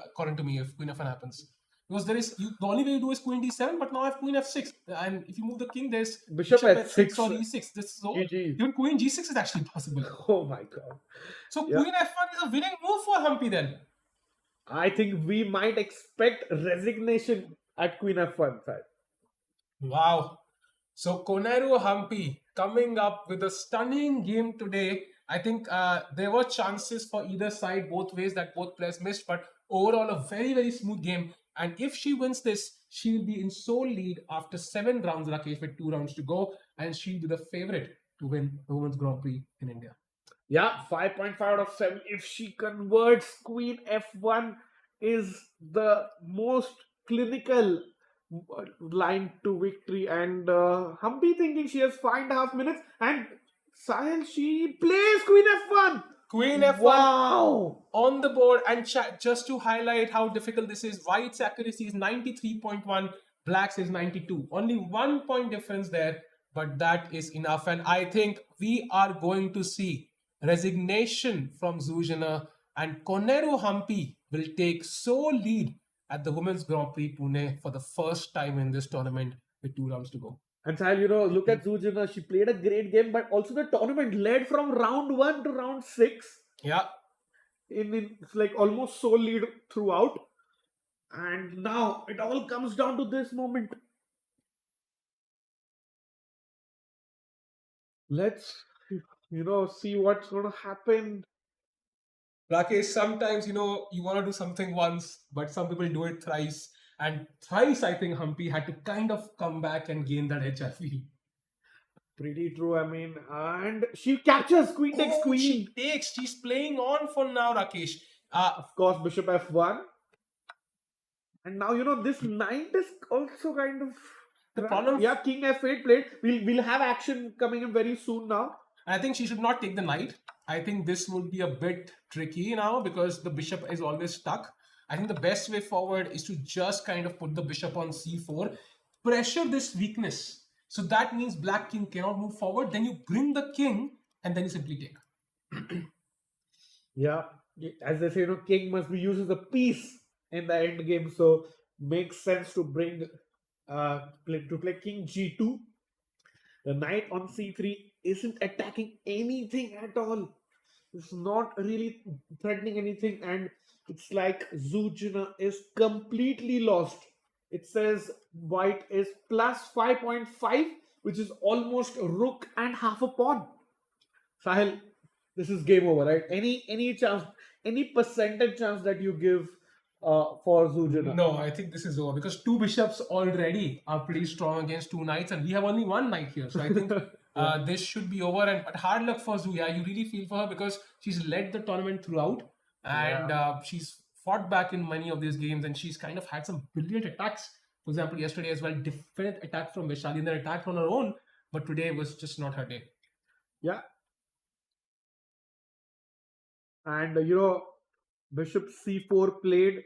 S3: according to me, if queen f1 happens. Because the only way you do is queen d7, but now I have queen f6. And if you move the king, there's
S2: Bishop f6
S3: or e6. This is all.
S2: GG.
S3: Even queen g6 is actually possible.
S2: Oh my god.
S3: So queen f1 is a winning move for Humpy then.
S2: I think we might expect resignation at queen f1 side.
S3: Wow. So Koneru Humpy coming up with a stunning game today. I think there were chances for either side, both ways, that both players missed, but overall a very, very smooth game. And if she wins this, she will be in sole lead after 7 rounds, Rakesh, with 2 rounds to go, and she'll be the favorite to win the Women's Grand Prix in India.
S2: Yeah, 5.5 out of 7. If she converts, queen f1 is the most clinical line to victory. And Humpy thinking she has 5.5 minutes. And Sahil, she plays queen f1.
S3: Queen f1
S2: Wow.
S3: on the board. And just to highlight how difficult this is, white's accuracy is 93.1, black's is 92. Only 1 point difference there, but that is enough. And I think we are going to see resignation from Zuzhina, and Koneru Humpy will take sole lead at the Women's Grand Prix Pune for the first time in this tournament with 2 rounds to go.
S2: And Sahil, look at Zuzhina. She played a great game, but also the tournament led from round 1 to round 6.
S3: Yeah.
S2: in it's like almost sole lead throughout. And now it all comes down to this moment. Let's see what's gonna happen.
S3: Rakesh, sometimes you want to do something once, but some people do it thrice. And thrice, I think Humpy had to kind of come back and gain that edge, I feel.
S2: Pretty true. I mean, and she captures queen takes
S3: Oh,
S2: queen.
S3: she takes. She's playing on for now, Rakesh.
S2: Of course, bishop f1. And now this knight is also kind of
S3: The problem-
S2: Yeah, king f8 played. We'll have action coming in very soon now.
S3: I think she should not take the knight. I think this would be a bit tricky now because the bishop is always stuck. I think the best way forward is to just kind of put the bishop on c4, pressure this weakness. So that means black king cannot move forward. Then you bring the king and then you simply take.
S2: Yeah, as they say, king must be used as a piece in the end game. So makes sense to bring play king g2. The knight on c3 isn't attacking anything at all. It's not really threatening anything, and it's like Zujina is completely lost. It says white is plus 5.5, which is almost a rook and half a pawn. Sahil, this is game over, right? Any chance, any percentage chance that you give for Zujina?
S3: No, I think this is over because two bishops already are pretty strong against two knights, and we have only one knight here. So I think this should be over. And but hard luck for Zuya. You really feel for her because she's led the tournament throughout, and she's fought back in many of these games, and she's kind of had some brilliant attacks. For example, yesterday as well, different attack from Vaishali and then attack on her own. But today was just not her day.
S2: Yeah. And bishop c4 played.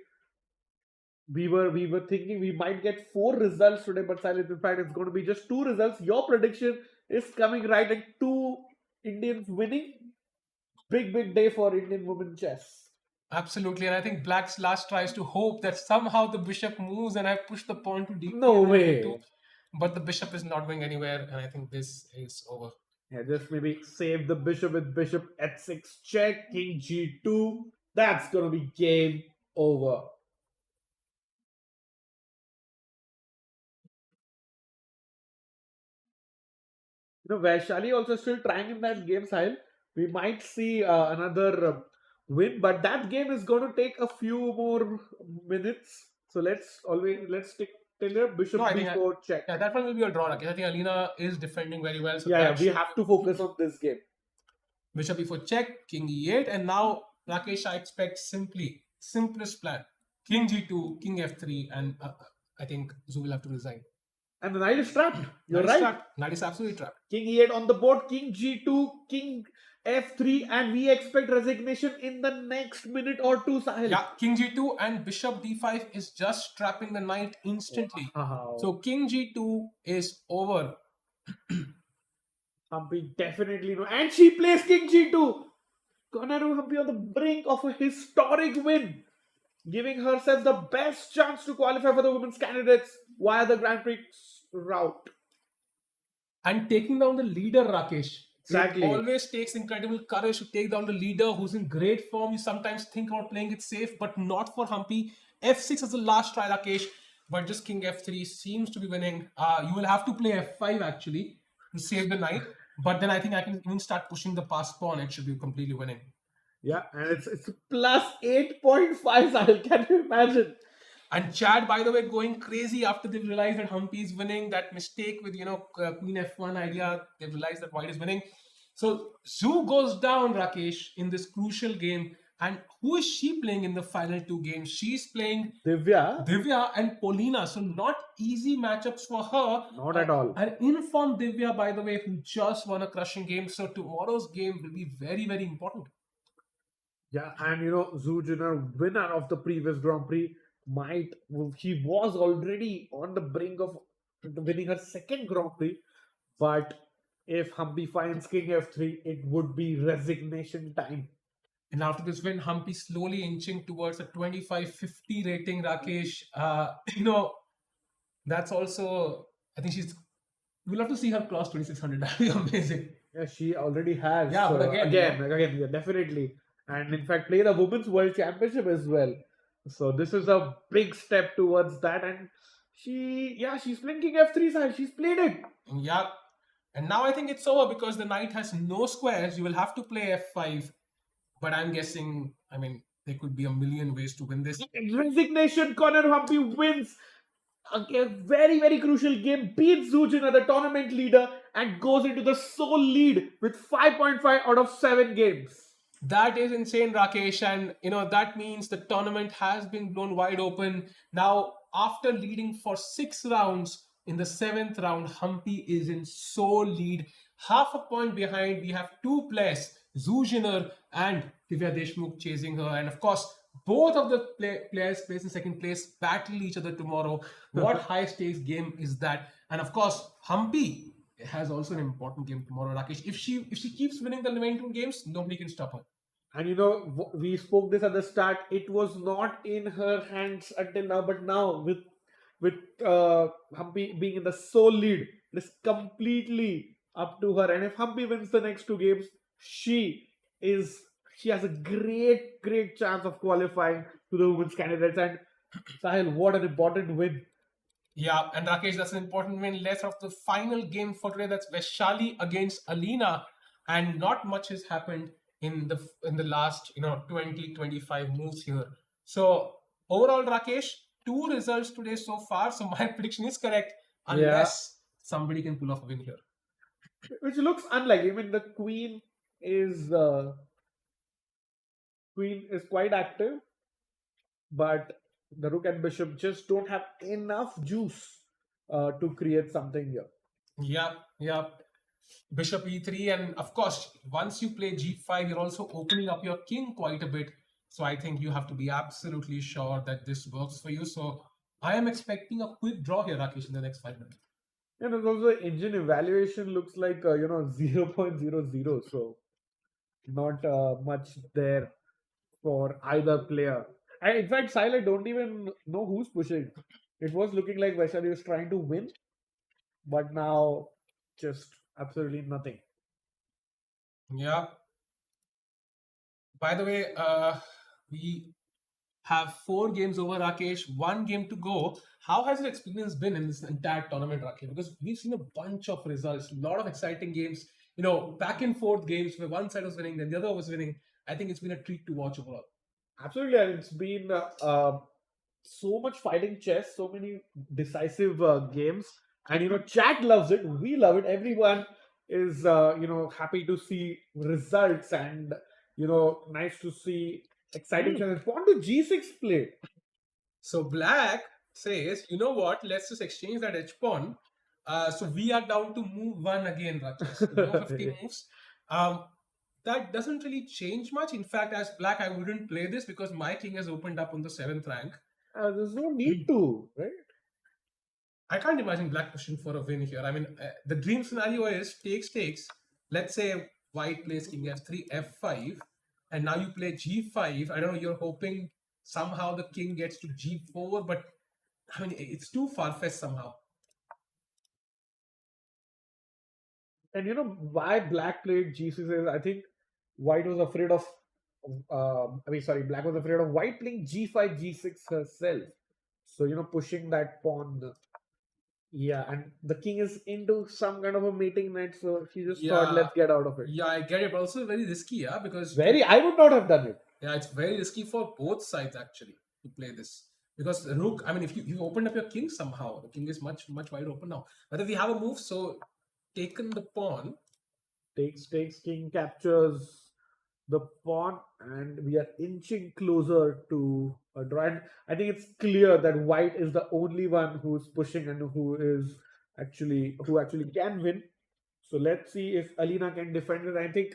S2: We were thinking we might get 4 results today, but silent in fact it's going to be just 2 results. Your prediction is coming right, and 2 Indians winning. Big day for Indian women chess.
S3: Absolutely, and I think Black's last tries to hope that somehow the bishop moves and I push the pawn to d3.
S2: No
S3: and then
S2: way.
S3: d2. But the bishop is not going anywhere, and I think this is over.
S2: Yeah, just maybe save the bishop with bishop h6 check, king g2. That's gonna be game over. Vaishali also still trying in that game, Sahil. We might see another win, but that game is going to take a few more minutes. So let's stick till here. Bishop
S3: No, I think
S2: b4 check.
S3: Yeah, that one will be a draw. Rakesh. I think Alina is defending very well. So
S2: Yeah,
S3: that
S2: we
S3: should-
S2: have to focus on this game.
S3: Bishop e4 check, king e8, and now Rakesh, I expect simplest plan. King g2, king f3, and I think Zoo will have to resign.
S2: And the knight is trapped. You're
S3: Knight is
S2: right.
S3: trapped. Knight is absolutely trapped.
S2: King e8 on the board, king g2, king f3, and we expect resignation in the next minute or two, Sahil.
S3: Yeah, king g2 and bishop d5 is just trapping the knight instantly.
S2: Wow.
S3: So king g2 is over.
S2: Humpy definitely no. And she plays king g2. Koneru Humpy on the brink of a historic win, giving herself the best chance to qualify for the women's candidates via the Grand Prix route.
S3: And taking down the leader, Rakesh.
S2: Exactly.
S3: It always takes incredible courage to take down the leader who's in great form. You sometimes think about playing it safe, but not for Humpy. f6 is the last try, Rakesh. But just king f3 seems to be winning. You will have to play f5 actually to save the knight. But then I think I can even start pushing the passed pawn. It should be completely winning.
S2: Yeah, and it's plus 8.5, Sahil. Can you imagine?
S3: And Chad, by the way, going crazy after they've realized that Humpy is winning. That mistake with, queen f1 idea, they've realized that white is winning. So Zoo goes down, Rakesh, in this crucial game. And who is she playing in the final 2 games? She's playing
S2: Divya.
S3: and Polina. So not easy matchups for her.
S2: Not at all.
S3: An informed Divya, by the way, who just won a crushing game. So tomorrow's game will be very, very important.
S2: Yeah, and Zhu Jiner, winner of the previous Grand Prix, he was already on the brink of winning her second Grand Prix, but if Humpy finds king f3, it would be resignation time.
S3: And after this win, Humpy slowly inching towards a 25-50 rating, Rakesh. That's also, I think we'll have to see her cross 2600. That'll be amazing.
S2: Yeah, she already has.
S3: Yeah,
S2: so
S3: but again,
S2: yeah, definitely. and in fact play the Women's World Championship as well. So this is a big step towards that, and she's playing King F3 side. She's played it.
S3: Yeah. And now I think it's over because the knight has no squares. You will have to play f5. But I'm guessing, I mean, there could be a million ways to win this.
S2: Resignation. Koneru Humpy wins a very, very crucial game, beats Zujina, the tournament leader, and goes into the sole lead with 5.5 out of 7 games.
S3: That is insane, Rakesh. And, that means the tournament has been blown wide open. Now, after leading for 6 rounds, in the 7th round, Humpy is in sole lead. Half a point behind, we have 2 players, Zujiner and Divya Deshmukh chasing her. And of course, both of the players placed in second place battle each other tomorrow. What high stakes game is that? And of course, Humpy has also an important game tomorrow, Rakesh. If she keeps winning the remaining 2 games, nobody can stop her.
S2: And we spoke this at the start. It was not in her hands until now, but now with Humpy being in the sole lead, it is completely up to her. And if Humpy wins the next 2 games, she has a great chance of qualifying to the women's candidates. And Sahil, what an important win!
S3: Yeah, and Rakesh, that's an important win. Let's have the final game for today. That's Vaishali against Alina, and not much has happened in the last 20-25 moves here. So overall, Rakesh, 2 results today so far. So my prediction is correct, unless somebody can pull off a win here.
S2: Which looks unlikely. I mean, the queen is quite active, but the rook and bishop just don't have enough juice to create something here.
S3: Yeah. Bishop e3, and of course, once you play g5, you're also opening up your king quite a bit. So I think you have to be absolutely sure that this works for you. So I am expecting a quick draw here, Rakesh, in the next 5 minutes.
S2: And also engine evaluation looks like 0.00, so not much there for either player. And in fact, Sahil, I don't even know who's pushing. It was looking like Vaishali was trying to win, but now just absolutely nothing.
S3: Yeah. By the way, we have 4 games over, Rakesh. 1 game to go. How has your experience been in this entire tournament, Rakesh? Because we've seen a bunch of results, a lot of exciting games. Back and forth games where one side was winning, then the other was winning. I think it's been a treat to watch overall.
S2: Absolutely, and it's been so much fighting chess, so many decisive games, and chat loves it. We love it. Everyone is happy to see results, and nice to see exciting chess. Pawn to g6 play.
S3: So Black says, you know what? Let's just exchange that H pawn. So we are down to move 1 again, Rakesh. No 50 moves. That doesn't really change much. In fact, as Black, I wouldn't play this because my king has opened up on the 7th rank.
S2: There's no need to, right?
S3: I can't imagine Black pushing for a win here. I mean, the dream scenario is takes. Let's say White plays king f3, f5, and now you play g5. I don't know, you're hoping somehow the king gets to g4, but I mean, it's too far-fetched somehow.
S2: And why Black played g6 is, I think White was afraid of Black was afraid of White playing g5, g6 herself. So, pushing that pawn. Yeah, and the king is into some kind of a mating net, so she just thought, let's get out of it.
S3: Yeah, I get it, but also very risky, because...
S2: I would not have done it.
S3: Yeah, it's very risky for both sides, actually, to play this. Because the rook, I mean, if you opened up your king somehow, the king is much wide open now. But if we have a move, so taken the pawn.
S2: Takes, king captures the pawn, and we are inching closer to a draw. And I think it's clear that White is the only one who's pushing and who actually can win. So let's see if Alina can defend it. I think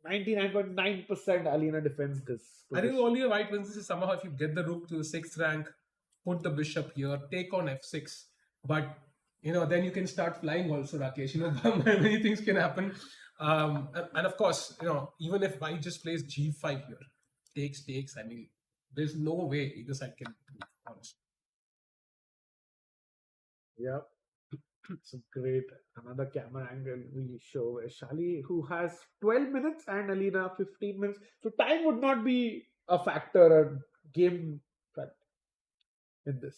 S2: 99.9% Alina defends this.
S3: I think the only way White wins this is somehow if you get the rook to the 6th rank, put the bishop here, take on f6. But then you can start flying also, Rakesh. Many things can happen. And of course, even if White just plays g5 here, takes, I mean, there's no way either side can be honest.
S2: Yeah. It's great. Another camera angle we show Vaishali, who has 12 minutes and Alina 15 minutes. So time would not be a factor, a game factor in this.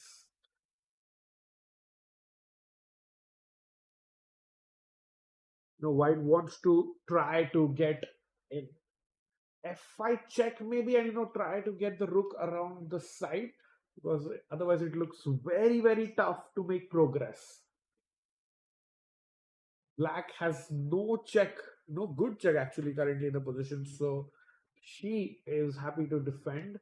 S2: White wants to try to get in F5 check maybe, and try to get the rook around the side, because otherwise it looks very, very tough to make progress. Black has no check, no good check actually currently in the position, so she is happy to defend.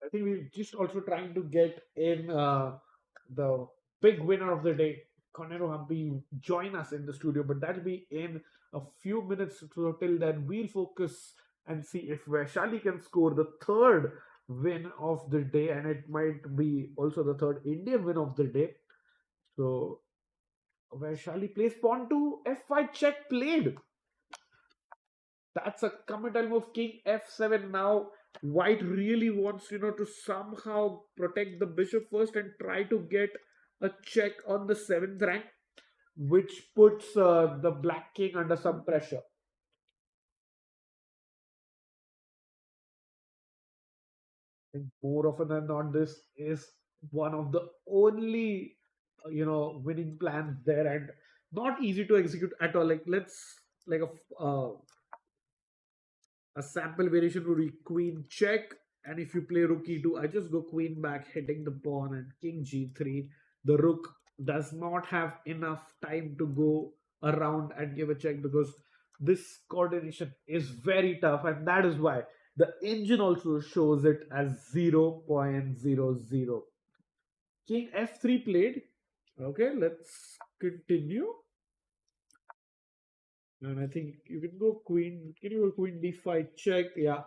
S2: I think we're just also trying to get in the big winner of the day, Koneru Humpy, join us in the studio, but that'll be in a few minutes. So till then, we'll focus and see if Vaishali can score the third win of the day, and it might be also the third Indian win of the day. So Vaishali plays pawn to F5 check played. That's a committal move. King F7 now. White really wants, to somehow protect the bishop first and try to get a check on the 7th rank, which puts the black king under some pressure. And more often than not, this is one of the only, winning plans there, and not easy to execute at all. Like a sample variation would be queen check, and if you play rook e2, I just go queen back, hitting the pawn, and king g3. The rook does not have enough time to go around and give a check, because this coordination is very tough, and that is why the engine also shows it as 0.00. King f3 played. Okay, let's continue. And I think you can go queen. Can you go queen d5 check? Yeah.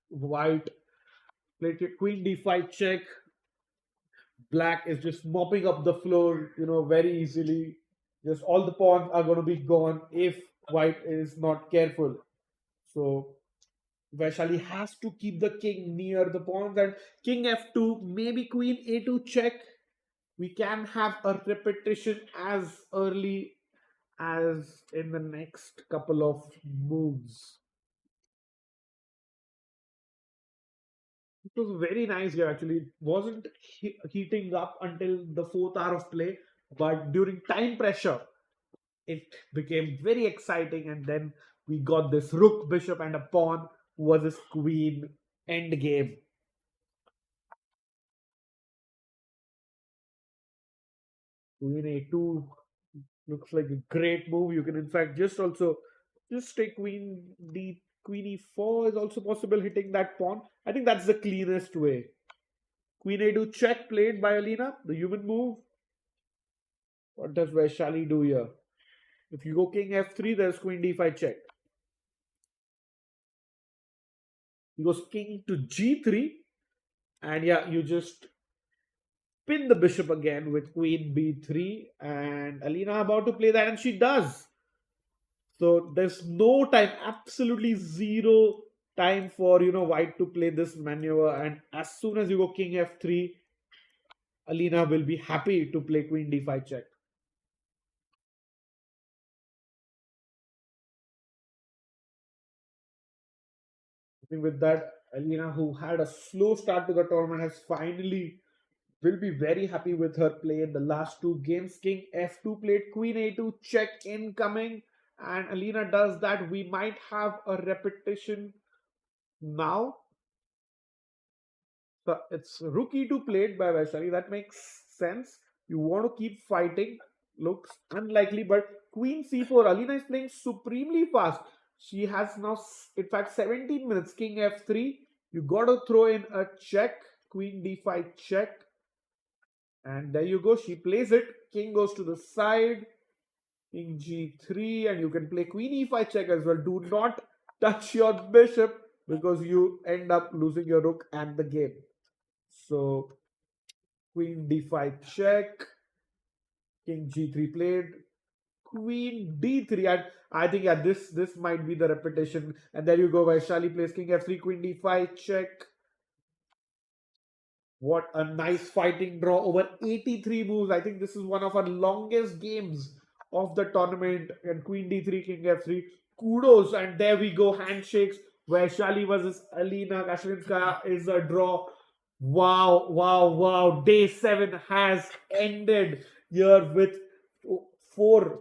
S2: White played queen d5 check. Black is just mopping up the floor, very easily. Just all the pawns are going to be gone if white is not careful. So Vaishali has to keep the king near the pawns, and king f2, maybe queen a2 check. We can have a repetition as early as in the next couple of moves. It was a very nice game actually. It wasn't heating up until the 4th hour of play, but during time pressure, it became very exciting, and then we got this rook, bishop, and a pawn versus queen end game. Queen a2 looks like a great move. You can in fact just take queen e4 is also possible, hitting that pawn. I think that's the cleanest way. Queen a2 check played by Alina, the human move. What does Vaishali do here? If you go king f3, there's queen d5 check. He goes king to g3, and yeah, you just pin the bishop again with queen b3, and Alina about to play that, and she does. So there's no time, absolutely zero time for white to play this maneuver, and as soon as you go king f3, Alina will be happy to play queen d5 check. I think with that, Alina, who had a slow start to the tournament, has finally will be very happy with her play in the last two games. King f2 played, queen a2 check incoming, and Alina does that. We might have a repetition now. So it's rook e2 played by Vaishali. That makes sense. You want to keep fighting. Looks unlikely, but queen c4. Alina is playing supremely fast. She has now, in fact, 17 minutes. King f3. You got to throw in a check. Queen d5 check. And there you go. She plays it. King goes to the side. King g3. And you can play queen e5 check as well. Do not touch your bishop. because you end up losing your rook and the game. So queen d5 check, king g3 played, queen d3, and I think yeah, this might be the repetition. And there you go, Vaishali plays king f3, queen d5 check. What a nice fighting draw over 83 moves. I think this is one of our longest games of the tournament. And queen d3, king f3. Kudos. And there we go, handshakes. Vaishali versus Alina Kashlinskaya is a draw. Wow, wow, wow. Day 7 has ended here with 4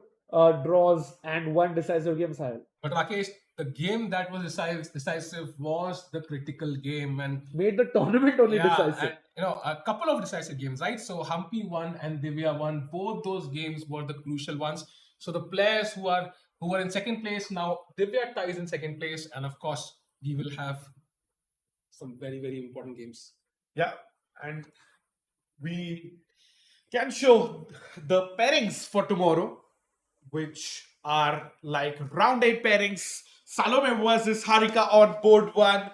S2: draws and 1 decisive game, Sahil.
S3: But Rakesh, the game that was decisive was the critical game, and
S2: Made the tournament only decisive.
S3: and, a couple of decisive games, right? So Humpy won and Divya won. Both those games were the crucial ones. So the players who are in second place now, Divya ties in second place, and of course we will have some very, very important games.
S2: Yeah, and we can show the pairings for tomorrow, which are like round 8 pairings. Salome versus Harika on board 1.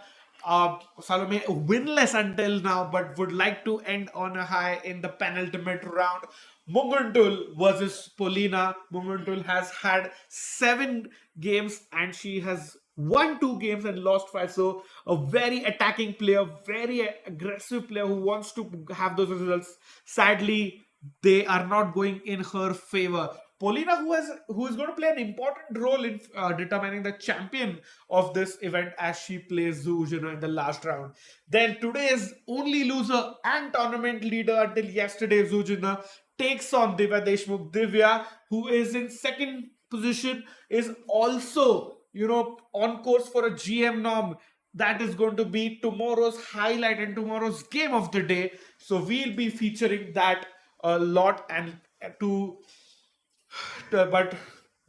S2: Salome winless until now, but would like to end on a high in the penultimate round. Munguntul versus Polina. Munguntul has had 7 games and she has won 2 games and lost 5. So a very attacking player, very aggressive player who wants to have those results. Sadly, they are not going in her favor. Polina, who is going to play an important role in determining the champion of this event as she plays Zhu Zhino in the last round. Then today's only loser and tournament leader until yesterday, Zhu Zhino, takes on Divya Deshmukh. Divya, who is in second position, is also on course for a GM norm. That is going to be tomorrow's highlight and tomorrow's game of the day. So we'll be featuring that a lot. And but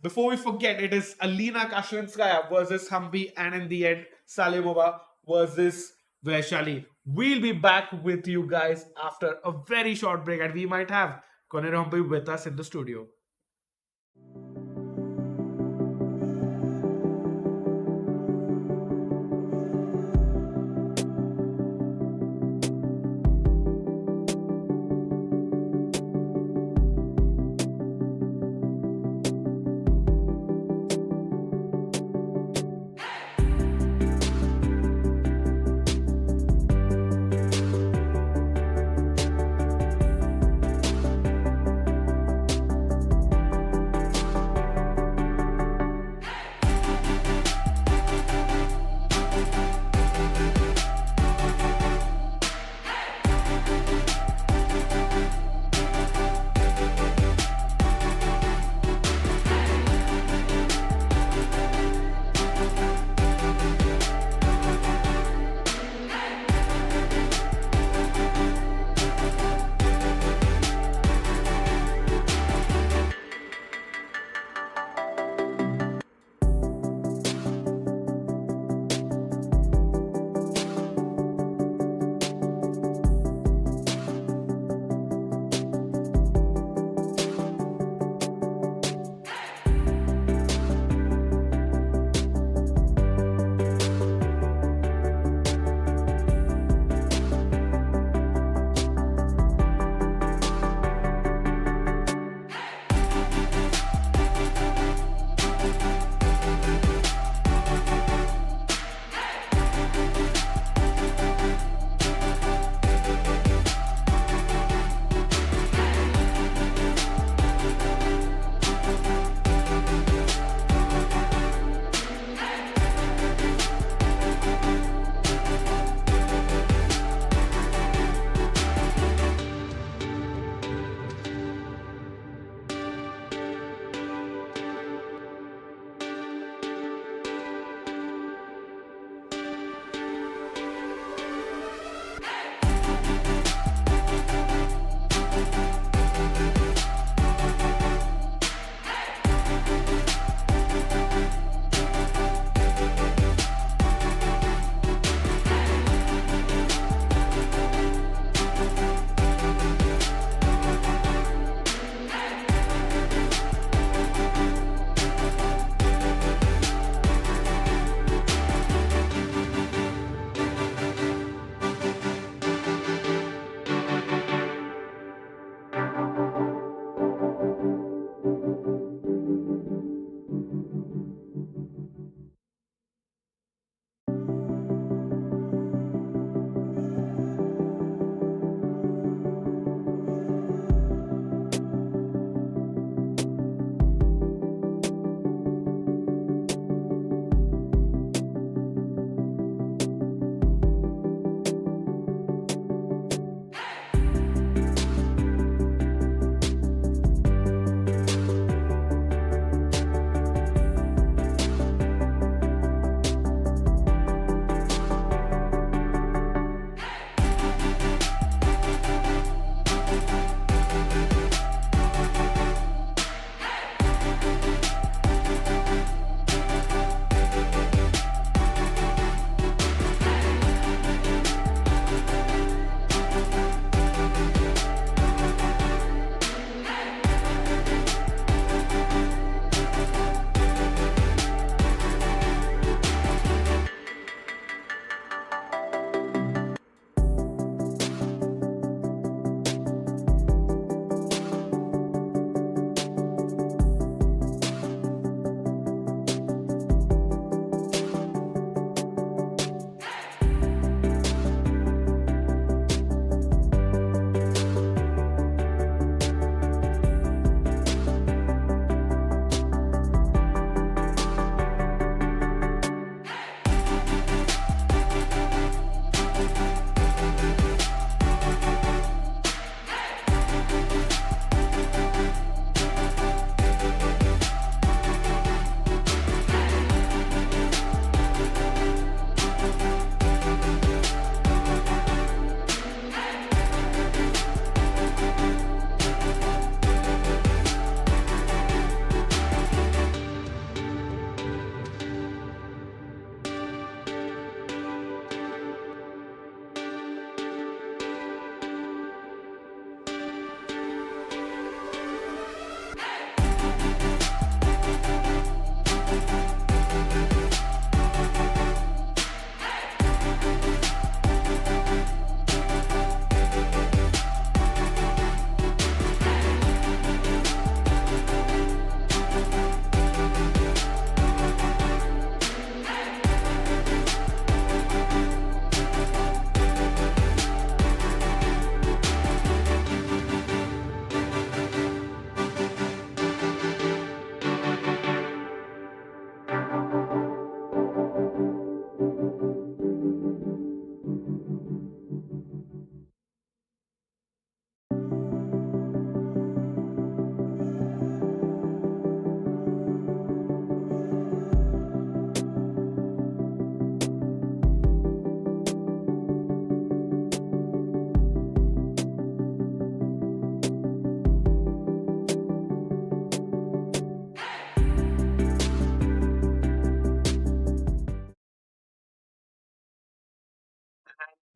S2: before we forget, it is Alina Kashlinskaya versus Humpy, and in the end, Salimova versus Vaishali. We'll be back with you guys after a very short break, and we might have Koneru Humpy with us in the studio.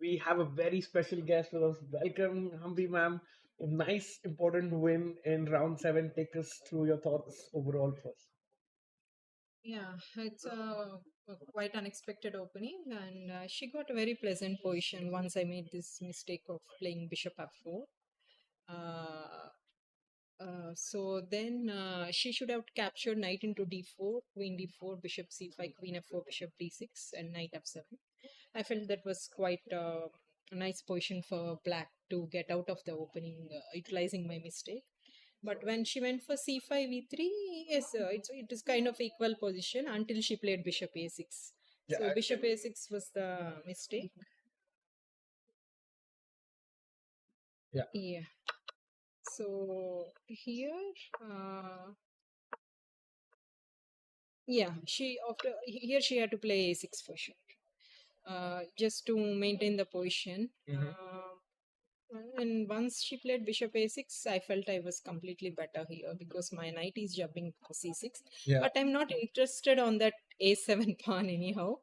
S2: we have a very special guest with us. Welcome, Humpy ma'am. A nice, important win in round 7. Take us through your thoughts overall first.
S5: Yeah, it's a quite unexpected opening, and she got a very pleasant position once I made this mistake of playing bishop f4. Uh, so then she should have captured knight into d4, queen d4, bishop c5, queen f4, bishop d6, and knight f7. I felt that was quite a nice position for black to get out of the opening, utilizing my mistake. But when she went for c5 e3, yes, it is kind of equal position until she played bishop a6.
S2: Yeah,
S5: So bishop a6 was the mistake.
S2: Yeah.
S5: Yeah. So here, yeah, she had to play a6 for sure, just to maintain the position. And once she played bishop a6, I felt I was completely better here because my knight is jumping c6.
S2: Yeah.
S5: But I'm not interested on that a7 pawn anyhow.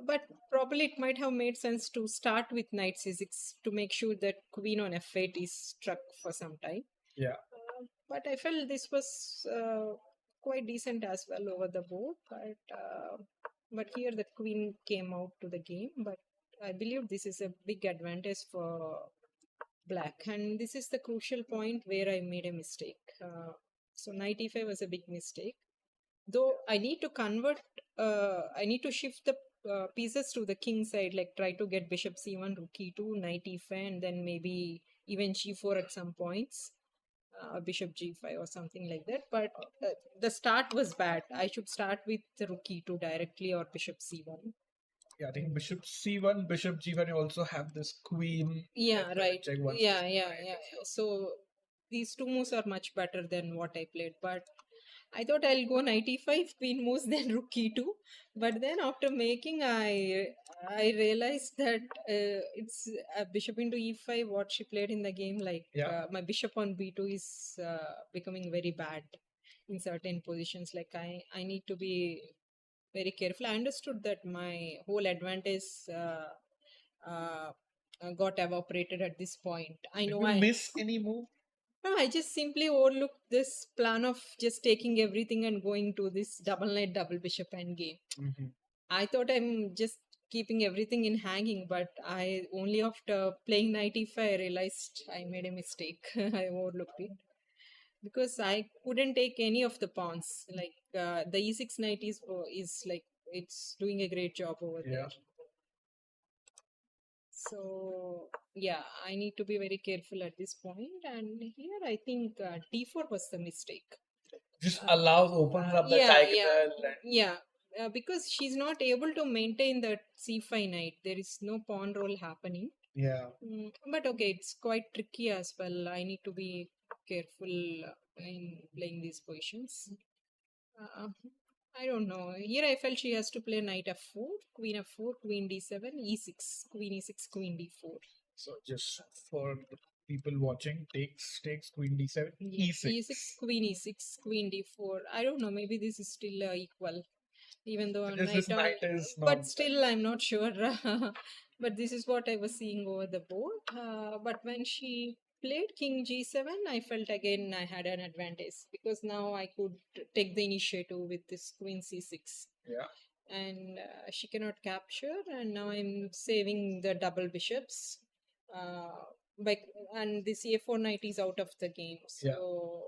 S5: But probably it might have made sense to start with knight c6 to make sure that queen on f8 is struck for some time.
S2: Yeah.
S5: But I felt this was quite decent as well over the board. But here the queen came out to the game. But I believe this is a big advantage for black, and this is the crucial point where I made a mistake. So knight e5 was a big mistake. Though I need to convert, I need to shift the pieces to the king side, like try to get bishop c1, rook e2, knight e5, and then maybe even g4 at some points, bishop g5 or something like that. But the start was bad. I should start with the rook e2 directly or bishop c1.
S2: Yeah, I think bishop c1, bishop g1, you also have this queen.
S5: Yeah, right.
S2: check once.
S5: Yeah. So these two moves are much better than what I played. But I thought I'll go knight e5, queen moves, then rook e2. But then after making, I realized that it's bishop into e5, what she played in the game. Like my bishop on b2 is becoming very bad in certain positions. Like I need to be very careful. I understood that my whole advantage got evaporated at this point. I know
S2: Did you miss any move?
S5: No, I just simply overlooked this plan of just taking everything and going to this double knight, double bishop endgame. I thought I'm just keeping everything in hanging, but I only after playing knight e5 I realized I made a mistake. I overlooked it because I couldn't take any of the pawns. Like the e6 knight is like it's doing a great job over there. So yeah, I need to be very careful at this point. And here I think d4 was the mistake.
S2: Just opens up the diagonal.
S5: Yeah. Because she's not able to maintain the c5 knight. There is no pawn roll happening.
S2: Yeah.
S5: But okay, it's quite tricky as well. I need to be careful in playing these positions. I don't know. Here I felt she has to play knight f4, queen f4, queen d7, e6, queen e6, queen d4.
S2: So just for the people watching, takes queen d7, e6.
S5: E6, queen e6, queen d4. I don't know. Maybe this is still equal, even though
S2: Knight is not.
S5: But still, I'm not sure. But this is what I was seeing over the board. But when she played king g7, I felt again I had an advantage because now I could take the initiative with this queen c6.
S2: Yeah.
S5: And she cannot capture, and now I'm saving the double bishops. And this a4 knight is out of the game. So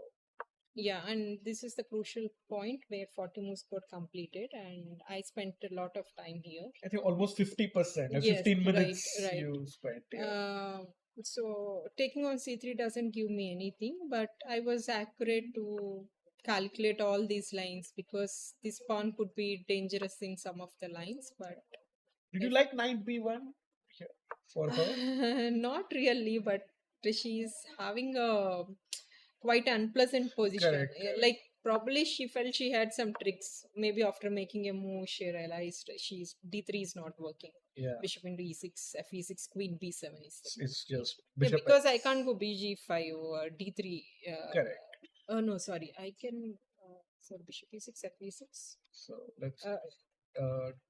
S5: yeah, and this is the crucial point where 40 moves got completed, and I spent a lot of time here.
S2: I think almost 50%.
S5: Yes,
S2: 15 minutes
S5: right.
S2: you spent. Yeah.
S5: So taking on c3 doesn't give me anything, but I was accurate to calculate all these lines because this pawn could be dangerous in some of the lines. But
S2: did you like knight b1 for her?
S5: Not really, but she's having a quite unpleasant position.
S2: Correct.
S5: Like probably she felt she had some tricks. Maybe after making a move, she realized d3 is not working.
S2: Yeah.
S5: Bishop into e6, fe6, queen b7 is.
S2: It's just bishop
S5: because I can't go bg5 or d3.
S2: Correct.
S5: Oh no, sorry. I can. So bishop e6, fe6.
S2: So let's.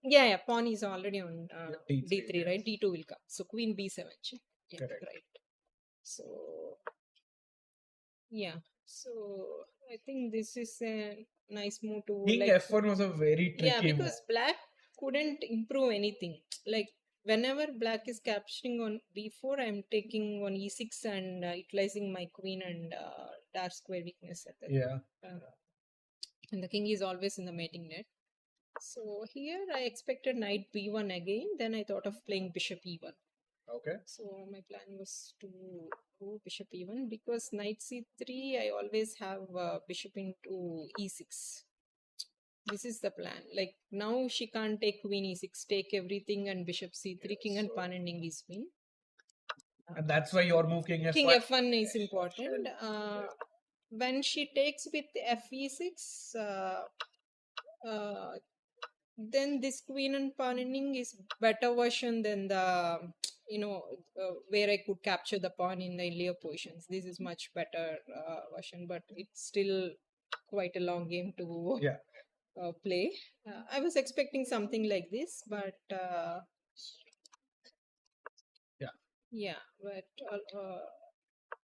S5: Yeah, pawn is already on
S6: D3,
S5: D3, right?
S6: yes.
S5: D2 will come. So queen B7 check. Yeah,
S6: Correct.
S5: right. So yeah, so I think this is a nice move to
S6: King
S5: like
S6: F1 was a very
S5: yeah,
S6: tricky
S5: because black couldn't improve anything. Like whenever black is capturing on B4, I'm taking on E6 and utilizing my queen and dark square weakness at that.
S6: Yeah.
S5: And the king is always in the mating net. So here I expected knight B1 again. Then I thought of playing bishop E1.
S6: Okay.
S5: So my plan was to go bishop E1 because knight C3 I always have bishop into E6. This is the plan. Like now she can't take queen E6, take everything and bishop C3, king and pawn ending is queen.
S6: And that's why your move King F1.
S5: King F1 is important. When she takes with FE6, then this queen and pawn ending is better version than the where I could capture the pawn in the earlier positions. This is much better version, but it's still quite a long game to
S6: Yeah.
S5: play. I was expecting something like this, but
S6: Yeah.
S5: but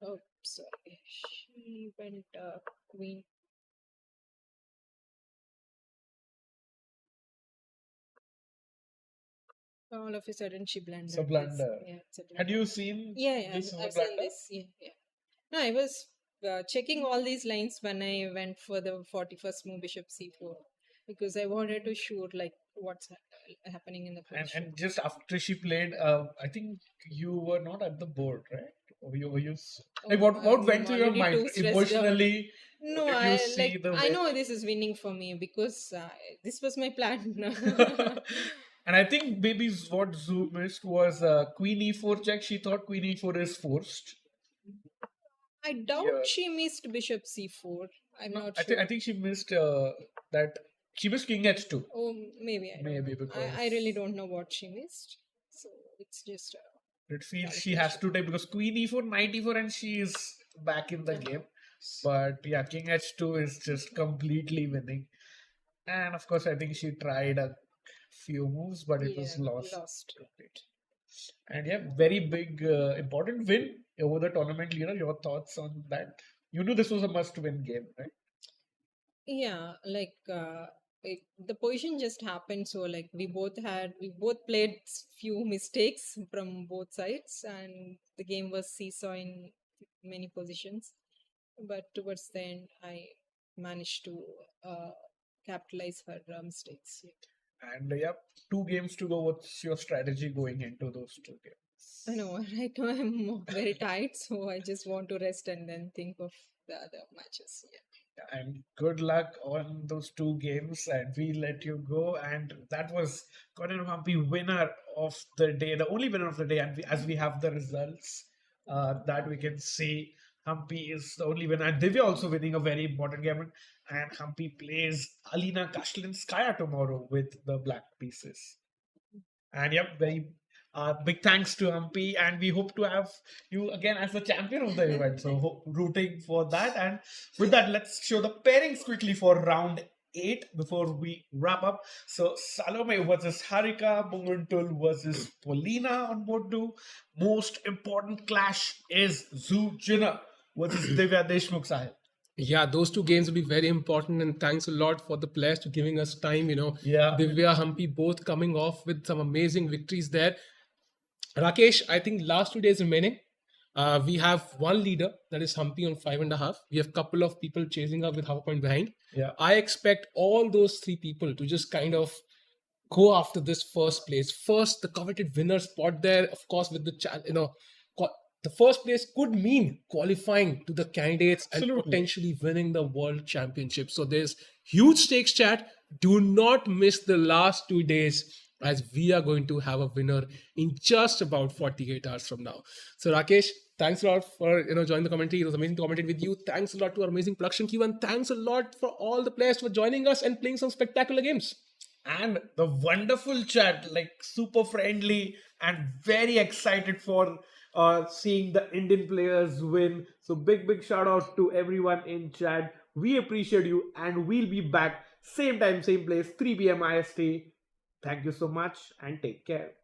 S5: oh sorry, she went queen. All of a sudden she blundered.
S6: It's a blunder.
S5: Yeah, it's a blunder.
S6: Had you seen
S5: Yeah,
S6: this as a
S5: I've seen
S6: blunder?
S5: this. Yeah. No, I was checking all these lines when I went for the 41st move bishop c4 because I wanted to shoot like what's happening in the
S6: And
S5: position.
S6: just after she played, I think you were not at the board, right? Or you like what went through your
S5: already
S6: mind
S5: too stressed out.
S6: emotionally?
S5: No,
S6: Did you
S5: I
S6: see
S5: like
S6: the
S5: I
S6: way-
S5: know this is winning for me because this was my plan.
S6: And I think maybe what Zoo missed was Queen E4 check. She thought Queen E4 is forced.
S5: I doubt
S6: Yeah.
S5: she missed bishop c4. I'm not sure.
S6: I think she missed that. She missed King H2.
S5: Oh, maybe I don't
S6: Maybe
S5: know.
S6: because
S5: I really don't know what she missed. So it's just
S6: it feels she has to take because Queen E4, Knight E4, and she is back in the game. But yeah, King H2 is just completely winning. And of course, I think she tried a few moves, but it was lost. And yeah, very big, important win over the tournament leader. Your thoughts on that? You knew this was a must-win game, right?
S5: Yeah, like the position just happened. So like we both played few mistakes from both sides, and the game was seesaw in many positions. But towards the end, I managed to capitalize her mistakes. Yeah.
S6: And yeah, 2 games to go. What's your strategy going into those 2 games?
S5: I know right now I'm very tired, so I just want to rest and then think of the other matches. Yeah.
S6: And good luck on those 2 games, and we let you go. And that was Koneru Humpy, winner of the day, the only winner of the day. And as we have the results, that we can see Humpy is the only winner. And Divya also winning a very important game. And Humpy plays Alina Kashlinskaya tomorrow with the black pieces. And yep, very big thanks to Humpy, and we hope to have you again as the champion of the event. So rooting for that. And with that, let's show the pairings quickly for round 8 before we wrap up. So Salome versus Harika, Munguntul versus Polina on board 2. Most important clash is Zoo Jinner versus Divya Deshmukh Sahib.
S3: Yeah, those 2 games will be very important, and thanks a lot for the players to giving us time.
S6: Yeah.
S3: Divya, Humpy, both coming off with some amazing victories there. Rakesh, I think last 2 days remaining. We have one leader, that is Humpy on 5.5. We have a couple of people chasing up with half a point behind.
S6: Yeah.
S3: I expect all those 3 people to just kind of go after this first place. First, the coveted winner spot there, of course, with the first place could mean qualifying to the candidates and
S6: Absolutely.
S3: potentially winning the world championship. So there's huge stakes, chat. Do not miss the last 2 days, as we are going to have a winner in just about 48 hours from now. So Rakesh, thanks a lot for joining the commentary. It was amazing to commentate with you. Thanks a lot to our amazing production team, and thanks a lot for all the players for joining us and playing some spectacular games.
S6: And the wonderful chat, like super friendly and very excited for seeing the Indian players win. So big shout out to everyone in chat. We appreciate you, and we'll be back same time, same place, 3 p.m. IST
S2: Thank you so much and take care.